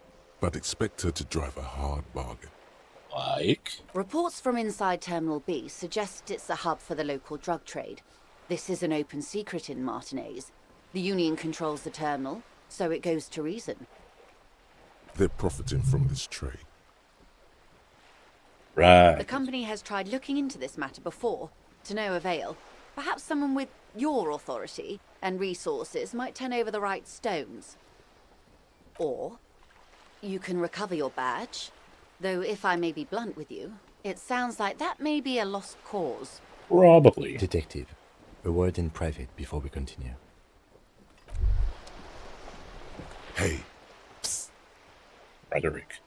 but expect her to drive a hard bargain. Like? Reports from inside Terminal B suggest it's a hub for the local drug trade. This is an open secret in Martinez. The Union controls the terminal, so it goes to reason. They're profiting from this trade. Right. The company has tried looking into this matter before, to no avail. Perhaps someone with your authority and resources might turn over the right stones. Or you can recover your badge, though if I may be blunt with you, it sounds like that may be a lost cause. Probably. Detective, a word in private before we continue. Hey. Psst. Frederick.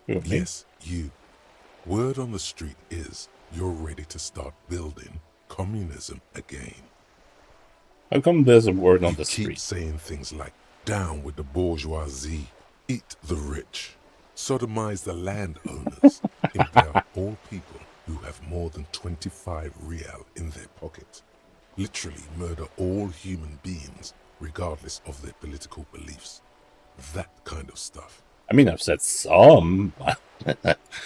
Yes, you. Word on the street is you're ready to start building communism again. How come there's a word on the Keep street? saying things like, down with the bourgeoisie, eat the rich. sodomize the landowners, impale all people who have more than 25 real in their pocket, literally murder all human beings regardless of their political beliefs. That kind of stuff. I mean, I've said some.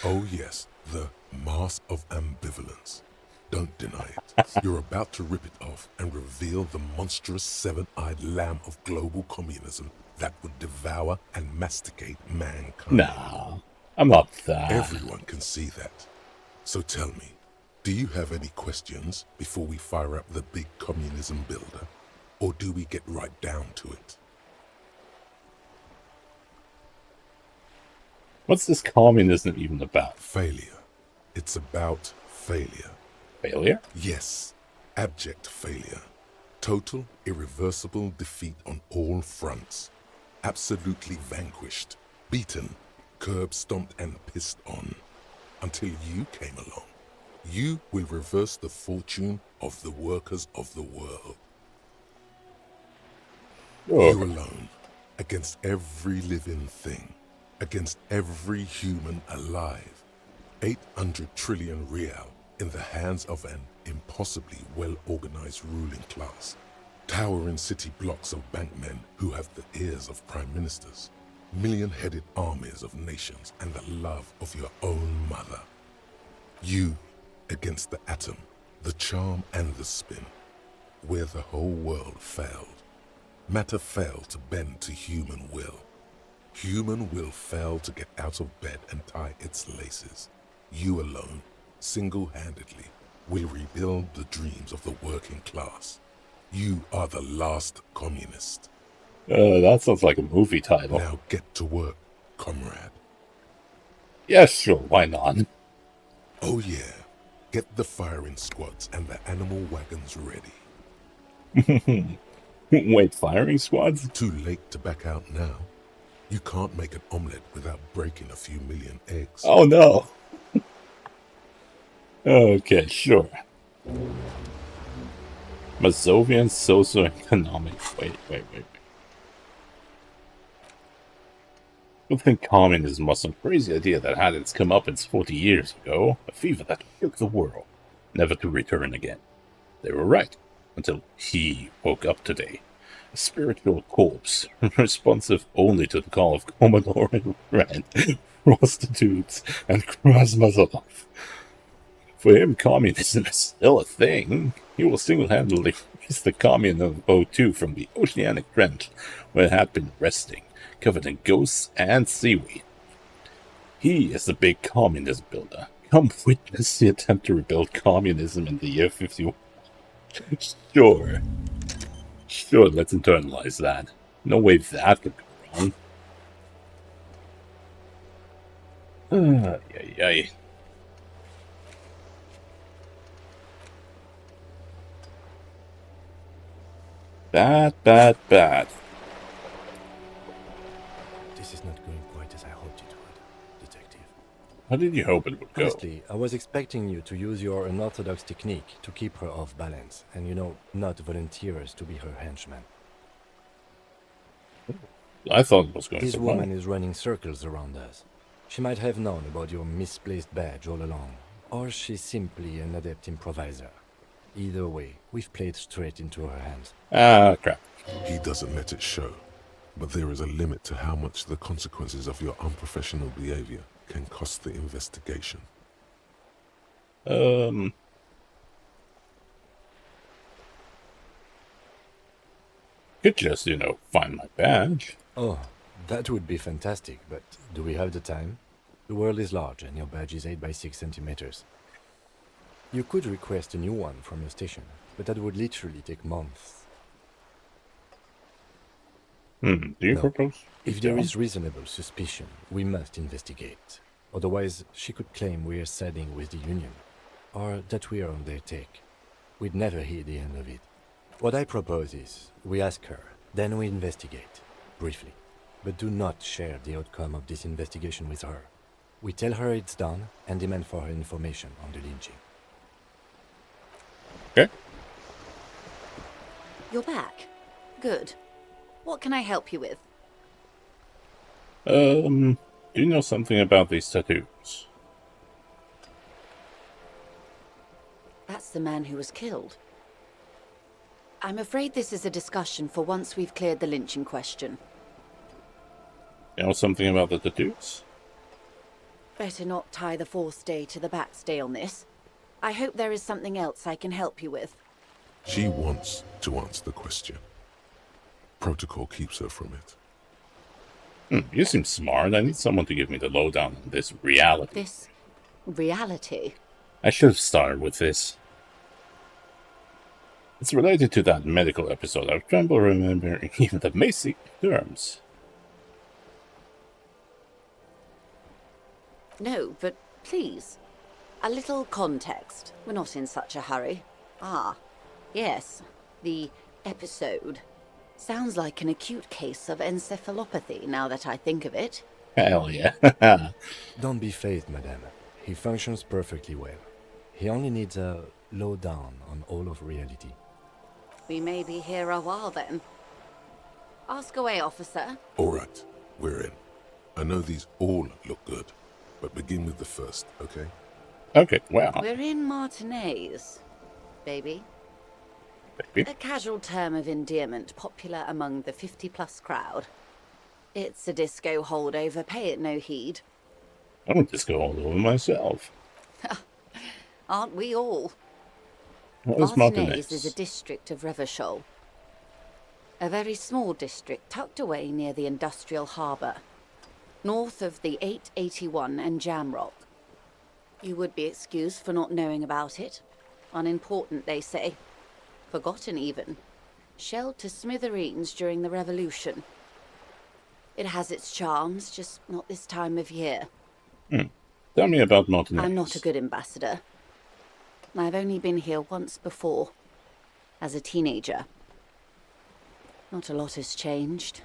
Oh yes, the mask of ambivalence. Don't deny it. You're about to rip it off and reveal the monstrous seven-eyed lamb of global communism that would devour and masticate mankind. No, I'm not that. Everyone can see that. So tell me, do you have any questions before we fire up the big communism builder? Or do we get right down to it? What's this communism even about? Failure. It's about failure. Failure? Yes, abject failure. Total, irreversible defeat on all fronts. Absolutely vanquished, beaten, curb-stomped and pissed on. Until you came along. You will reverse the fortune of the workers of the world. Oh. You alone, against every living thing, against every human alive. 800 trillion real in the hands of an impossibly well-organized ruling class. Towering city blocks of bankmen who have the ears of prime ministers. Million-headed armies of nations and the love of your own mother. You against the atom, the charm and the spin, where the whole world failed. Matter failed to bend to human will. Human will failed to get out of bed and tie its laces. You alone, single-handedly, will rebuild the dreams of the working class. You are the last communist. That sounds like a movie title. Now get to work, comrade. Yeah, sure, why not? Oh yeah, get the firing squads and the animal wagons ready. Wait, firing squads? Too late to back out now. You can't make an omelette without breaking a few million eggs. Oh no. Okay, sure. Mazovian socioeconomic. Wait. I think communism was some crazy idea that had its comeuppance 40 years ago, a fever that shook the world, never to return again. They were right, until he woke up today. A spiritual corpse, responsive only to the call of Commodore and rent, prostitutes, and Krasmazov. For him, communism is still a thing. He will single-handedly raise the commune of O2 from the oceanic trench where it had been resting, covered in ghosts and seaweed. He is the big communism builder. Come witness the attempt to rebuild communism in the year 51. Sure, let's internalize that. No way that could go wrong. Ay. Bad. This is not going quite as I hoped it would, Detective. How did you hope it would go? Honestly, I was expecting you to use your unorthodox technique to keep her off balance, and not volunteer us to be her henchman. I thought it was going to This woman is running circles around us. She might have known about your misplaced badge all along, or she's simply an adept improviser. Either way, we've played straight into her hands. Crap. He doesn't let it show, but there is a limit to how much the consequences of your unprofessional behavior can cost the investigation. Could just, find my badge. Oh, that would be fantastic, but do we have the time? The world is large and your badge is 8 by 6 centimeters. You could request a new one from your station, but that would literally take months. Do you propose? If there is reasonable suspicion, we must investigate. Otherwise, she could claim we are siding with the Union, or that we are on their take. We'd never hear the end of it. What I propose is, we ask her, then we investigate, briefly. But do not share the outcome of this investigation with her. We tell her it's done, and demand for her information on the lynching. Okay. You're back. Good. What can I help you with? Do you know something about these tattoos? That's the man who was killed. I'm afraid this is a discussion for once we've cleared the lynching question. You know something about the tattoos? Better not tie the fourth day to the bat's day on this. I hope there is something else I can help you with. She wants to answer the question. Protocol keeps her from it. You seem smart. I need someone to give me the lowdown on this reality. This reality? I should have started with this. It's related to that medical episode. I tremble remembering even the basic terms. No, but please. A little context. We're not in such a hurry. Ah, yes. The episode. Sounds like an acute case of encephalopathy, now that I think of it. Hell yeah. Don't be phased, madame. He functions perfectly well. He only needs a lowdown on all of reality. We may be here a while then. Ask away, officer. All right, we're in. I know these all look good, but begin with the first, okay? Okay, well. We're in Martinez, baby. A casual term of endearment popular among the 50-plus crowd. It's a disco holdover, pay it no heed. I'm a disco holdover myself. Aren't we all? What is Martinez is a district of Revachol. A very small district tucked away near the industrial harbour, north of the 881 and Jamrock. You would be excused for not knowing about it. Unimportant, they say. Forgotten, even. Shelled to smithereens during the Revolution. It has its charms, just not this time of year. Tell me about Martinez. I'm not a good ambassador. I've only been here once before, as a teenager. Not a lot has changed.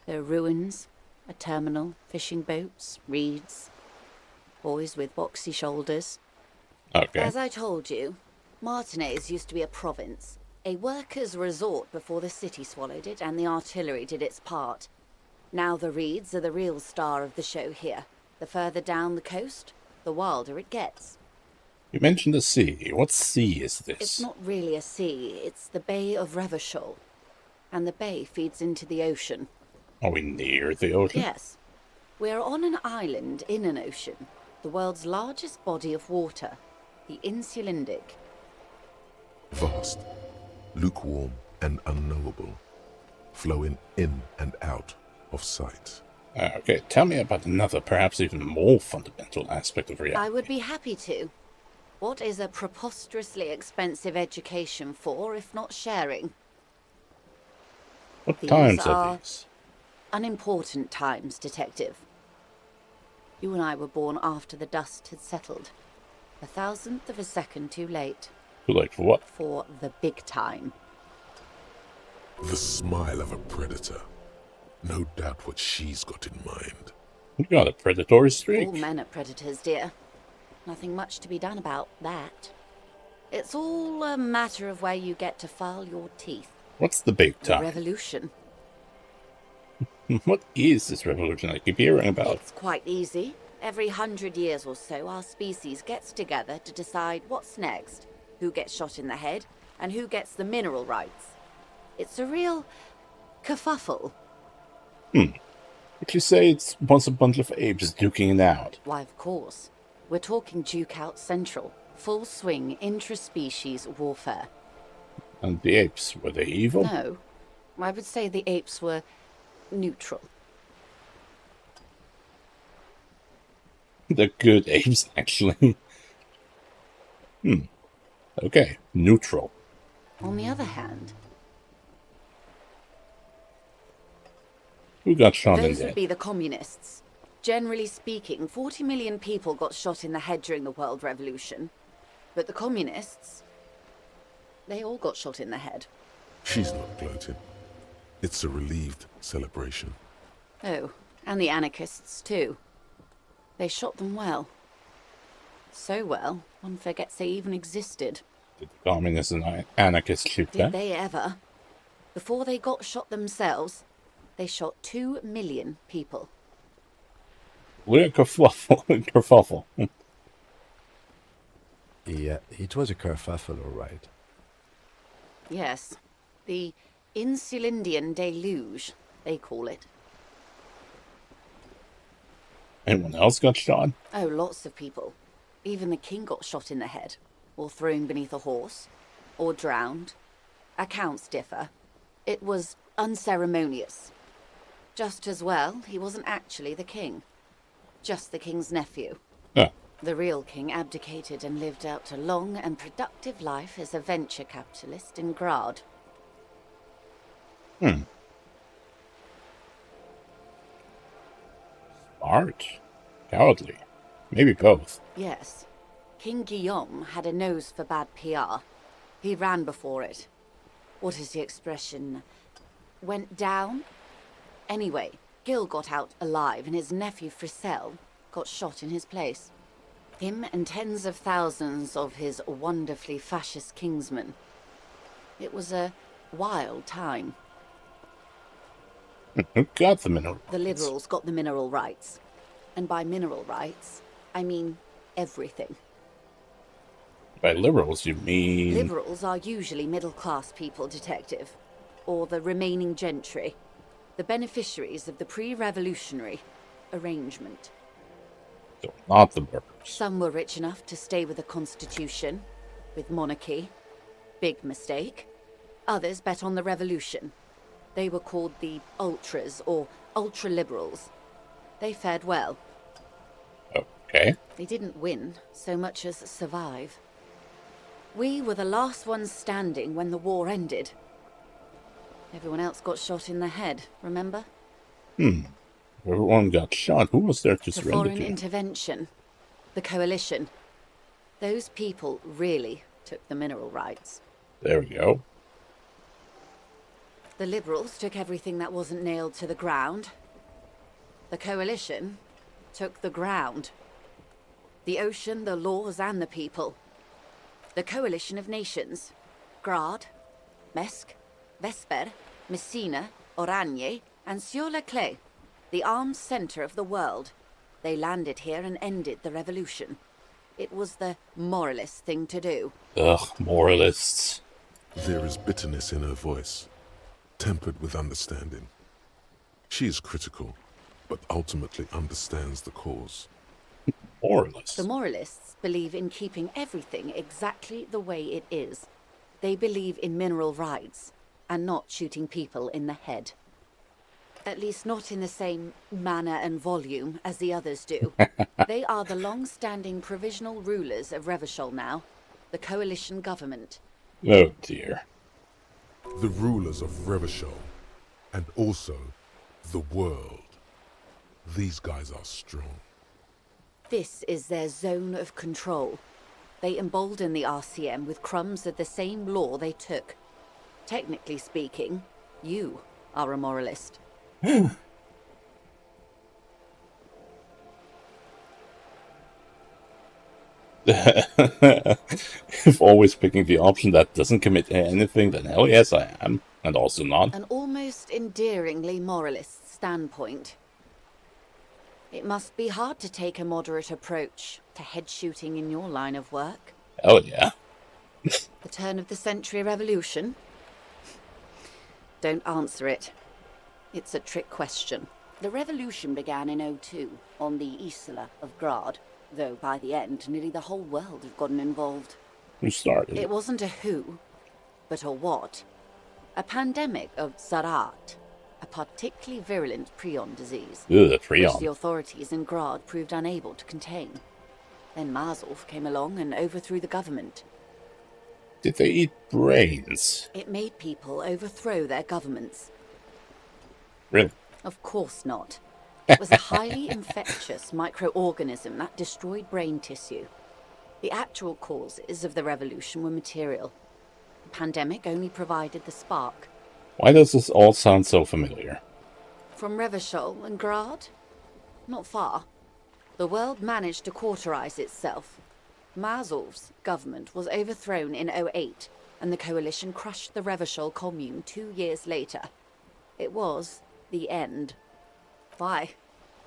There are ruins, a terminal, fishing boats, reeds, boys with boxy shoulders. Okay. As I told you, Martinez used to be a province, a workers' resort before the city swallowed it and the artillery did its part. Now the reeds are the real star of the show here. The further down the coast, the wilder it gets. You mentioned the sea. What sea is this? It's not really a sea, it's the Bay of Revachol. And the bay feeds into the ocean. Are we near the ocean? Yes. We're on an island in an ocean, the world's largest body of water, the Insulindic. Vast, lukewarm and unknowable, flowing in and out of sight. Okay, tell me about another, perhaps even more fundamental aspect of reality. I would be happy to. What is a preposterously expensive education for, if not sharing? What times are these? Unimportant times, Detective. You and I were born after the dust had settled. 1,000th of a second too late. Too late for what? For the big time. The smile of a predator. No doubt what she's got in mind. You got a predatory streak. All men are predators, dear. Nothing much to be done about that. It's all a matter of where you get to file your teeth. What's the big The time? revolution. What is this revolution I keep hearing about? It's quite easy. Every 100 years or so, our species gets together to decide what's next, who gets shot in the head, and who gets the mineral rights. It's a real kerfuffle. Would you say it's once a bunch of apes duking it out? Why, of course. We're talking Duke Out Central. Full swing intra-species warfare. And the apes, were they evil? No. I would say the apes were neutral. They're good apes, actually. Okay, neutral. On the other hand, Who got shot in those the would head? be the communists. Generally speaking, 40 million people got shot in the head during the World Revolution. But the communists, they all got shot in the head. She's not gloating. It's a relieved celebration. Oh, and the anarchists too. They shot them well. So well, one forgets they even existed. Did the communists and anarchists shoot Did them? they ever? Before they got shot themselves, they shot 2 million people. We're kerfuffle. Yeah, it was a kerfuffle, all right. Yes, the Insulindian deluge, they call it. Anyone else got shot? Oh, lots of people. Even the king got shot in the head, or thrown beneath a horse, or drowned. Accounts differ. It was unceremonious. Just as well, he wasn't actually the king. Just the king's nephew. Yeah. The real king abdicated and lived out a long and productive life as a venture capitalist in Grad. Smart. Cowardly. Maybe both. Yes. King Guillaume had a nose for bad PR. He ran before it. What is the expression? Went down? Anyway, Gil got out alive and his nephew Frisell got shot in his place. Him and tens of thousands of his wonderfully fascist kingsmen. It was a wild time. Who got the mineral rights? The liberals got the mineral rights. And by mineral rights, I mean everything. By liberals, you mean... Liberals are usually middle-class people, Detective. Or the remaining gentry. The beneficiaries of the pre-revolutionary arrangement. So not the workers. Some were rich enough to stay with the Constitution, with monarchy. Big mistake. Others bet on the revolution. They were called the ultras, or ultra-liberals. They fared well. Okay. They didn't win so much as survive. We were the last ones standing when the war ended. Everyone else got shot in the head, remember? Everyone got shot. Who was there to The surrender foreign to? intervention. The coalition. Those people really took the mineral rights. There we go. The liberals took everything that wasn't nailed to the ground. The coalition took the ground. The ocean, the laws, and the people. The coalition of nations. Grad, Mesk, Vesper, Messina, Oranje, and Sur-le-Clay. The armed center of the world. They landed here and ended the revolution. It was the moralist thing to do. Ugh, moralists. There is bitterness in her voice, tempered with understanding. She is critical, but ultimately understands the cause. Moralists? The moralists believe in keeping everything exactly the way it is. They believe in mineral rights, and not shooting people in the head. At least not in the same manner and volume as the others do. They are the long-standing provisional rulers of Revachol now, the coalition government. Oh dear. The rulers of Revachol, and also the world. These guys are strong. This is their zone of control. They embolden the RCM with crumbs of the same law they took. Technically speaking, you are a moralist. If always picking the option that doesn't commit to anything, then hell yes I am. And also not. An almost endearingly moralist standpoint. It must be hard to take a moderate approach to head shooting in your line of work. Hell yeah. The turn of the century revolution? Don't answer it. It's a trick question. The revolution began in '02 on the Isla of Grad, though by the end, nearly the whole world had gotten involved. Who started It wasn't a who, but a what. A pandemic of Zarat, a particularly virulent prion disease, Ugh, prion. which the authorities in Grad proved unable to contain. Then Mazov came along and overthrew the government. Did they eat brains? It made people overthrow their governments. Really? Of course not. It was a highly infectious microorganism that destroyed brain tissue. The actual causes of the revolution were material. The pandemic only provided the spark. Why does this all sound so familiar? From Revachol and Grad? Not far. The world managed to cauterize itself. Mazov's government was overthrown in '08, and the coalition crushed the Revachol commune 2 years later. It was the end. Why?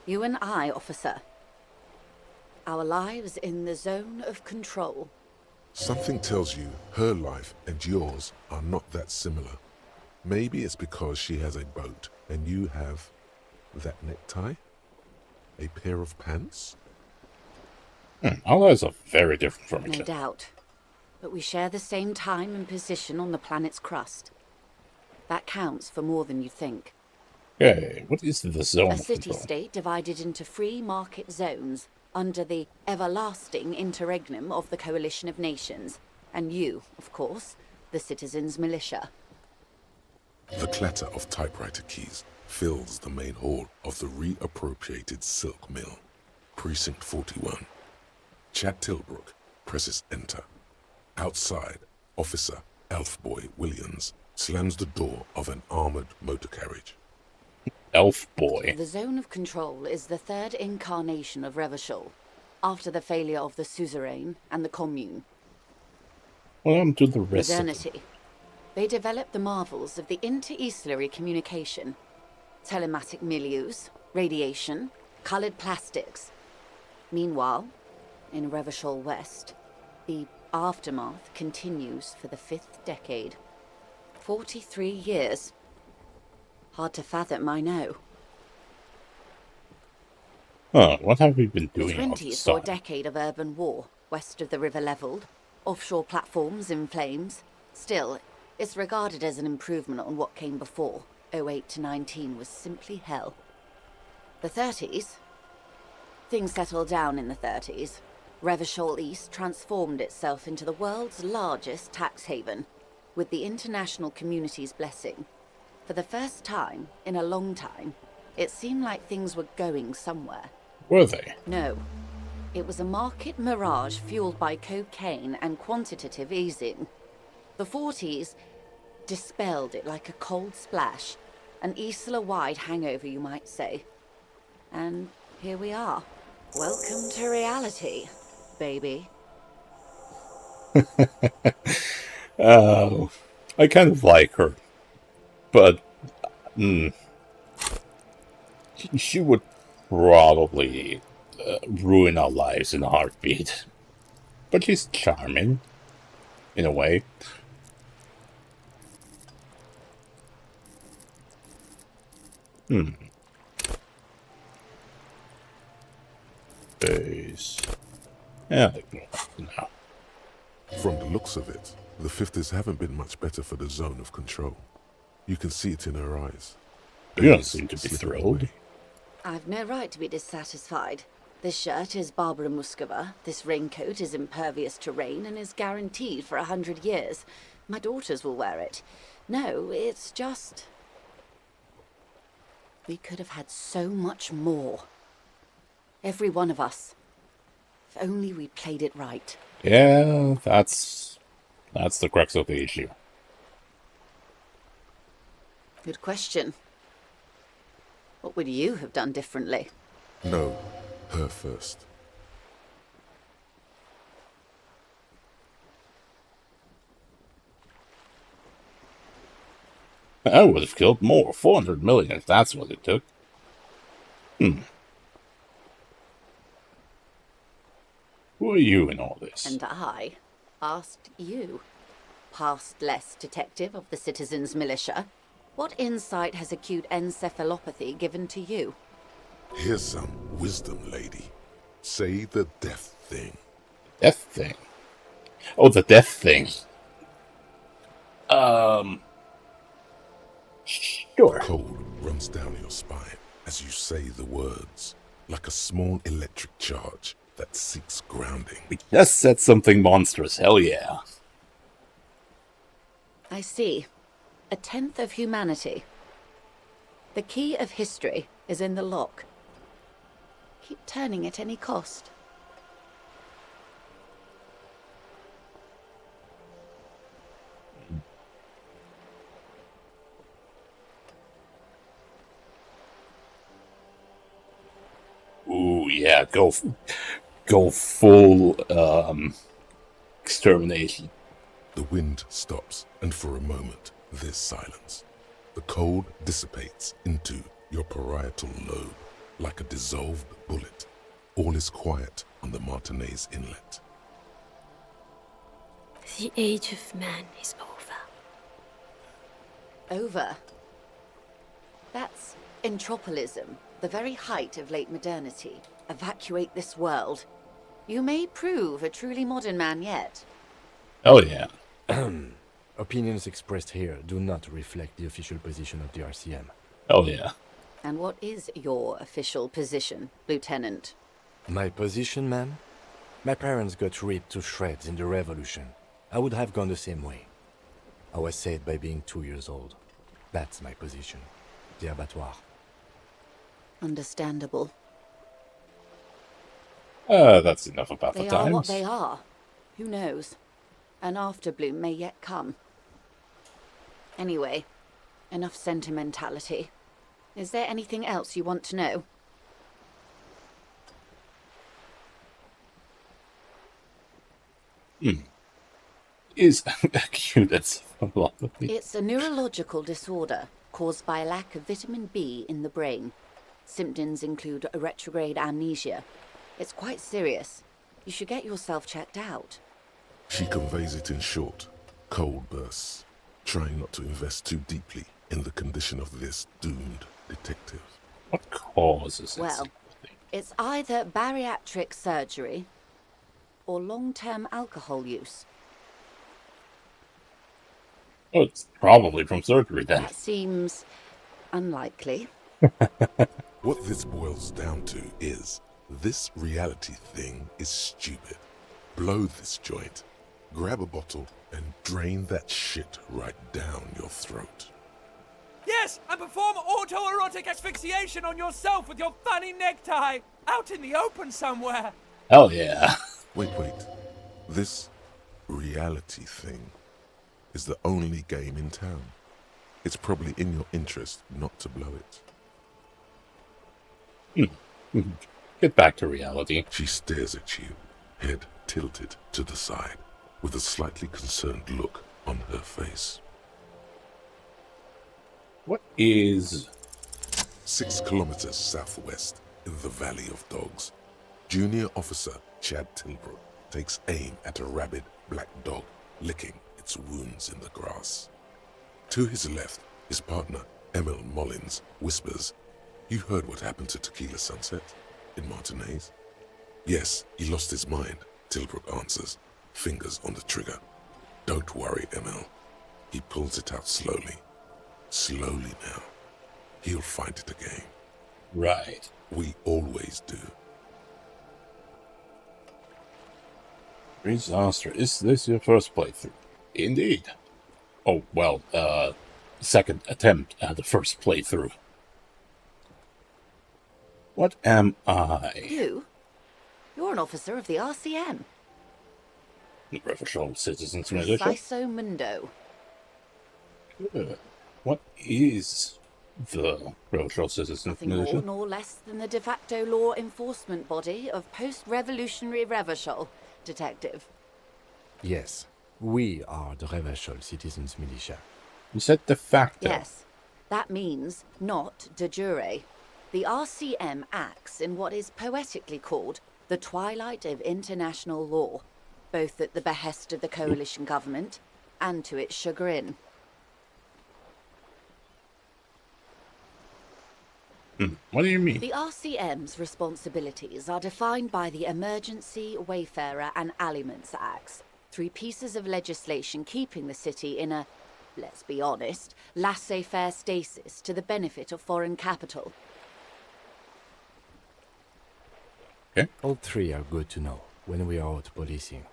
You and I, officer. Our lives in the zone of control. Something tells you her life and yours are not that similar. Maybe it's because she has a boat and you have that necktie? A pair of pants? Our lives are very different from each No other. doubt. But we share the same time and position on the planet's crust. That counts for more than you think. Okay, what is the zone A of control? city-state divided into free market zones under the everlasting interregnum of the Coalition of Nations. And you, of course, the Citizens' Militia. The clatter of typewriter keys fills the main hall of the reappropriated silk mill. Precinct 41. Chad Tilbrook presses enter. Outside, Officer Elfboy Williams slams the door of an armored motor carriage. Elfboy. The zone of control is the third incarnation of Revachol, after the failure of the Suzerain and the Commune. Welcome to the rest of them. Modernity. They developed the marvels of the inter-eastlery communication, telematic milieus, radiation, colored plastics. Meanwhile, in Revachol West, the aftermath continues for the 5th decade. 43 years. Hard to fathom, I know. Huh, what have we been The doing all 20s this saw a time? decade of urban war, west of the river leveled, offshore platforms in flames. Still, it's regarded as an improvement on what came before. 08 to 19 was simply hell. The 30s? Things settled down in the 30s. Revachol East transformed itself into the world's largest tax haven, with the international community's blessing. For the first time in a long time, it seemed like things were going somewhere. Were they? No. It was a market mirage fueled by cocaine and quantitative easing. The 40s dispelled it like a cold splash, an Isla-wide hangover, you might say. And here we are. Welcome to reality, baby. Oh, I kind of like her, but she would probably ruin our lives in a heartbeat. But she's charming, in a way. Base. Yeah, no. From the looks of it, the 50s haven't been much better for the zone of control. You can see it in her eyes. You don't Days seem to be slipping thrilled. away. I've no right to be dissatisfied. This shirt is Barbara Muscova, this raincoat is impervious to rain and is guaranteed for 100 years. My daughters will wear it. No, it's just... We could have had so much more. Every one of us. If only we played it right. Yeah, that's the crux of the issue. Good question. What would you have done differently? No, her first. I would have killed more. 400 million if that's what it took. Who are you in all this? And I asked you, past-less detective of the Citizens' Militia, what insight has acute encephalopathy given to you? Here's some wisdom, lady. Say the death thing. Death thing? Oh, the death thing. Sure. Cold runs down your spine as you say the words, like a small electric charge that seeks grounding. We just said something monstrous, hell yeah. I see. 1/10 of humanity. The key of history is in the lock. Keep turning at any cost. Ooh, yeah, go full extermination. The wind stops, and for a moment, there's silence. The cold dissipates into your parietal lobe. like a dissolved bullet. All is quiet on the Martinez Inlet. The age of man is over. Over? That's entropilism, the very height of late modernity. Evacuate this world. You may prove a truly modern man yet. Oh yeah. Opinions expressed here do not reflect the official position of the RCM. Oh yeah. And what is your official position, Lieutenant? My position, ma'am? My parents got ripped to shreds in the revolution. I would have gone the same way. I was saved by being 2 years old. That's my position. The abattoir. Understandable. That's enough about They the are times. what they are. Who knows? An afterbloom may yet come. Anyway, enough sentimentality. Is there anything else you want to know? Is acute encephalopathy. It's a neurological disorder caused by a lack of vitamin B in the brain. Symptoms include a retrograde amnesia. It's quite serious. You should get yourself checked out. She conveys it in short, cold bursts, trying not to invest too deeply in the condition of this doomed detective. What causes it? Well, it's either bariatric surgery or long-term alcohol use. Oh, it's probably from surgery then. That seems unlikely. What this boils down to is, this reality thing is stupid. Blow this joint, grab a bottle, and drain that shit right down your throat. Yes, and perform autoerotic asphyxiation on yourself with your funny necktie, out in the open somewhere. Hell yeah. Wait. This reality thing is the only game in town. It's probably in your interest not to blow it. Get back to reality. She stares at you, head tilted to the side, with a slightly concerned look on her face. What is... 6 kilometers southwest, in the Valley of Dogs, Junior Officer Chad Tilbrook takes aim at a rabid black dog licking its wounds in the grass. To his left, his partner, Emil Mullins, whispers, "You heard what happened to Tequila Sunset in Martinez?" "Yes, he lost his mind," Tilbrook answers, fingers on the trigger. "Don't worry, Emil." He pulls it out slowly. Slowly now. He'll find it again. Right. We always do. Disaster. Is this your first playthrough? Indeed. Oh, well, second attempt at the first playthrough. What am I? You? You're an officer of the RCM. The Revachol Citizens Militia? Preciso Mundo. What is the Revachol Citizens Nothing Militia? more nor less than the de facto law enforcement body of post-revolutionary Revachol, Detective. Yes, we are the Revachol Citizens Militia. You said de facto. Yes, that means not de jure. The RCM acts in what is poetically called the twilight of international law, both at the behest of the coalition government and to its chagrin. What do you mean? The RCM's responsibilities are defined by the Emergency, Wayfarer and Aliments Acts, 3 pieces of legislation keeping the city in a, let's be honest, laissez-faire stasis to the benefit of foreign capital. Okay. All 3 are good to know when we are out policing.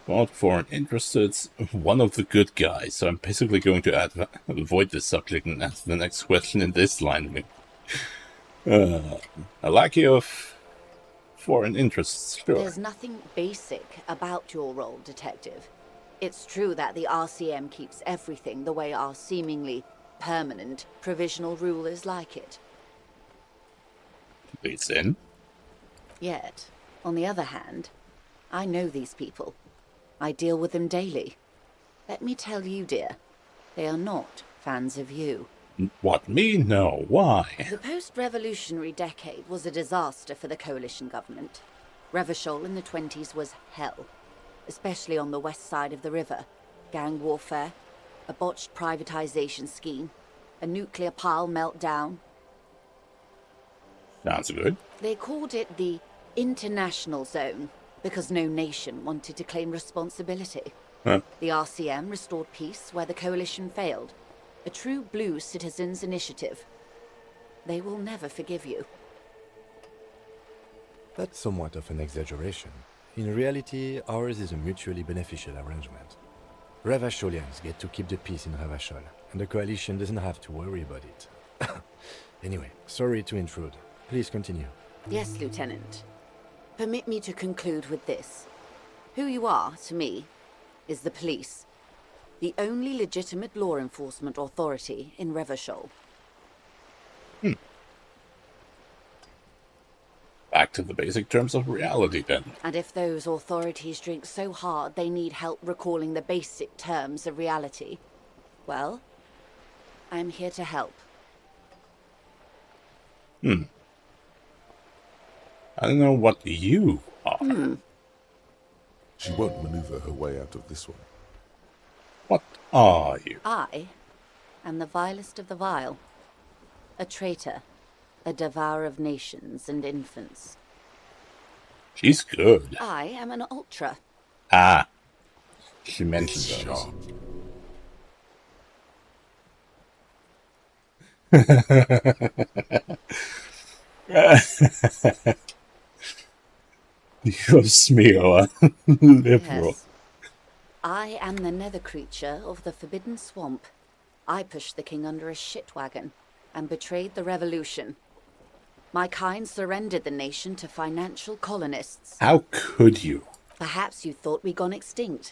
About foreign interests, it's one of the good guys, so I'm basically going to avoid this subject and ask the next question in this line. A lack of foreign interests, sure. There's nothing basic about your role, Detective. It's true that the RCM keeps everything the way our seemingly permanent provisional rulers like it. It's in. Yet, on the other hand, I know these people. I deal with them daily. Let me tell you, dear, they are not Fans of you. What, me? No. Why? The post-revolutionary decade was a disaster for the coalition government. Revachol in the 20s was hell, especially on the west side of the river. Gang warfare, a botched privatization scheme, a nuclear pile meltdown. Sounds good. They called it the International Zone because no nation wanted to claim responsibility. Huh. The RCM restored peace where the coalition failed. A true blue citizens' initiative. They will never forgive you. That's somewhat of an exaggeration. In reality, ours is a mutually beneficial arrangement. Revacholians get to keep the peace in Revachol, and the coalition doesn't have to worry about it. Anyway, sorry to intrude. Please continue. Yes, Lieutenant. Permit me to conclude with this. Who you are, to me, is the police. The only legitimate law enforcement authority in Revachol. Back to the basic terms of reality, then. And if those authorities drink so hard they need help recalling the basic terms of reality, well, I'm here to help. I don't know what you are. She won't maneuver her way out of this one. What are you? I am the vilest of the vile. A traitor. A devourer of nations and infants. She's good. I am an ultra. Ah. She mentioned those. You smear liberal. Yes. I am the nether creature of the Forbidden Swamp. I pushed the king under a shit wagon and betrayed the revolution. My kind surrendered the nation to financial colonists. How could you? Perhaps you thought we'd gone extinct.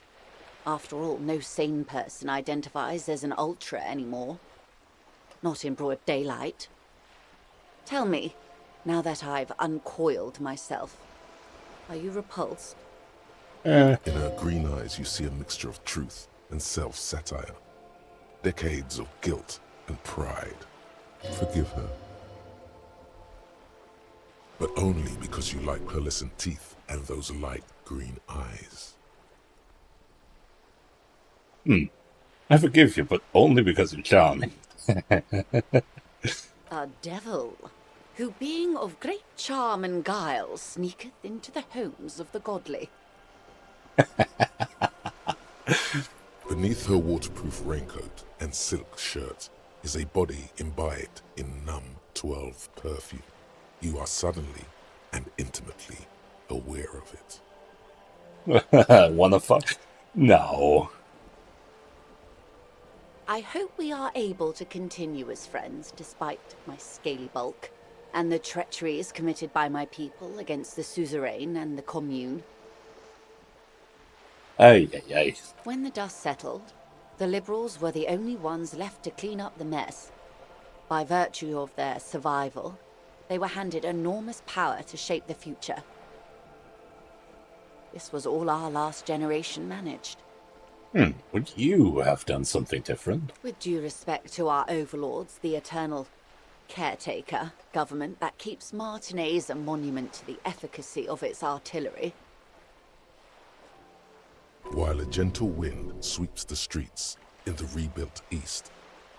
After all, no sane person identifies as an ultra anymore. Not in broad daylight. Tell me, now that I've uncoiled myself, are you repulsed? In her green eyes, you see a mixture of truth and self-satire. Decades of guilt and pride. Forgive her. But only because you like pearlescent teeth and those light green eyes. I forgive you, but only because you're charming. A devil, who being of great charm and guile, sneaketh into the homes of the godly. Beneath her waterproof raincoat and silk shirt is a body imbibed in numb 12 perfume. You are suddenly and intimately aware of it. Wanna fuck? No. I hope we are able to continue as friends despite my scaly bulk and the treacheries committed by my people against the suzerain and the commune. Ay. When the dust settled, the liberals were the only ones left to clean up the mess. By virtue of their survival, they were handed enormous power to shape the future. This was all our last generation managed. Would you have done something different? With due respect to our overlords, the eternal caretaker government that keeps Martinaise a monument to the efficacy of its artillery. While a gentle wind sweeps the streets in the rebuilt east,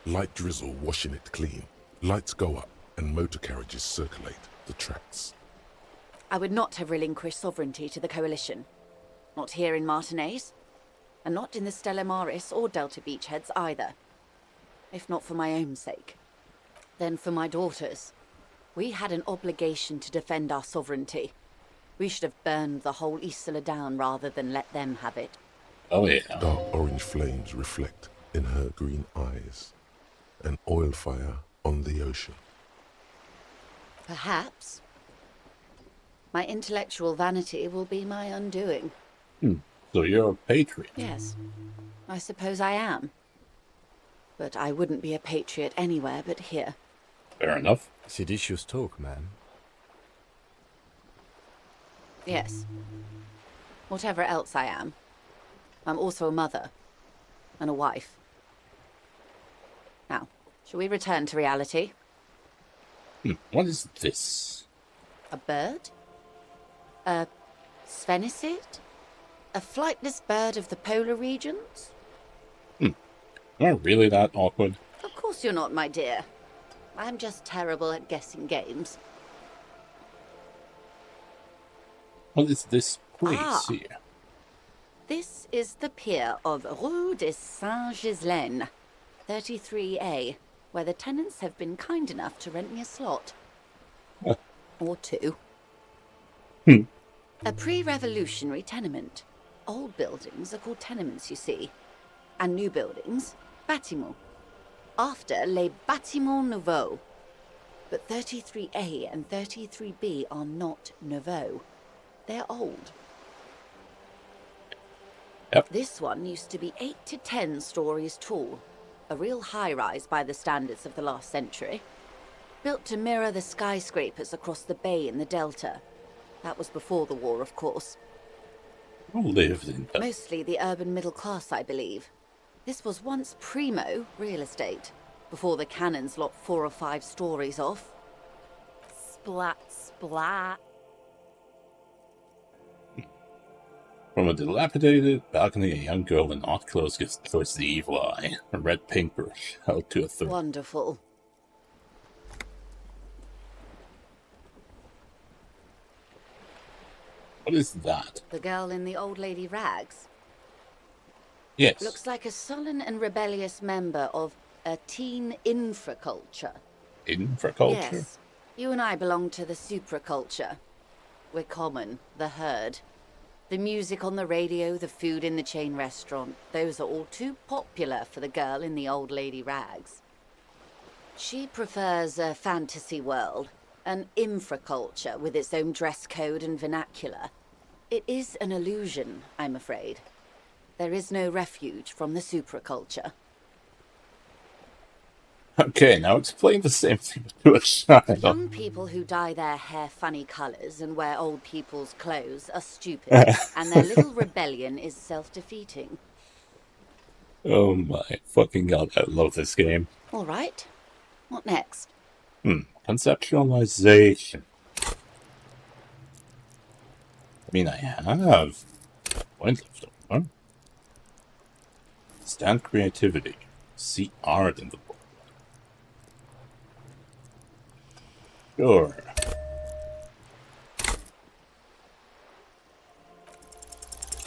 light drizzle washing it clean, lights go up and motor carriages circulate the tracks. I would not have relinquished sovereignty to the coalition. Not here in Martinaise, and not in the Stella Maris or Delta Beachheads either. If not for my own sake, then for my daughters. We had an obligation to defend our sovereignty. We should have burned the whole Isola down rather than let them have it. Oh yeah. Dark orange flames reflect in her green eyes. An oil fire on the ocean. Perhaps. My intellectual vanity will be my undoing. So you're a patriot? Yes, I suppose I am. But I wouldn't be a patriot anywhere but here. Fair enough. Seditious talk, man. Yes. Whatever else I am, I'm also a mother. And a wife. Now, shall we return to reality? What is this? A bird? A sphenicid? A flightless bird of the polar regions? Am I really that awkward? Of course you're not, my dear. I'm just terrible at guessing games. What is this place here? This is the pier of Rue de Saint-Ghislain, 33A, where the tenants have been kind enough to rent me a slot. Or two. A pre-revolutionary tenement. Old buildings are called tenements, you see. And new buildings, bâtiments. After les bâtiments nouveaux. But 33A and 33B are not nouveaux. They're old. Yep. This one used to be 8 to 10 stories tall. A real high-rise by the standards of the last century. Built to mirror the skyscrapers across the bay in the Delta. That was before the war, of course. Who lived in that? Mostly the urban middle class, I believe. This was once primo real estate, before the cannons lopped 4 or 5 stories off. Splat, splat. From a dilapidated balcony, a young girl in odd clothes gets towards the evil eye. A red paintbrush held to a throat. Wonderful. What is that? The girl in the old lady rags? Yes. Looks like a sullen and rebellious member of a teen infraculture. Infraculture? Yes. You and I belong to the supraculture. We're common, the herd. The music on the radio, the food in the chain restaurant, those are all too popular for the girl in the old lady rags. She prefers a fantasy world, an infraculture with its own dress code and vernacular. It is an illusion, I'm afraid. There is no refuge from the supraculture. Okay, now explain the same thing to a child. Young people who dye their hair funny colours and wear old people's clothes are stupid, and their little rebellion is self-defeating. Oh my fucking god, I love this game. All right. What next? Conceptualization. I mean, I have point left over. Stand creativity. See art in the book. Sure.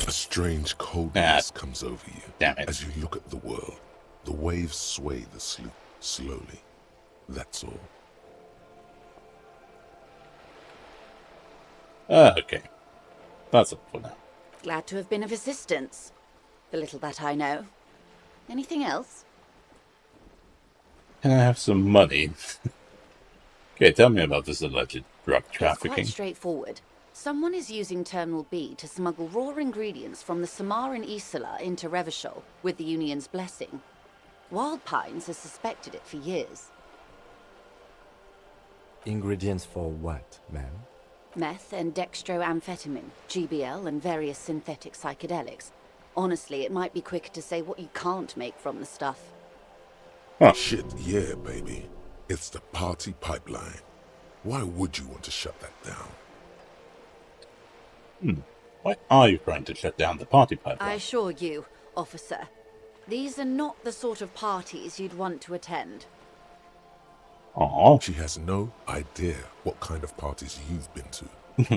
A strange coldness comes over you. Damn it. As you look at the world. The waves sway the sloop slowly. That's all. Okay. That's all for now. Glad to have been of assistance. The little that I know. Anything else? Can I have some money? Okay, tell me about this alleged drug trafficking. It's quite straightforward. Someone is using Terminal B to smuggle raw ingredients from the Samar and Isola into Revachol with the Union's blessing. Wild Pines has suspected it for years. Ingredients for what, ma'am? Meth and dextroamphetamine, GBL and various synthetic psychedelics. Honestly, it might be quicker to say what you can't make from the stuff. Shit, yeah, baby. It's the party pipeline. Why would you want to shut that down? Why are you trying to shut down the party pipeline? I assure you, officer, these are not the sort of parties you'd want to attend. Aww. She has no idea what kind of parties you've been to.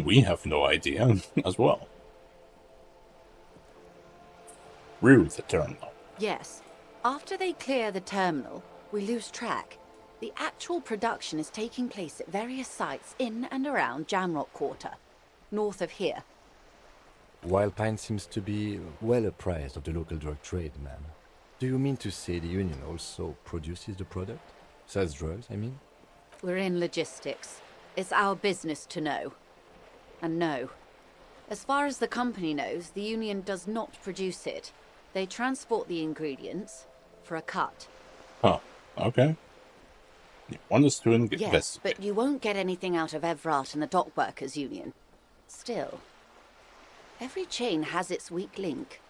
We have no idea as well. Through the terminal. Yes. After they clear the terminal, we lose track. The actual production is taking place at various sites in and around Jamrock Quarter, north of here. Wild Pine seems to be well apprised of the local drug trade, ma'am. Do you mean to say the Union also produces the product? Sells drugs, I mean? We're in logistics. It's our business to know. And no. As far as the company knows, the Union does not produce it. They transport the ingredients for a cut. Huh. Okay. You want us to Yes, investigate? but you won't get anything out of Evrat and the Dock Workers Union. Still, every chain has its weak link.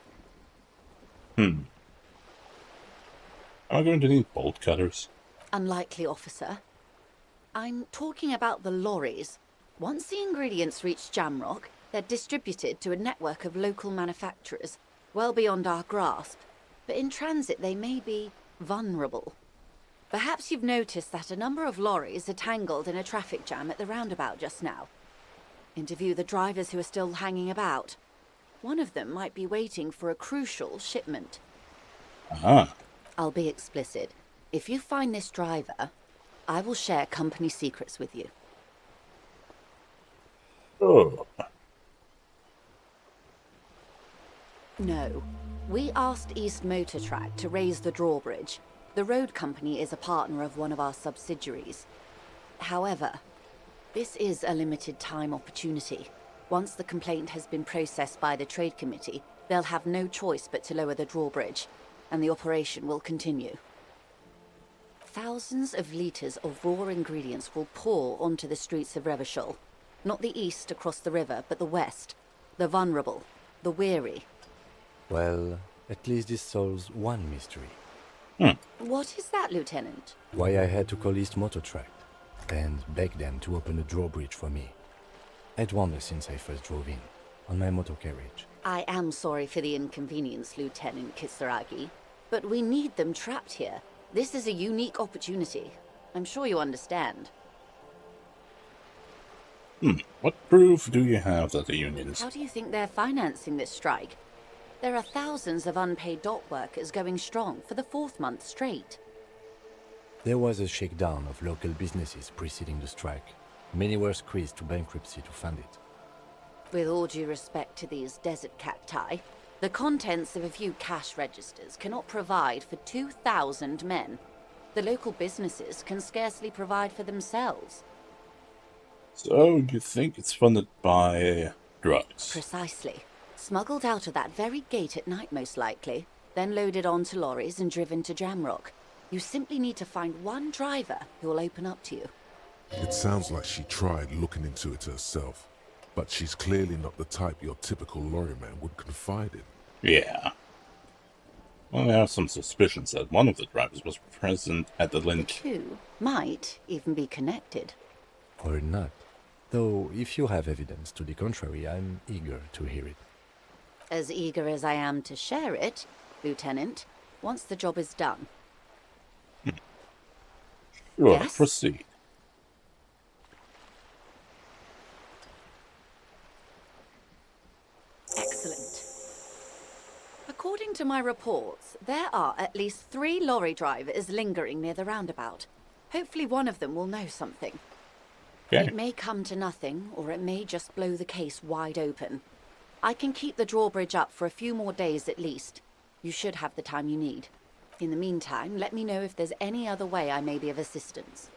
Am I going to need bolt cutters? Unlikely, officer. I'm talking about the lorries. Once the ingredients reach Jamrock, they're distributed to a network of local manufacturers, well beyond our grasp. But in transit, they may be vulnerable. Perhaps you've noticed that a number of lorries are tangled in a traffic jam at the roundabout just now. Interview the drivers who are still hanging about. One of them might be waiting for a crucial shipment. Aha. I'll be explicit. If you find this driver, I will share company secrets with you. Oh. No. We asked East Motor Track to raise the drawbridge. The road company is a partner of one of our subsidiaries. However, this is a limited time opportunity. Once the complaint has been processed by the trade committee, they'll have no choice but to lower the drawbridge, and the operation will continue. Thousands of litres of raw ingredients will pour onto the streets of Revachol. Not the east across the river, but the west. The vulnerable, the weary. Well, at least this solves one mystery. What is that, Lieutenant? Why I had to call East Motor Track and beg them to open a drawbridge for me. I'd wondered since I first drove in, on my motor carriage. I am sorry for the inconvenience, Lieutenant Kisaragi, but we need them trapped here. This is a unique opportunity. I'm sure you understand. What proof do you have that the unions... How do you think they're financing this strike? There are thousands of unpaid dock workers going strong for the 4th month straight. There was a shakedown of local businesses preceding the strike. Many were squeezed to bankruptcy to fund it. With all due respect to these desert cacti, the contents of a few cash registers cannot provide for 2,000 men. The local businesses can scarcely provide for themselves. So, you think it's funded by drugs? Precisely. Smuggled out of that very gate at night, most likely, then loaded onto lorries and driven to Jamrock. You simply need to find one driver who will open up to you. It sounds like she tried looking into it herself, but she's clearly not the type your typical lorryman would confide in. Yeah. Well, I have some suspicions that one of the drivers was present at the lynch. The two might even be connected. Or not. Though, if you have evidence to the contrary, I'm eager to hear it. As eager as I am to share it, Lieutenant, once the job is done. Sure, Yes? proceed. Excellent. According to my reports, there are at least 3 lorry drivers lingering near the roundabout. Hopefully one of them will know something. Okay. It may come to nothing, or it may just blow the case wide open. I can keep the drawbridge up for a few more days at least. You should have the time you need. In the meantime, let me know if there's any other way I may be of assistance.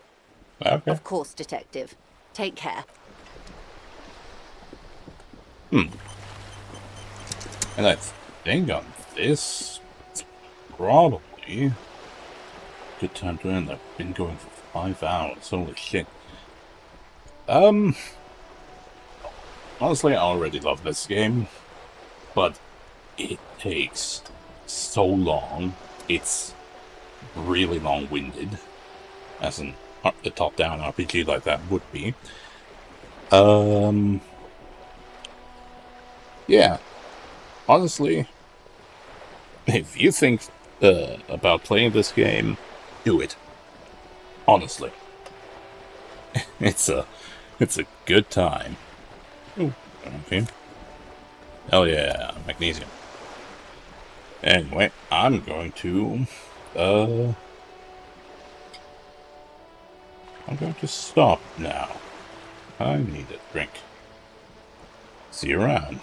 Okay. Of course, Detective. Take care. And I think on this, it's probably a good time to end. I've been going for 5 hours. Holy shit. Honestly, I already love this game, but it takes so long. It's really long-winded, as a top-down RPG like that would be. Yeah. Honestly, if you think about playing this game, do it. Honestly. It's a good time. Ooh, okay. Hell yeah, magnesium. Anyway, I'm going to stop now. I need a drink. See you around.